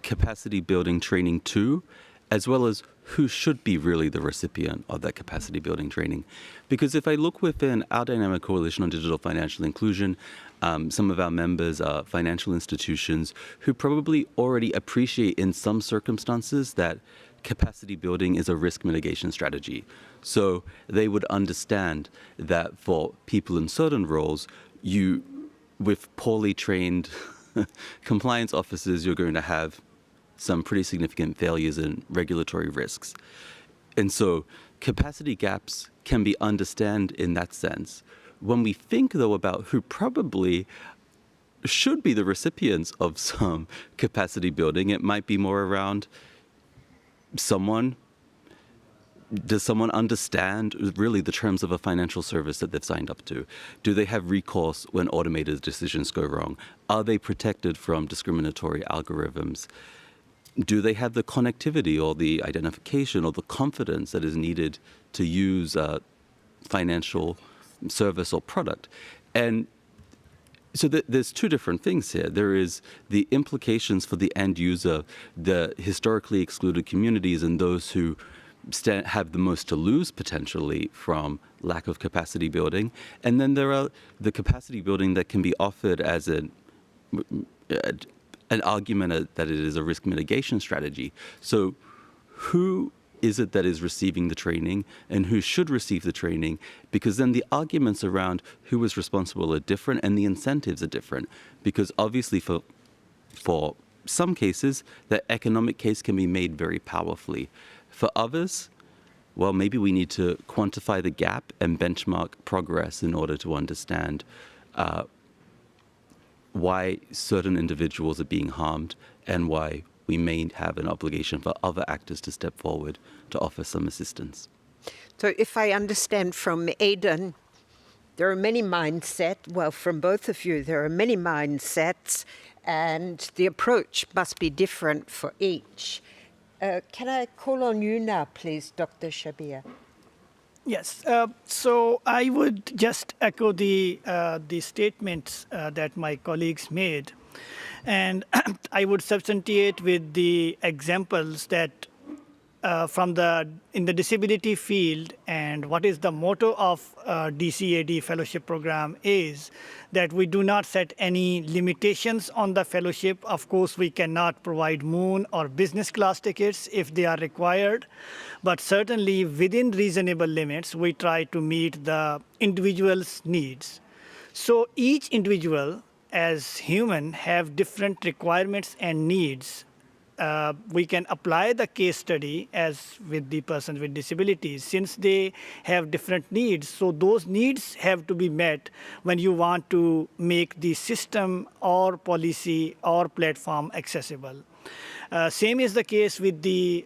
capacity building training to, as well as who should be really the recipient of that capacity building training. Because if I look within our Dynamic Coalition on Digital Financial Inclusion, some of our members are financial institutions who probably already appreciate in some circumstances that capacity building is a risk mitigation strategy. So they would understand that for people in certain roles, with poorly trained compliance officers, you're going to have some pretty significant failures and regulatory risks. And so capacity gaps can be understood in that sense. When we think, though, about who probably should be the recipients of some capacity building, it might be more around does someone understand really the terms of a financial service that they've signed up to? Do they have recourse when automated decisions go wrong? Are they protected from discriminatory algorithms? Do they have the connectivity or the identification or the confidence that is needed to use a financial service or product? And so there's two different things here. There is the implications for the end user, the historically excluded communities, and those who have the most to lose potentially from lack of capacity building. And then there are the capacity building that can be offered as an argument that it is a risk mitigation strategy. So who is it that is receiving the training and who should receive the training? Because then the arguments around who is responsible are different and the incentives are different. Because obviously for some cases, the economic case can be made very powerfully. For others, well, maybe we need to quantify the gap and benchmark progress in order to understand why certain individuals are being harmed and why we may have an obligation for other actors to step forward to offer some assistance.
So if I understand from Aidan, there are many mindsets, well, from both of you, there are many mindsets, and the approach must be different for each. Can I call on you now, please, Dr. Shabir?
Yes. So I would just echo the statements that my colleagues made. And I would substantiate with the examples that in the disability field, and what is the motto of DCAD fellowship program is that we do not set any limitations on the fellowship. Of course, we cannot provide moon or business class tickets if they are required, but certainly within reasonable limits, we try to meet the individual's needs. So each individual as human have different requirements and needs. We can apply the case study as with the persons with disabilities, since they have different needs. So those needs have to be met when you want to make the system or policy or platform accessible. Same is the case with the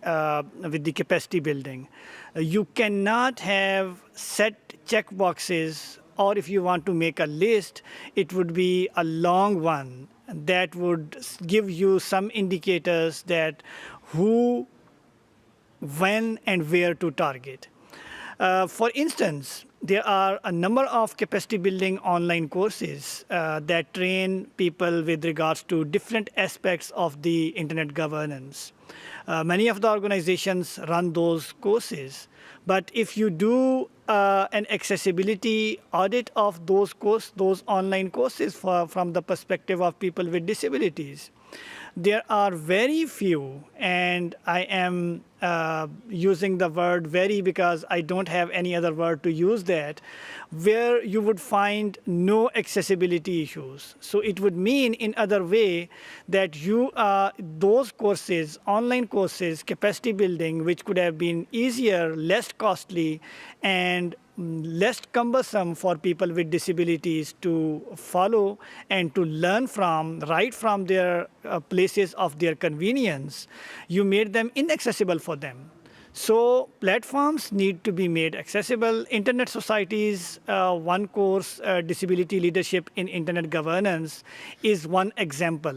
capacity building. You cannot have set checkboxes, or if you want to make a list, it would be a long one that would give you some indicators that who, when, and where to target. For instance, there are a number of capacity building online courses that train people with regards to different aspects of the internet governance. Many of the organizations run those courses. But if you do an accessibility audit of those online courses from the perspective of people with disabilities, there are very few, and I am using the word very because I don't have any other word to use that, where you would find no accessibility issues. So it would mean in other way that those courses, online courses, capacity building, which could have been easier, less costly, and less cumbersome for people with disabilities to follow and to learn from, right from their places of their convenience, you made them inaccessible for them. So platforms need to be made accessible. Internet Society's one course, Disability Leadership in Internet Governance, is one example.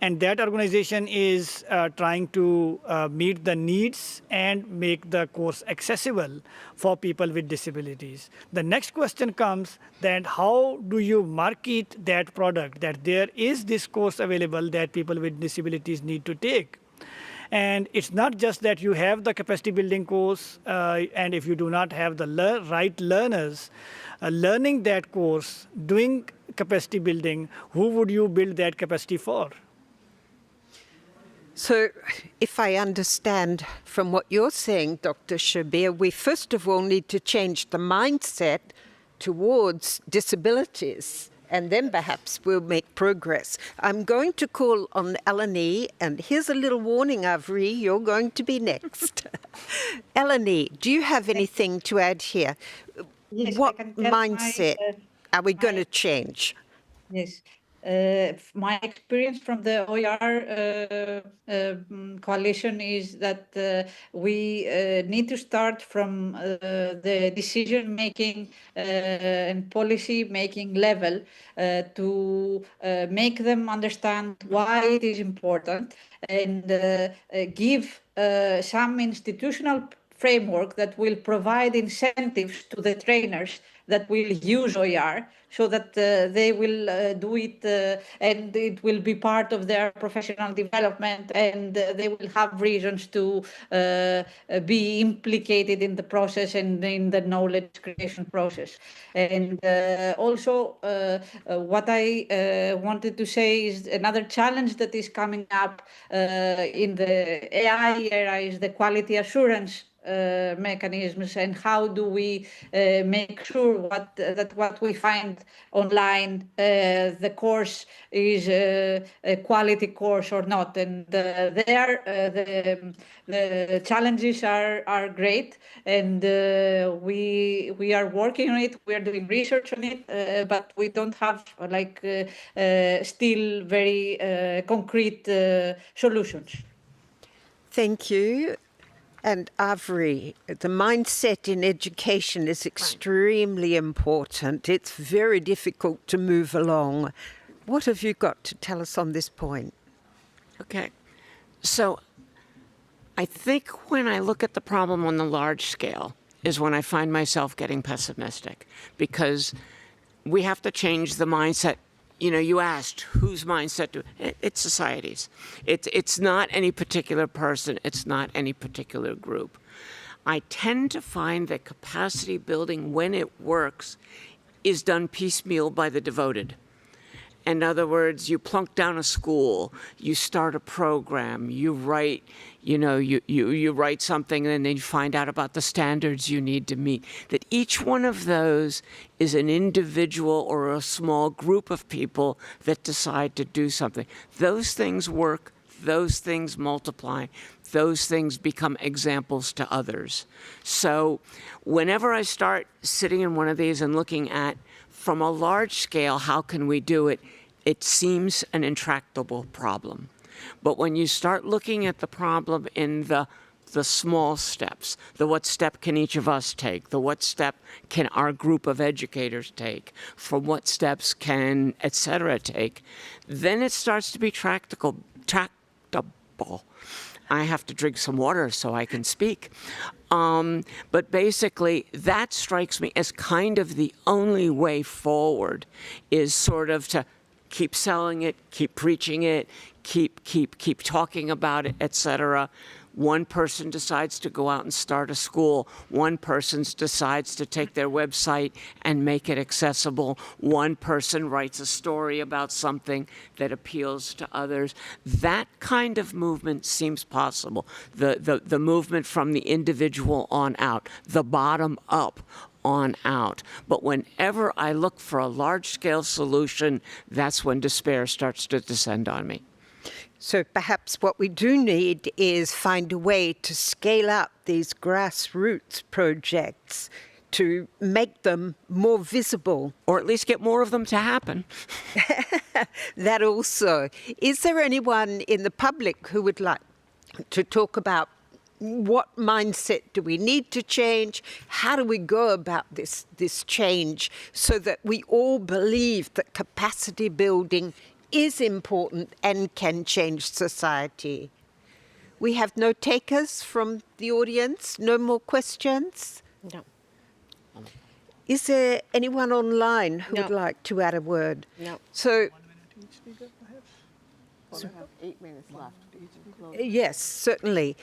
And that organization is trying to meet the needs and make the course accessible for people with disabilities. The next question comes then, how do you market that product, that there is this course available that people with disabilities need to take? And it's not just that you have the capacity building course, and if you do not have the right learners learning that course, doing capacity building, who would you build that capacity for?
So if I understand from what you're saying, Dr. Shabir, we first of all need to change the mindset towards disabilities, and then perhaps we'll make progress. I'm going to call on Eleni, and here's a little warning, Avri, you're going to be next. Eleni, do you have anything to add here?
Yes,
what
I can tell
mindset are we going to change?
Yes. My experience from the OER coalition is that we need to start from the decision-making and policy-making level to make them understand why it is important and give some institutional framework that will provide incentives to the trainers that will use OER so that they will do it and it will be part of their professional development, and they will have reasons to be implicated in the process and in the knowledge creation process. And also what I wanted to say is another challenge that is coming up in the AI era is the quality assurance mechanisms, and how do we make sure that what we find online, the course is a quality course or not. And there the challenges are great, and we are working on it, we are doing research on it, but we don't have still very concrete solutions.
Thank you. And Avri, the mindset in education is extremely important. It's very difficult to move along. What have you got to tell us on this point?
Okay. So I think when I look at the problem on the large scale is when I find myself getting pessimistic, because we have to change the mindset. You know, you asked whose mindset it's society's. It's not any particular person. It's not any particular group. I tend to find that capacity building, when it works, is done piecemeal by the devoted. In other words, you plunk down a school, you start a program, you write, you write something, and then you find out about the standards you need to meet. That each one of those is an individual or a small group of people that decide to do something. Those things work, those things multiply, those things become examples to others. So whenever I start sitting in one of these and looking at, from a large scale, how can we do it? It seems an intractable problem. But when you start looking at the problem in the small steps, the what step can each of us take, the what step can our group of educators take, from what steps can et cetera take, then it starts to be tractable. I have to drink some water so I can speak. But basically, that strikes me as kind of the only way forward, is sort of to keep selling it, keep preaching it, keep talking about it, etc., One person decides to go out and start a school. One person decides to take their website and make it accessible. One person writes a story about something that appeals to others. That kind of movement seems possible. The movement from the individual on out, the bottom up on out. But whenever I look for a large-scale solution, that's when despair starts to descend on me.
So perhaps what we do need is find a way to scale up these grassroots projects to make them more visible.
Or at least get more of them to happen.
That also. Is there anyone in the public who would like to talk about what mindset do we need to change? How do we go about this change so that we all believe that capacity building is important and can change society? We have no takers from the audience? No more questions?
No.
Is there anyone online who would like to add a word?
No.
So,
We have 8 minutes left.
yes, certainly.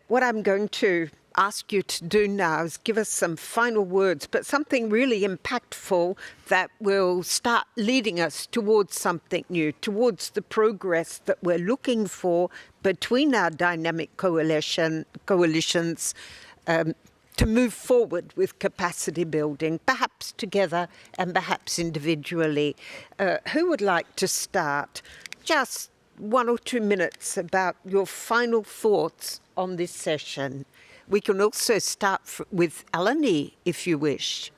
What I'm going to ask you to do now is give us some final words, but something really impactful that will start leading us towards something new, towards the progress that we're looking for between our dynamic coalitions to move forward with capacity building, perhaps together and perhaps individually. Who would like to start? Just 1 or 2 minutes about your final thoughts on this session. We can also start with Eleni, if you wish.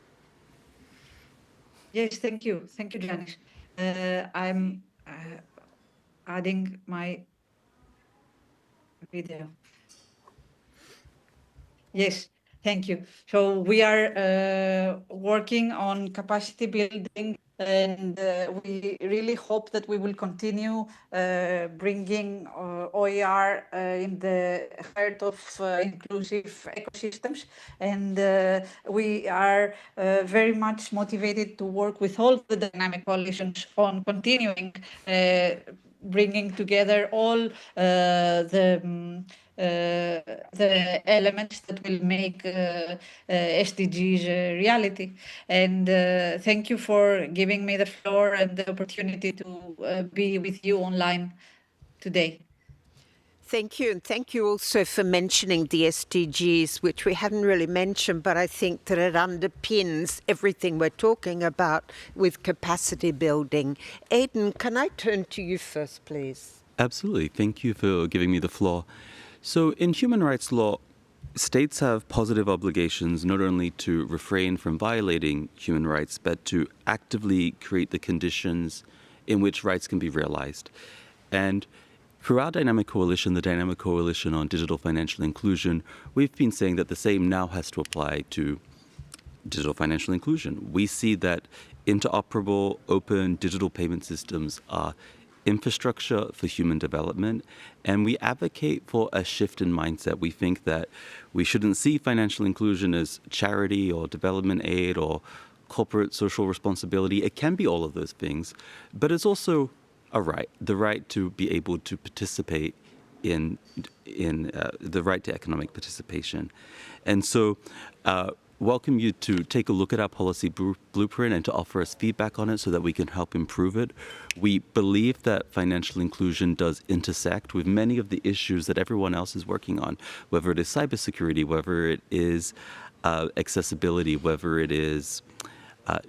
Yes, thank you. Thank you, Janice. I'm adding my video. Yes, thank you. So we are working on capacity building, and we really hope that we will continue bringing OER in the heart of inclusive ecosystems. And we are very much motivated to work with all the dynamic coalitions on continuing bringing together all the elements that will make SDGs a reality. And thank you for giving me the floor and the opportunity to be with you online today.
Thank you, and thank you also for mentioning the SDGs, which we hadn't really mentioned, but I think that it underpins everything we're talking about with capacity building. Aidan, can I turn to you first, please?
Absolutely. Thank you for giving me the floor. So in human rights law, states have positive obligations not only to refrain from violating human rights, but to actively create the conditions in which rights can be realized. And through our Dynamic Coalition, the Dynamic Coalition on Digital Financial Inclusion, we've been saying that the same now has to apply to digital financial inclusion. We see that interoperable, open digital payment systems are infrastructure for human development, and we advocate for a shift in mindset. We think that we shouldn't see financial inclusion as charity or development aid or corporate social responsibility. It can be all of those things, but it's also a right, the right to be able to participate in the right to economic participation. And so welcome you to take a look at our policy blueprint and to offer us feedback on it so that we can help improve it. We believe that financial inclusion does intersect with many of the issues that everyone else is working on, whether it is cybersecurity, whether it is accessibility, whether it is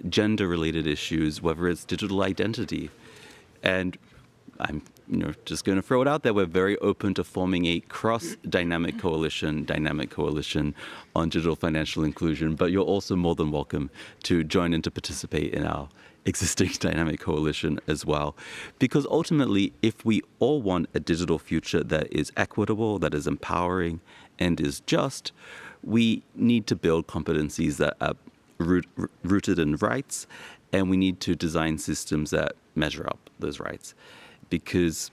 gender-related issues, whether it's digital identity. And I'm just going to throw it out there. We're very open to forming a cross-dynamic coalition on digital financial inclusion, but you're also more than welcome to join in to participate in our existing dynamic coalition as well. Because ultimately, if we all want a digital future that is equitable, that is empowering, and is just, we need to build competencies that are rooted in rights, and we need to design systems that measure up those rights. Because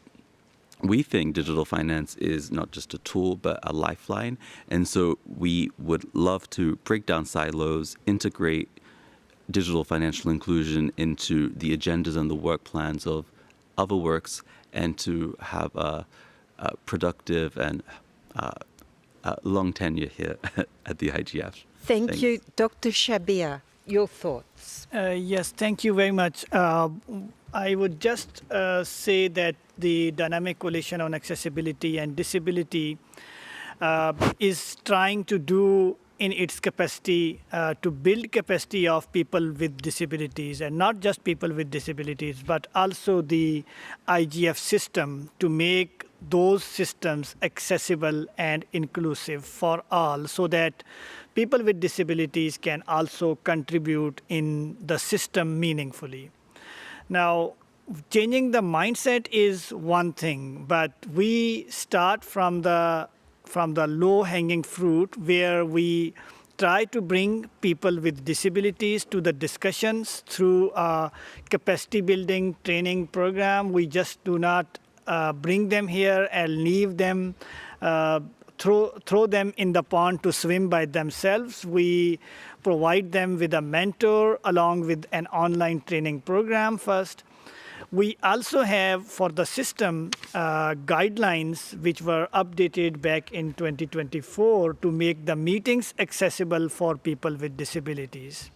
we think digital finance is not just a tool, but a lifeline. And so we would love to break down silos, integrate digital financial inclusion into the agendas and the work plans of other works, and to have a productive and long tenure here at the IGF.
Thank
Thanks.
you. Dr. Shabir, your thoughts?
Yes, thank you very much. I would just say that the Dynamic Coalition on Accessibility and Disability is trying to do in its capacity to build capacity of people with disabilities, and not just people with disabilities, but also the IGF system to make those systems accessible and inclusive for all, so that people with disabilities can also contribute in the system meaningfully. Now, changing the mindset is one thing, but we start from the low-hanging fruit, where we try to bring people with disabilities to the discussions through a capacity building training program. We just do not bring them here and leave them, throw them in the pond to swim by themselves. We provide them with a mentor along with an online training program first. We also have for the system guidelines which were updated back in 2024 to make the meetings accessible for people with disabilities.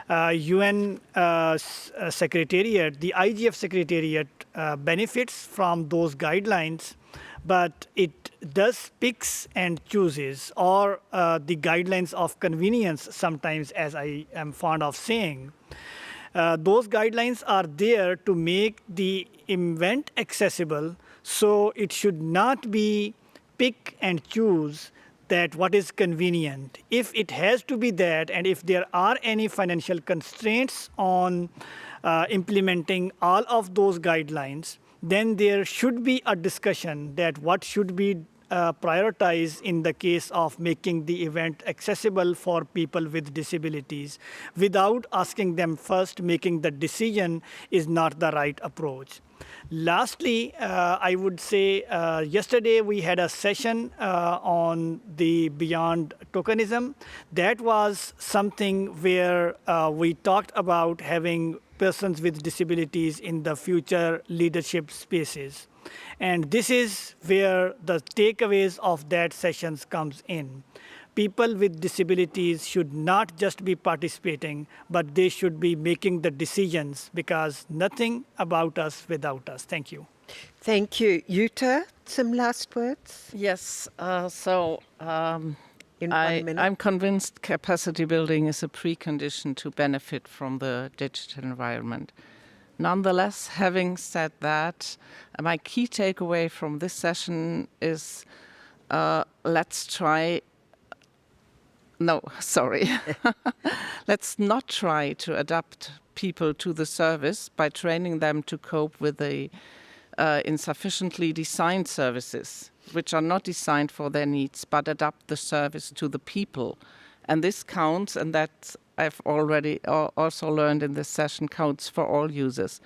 UN Secretariat, the IGF Secretariat benefits from those guidelines, but it does picks and chooses, or the guidelines of convenience sometimes, as I am fond of saying. Those guidelines are there to make the event accessible, so it should not be pick and choose that what is convenient. If it has to be that, and if there are any financial constraints on implementing all of those guidelines, then there should be a discussion that what should be prioritized in the case of making the event accessible for people with disabilities. Without asking them first, making the decision is not the right approach. Lastly, I would say yesterday we had a session on the beyond tokenism. That was something where we talked about having persons with disabilities in the future leadership spaces. And this is where the takeaways of that sessions comes in. People with disabilities should not just be participating, but they should be making the decisions, because nothing about us without us. Thank you.
Thank you. Jutta, some last words?
Yes,
In 1 minute.
I'm convinced capacity building is a precondition to benefit from the digital environment. Nonetheless, having said that, my key takeaway from this session is let's not try to adapt people to the service by training them to cope with the insufficiently designed services, which are not designed for their needs, but adapt the service to the people. And this counts, and that I've already also learned in this session, counts for all users,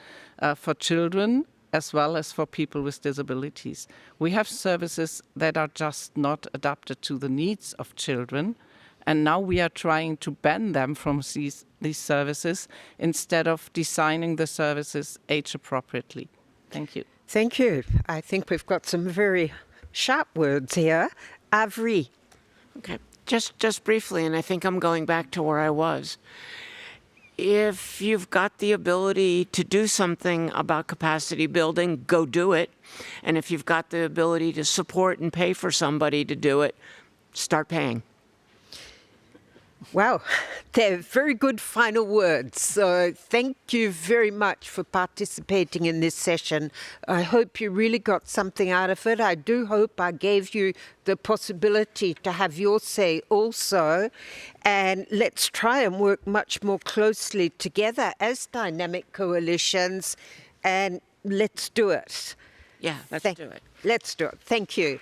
for children as well as for people with disabilities. We have services that are just not adapted to the needs of children, and now we are trying to ban them from these services instead of designing the services age appropriately. Thank you.
Thank you. I think we've got some very sharp words here. Avri.
Okay, just briefly, and I think I'm going back to where I was. If you've got the ability to do something about capacity building, go do it. And if you've got the ability to support and pay for somebody to do it, start paying.
Wow, they're very good final words. So thank you very much for participating in this session. I hope you really got something out of it. I do hope I gave you the possibility to have your say also. And let's try and work much more closely together as dynamic coalitions. And let's do it.
Yeah, let's do it.
Let's do it. Thank you.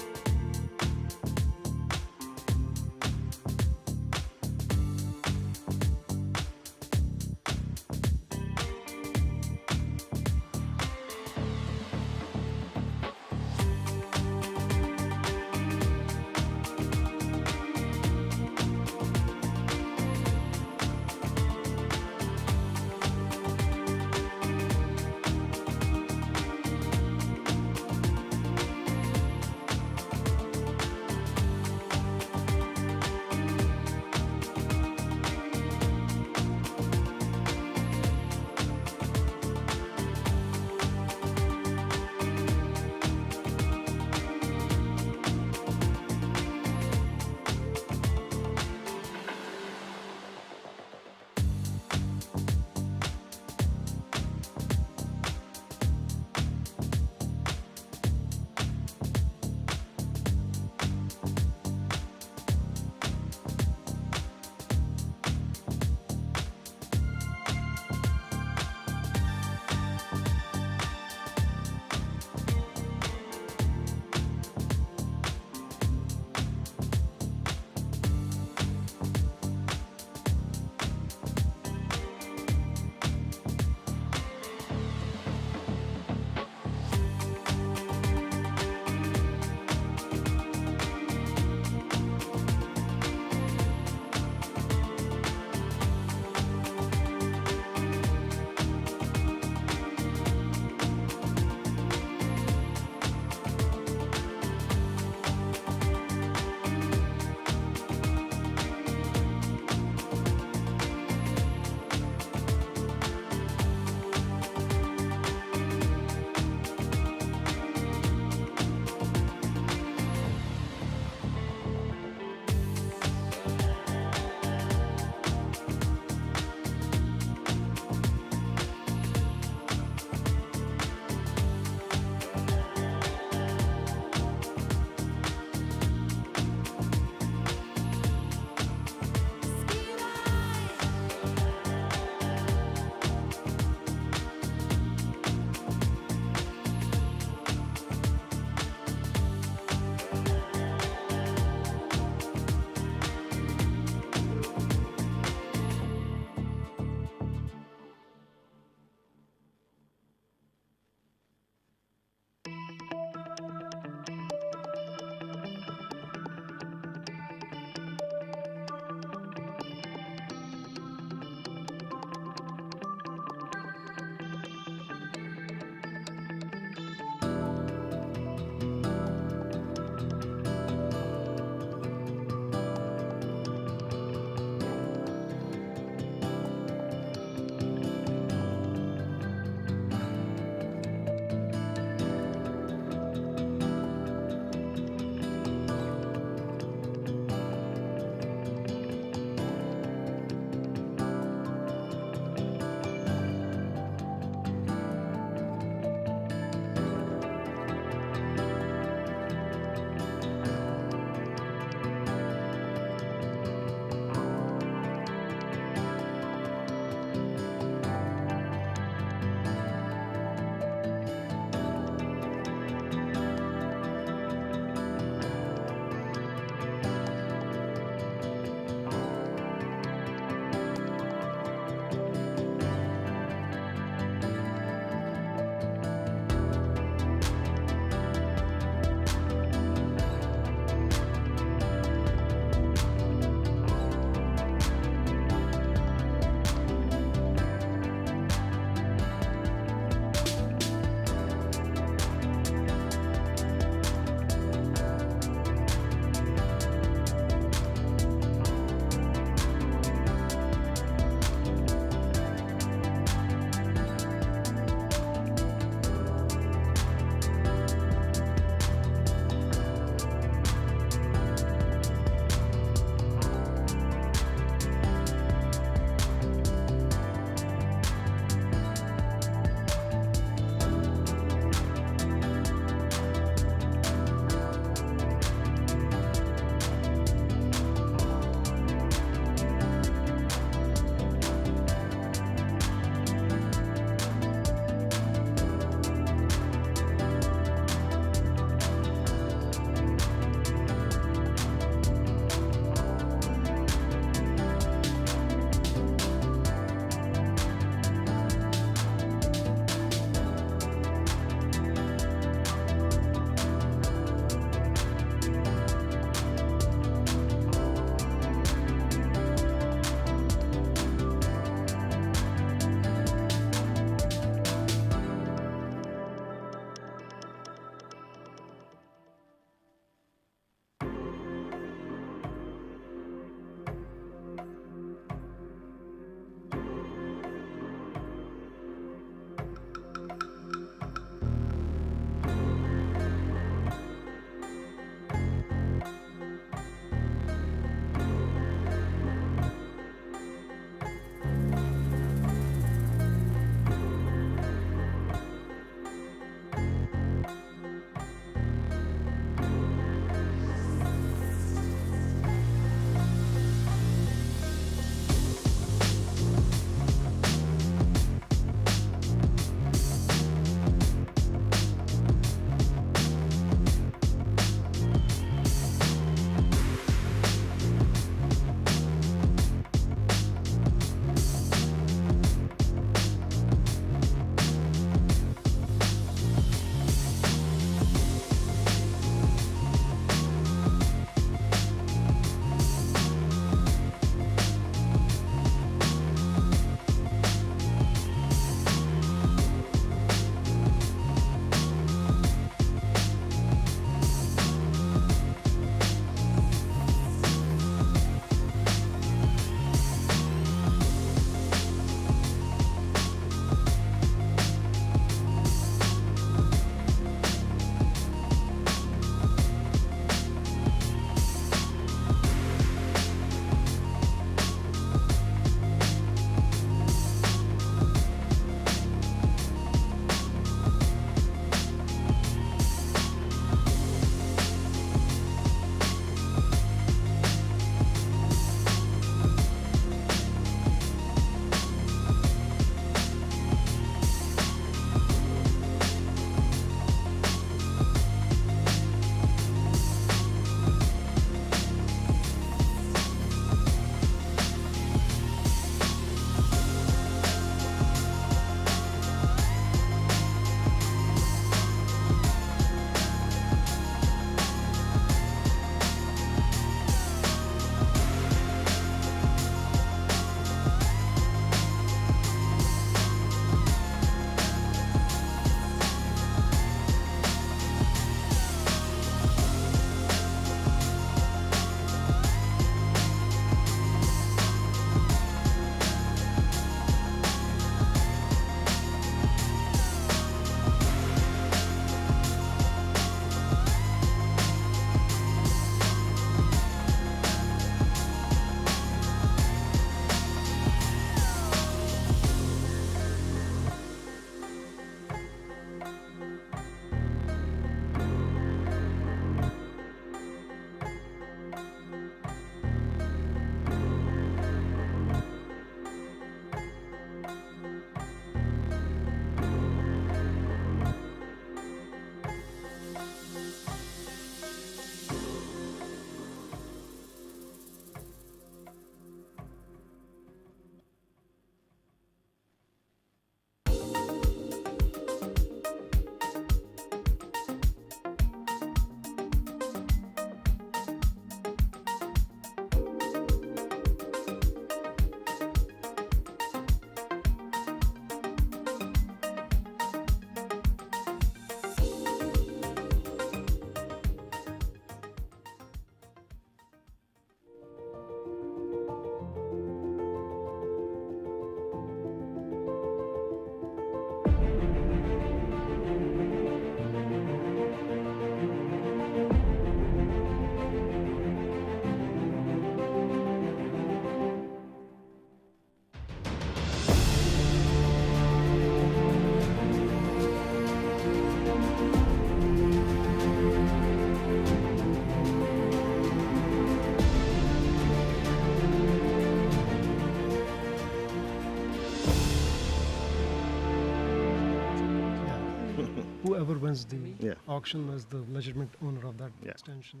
whoever wins the auction is the legitimate owner of that extension.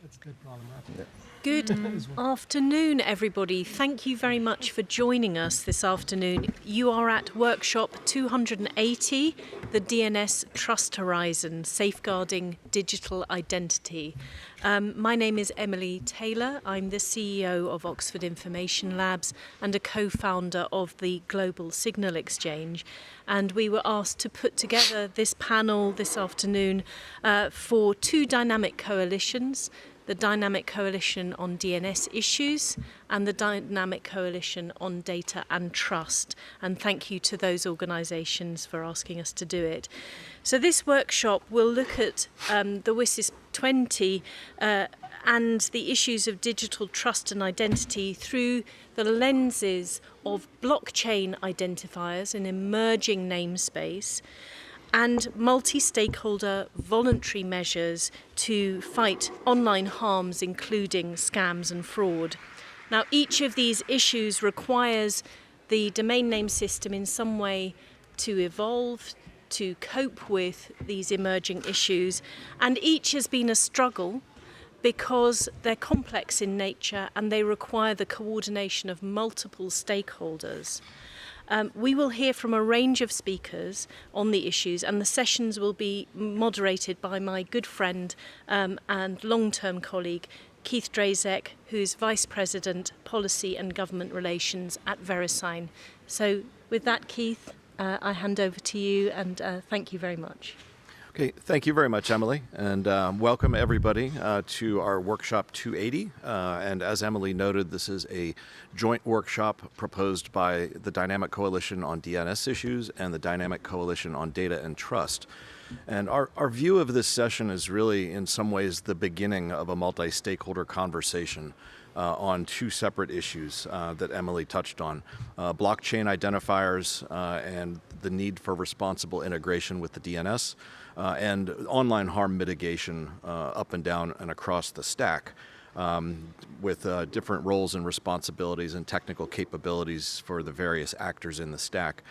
It's a good problem.
Good afternoon, everybody. Thank you very much for joining us this afternoon. You are at workshop 280, the DNS Trust Horizon, Safeguarding Digital Identity. My name is Emily Taylor. I'm the CEO of Oxford Information Labs and a co-founder of the Global Signal Exchange. And we were asked to put together this panel this afternoon for two dynamic coalitions, the Dynamic Coalition on DNS Issues and the Dynamic Coalition on Data and Trust. And thank you to those organisations for asking us to do it. So this workshop will look at the WSIS 20 and the issues of digital trust and identity through the lenses of blockchain identifiers, an emerging namespace, and multi-stakeholder voluntary measures to fight online harms, including scams and fraud. Now, each of these issues requires the domain name system in some way to evolve, to cope with these emerging issues, and each has been a struggle because they're complex in nature and they require the coordination of multiple stakeholders. We will hear from a range of speakers on the issues, and the sessions will be moderated by my good friend and long-term colleague, Keith Drazek, who's Vice President, Policy and Government Relations at VeriSign. So with that, Keith, I hand over to you, and thank you very much.
Okay, thank you very much, Emily, and welcome everybody to our workshop 280. And as Emily noted, this is a joint workshop proposed by the Dynamic Coalition on DNS Issues and the Dynamic Coalition on Data and Trust. And our view of this session is really, in some ways, the beginning of a multi-stakeholder conversation on two separate issues that Emily touched on, blockchain identifiers and the need for responsible integration with the DNS, and online harm mitigation up and down and across the stack, with different roles and responsibilities and technical capabilities for the various actors in the stack.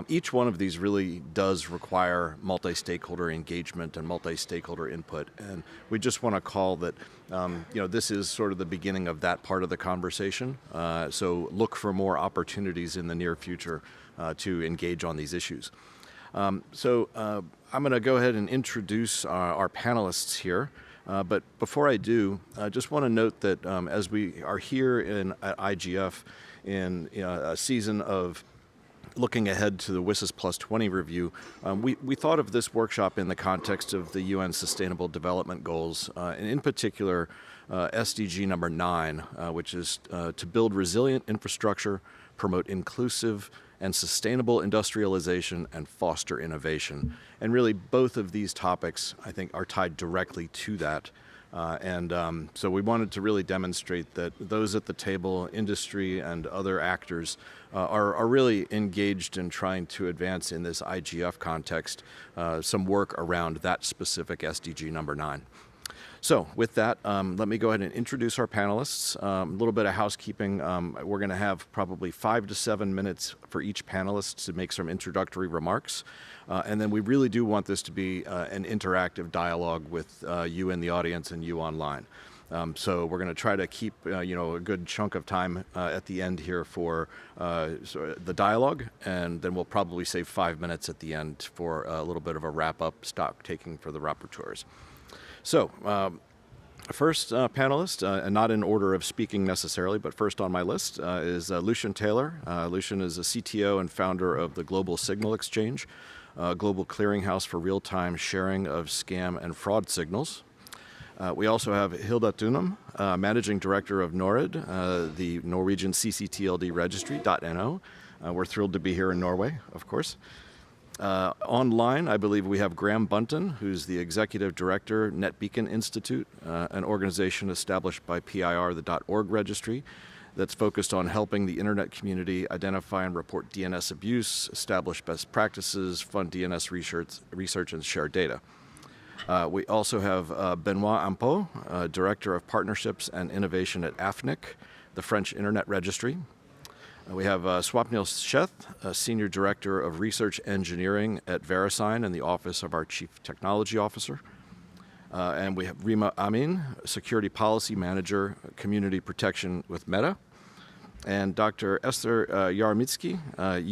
Each one of these really does require multi-stakeholder engagement and multi-stakeholder input, and we just want to call that this is sort of the beginning of that part of the conversation. So look for more opportunities in the near future to engage on these issues. So I'm going to go ahead and introduce our panelists here. But before I do, I just want to note that as we are here at IGF in a season of looking ahead to the WSIS Plus 20 review, we thought of this workshop in the context of the UN Sustainable Development Goals, and in particular SDG number 9, which is to build resilient infrastructure, promote inclusive and sustainable industrialization, and foster innovation. And really, both of these topics, I think, are tied directly to that. So we wanted to really demonstrate that those at the table, industry and other actors, are really engaged in trying to advance in this IGF context some work around that specific SDG number 9. So with that, let me go ahead and introduce our panelists. A little bit of housekeeping. We're going to have probably 5 to 7 minutes for each panelist to make some introductory remarks. And then we really do want this to be an interactive dialogue with you in the audience and you online. So we're going to try to keep a good chunk of time at the end here for the dialogue, and then we'll probably save 5 minutes at the end for a little bit of a wrap-up stock taking for the rapporteurs. So, first panelist, and not in order of speaking necessarily, but first on my list is Lucian Taylor. Lucian is a CTO and founder of the Global Signal Exchange, a global clearinghouse for real-time sharing of scam and fraud signals. We also have Hilda Thunum, Managing Director of NORAD, the Norwegian CCTLD Registry.no. We're thrilled to be here in Norway, of course. Online, I believe we have Graham Bunton, who's the Executive Director, NetBeacon Institute, an organization established by PIR, the .org registry, that's focused on helping the internet community identify and report DNS abuse, establish best practices, fund DNS research and share data. We also have Benoit Ampeau, Director of Partnerships and Innovation at AFNIC, the French Internet Registry. We have Swapnil Sheth, Senior Director of Research Engineering at VeriSign in the Office of our Chief Technology Officer. And we have Rima Amin, Security Policy Manager, Community Protection with Meta. And Dr. Esther Yaromitsky,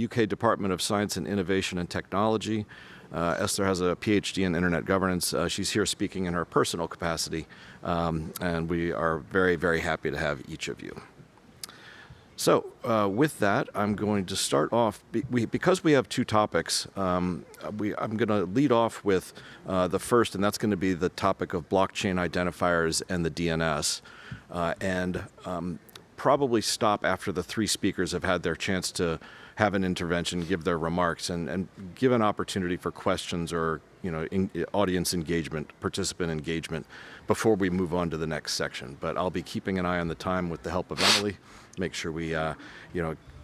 UK Department of Science and Innovation and Technology. Esther has a PhD in Internet Governance. She's here speaking in her personal capacity, and we are very, very happy to have each of you. So with that, I'm going to start off, because we have two topics, I'm going to lead off with the first, and that's going to be the topic of blockchain identifiers and the DNS, and probably stop after the three speakers have had their chance to have an intervention, give their remarks, and give an opportunity for questions or audience engagement, participant engagement, before we move on to the next section. But I'll be keeping an eye on the time with the help of Emily, make sure we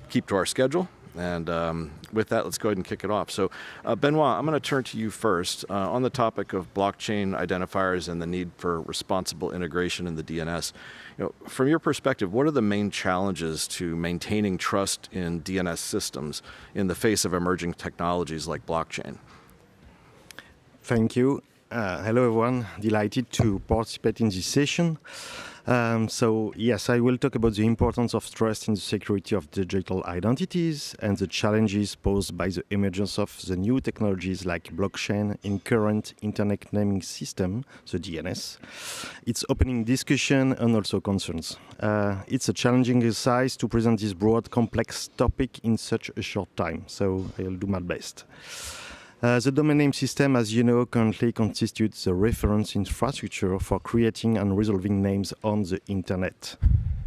keep to our schedule. And with that, let's go ahead and kick it off. So Benoit, I'm going to turn to you first on the topic of blockchain identifiers and the need for responsible integration in the DNS. From your perspective, what are the main challenges to maintaining trust in DNS systems in the face of emerging technologies like blockchain?
Thank you. Hello, everyone. Delighted to participate in this session. So yes, I will talk about the importance of trust in the security of digital identities and the challenges posed by the emergence of the new technologies like blockchain in current Internet naming system, the DNS. It's opening discussion and also concerns. It's a challenging exercise to present this broad, complex topic in such a short time, so I'll do my best. The domain name system, as you know, currently constitutes the reference infrastructure for creating and resolving names on the Internet.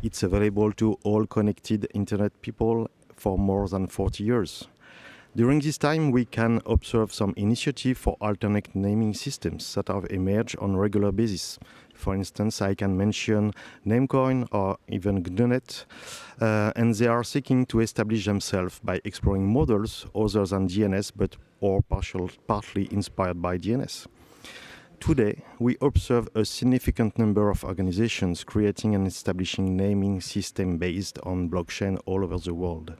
It's available to all connected Internet people for more than 40 years. During this time, we can observe some initiatives for alternate naming systems that have emerged on a regular basis. For instance, I can mention Namecoin or even GNUnet, and they are seeking to establish themselves by exploring models other than DNS, but partly inspired by DNS. Today, we observe a significant number of organizations creating and establishing naming systems based on blockchain all over the world.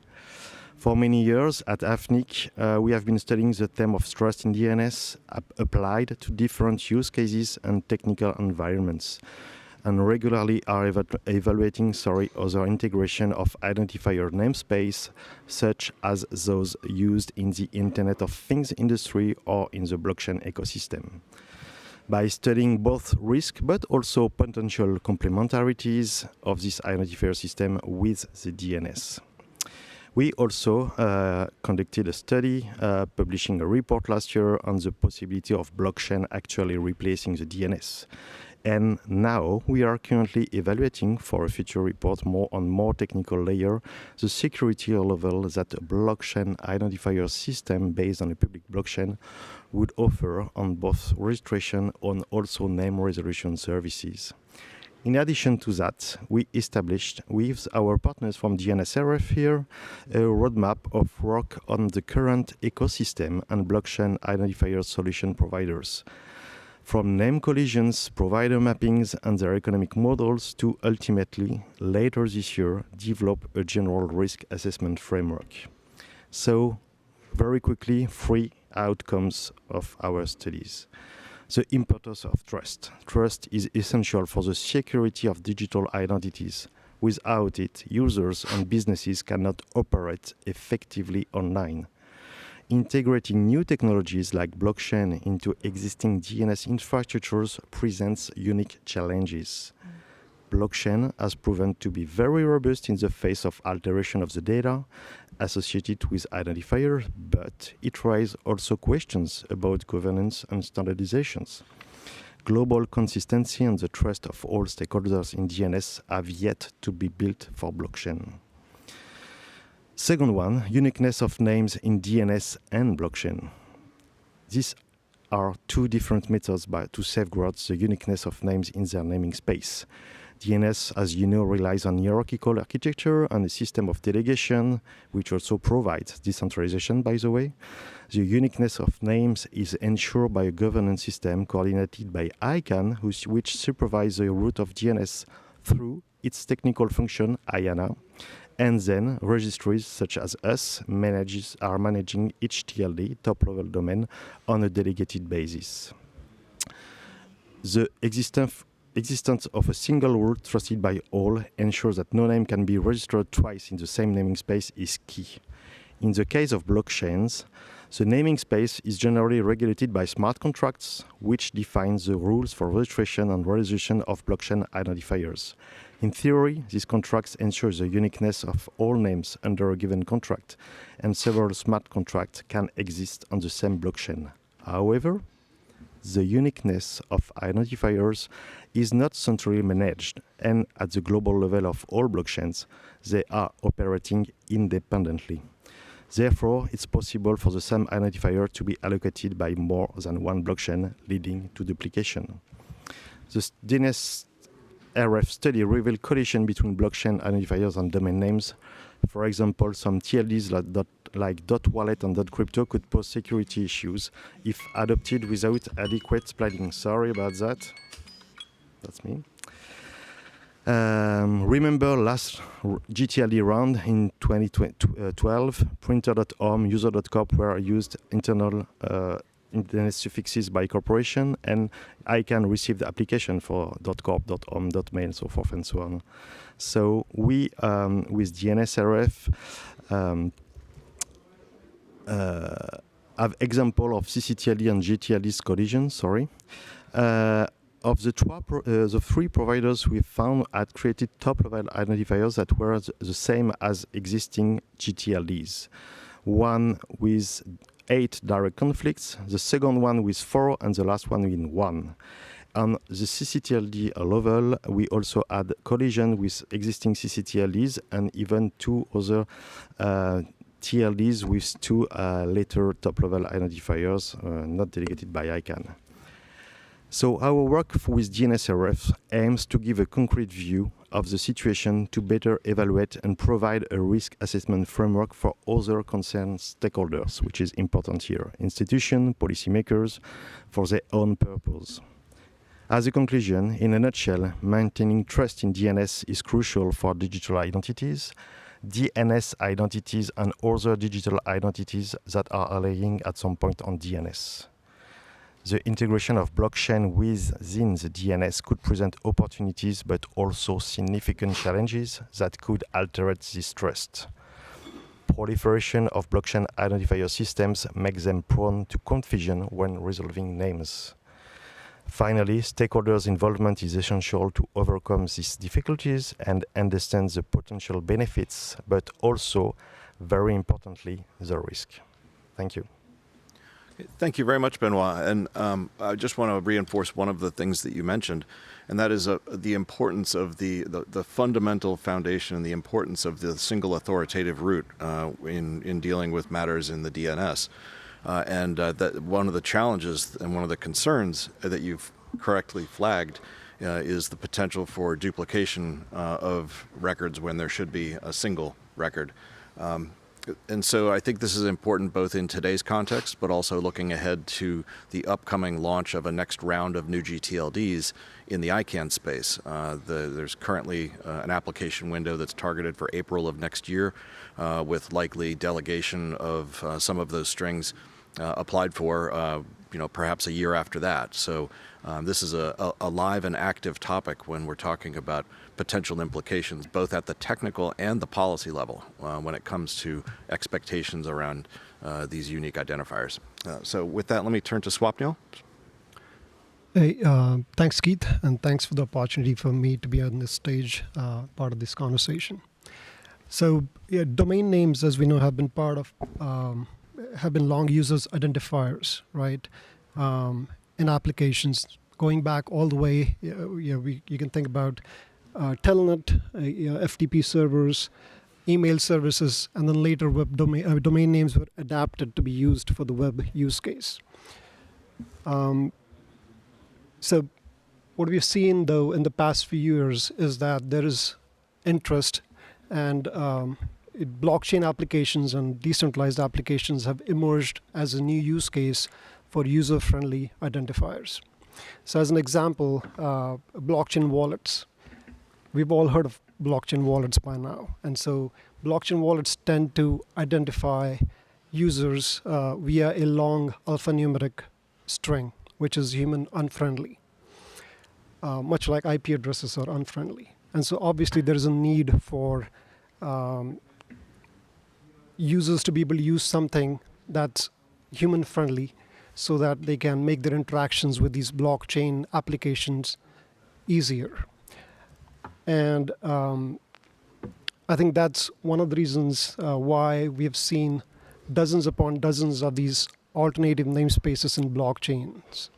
For many years at AFNIC, we have been studying the theme of trust in DNS applied to different use cases and technical environments, and regularly are evaluating other integration of identifier namespace, such as those used in the Internet of Things industry or in the blockchain ecosystem. By studying both risk but also potential complementarities of this identifier system with the DNS. We also conducted a study, publishing a report last year on the possibility of blockchain actually replacing the DNS. And now we are currently evaluating for a future report on more technical layer the security level that a blockchain identifier system based on a public blockchain would offer on both registration and also name resolution services. In addition to that, we established with our partners from DNSRF here a roadmap of work on the current ecosystem and blockchain identifier solution providers, from name collisions, provider mappings, and their economic models to ultimately, later this year, develop a general risk assessment framework. So, very quickly, 3 outcomes of our studies. The importance of trust. Trust is essential for the security of digital identities. Without it, users and businesses cannot operate effectively online. Integrating new technologies like blockchain into existing DNS infrastructures presents unique challenges. Blockchain has proven to be very robust in the face of alteration of the data associated with identifiers, but it raises also questions about governance and standardizations. Global consistency and the trust of all stakeholders in DNS have yet to be built for blockchain. Second one, uniqueness of names in DNS and blockchain. These are two different methods to safeguard the uniqueness of names in their naming space. DNS, as you know, relies on hierarchical architecture and a system of delegation, which also provides decentralization, by the way. The uniqueness of names is ensured by a governance system coordinated by ICANN, which supervises the route of DNS through its technical function, IANA, And then registries such as us are managing each TLD, top-level domain, on a delegated basis. The existence of a single root trusted by all ensures that no name can be registered twice in the same naming space is key. In the case of blockchains, the naming space is generally regulated by smart contracts, which defines the rules for registration and realization of blockchain identifiers. In theory, these contracts ensure the uniqueness of all names under a given contract, and several smart contracts can exist on the same blockchain. However, the uniqueness of identifiers is not centrally managed, and at the global level of all blockchains, they are operating independently. Therefore, it's possible for the same identifier to be allocated by more than one blockchain, leading to duplication. The DNS RF study revealed collision between blockchain identifiers and domain names. For example, some TLDs like .wallet and .crypto could pose security issues if adopted without adequate planning. Sorry about that. That's me. Remember last GTLD round in 2012, printer.om, user.corp were used internal internet suffixes by corporation, and ICANN received the application for .corp, .om, .mail, so forth and so on. So we, with DNSRF, have example of CCTLD and GTLD's collision, sorry. Of the three providers we found had created top-level identifiers that were the same as existing GTLDs. One with 8 direct conflicts, the second one with 4, and the last one with 1. On the CCTLD level, we also had collision with existing CCTLDs and even 2 other TLDs with 2 later top-level identifiers not delegated by ICANN. So our work with DNSRF aims to give a concrete view of the situation to better evaluate and provide a risk assessment framework for other concerned stakeholders, which is important here, institutions, policymakers, for their own purpose. As a conclusion, in a nutshell, maintaining trust in DNS is crucial for digital identities, DNS identities and other digital identities that are relying at some point on DNS. The integration of blockchain within the DNS could present opportunities, but also significant challenges that could alter this trust. Proliferation of blockchain identifier systems makes them prone to confusion when resolving names. Finally, stakeholders' involvement is essential to overcome these difficulties and understand the potential benefits, but also, very importantly, the risk. Thank you.
Thank you very much, Benoit. And I just want to reinforce one of the things that you mentioned, and that is the importance of the fundamental foundation and the importance of the single authoritative root in dealing with matters in the DNS. That one of the challenges and one of the concerns that you've correctly flagged is the potential for duplication of records when there should be a single record. And so I think this is important both in today's context, but also looking ahead to the upcoming launch of a next round of new GTLDs in the ICANN space. There's currently an application window that's targeted for April of next year, with likely delegation of some of those strings applied for, perhaps a year after that. So this is a live and active topic when we're talking about potential implications, both at the technical and the policy level, when it comes to expectations around these unique identifiers. So with that, let me turn to Swapnil.
Hey, thanks, Keith, and thanks for the opportunity for me to be on this stage, part of this conversation. So, yeah, domain names, as we know, have been part of, have been long users identifiers, right? In applications, going back all the way, you can think about Telnet, FTP servers, email services, and then later web domain names were adapted to be used for the web use case. So what we've seen, though, in the past few years is that there is interest, and blockchain applications and decentralized applications have emerged as a new use case for user-friendly identifiers. So as an example, blockchain wallets. We've all heard of blockchain wallets by now. And so blockchain wallets tend to identify users via a long alphanumeric string, which is human unfriendly, much like IP addresses are unfriendly. And so obviously there is a need for users to be able to use something that's human friendly so that they can make their interactions with these blockchain applications easier. And I think that's one of the reasons why we have seen dozens upon dozens of these alternative namespaces in blockchains.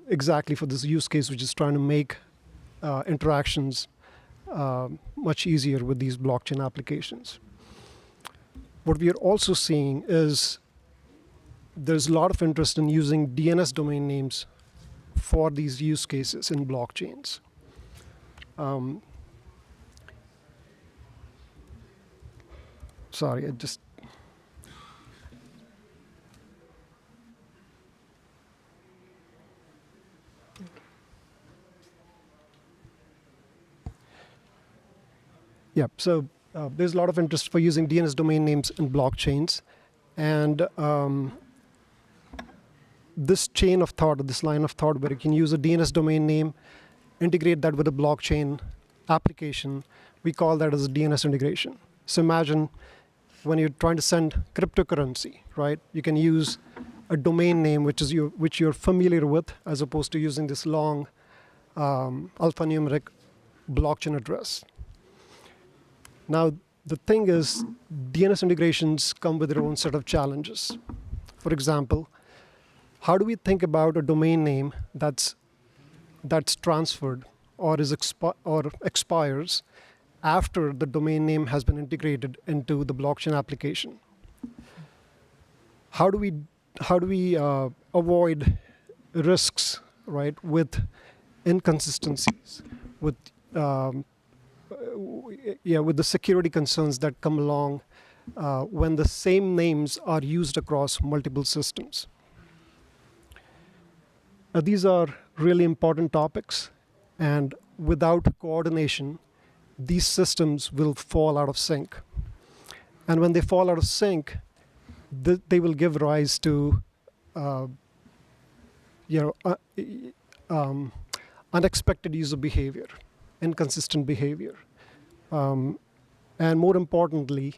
Exactly for this use case, which is trying to make interactions much easier with these blockchain applications. What we are also seeing is there's a lot of interest in using DNS domain names for these use cases in blockchains. Sorry, I just... Yeah, so there's a lot of interest for using DNS domain names in blockchains. And this chain of thought, or this line of thought, where you can use a DNS domain name, integrate that with a blockchain application, we call that as a DNS integration. So imagine when you're trying to send cryptocurrency, right? You can use a domain name which you're familiar with, as opposed to using this long alphanumeric blockchain address. Now, the thing is, DNS integrations come with their own set of challenges. For example, how do we think about a domain name that's transferred or expires after the domain name has been integrated into the blockchain application? How do we avoid risks, right, with inconsistencies, with with the security concerns that come along when the same names are used across multiple systems? Now, these are really important topics, and without coordination, these systems will fall out of sync. And when they fall out of sync, they will give rise to unexpected user behavior, inconsistent behavior. And more importantly,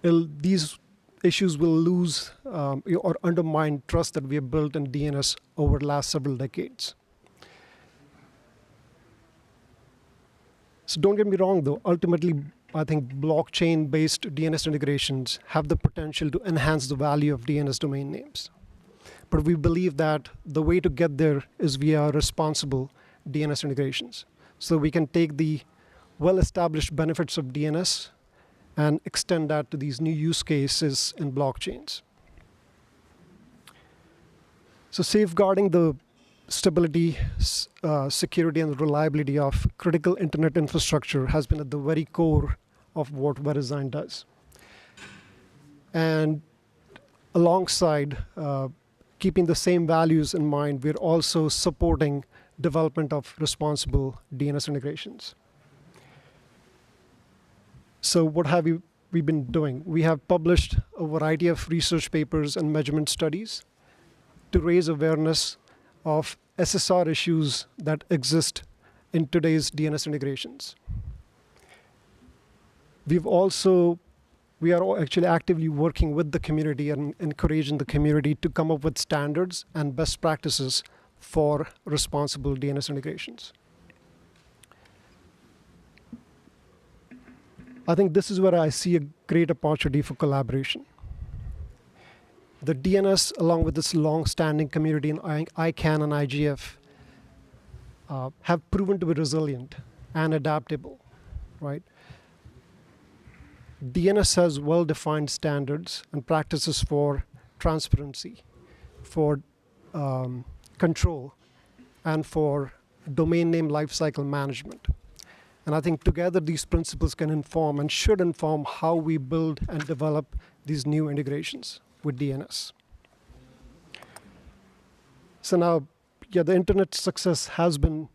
these issues will lose or undermine trust that we have built in DNS over the last several decades. So don't get me wrong, though. Ultimately, I think blockchain-based DNS integrations have the potential to enhance the value of DNS domain names. But we believe that the way to get there is via responsible DNS integrations. So we can take the well-established benefits of DNS and extend that to these new use cases in blockchains. So safeguarding the stability, security, and reliability of critical internet infrastructure has been at the very core of what Verisign does. And alongside keeping the same values in mind, we're also supporting development of responsible DNS integrations. So what have we been doing? We have published a variety of research papers and measurement studies to raise awareness of SSR issues that exist in today's DNS integrations. We are actually actively working with the community and encouraging the community to come up with standards and best practices for responsible DNS integrations. I think this is where I see a great opportunity for collaboration. The DNS, along with this long-standing community in ICANN and IGF, have proven to be resilient and adaptable, right? DNS has well-defined standards and practices for transparency, for control, and for domain name lifecycle management. And I think together these principles can inform and should inform how we build and develop these new integrations with DNS. So now, the internet's success has been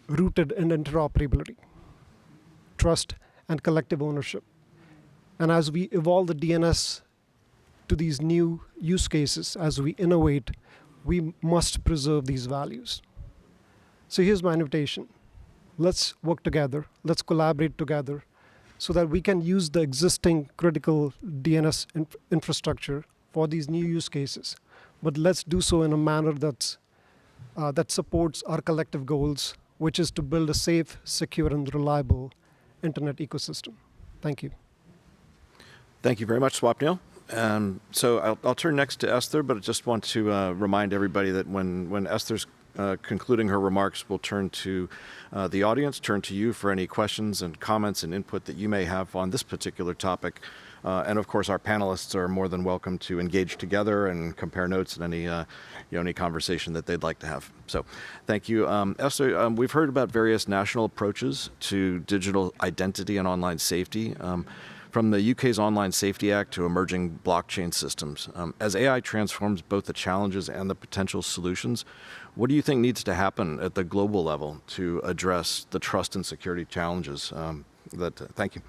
rooted in interoperability, trust, and collective ownership. And as we evolve the DNS to these new use cases, as we innovate, we must preserve these values. So here's my invitation. Let's work together. Let's collaborate together so that we can use the existing critical DNS infrastructure for these new use cases. But let's do so in a manner that supports our collective goals, which is to build a safe, secure, and reliable internet ecosystem. Thank you.
Thank you very much, Swapnil. So I'll turn next to Esther, but I just want to remind everybody that when Esther's concluding her remarks, we'll turn to the audience, turn to you for any questions and comments and input that you may have on this particular topic. And of course, our panelists are more than welcome to engage together and compare notes in any conversation that they'd like to have. So, thank you, Esther. We've heard about various national approaches to digital identity and online safety. From the UK's Online Safety Act to emerging blockchain systems. As AI transforms both the challenges and the potential solutions, what do you think needs to happen at the global level to address the trust and security challenges? Thank you.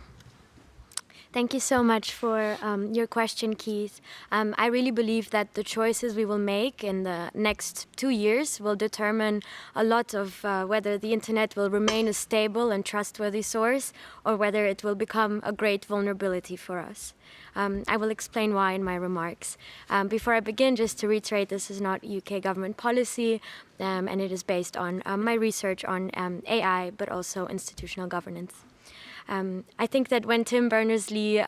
Thank you so much for your question, Keith. I really believe that the choices we will make in the next 2 years will determine a lot of whether the internet will remain a stable and trustworthy source or whether it will become a great vulnerability for us. I will explain why in my remarks. Before I begin, just to reiterate, this is not UK government policy, and it is based on my research on AI, but also institutional governance. I think that when Tim Berners-Lee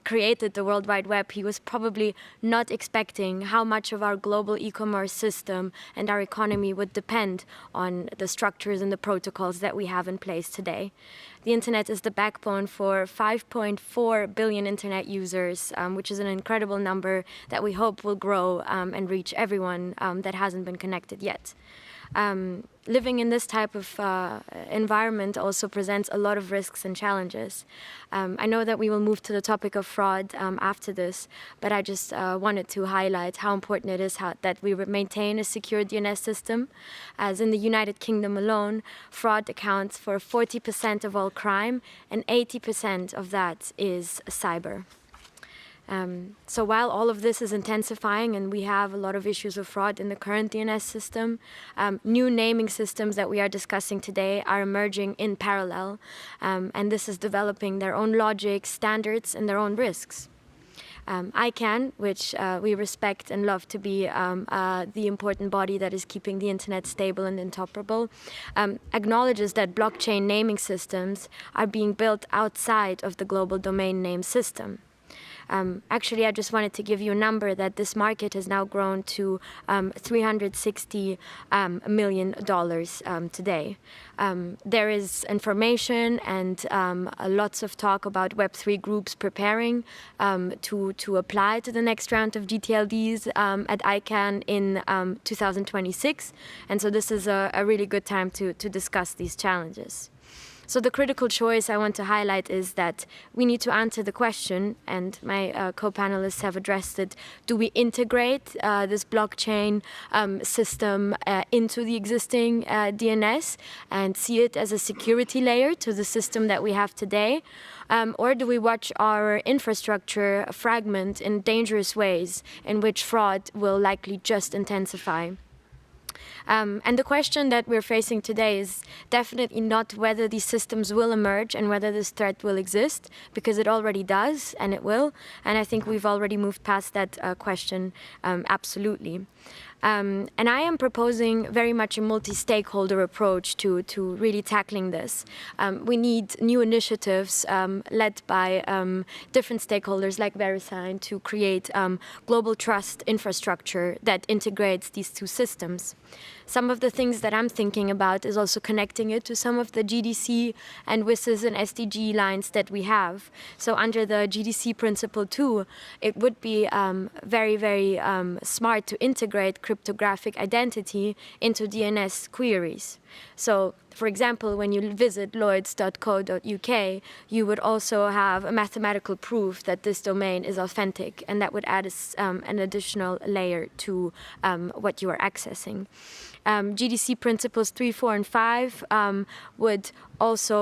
created the World Wide Web, he was probably not expecting how much of our global e-commerce system and our economy would depend on the structures and the protocols that we have in place today. The internet is the backbone for 5.4 billion internet users, which is an incredible number that we hope will grow and reach everyone that hasn't been connected yet. Living in this type of environment also presents a lot of risks and challenges. I know that we will move to the topic of fraud after this, but I just wanted to highlight how important it is that we maintain a secure DNS system. As in the United Kingdom alone, fraud accounts for 40% of all crime, and 80% of that is cyber. So while all of this is intensifying and we have a lot of issues of fraud in the current DNS system, new naming systems that we are discussing today are emerging in parallel, and this is developing their own logic, standards, and their own risks. ICANN, which we respect and love to be the important body that is keeping the internet stable and interoperable, acknowledges that blockchain naming systems are being built outside of the global domain name system. Actually, I just wanted to give you a number that this market has now grown to $360 million today. There is information and lots of talk about Web3 groups preparing to apply to the next round of GTLDs at ICANN in 2026. And so this is a really good time to discuss these challenges. So the critical choice I want to highlight is that we need to answer the question, and my co-panelists have addressed it, do we integrate this blockchain system into the existing DNS and see it as a security layer to the system that we have today? Or do we watch our infrastructure fragment in dangerous ways in which fraud will likely just intensify? And the question that we're facing today is definitely not whether these systems will emerge and whether this threat will exist, because it already does, and it will. And I think we've already moved past that question, absolutely. And I am proposing very much a multi-stakeholder approach to really tackling this. We need new initiatives led by different stakeholders like VeriSign to create global trust infrastructure that integrates these two systems. Some of the things that I'm thinking about is also connecting it to some of the GDC and WSIS and SDG lines that we have. So under the GDC principle 2, it would be very, very smart to integrate cryptographic identity into DNS queries. So, for example, when you visit lloyds.co.uk, you would also have a mathematical proof that this domain is authentic, and that would add an additional layer to what you are accessing. GDC principles 3, 4, and 5 would also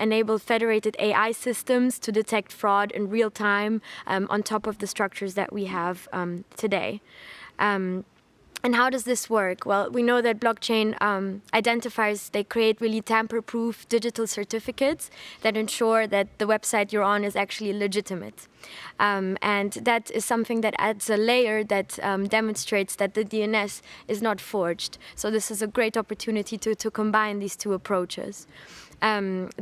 enable federated AI systems to detect fraud in real time on top of the structures that we have today. And how does this work? Well, we know that blockchain identifiers, they create really tamper-proof digital certificates that ensure that the website you're on is actually legitimate. And that is something that adds a layer that demonstrates that the DNS is not forged. So this is a great opportunity to combine these two approaches.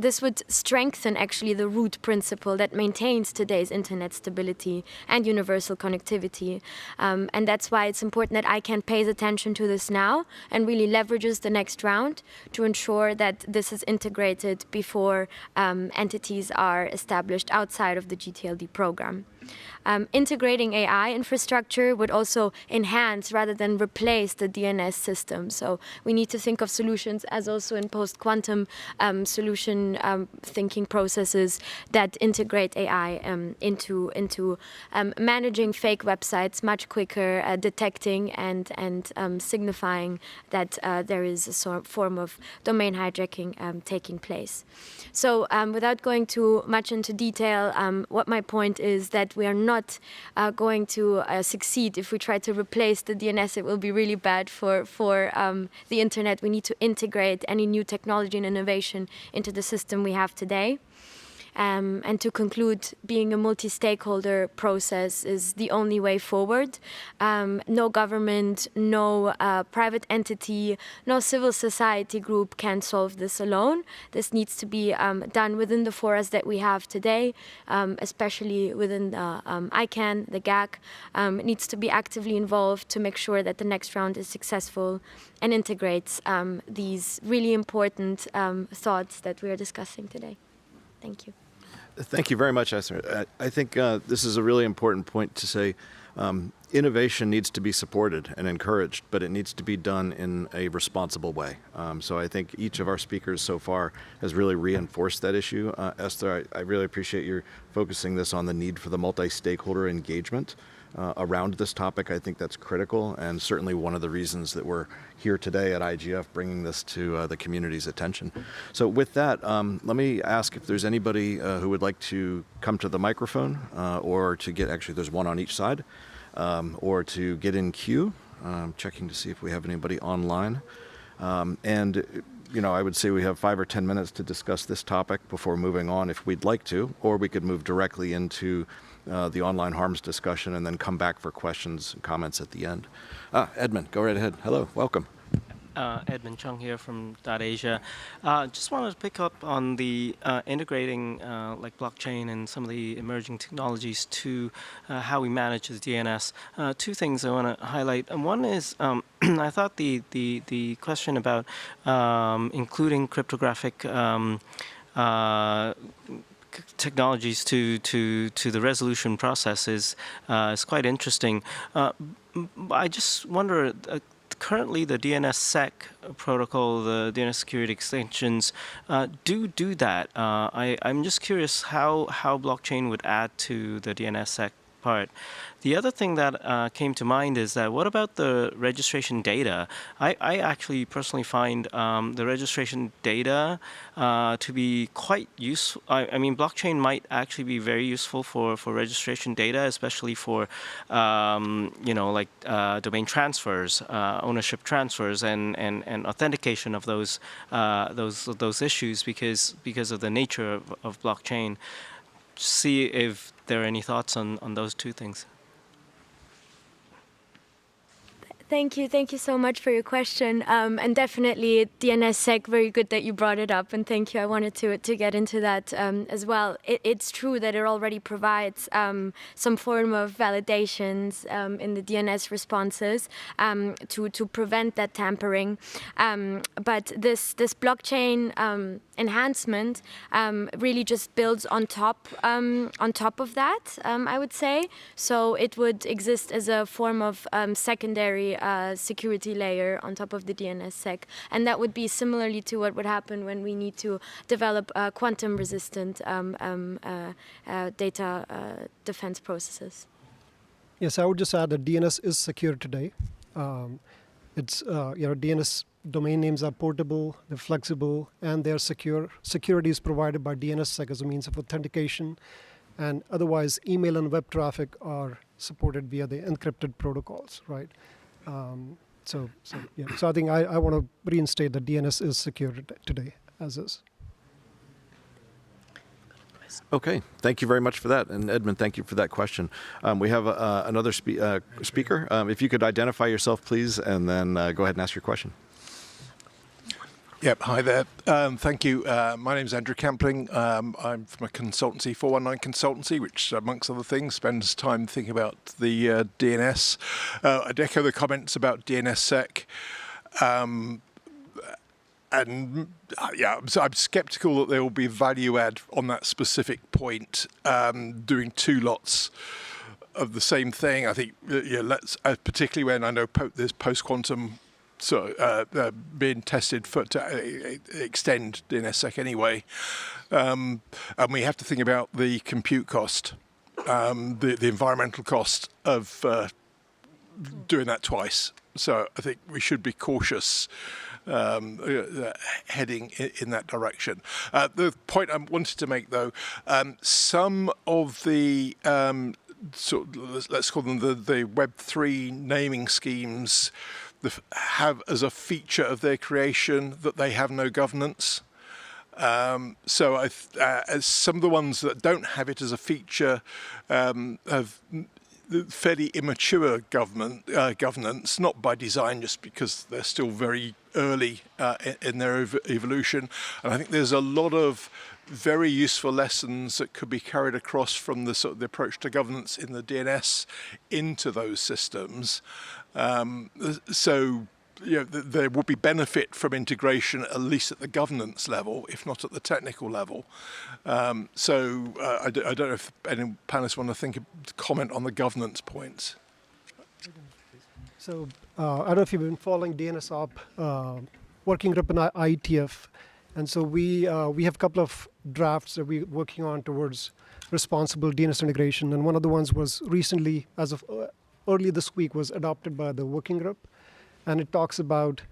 This would strengthen actually the root principle that maintains today's internet stability and universal connectivity. And that's why it's important that ICANN pays attention to this now and really leverages the next round to ensure that this is integrated before entities are established outside of the GTLD program. Integrating AI infrastructure would also enhance rather than replace the DNS system. So we need to think of solutions as also in post-quantum solution thinking processes that integrate AI into managing fake websites much quicker, detecting and signifying that there is a form of domain hijacking taking place. So without going too much into detail, what my point is that we are not going to succeed if we try to replace the DNS. It will be really bad for the internet. We need to integrate any new technology and innovation into the system we have today. And to conclude, being a multi-stakeholder process is the only way forward. No government, no private entity, no civil society group can solve this alone. This needs to be done within the forums that we have today, especially within the ICANN, the GAC. It needs to be actively involved to make sure that the next round is successful and integrates these really important thoughts that we are discussing today. Thank you.
Thank you very much, Esther. I think this is a really important point to say. Innovation needs to be supported and encouraged, but it needs to be done in a responsible way. So I think each of our speakers so far has really reinforced that issue. Esther, I really appreciate your focusing this on the need for the multi-stakeholder engagement around this topic. I think that's critical, and certainly one of the reasons that we're here today at IGF bringing this to the community's attention. So with that, let me ask if there's anybody who would like to come to the microphone or to get, actually there's one on each side, or to get in queue. Checking to see if we have anybody online. And you know, I would say we have 5 or 10 minutes to discuss this topic before moving on if we'd like to, or we could move directly into the online harms discussion and then come back for questions and comments at the end. Edmund, go right ahead. Hello, welcome.
Edmund Chung here from .Asia. Just wanted to pick up on the integrating like blockchain and some of the emerging technologies to how we manage the DNS. Two things I want to highlight. And one is I thought the question about including cryptographic technologies to the resolution process is quite interesting. I just wonder, currently the DNSSEC protocol, the DNS security extensions do that. I'm just curious how blockchain would add to the DNSSEC part. The other thing that came to mind is that what about the registration data? I actually personally find the registration data to be quite useful. I mean, blockchain might actually be very useful for registration data, especially for you know, like domain transfers, ownership transfers, and authentication of those issues because of the nature of blockchain. See if there are any thoughts on those two things.
Thank you so much for your question. And definitely DNSSEC, very good that you brought it up, and thank you. I wanted to get into that as well. It's true that it already provides some form of validations in the DNS responses to prevent that tampering. But this blockchain enhancement really just builds on top of that, I would say. So it would exist as a form of secondary security layer on top of the DNSSEC, and that would be similarly to what would happen when we need to develop quantum-resistant data defense processes.
Yes, I would just add that DNS is secure today. DNS domain names are portable, they're flexible, and they're secure. Security is provided by DNSSEC as a means of authentication, and otherwise email and web traffic are supported via the encrypted protocols, right? So I think I want to reinstate that DNS is secure today, as is.
Okay, thank you very much for that. And Edmund, thank you for that question. We have another speaker. If you could identify yourself, please, and then go ahead and ask your question.
Yep, hi there. Thank you. My name is Andrew Campling. I'm from a consultancy, 419 Consultancy, which, amongst other things, spends time thinking about the DNS. I'd echo the comments about DNSSEC. I'm skeptical that there will be value add on that specific point, doing two lots of the same thing. I think, particularly when I know there's post-quantum being tested to extend DNSSEC anyway. And we have to think about the compute cost, the environmental cost of doing that twice. So I think we should be cautious heading in that direction. The point I wanted to make, though, some of the let's call them the Web3 naming schemes have as a feature of their creation that they have no governance. So as some of the ones that don't have it as a feature have fairly immature governance, not by design, just because they're still very early in their evolution. And I think there's a lot of very useful lessons that could be carried across from the the approach to governance in the DNS into those systems. There will be benefit from integration, at least at the governance level, if not at the technical level. I don't know if any panelists want to comment on the governance points.
So I don't know if you've been following DNSOP working group in IETF, and so we have a couple of drafts that we're working on towards responsible DNS integration, and one of the ones was recently, as of early this week, was adopted by the working group. And it talks about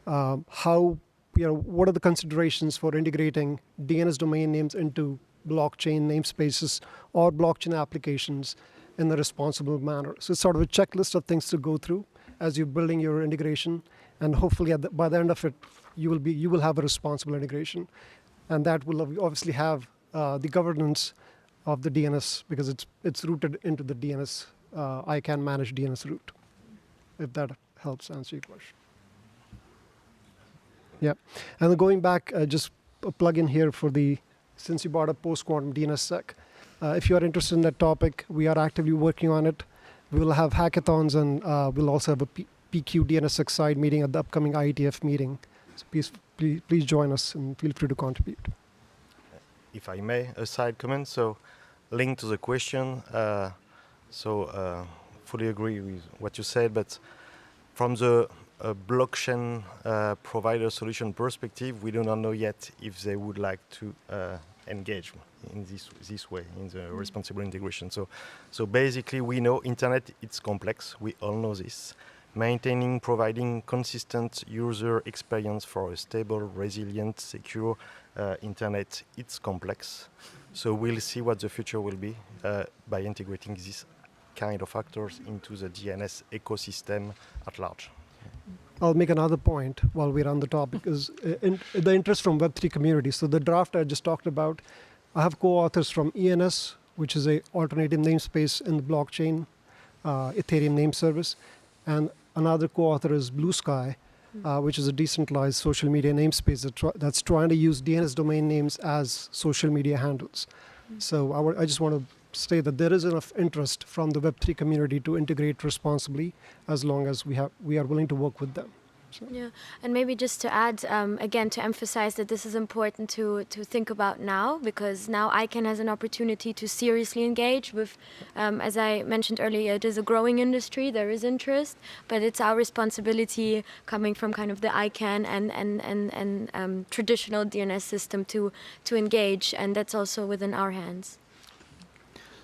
how, what are the considerations for integrating DNS domain names into blockchain namespaces or blockchain applications in a responsible manner. So it's sort of a checklist of things to go through as you're building your integration, and hopefully by the end of it, you will have a responsible integration, and that will obviously have the governance of the DNS because it's rooted into the DNS. ICANN manage DNS root, if that helps answer your question. Yeah, and then going back, just a plug in here since you brought up post-quantum DNSSEC. If you are interested in that topic, we are actively working on it. We will have hackathons, and we'll also have a PQ DNSSEC side meeting at the upcoming IETF meeting. So please join us and feel free to contribute.
If I may, a side comment. So linked to the question, fully agree with what you said, but from the blockchain provider solution perspective, we do not know yet if they would like to engage in this way, in the responsible integration. So basically, we know internet, it's complex. We all know this. Providing consistent user experience for a stable, resilient, secure internet, it's complex. So we'll see what the future will be by integrating this kind of factors into the DNS ecosystem at large.
I'll make another point while we're on the topic, is the interest from Web3 community. So the draft I just talked about, I have co-authors from ENS, which is a alternative namespace in the blockchain, Ethereum name service, and another co-author is Blue Sky, which is a decentralized social media namespace that's trying to use DNS domain names as social media handles. So I just want to say that there is enough interest from the Web3 community to integrate responsibly, as long as we are willing to work with them.
So.
Yeah, and maybe just to add, again, to emphasize that this is important to think about now, because now ICANN has an opportunity to seriously engage with, as I mentioned earlier, it is a growing industry, there is interest, but it's our responsibility coming from kind of the ICANN and traditional DNS system to engage, and that's also within our hands.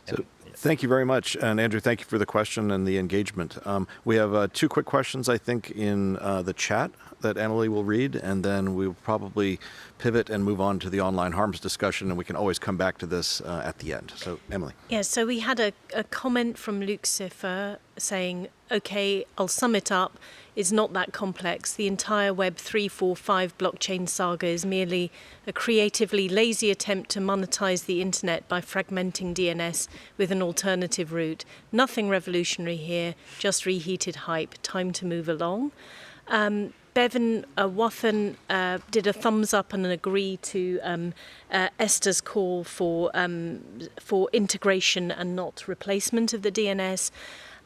So, thank you very much. And Andrew, thank you for the question and the engagement. We have 2 quick questions, I think, in the chat that Emily will read, and then we'll probably pivot and move on to the online harms discussion, and we can always come back to this at the end. So, Emily.
Yeah, so we had a comment from Luke Siffer saying, okay, I'll sum it up. It's not that complex. The entire Web 3.4.5 blockchain saga is merely a creatively lazy attempt to monetize the internet by fragmenting DNS with an alternative route. Nothing revolutionary here, just reheated hype. Time to move along. Bevan Wathan did a thumbs up and agree to Esther's call for integration and not replacement of the DNS.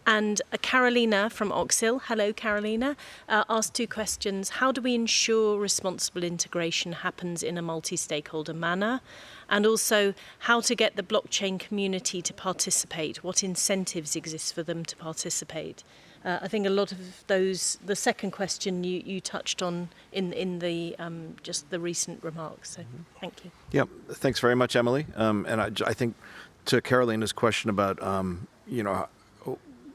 And Carolina from Oxhill, hello Carolina, asked 2 questions. How do we ensure responsible integration happens in a multi-stakeholder manner? And also, how to get the blockchain community to participate? What incentives exist for them to participate? I think a lot of those, the second question you touched on in the just the recent remarks. So thank you.
Yeah, thanks very much, Emily. And I think to Carolina's question about,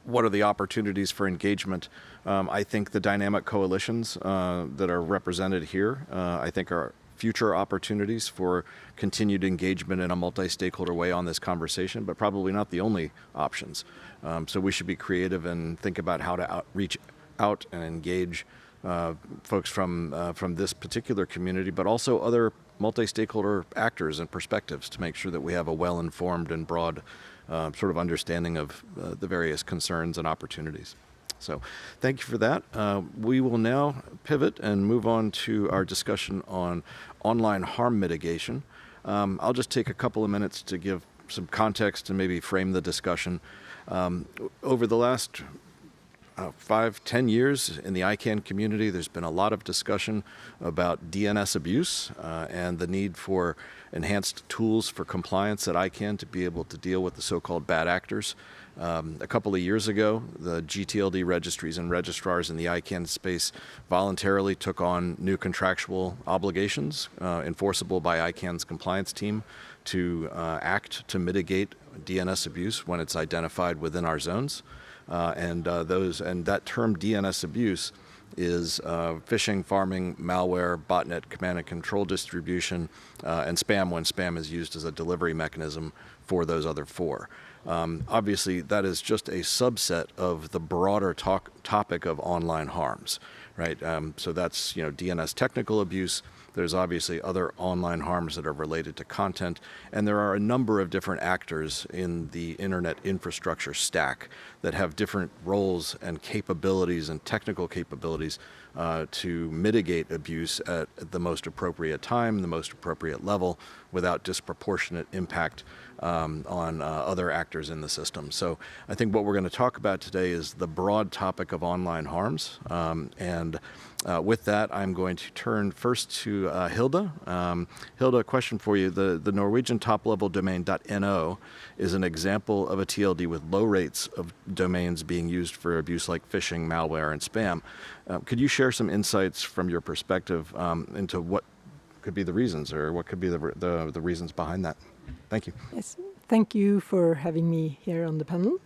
what are the opportunities for engagement? I think the dynamic coalitions that are represented here, I think are future opportunities for continued engagement in a multi-stakeholder way on this conversation, but probably not the only options. So we should be creative and think about how to reach out and engage folks from this particular community, but also other multi-stakeholder actors and perspectives to make sure that we have a well-informed and broad sort of understanding of the various concerns and opportunities. So thank you for that. We will now pivot and move on to our discussion on online harm mitigation. I'll just take a couple of minutes to give some context and maybe frame the discussion. Over the last 5-10 years in the ICANN community, there's been a lot of discussion about DNS abuse and the need for enhanced tools for compliance at ICANN to be able to deal with the so-called bad actors. A couple of years ago, the GTLD registries and registrars in the ICANN space voluntarily took on new contractual obligations enforceable by ICANN's compliance team to act to mitigate DNS abuse when it's identified within our zones. And that term DNS abuse is phishing, farming, malware, botnet, command and control distribution, and spam when spam is used as a delivery mechanism for those other 4. Obviously, that is just a subset of the broader topic of online harms, right? So that's DNS technical abuse. There's obviously other online harms that are related to content, and there are a number of different actors in the internet infrastructure stack that have different roles and capabilities and technical capabilities to mitigate abuse at the most appropriate time, the most appropriate level, without disproportionate impact on other actors in the system. So I think what we're going to talk about today is the broad topic of online harms. With that, I'm going to turn first to Hilda. Hilda, a question for you. The Norwegian top-level domain .no is an example of a TLD with low rates of domains being used for abuse like phishing, malware, and spam. Could you share some insights from your perspective into what could be the reasons, or what could be the reasons behind that? Thank you.
Yes, thank you for having me here on the panel.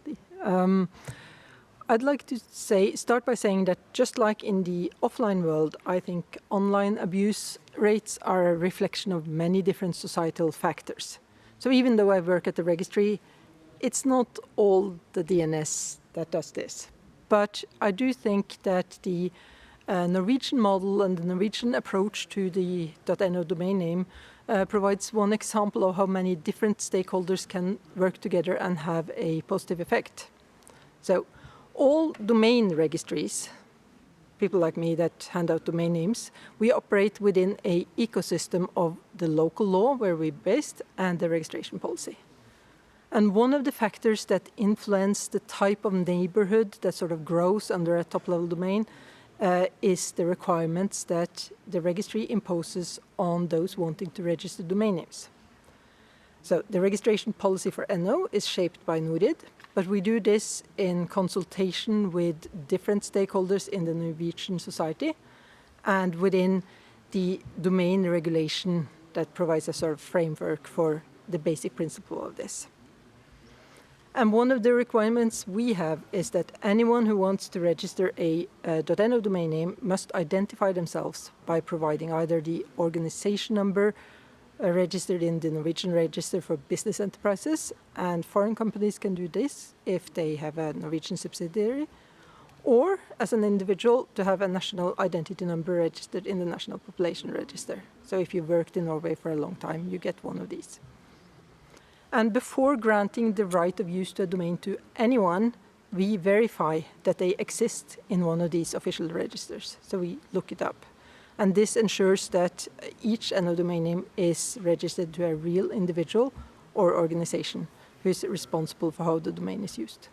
I'd like to start by saying that just like in the offline world, I think online abuse rates are a reflection of many different societal factors. So even though I work at the registry, it's not all the DNS that does this. But I do think that the Norwegian model and the Norwegian approach to the .no domain name provides one example of how many different stakeholders can work together and have a positive effect. So all domain registries, people like me that hand out domain names, we operate within an ecosystem of the local law where we're based and the registration policy. And one of the factors that influence the type of neighborhood that sort of grows under a top-level domain is the requirements that the registry imposes on those wanting to register domain names. So the registration policy for NO is shaped by NORID, but we do this in consultation with different stakeholders in the Norwegian society and within the domain regulation that provides a sort of framework for the basic principle of this. And one of the requirements we have is that anyone who wants to register a .no domain name must identify themselves by providing either the organization number registered in the Norwegian Register for Business Enterprises, and foreign companies can do this if they have a Norwegian subsidiary, or as an individual to have a national identity number registered in the National Population Register. So if you've worked in Norway for a long time, you get one of these. And before granting the right of use to a domain to anyone, we verify that they exist in one of these official registers. So we look it up. And this ensures that each NO domain name is registered to a real individual or organization who is responsible for how the domain is used.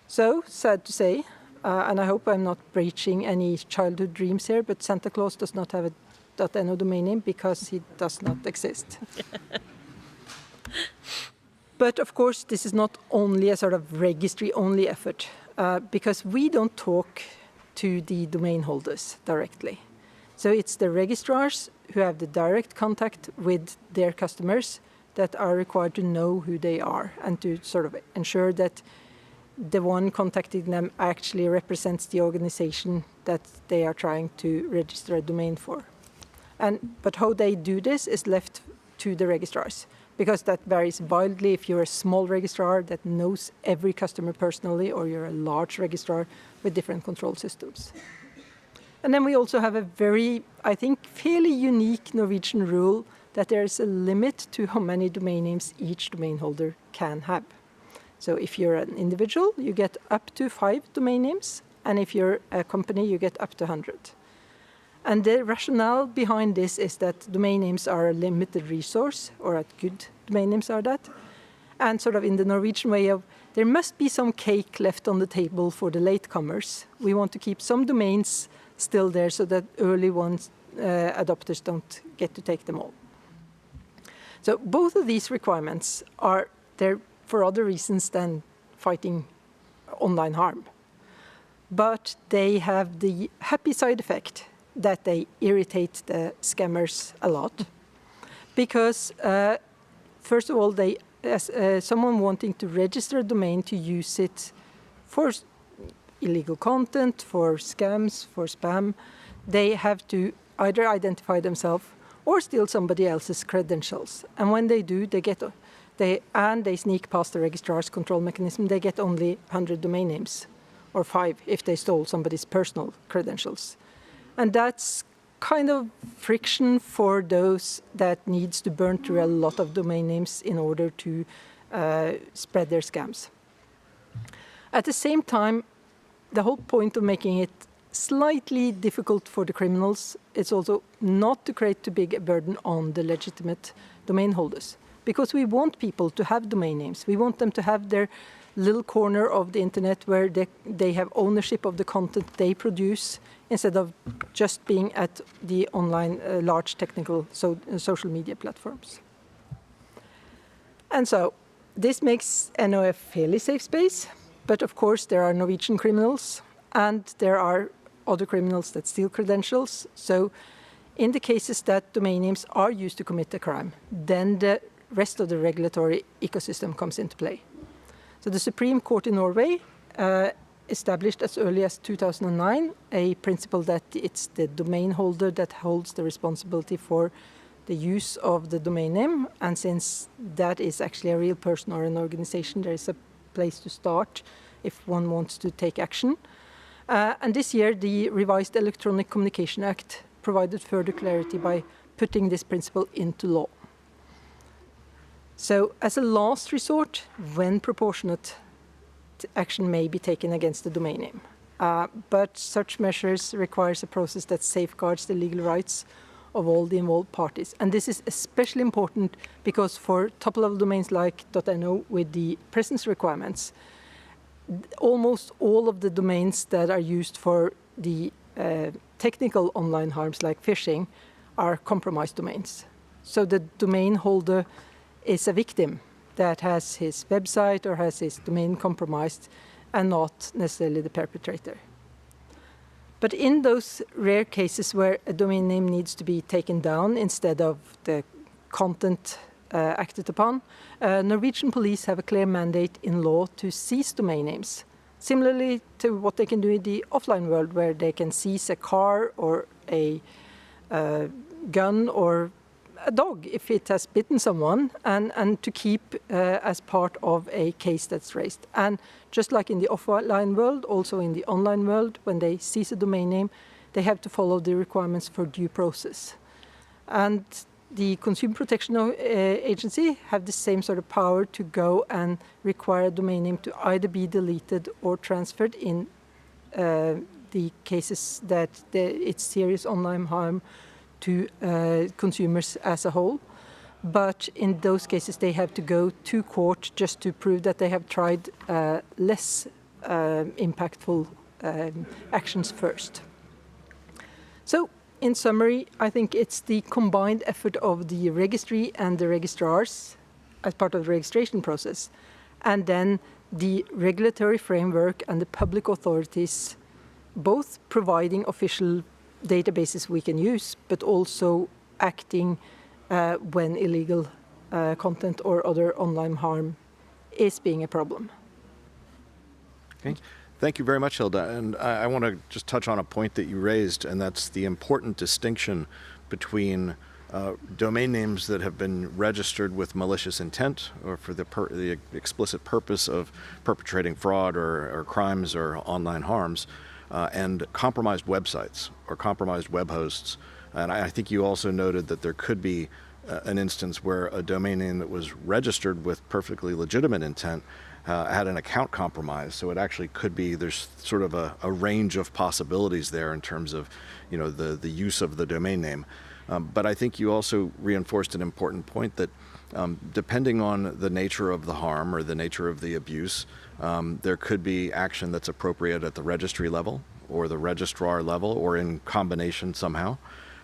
So, sad to say, and I hope I'm not breaching any childhood dreams here, but Santa Claus does not have a .no domain name because he does not exist. But of course, this is not only a sort of registry-only effort, because we don't talk to the domain holders directly. So it's the registrars who have the direct contact with their customers that are required to know who they are and to sort of ensure that the one contacting them actually represents the organization that they are trying to register a domain for. But how they do this is left to the registrars, because that varies wildly if you're a small registrar that knows every customer personally, or you're a large registrar with different control systems. And then we also have a very, I think, fairly unique Norwegian rule that there is a limit to how many domain names each domain holder can have. So if you're an individual, you get up to 5 domain names, and if you're a company, you get up to 100. And the rationale behind this is that domain names are a limited resource, or that good domain names are that. And sort of in the Norwegian way of, there must be some cake left on the table for the latecomers. We want to keep some domains still there so that early ones, adopters don't get to take them all. So both of these requirements are there for other reasons than fighting online harm. But they have the happy side effect that they irritate the scammers a lot. Because first of all, they, as someone wanting to register a domain to use it for illegal content, for scams, for spam, they have to either identify themselves or steal somebody else's credentials. And when they do, they sneak past the registrar's control mechanism, they get only 100 domain names, or 5 if they stole somebody's personal credentials. And that's kind of friction for those that needs to burn through a lot of domain names in order to spread their scams. At the same time, the whole point of making it slightly difficult for the criminals is also not to create too big a burden on the legitimate domain holders. Because we want people to have domain names. We want them to have their little corner of the internet where they have ownership of the content they produce, instead of just being at the online large technical social media platforms. And so this makes NO a fairly safe space. But of course, there are Norwegian criminals, and there are other criminals that steal credentials. So in the cases that domain names are used to commit a crime, then the rest of the regulatory ecosystem comes into play. So the Supreme Court in Norway established as early as 2009 a principle that it's the domain holder that holds the responsibility for the use of the domain name. And since that is actually a real person or an organization, there is a place to start if one wants to take action. And this year, the revised Electronic Communication Act provided further clarity by putting this principle into law. So as a last resort, when proportionate, action may be taken against the domain name. But such measures requires a process that safeguards the legal rights of all the involved parties. And this is especially important because for top-level domains like .no with the presence requirements, almost all of the domains that are used for the technical online harms like phishing are compromised domains. So the domain holder is a victim that has his website or has his domain compromised and not necessarily the perpetrator. But in those rare cases where a domain name needs to be taken down instead of the content acted upon, Norwegian police have a clear mandate in law to seize domain names, similarly to what they can do in the offline world, where they can seize a car or a gun or a dog if it has bitten someone, and to keep as part of a case that's raised. And just like in the offline world, also in the online world, when they seize a domain name, they have to follow the requirements for due process. And the Consumer Protection Agency have the same sort of power to go and require a domain name to either be deleted or transferred in the cases that it's serious online harm to consumers as a whole. But in those cases, they have to go to court just to prove that they have tried less impactful actions first. So, in summary, I think it's the combined effort of the registry and the registrars as part of the registration process, and then the regulatory framework and the public authorities both providing official databases we can use, but also acting when illegal content or other online harm is being a problem.
Okay. Thank you very much, Hilda. And I want to just touch on a point that you raised, and that's the important distinction between domain names that have been registered with malicious intent or for the explicit purpose of perpetrating fraud or crimes or online harms, and compromised websites or compromised web hosts. And I think you also noted that there could be an instance where a domain name that was registered with perfectly legitimate intent had an account compromised. So it actually could be, there's sort of a range of possibilities there in terms of, you know, the use of the domain name. But I think you also reinforced an important point that depending on the nature of the harm or the nature of the abuse, there could be action that's appropriate at the registry level or the registrar level or in combination somehow.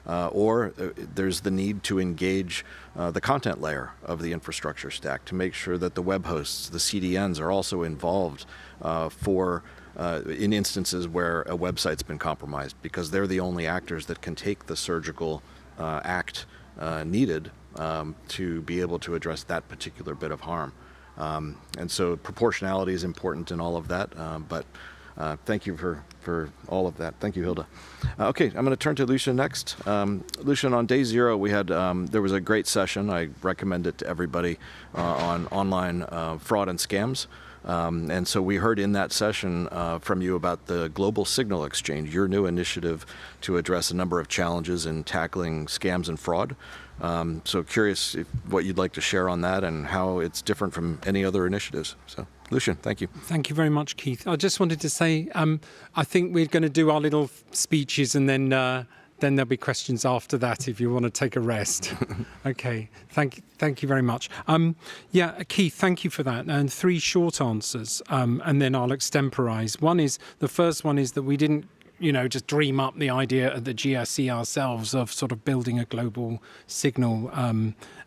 Or there's the need to engage the content layer of the infrastructure stack to make sure that the web hosts, the CDNs, are also involved in instances where a website's been compromised, because they're the only actors that can take the surgical act needed to be able to address that particular bit of harm. And so proportionality is important in all of that, but thank you for all of that. Thank you, Hilda. Okay, I'm going to turn to Lucian next. Lucian, on day 0, we had there was a great session. I recommend it to everybody on online fraud and scams. And so we heard in that session from you about the Global Signal Exchange, your new initiative to address a number of challenges in tackling scams and fraud. So curious what you'd like to share on that and how it's different from any other initiatives. So, Lucian, thank you.
Thank you very much, Keith. I just wanted to say, I think we're going to do our little speeches and then there'll be questions after that if you want to take a rest. Okay, thank you very much. Yeah, Keith, thank you for that. And 3 short answers, and then I'll extemporize. The first one is that we didn't, just dream up the idea at the GSE ourselves of sort of building a global signal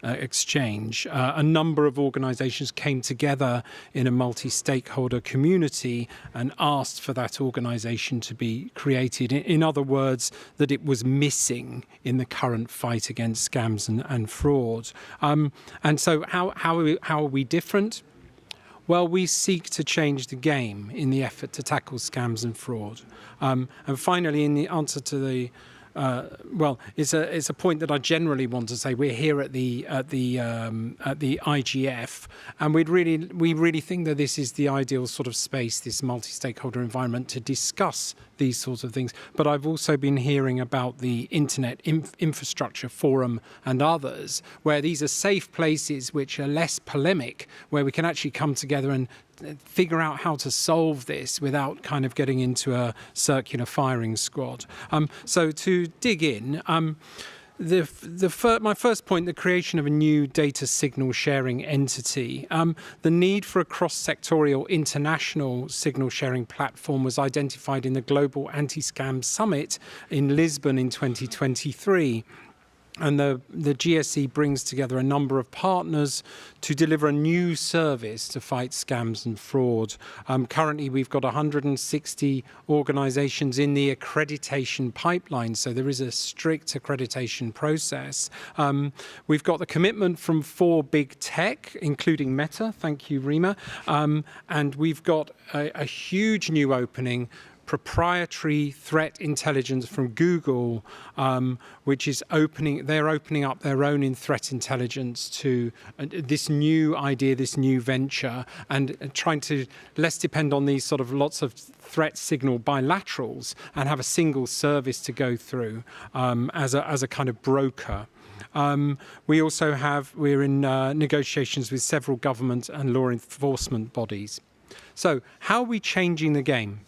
exchange. A number of organizations came together in a multi-stakeholder community and asked for that organization to be created. In other words, that it was missing in the current fight against scams and fraud. And so how are we different? Well, we seek to change the game in the effort to tackle scams and fraud. And finally, in the answer to the it's a point that I generally want to say. We're here at the IGF, and we really think that this is the ideal sort of space, this multi-stakeholder environment, to discuss these sorts of things. But I've also been hearing about the Internet Infrastructure Forum and others, where these are safe places which are less polemic, where we can actually come together and figure out how to solve this without kind of getting into a circular firing squad. So to dig in, my first point, the creation of a new data signal sharing entity. The need for a cross-sectorial international signal sharing platform was identified in the Global Anti-Scam Summit in Lisbon in 2023. And the GSE brings together a number of partners to deliver a new service to fight scams and fraud. Currently, we've got 160 organizations in the accreditation pipeline, so there is a strict accreditation process. We've got the commitment from 4 big tech, including Meta, thank you, Rima, and we've got a huge new opening, proprietary threat intelligence from Google, which is they're opening up their own in threat intelligence to this new idea, this new venture, and trying to less depend on these sort of lots of threat signal bilaterals and have a single service to go through as a kind of broker. We're in negotiations with several government and law enforcement bodies. So how are we changing the game?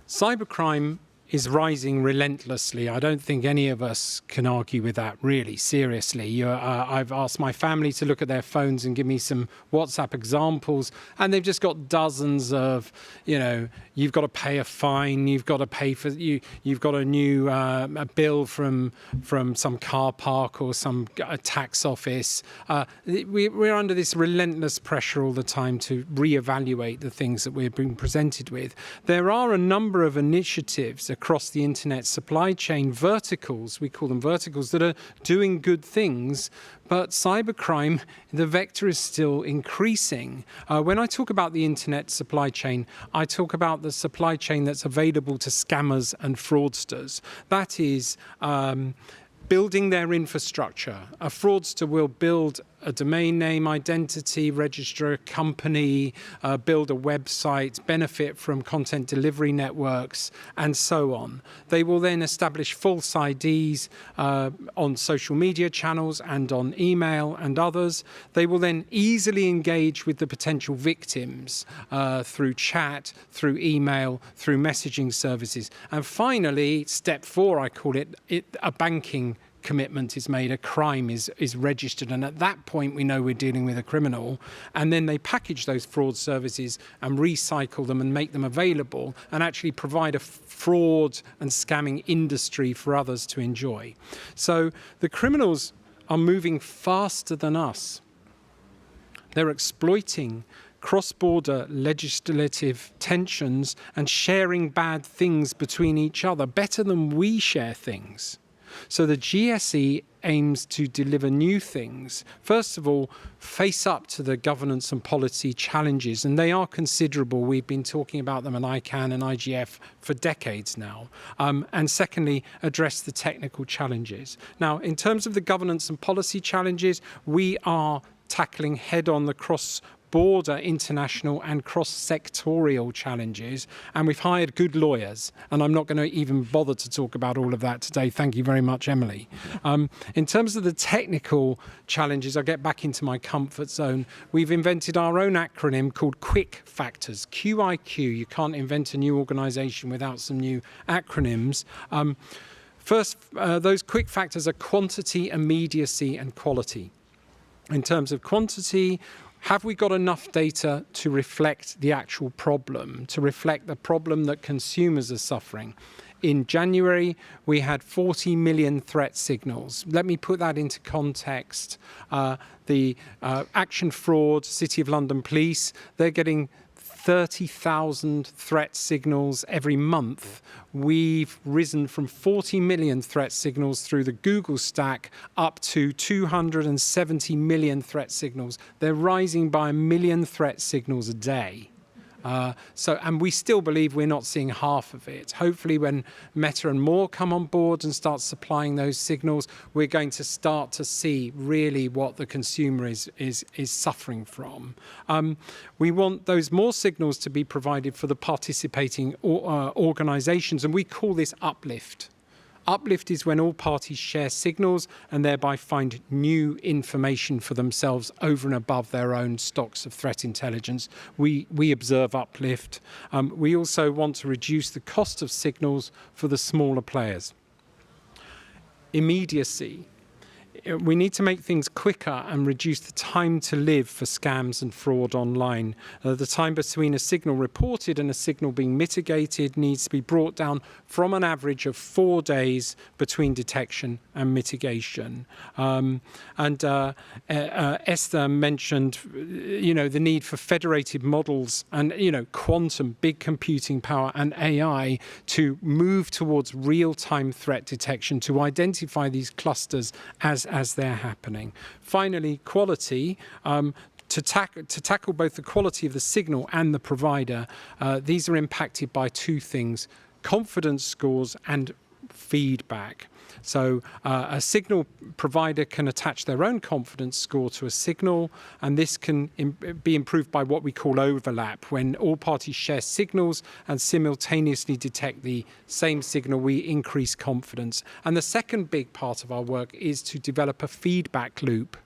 Cybercrime is rising relentlessly. I don't think any of us can argue with that, really, seriously. I've asked my family to look at their phones and give me some WhatsApp examples, and they've just got dozens of, you've got to pay a fine, you've got to pay for, you've got a new a bill from some car park or some tax office. We're under this relentless pressure all the time to reevaluate the things that we're being presented with. There are a number of initiatives across the internet supply chain verticals, we call them verticals, that are doing good things, but cybercrime, the vector is still increasing. When I talk about the internet supply chain, I talk about the supply chain that's available to scammers and fraudsters. That is building their infrastructure. A fraudster will build a domain name, identity, register a company, build a website, benefit from content delivery networks, and so on. They will then establish false IDs on social media channels and on email and others. They will then easily engage with the potential victims through chat, through email, through messaging services. And finally, step 4, I call it, a banking commitment is made, a crime is registered, and at that point we know we're dealing with a criminal, and then they package those fraud services and recycle them and make them available and actually provide a fraud and scamming industry for others to enjoy. So the criminals are moving faster than us. They're exploiting cross-border legislative tensions and sharing bad things between each other better than we share things. So the GSE aims to deliver new things. First of all, face up to the governance and policy challenges, and they are considerable. We've been talking about them at ICANN and IGF for decades now. And secondly, address the technical challenges. Now, in terms of the governance and policy challenges, we are tackling head-on the cross-border, international and cross-sectorial challenges, and we've hired good lawyers, and I'm not going to even bother to talk about all of that today. Thank you very much, Emily. In terms of the technical challenges, I'll get back into my comfort zone. We've invented our own acronym called Quick Factors, QIQ. You can't invent a new organization without some new acronyms. First, those quick factors are quantity, immediacy, and quality. In terms of quantity, have we got enough data to reflect the actual problem, to reflect the problem that consumers are suffering? In January, we had 40 million threat signals. Let me put that into context. The Action Fraud, City of London Police, they're getting 30,000 threat signals every month. We've risen from 40 million threat signals through the Google stack up to 270 million threat signals. They're rising by 1 million threat signals a day. And we still believe we're not seeing half of it. Hopefully when Meta and more come on board and start supplying those signals, we're going to start to see really what the consumer is suffering from. We want those more signals to be provided for the participating organizations, and we call this uplift. Uplift is when all parties share signals and thereby find new information for themselves over and above their own stocks of threat intelligence. We observe uplift. We also want to reduce the cost of signals for the smaller players. immediacy. We need to make things quicker and reduce the time to live for scams and fraud online. The time between a signal reported and a signal being mitigated needs to be brought down from an average of 4 days between detection and mitigation. Esther mentioned, the need for federated models and, quantum, big computing power and AI to move towards real-time threat detection, to identify these clusters as they're happening. Finally, quality. To tackle both the quality of the signal and the provider, these are impacted by two things: confidence scores and feedback. So a signal provider can attach their own confidence score to a signal, and this can be improved by what we call overlap. When all parties share signals and simultaneously detect the same signal, we increase confidence. And the second big part of our work is to develop a feedback loop.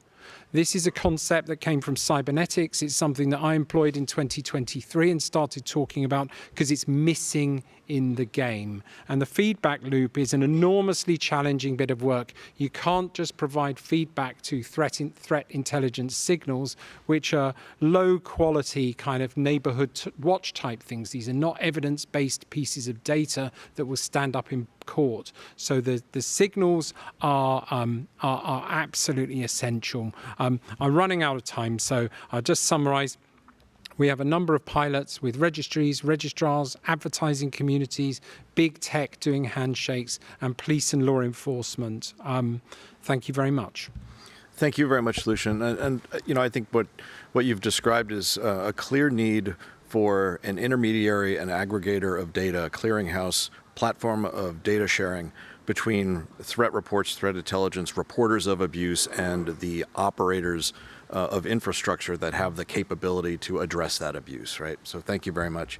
This is a concept that came from cybernetics. It's something that I employed in 2023 and started talking about because it's missing in the game. And the feedback loop is an enormously challenging bit of work. You can't just provide feedback to threat intelligence signals, which are low quality kind of neighborhood watch type things. These are not evidence-based pieces of data that will stand up in court. So the signals are absolutely essential. I'm running out of time, so I'll just summarize. We have a number of pilots with registries, registrars, advertising communities, big tech doing handshakes, and police and law enforcement. Thank you very much.
Thank you very much, Lucian. And I think what you've described is a clear need for an intermediary, an aggregator of data, a clearinghouse, platform of data sharing between threat reports, threat intelligence, reporters of abuse, and the operators of infrastructure that have the capability to address that abuse, right? So thank you very much.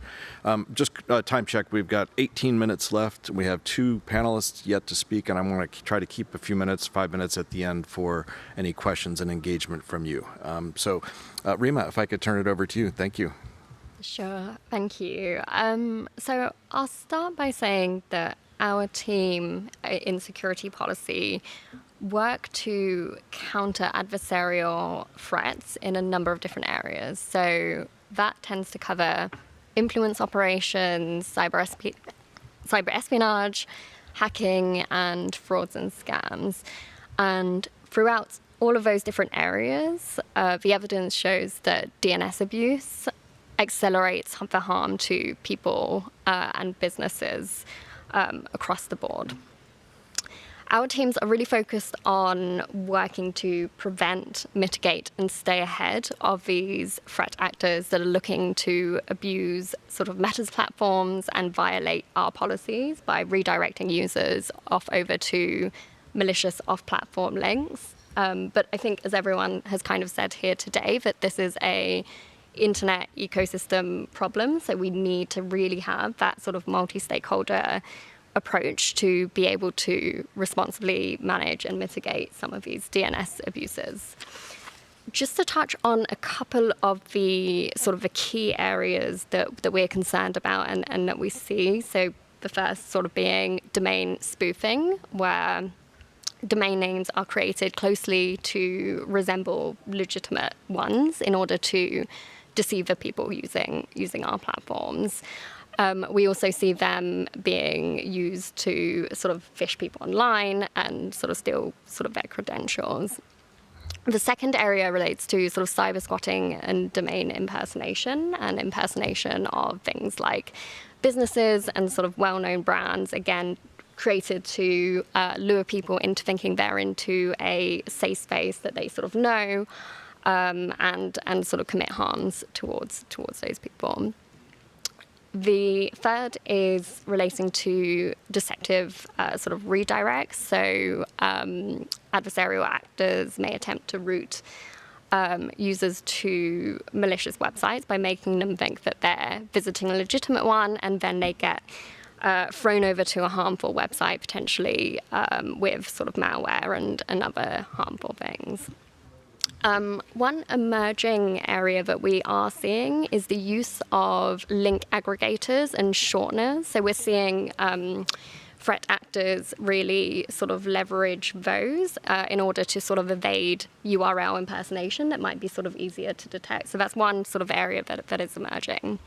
Just time check, we've got 18 minutes left. We have 2 panelists yet to speak, and I want to try to keep a few minutes, 5 minutes at the end for any questions and engagement from you. So Rima, if I could turn it over to you. Thank you.
Sure, thank you. So I'll start by saying that our team in security policy work to counter adversarial threats in a number of different areas. So that tends to cover influence operations, cyber espionage, hacking, and frauds and scams. And throughout all of those different areas, the evidence shows that DNS abuse accelerates the harm to people and businesses across the board. Our teams are really focused on working to prevent, mitigate, and stay ahead of these threat actors that are looking to abuse sort of Meta's platforms and violate our policies by redirecting users off over to malicious off-platform links. But I think, as everyone has kind of said here today, that this is a internet ecosystem problem, so we need to really have that sort of multi-stakeholder approach to be able to responsibly manage and mitigate some of these DNS abuses. Just to touch on a couple of the sort of the key areas that we're concerned about and that we see. So the first sort of being domain spoofing, where domain names are created closely to resemble legitimate ones in order to deceive the people using our platforms. We also see them being used to sort of phish people online and sort of steal sort of their credentials. The second area relates to sort of cyber squatting and domain impersonation of things like businesses and sort of well-known brands, again, created to lure people into thinking they're into a safe space that they sort of know, and sort of commit harms towards those people. The third is relating to deceptive sort of redirects. So adversarial actors may attempt to route users to malicious websites by making them think that they're visiting a legitimate one, and then they get thrown over to a harmful website, potentially with sort of malware and other harmful things. One emerging area that we are seeing is the use of link aggregators and shorteners. So we're seeing threat actors really sort of leverage those in order to sort of evade URL impersonation that might be sort of easier to detect. So that's one sort of area that is emerging.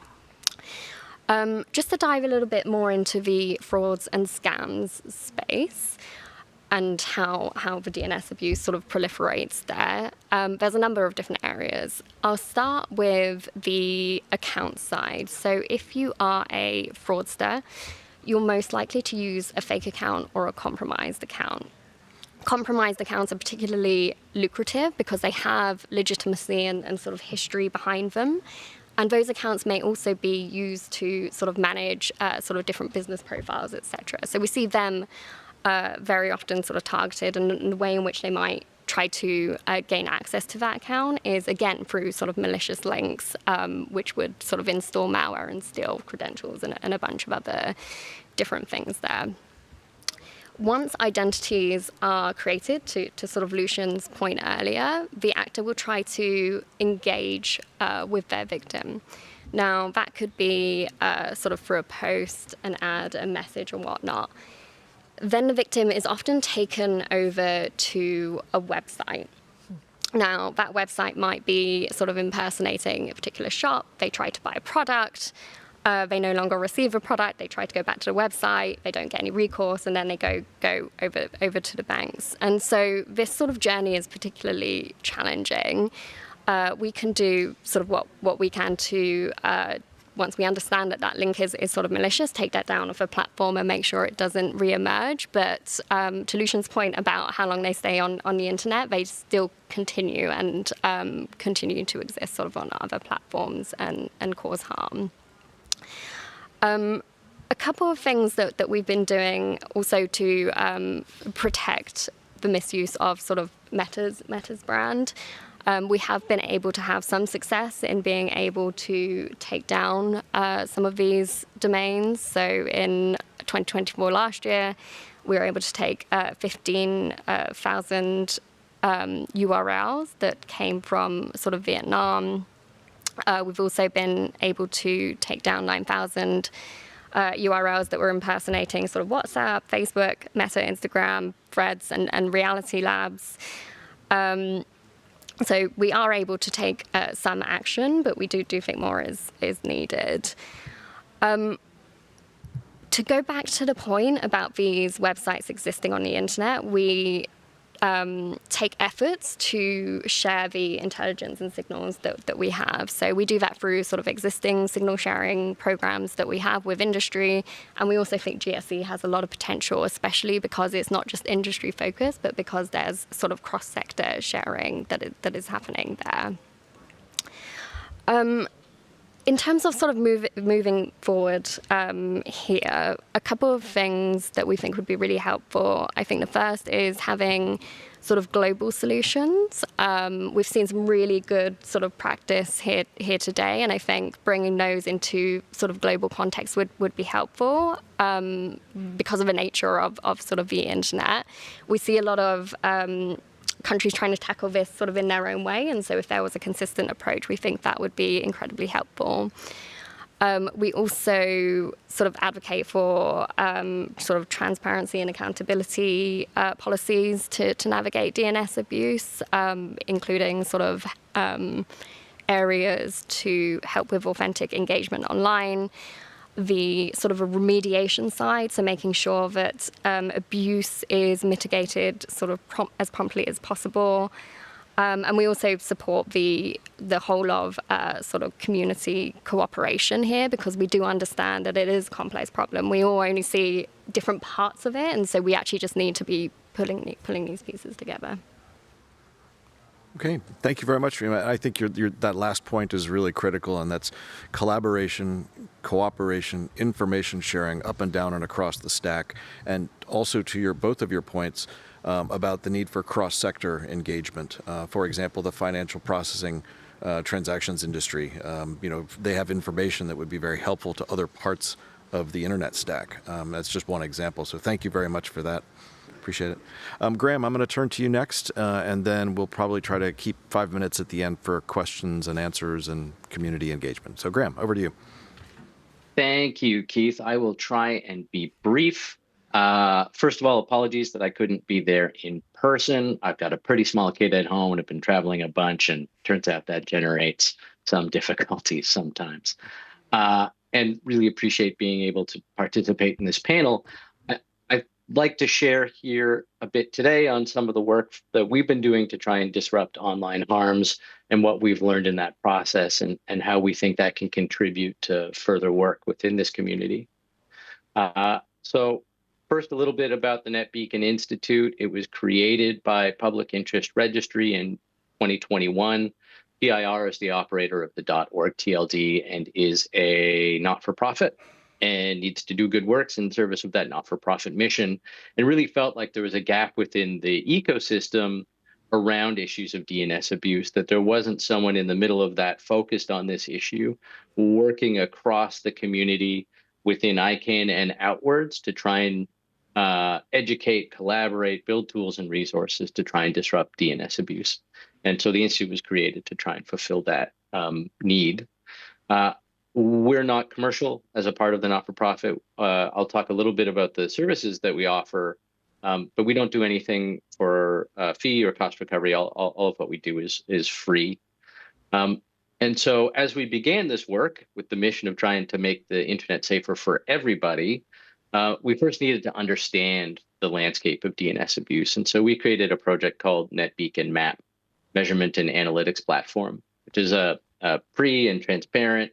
Just to dive a little bit more into the frauds and scams space and how the DNS abuse sort of proliferates there, there's a number of different areas. I'll start with the account side. So if you are a fraudster, you're most likely to use a fake account or a compromised account. Compromised accounts are particularly lucrative because they have legitimacy and sort of history behind them. And those accounts may also be used to sort of manage sort of different business profiles, etc. So we see them very often sort of targeted, and the way in which they might try to gain access to that account is, again, through sort of malicious links, which would sort of install malware and steal credentials and a bunch of other different things there. Once identities are created, to sort of Lucian's point earlier, the actor will try to engage with their victim. Now, that could be sort of through a post, an ad, a message, or whatnot. Then the victim is often taken over to a website. Now, that website might be sort of impersonating a particular shop. They try to buy a product. They no longer receive a product. They try to go back to the website. They don't get any recourse, and then they go over to the banks. And so this sort of journey is particularly challenging. We can do sort of what we can to once we understand that link is sort of malicious, take that down off a platform and make sure it doesn't re-emerge. But to Lucian's point about how long they stay on the internet, they still continue and continue to exist sort of on other platforms and cause harm. A couple of things that we've been doing also to protect the misuse of sort of Meta's brand. We have been able to have some success in being able to take down some of these domains. So in 2024 last year, we were able to take 15,000 URLs that came from sort of Vietnam. We've also been able to take down 9,000 URLs that were impersonating sort of WhatsApp, Facebook, Meta, Instagram, Threads, and Reality Labs. So we are able to take some action, but we do think more is needed. To go back to the point about these websites existing on the internet, we take efforts to share the intelligence and signals that we have. So we do that through sort of existing signal sharing programs that we have with industry. And we also think GSE has a lot of potential, especially because it's not just industry focused, but because there's sort of cross-sector sharing that is happening there. In terms of sort of moving forward here, a couple of things that we think would be really helpful. I think the first is having sort of global solutions. We've seen some really good sort of practice here today, and I think bringing those into sort of global context would be helpful because of the nature of sort of the internet. We see a lot of countries trying to tackle this sort of in their own way, and so if there was a consistent approach, we think that would be incredibly helpful. We also sort of advocate for sort of transparency and accountability policies to navigate DNS abuse, including sort of areas to help with authentic engagement online. The sort of a remediation side, so making sure that abuse is mitigated sort of as promptly as possible. And we also support the whole of sort of community cooperation here, because we do understand that it is a complex problem. We all only see different parts of it, and so we actually just need to be pulling these pieces together.
Okay, thank you very much. I think that last point is really critical, and that's collaboration, cooperation, information sharing up and down and across the stack, and also to both of your points about the need for cross-sector engagement. For example, the financial processing transactions industry, they have information that would be very helpful to other parts of the internet stack. That's just one example. So thank you very much for that. Appreciate it. Graham, I'm going to turn to you next, and then we'll probably try to keep 5 minutes at the end for questions and answers and community engagement. So Graham, over to you.
Thank you, Keith. I will try and be brief. First of all, apologies that I couldn't be there in person. I've got a pretty small kid at home and have been traveling a bunch, and turns out that generates some difficulties sometimes. And really appreciate being able to participate in this panel. I'd like to share here a bit today on some of the work that we've been doing to try and disrupt online harms and what we've learned in that process, and how we think that can contribute to further work within this community. So first, a little bit about the NetBeacon Institute. It was created by Public Interest Registry in 2021. PIR is the operator of the .org TLD and is a not-for-profit and needs to do good works in service of that not-for-profit mission, and really felt like there was a gap within the ecosystem around issues of DNS abuse, that there wasn't someone in the middle of that focused on this issue, working across the community within ICANN and outwards to try and educate, collaborate, build tools and resources to try and disrupt DNS abuse. And so the Institute was created to try and fulfill that need. We're not commercial as a part of the not-for-profit. I'll talk a little bit about the services that we offer, but we don't do anything for fee or cost recovery. All of what we do is free. And so as we began this work with the mission of trying to make the internet safer for everybody, we first needed to understand the landscape of DNS abuse. And so we created a project called NetBeacon Map, Measurement and Analytics Platform, which is a free and transparent,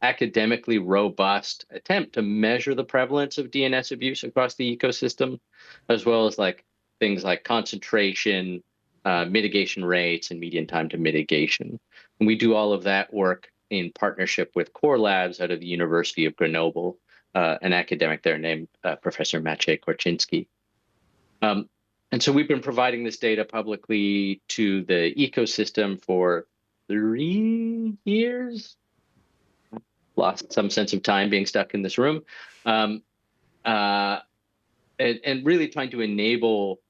academically robust attempt to measure the prevalence of DNS abuse across the ecosystem, as well as things like concentration, mitigation rates, and median time to mitigation. And we do all of that work in partnership with core labs out of the University of Grenoble, an academic there named Professor Maciej Korczynski. And so we've been providing this data publicly to the ecosystem for 3 years. Lost some sense of time being stuck in this room. And really trying to enable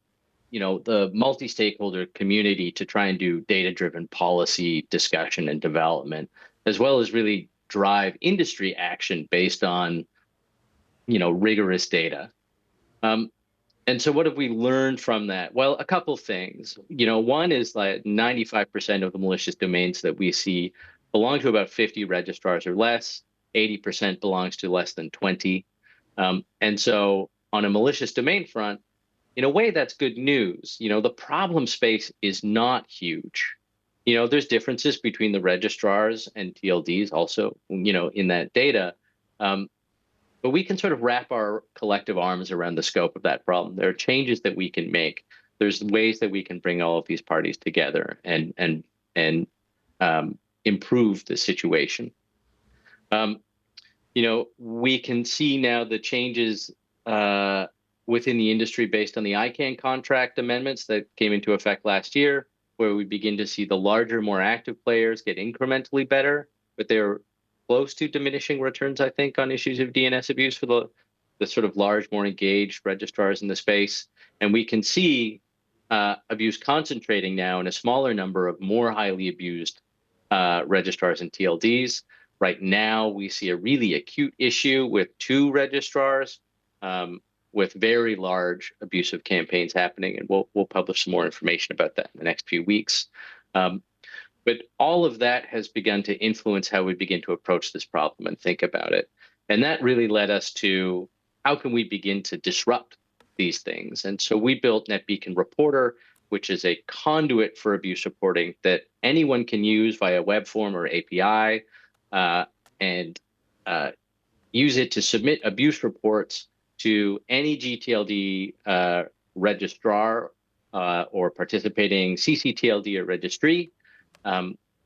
the multi-stakeholder community to try and do data-driven policy discussion and development, as well as really drive industry action based on, rigorous data. And so what have we learned from that? Well, a couple things. One is like 95% of the malicious domains that we see belong to about 50 registrars or less. 80% belongs to less than 20. And so on a malicious domain front, in a way, that's good news. The problem space is not huge. There's differences between the registrars and TLDs also, in that data. But we can sort of wrap our collective arms around the scope of that problem. There are changes that we can make. There's ways that we can bring all of these parties together and improve the situation. We can see now the changes within the industry based on the ICANN contract amendments that came into effect last year, where we begin to see the larger, more active players get incrementally better, but they're close to diminishing returns, I think, on issues of DNS abuse for the sort of large, more engaged registrars in the space. And we can see abuse concentrating now in a smaller number of more highly abused registrars and TLDs. Right now, we see a really acute issue with 2 registrars with very large abusive campaigns happening, and we'll publish some more information about that in the next few weeks. But all of that has begun to influence how we begin to approach this problem and think about it. And that really led us to how can we begin to disrupt these things? And so we built NetBeacon Reporter, which is a conduit for abuse reporting that anyone can use via web form or API, and use it to submit abuse reports to any GTLD registrar or participating CCTLD or registry,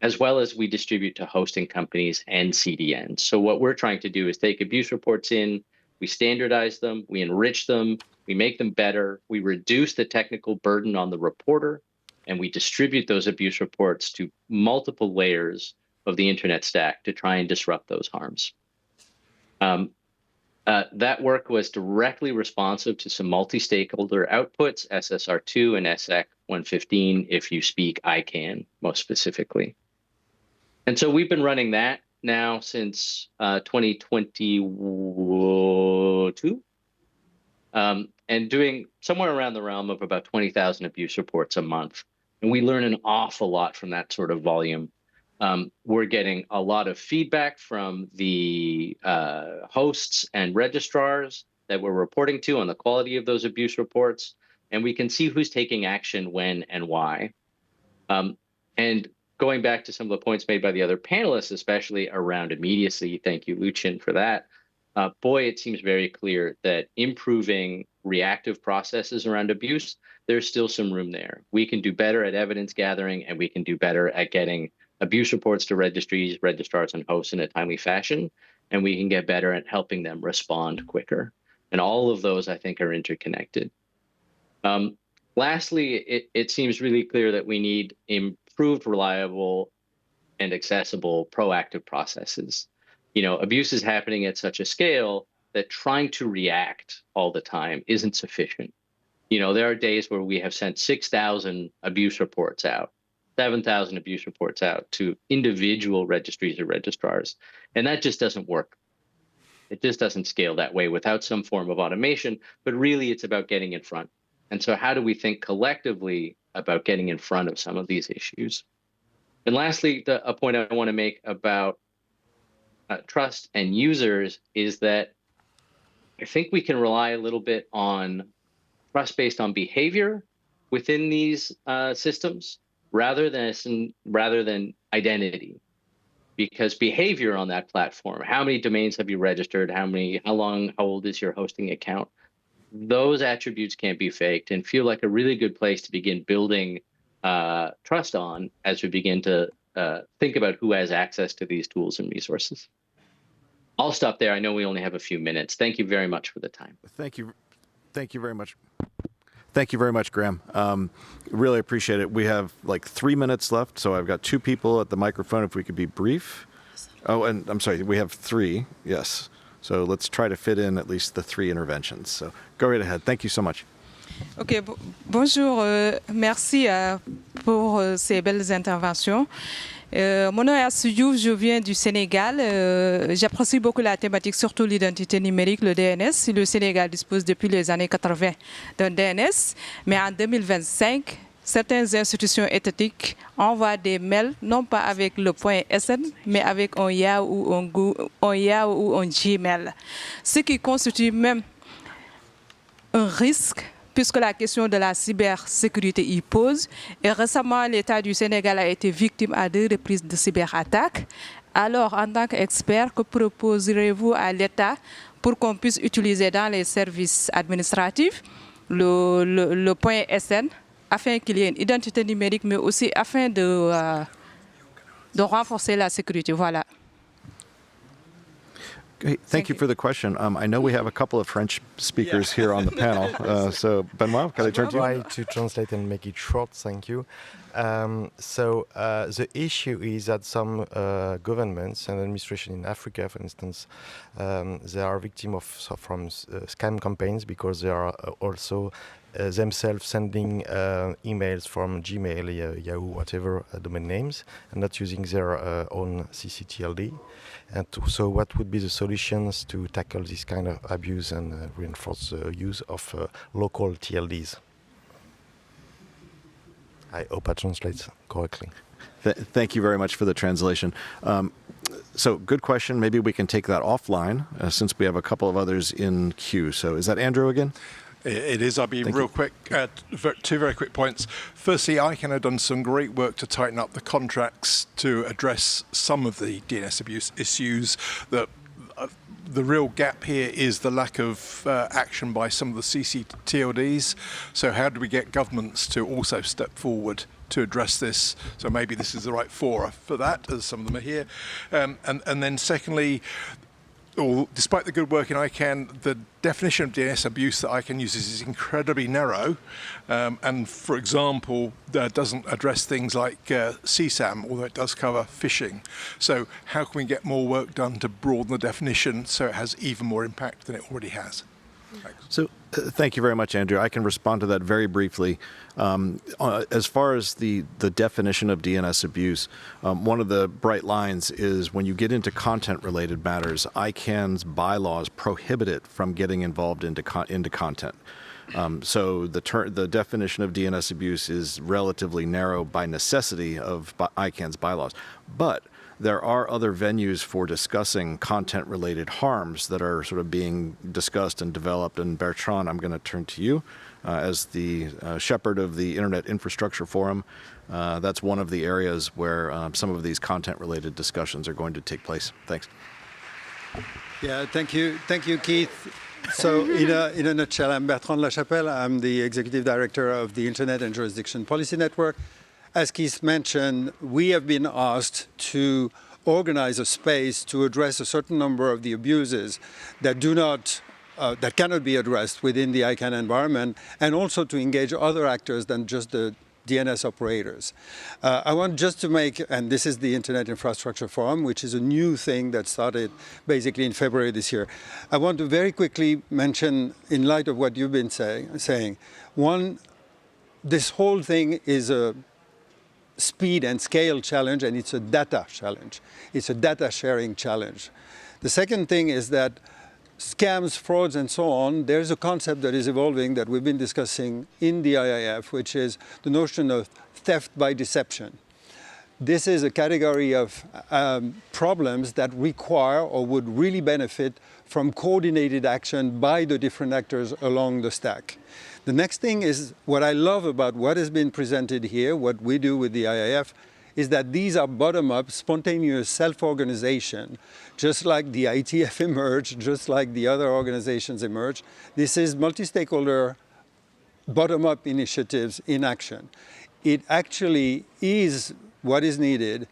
as well as we distribute to hosting companies and CDNs. So what we're trying to do is take abuse reports in, we standardize them, we enrich them, we make them better, we reduce the technical burden on the reporter, and we distribute those abuse reports to multiple layers of the internet stack to try and disrupt those harms. That work was directly responsive to some multi-stakeholder outputs, SSR2 and SEC 115, if you speak ICANN, most specifically. And so we've been running that now since 2022. and doing somewhere around the realm of about 20,000 abuse reports a month. And we learn an awful lot from that sort of volume. We're getting a lot of feedback from the hosts and registrars that we're reporting to on the quality of those abuse reports. And we can see who's taking action when and why. And going back to some of the points made by the other panelists, especially around immediacy, thank you, Lucien, for that. Boy, it seems very clear that improving reactive processes around abuse, there's still some room there. We can do better at evidence gathering, and we can do better at getting abuse reports to registries, registrars, and hosts in a timely fashion, and we can get better at helping them respond quicker. And all of those, I think, are interconnected. Lastly, it seems really clear that we need improved, reliable, and accessible proactive processes. Abuse is happening at such a scale that trying to react all the time isn't sufficient. There are days where we have sent 6,000 abuse reports out, 7,000 abuse reports out to individual registries or registrars, and that just doesn't work. It just doesn't scale that way without some form of automation, but really it's about getting in front. And so how do we think collectively about getting in front of some of these issues? And lastly, a point I want to make about trust and users is that I think we can rely a little bit on trust based on behavior within these systems rather than identity. Because behavior on that platform, how many domains have you registered? How old is your hosting account? Those attributes can't be faked and feel like a really good place to begin building trust on as we begin to think about who has access to these tools and resources. I'll stop there. I know we only have a few minutes. Thank you very much for the time.
Thank you very much. Thank you very much, Graham. Really appreciate it. We have like 3 minutes left, so I've got 2 people at the microphone. If we could be brief. Oh, and I'm sorry, we have 3. Yes. So let's try to fit in at least the 3 interventions. So go right ahead. Thank you so much.
Ok, bonjour. Merci pour ces belles interventions. Mon nom est Assou Diouf, je viens du Sénégal. J'apprécie beaucoup la thématique, surtout l'identité numérique, le DNS. Le Sénégal dispose depuis les années 80 d'un DNS, mais en 2025, certaines institutions étatiques envoient des mails, non pas avec le point SN, mais avec un Yahoo ou un Gmail. Ce qui constitue même un risque, puisque la question de la cybersécurité y pose. Et récemment, l'État du Sénégal a été victime à 2 reprises de cyberattaques. Alors, en tant qu'expert, que proposerez-vous à l'État pour qu'on puisse utiliser dans les services administratifs le point SN, afin qu'il y ait une identité numérique, mais aussi afin de renforcer la sécurité. Voilà.
Hey, thank you for the question. I know we have a couple of French speakers here on the panel. So, Benoit, can I turn to you?
I'll try to translate and make it short, thank you. The issue is that some governments and administration in Africa, for instance, they are victims from scam campaigns because they are also themselves sending emails from Gmail, Yahoo, whatever domain names, and not using their own ccTLD. And so what would be the solutions to tackle this kind of abuse and reinforce the use of local TLDs? I hope I translate correctly.
Thank you very much for the translation. So good question. Maybe we can take that offline since we have a couple of others in queue. So is that Andrew again?
It is. I'll be real quick. 2 very quick points. Firstly, ICANN have done some great work to tighten up the contracts to address some of the DNS abuse issues. The real gap here is the lack of action by some of the ccTLDs. So how do we get governments to also step forward to address this? So maybe this is the right fora for that, as some of them are here. And then secondly, despite the good work in ICANN, the definition of DNS abuse that ICANN uses is incredibly narrow, and, for example, doesn't address things like CSAM, although it does cover phishing. So how can we get more work done to broaden the definition so it has even more impact than it already has?
So thank you very much, Andrew. I can respond to that very briefly. As far as the definition of DNS abuse, one of the bright lines is when you get into content-related matters, ICANN's bylaws prohibit it from getting involved into content. So the definition of DNS abuse is relatively narrow by necessity of ICANN's bylaws. But there are other venues for discussing content-related harms that are sort of being discussed and developed. And Bertrand, I'm going to turn to you as the shepherd of the Internet Infrastructure Forum. That's one of the areas where some of these content-related discussions are going to take place. Thanks.
Yeah, thank you, Keith. So in a nutshell, I'm Bertrand Lachapelle. I'm the Executive Director of the Internet and Jurisdiction Policy Network. As Keith mentioned, we have been asked to organize a space to address a certain number of the abuses that that cannot be addressed within the ICANN environment, and also to engage other actors than just the DNS operators. I want just to make, and this is the Internet Infrastructure Forum, which is a new thing that started basically in February this year. I want to very quickly mention, in light of what you've been saying, one, this whole thing is a speed and scale challenge, and it's a data challenge. It's a data sharing challenge. The second thing is that scams, frauds, and so on, there's a concept that is evolving that we've been discussing in the IIF, which is the notion of theft by deception. This is a category of problems that require or would really benefit from coordinated action by the different actors along the stack. The next thing is what I love about what has been presented here, what we do with the IIF, is that these are bottom-up, spontaneous self-organization, just like the ITF emerged, just like the other organizations emerged. This is multi-stakeholder, bottom-up initiatives in action. It actually is what is needed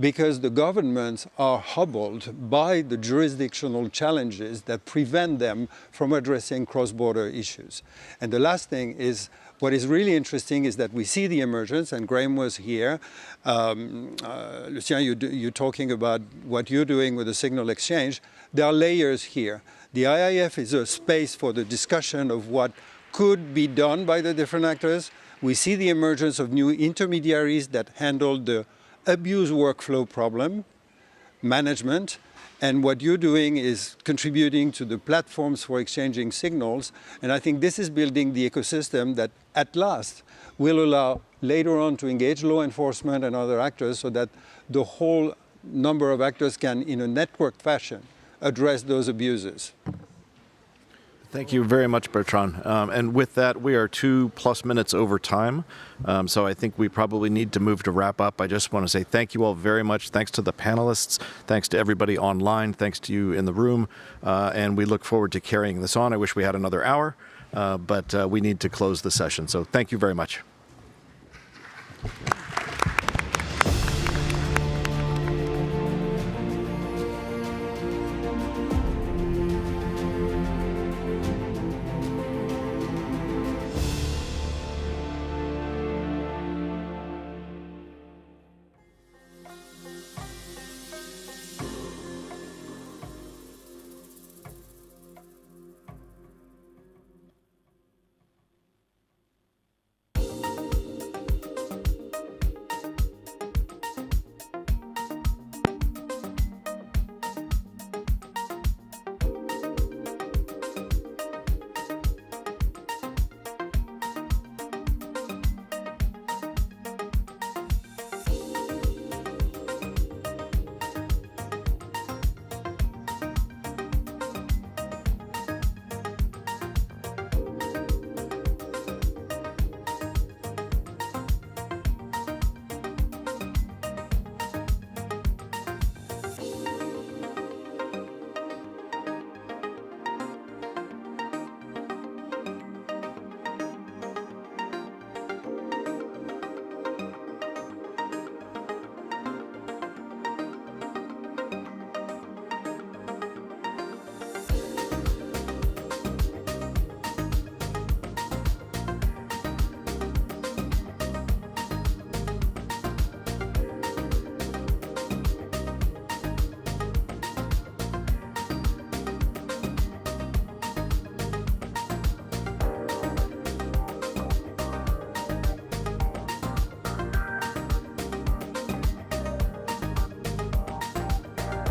because the governments are hobbled by the jurisdictional challenges that prevent them from addressing cross-border issues. And the last thing is, what is really interesting is that we see the emergence, and Graham was here. Lucien, you're talking about what you're doing with the signal exchange. There are layers here. The IIF is a space for the discussion of what could be done by the different actors. We see the emergence of new intermediaries that handle the abuse workflow problem, management, and what you're doing is contributing to the platforms for exchanging signals. And I think this is building the ecosystem that at last will allow later on to engage law enforcement and other actors so that the whole number of actors can, in a networked fashion, address those abuses.
Thank you very much, Bertrand. And with that, we are 2+ minutes over time. So I think we probably need to move to wrap up. I just want to say thank you all very much. Thanks to the panelists. Thanks to everybody online. Thanks to you in the room. And we look forward to carrying this on. I wish we had another hour, but we need to close the session. So thank you very much.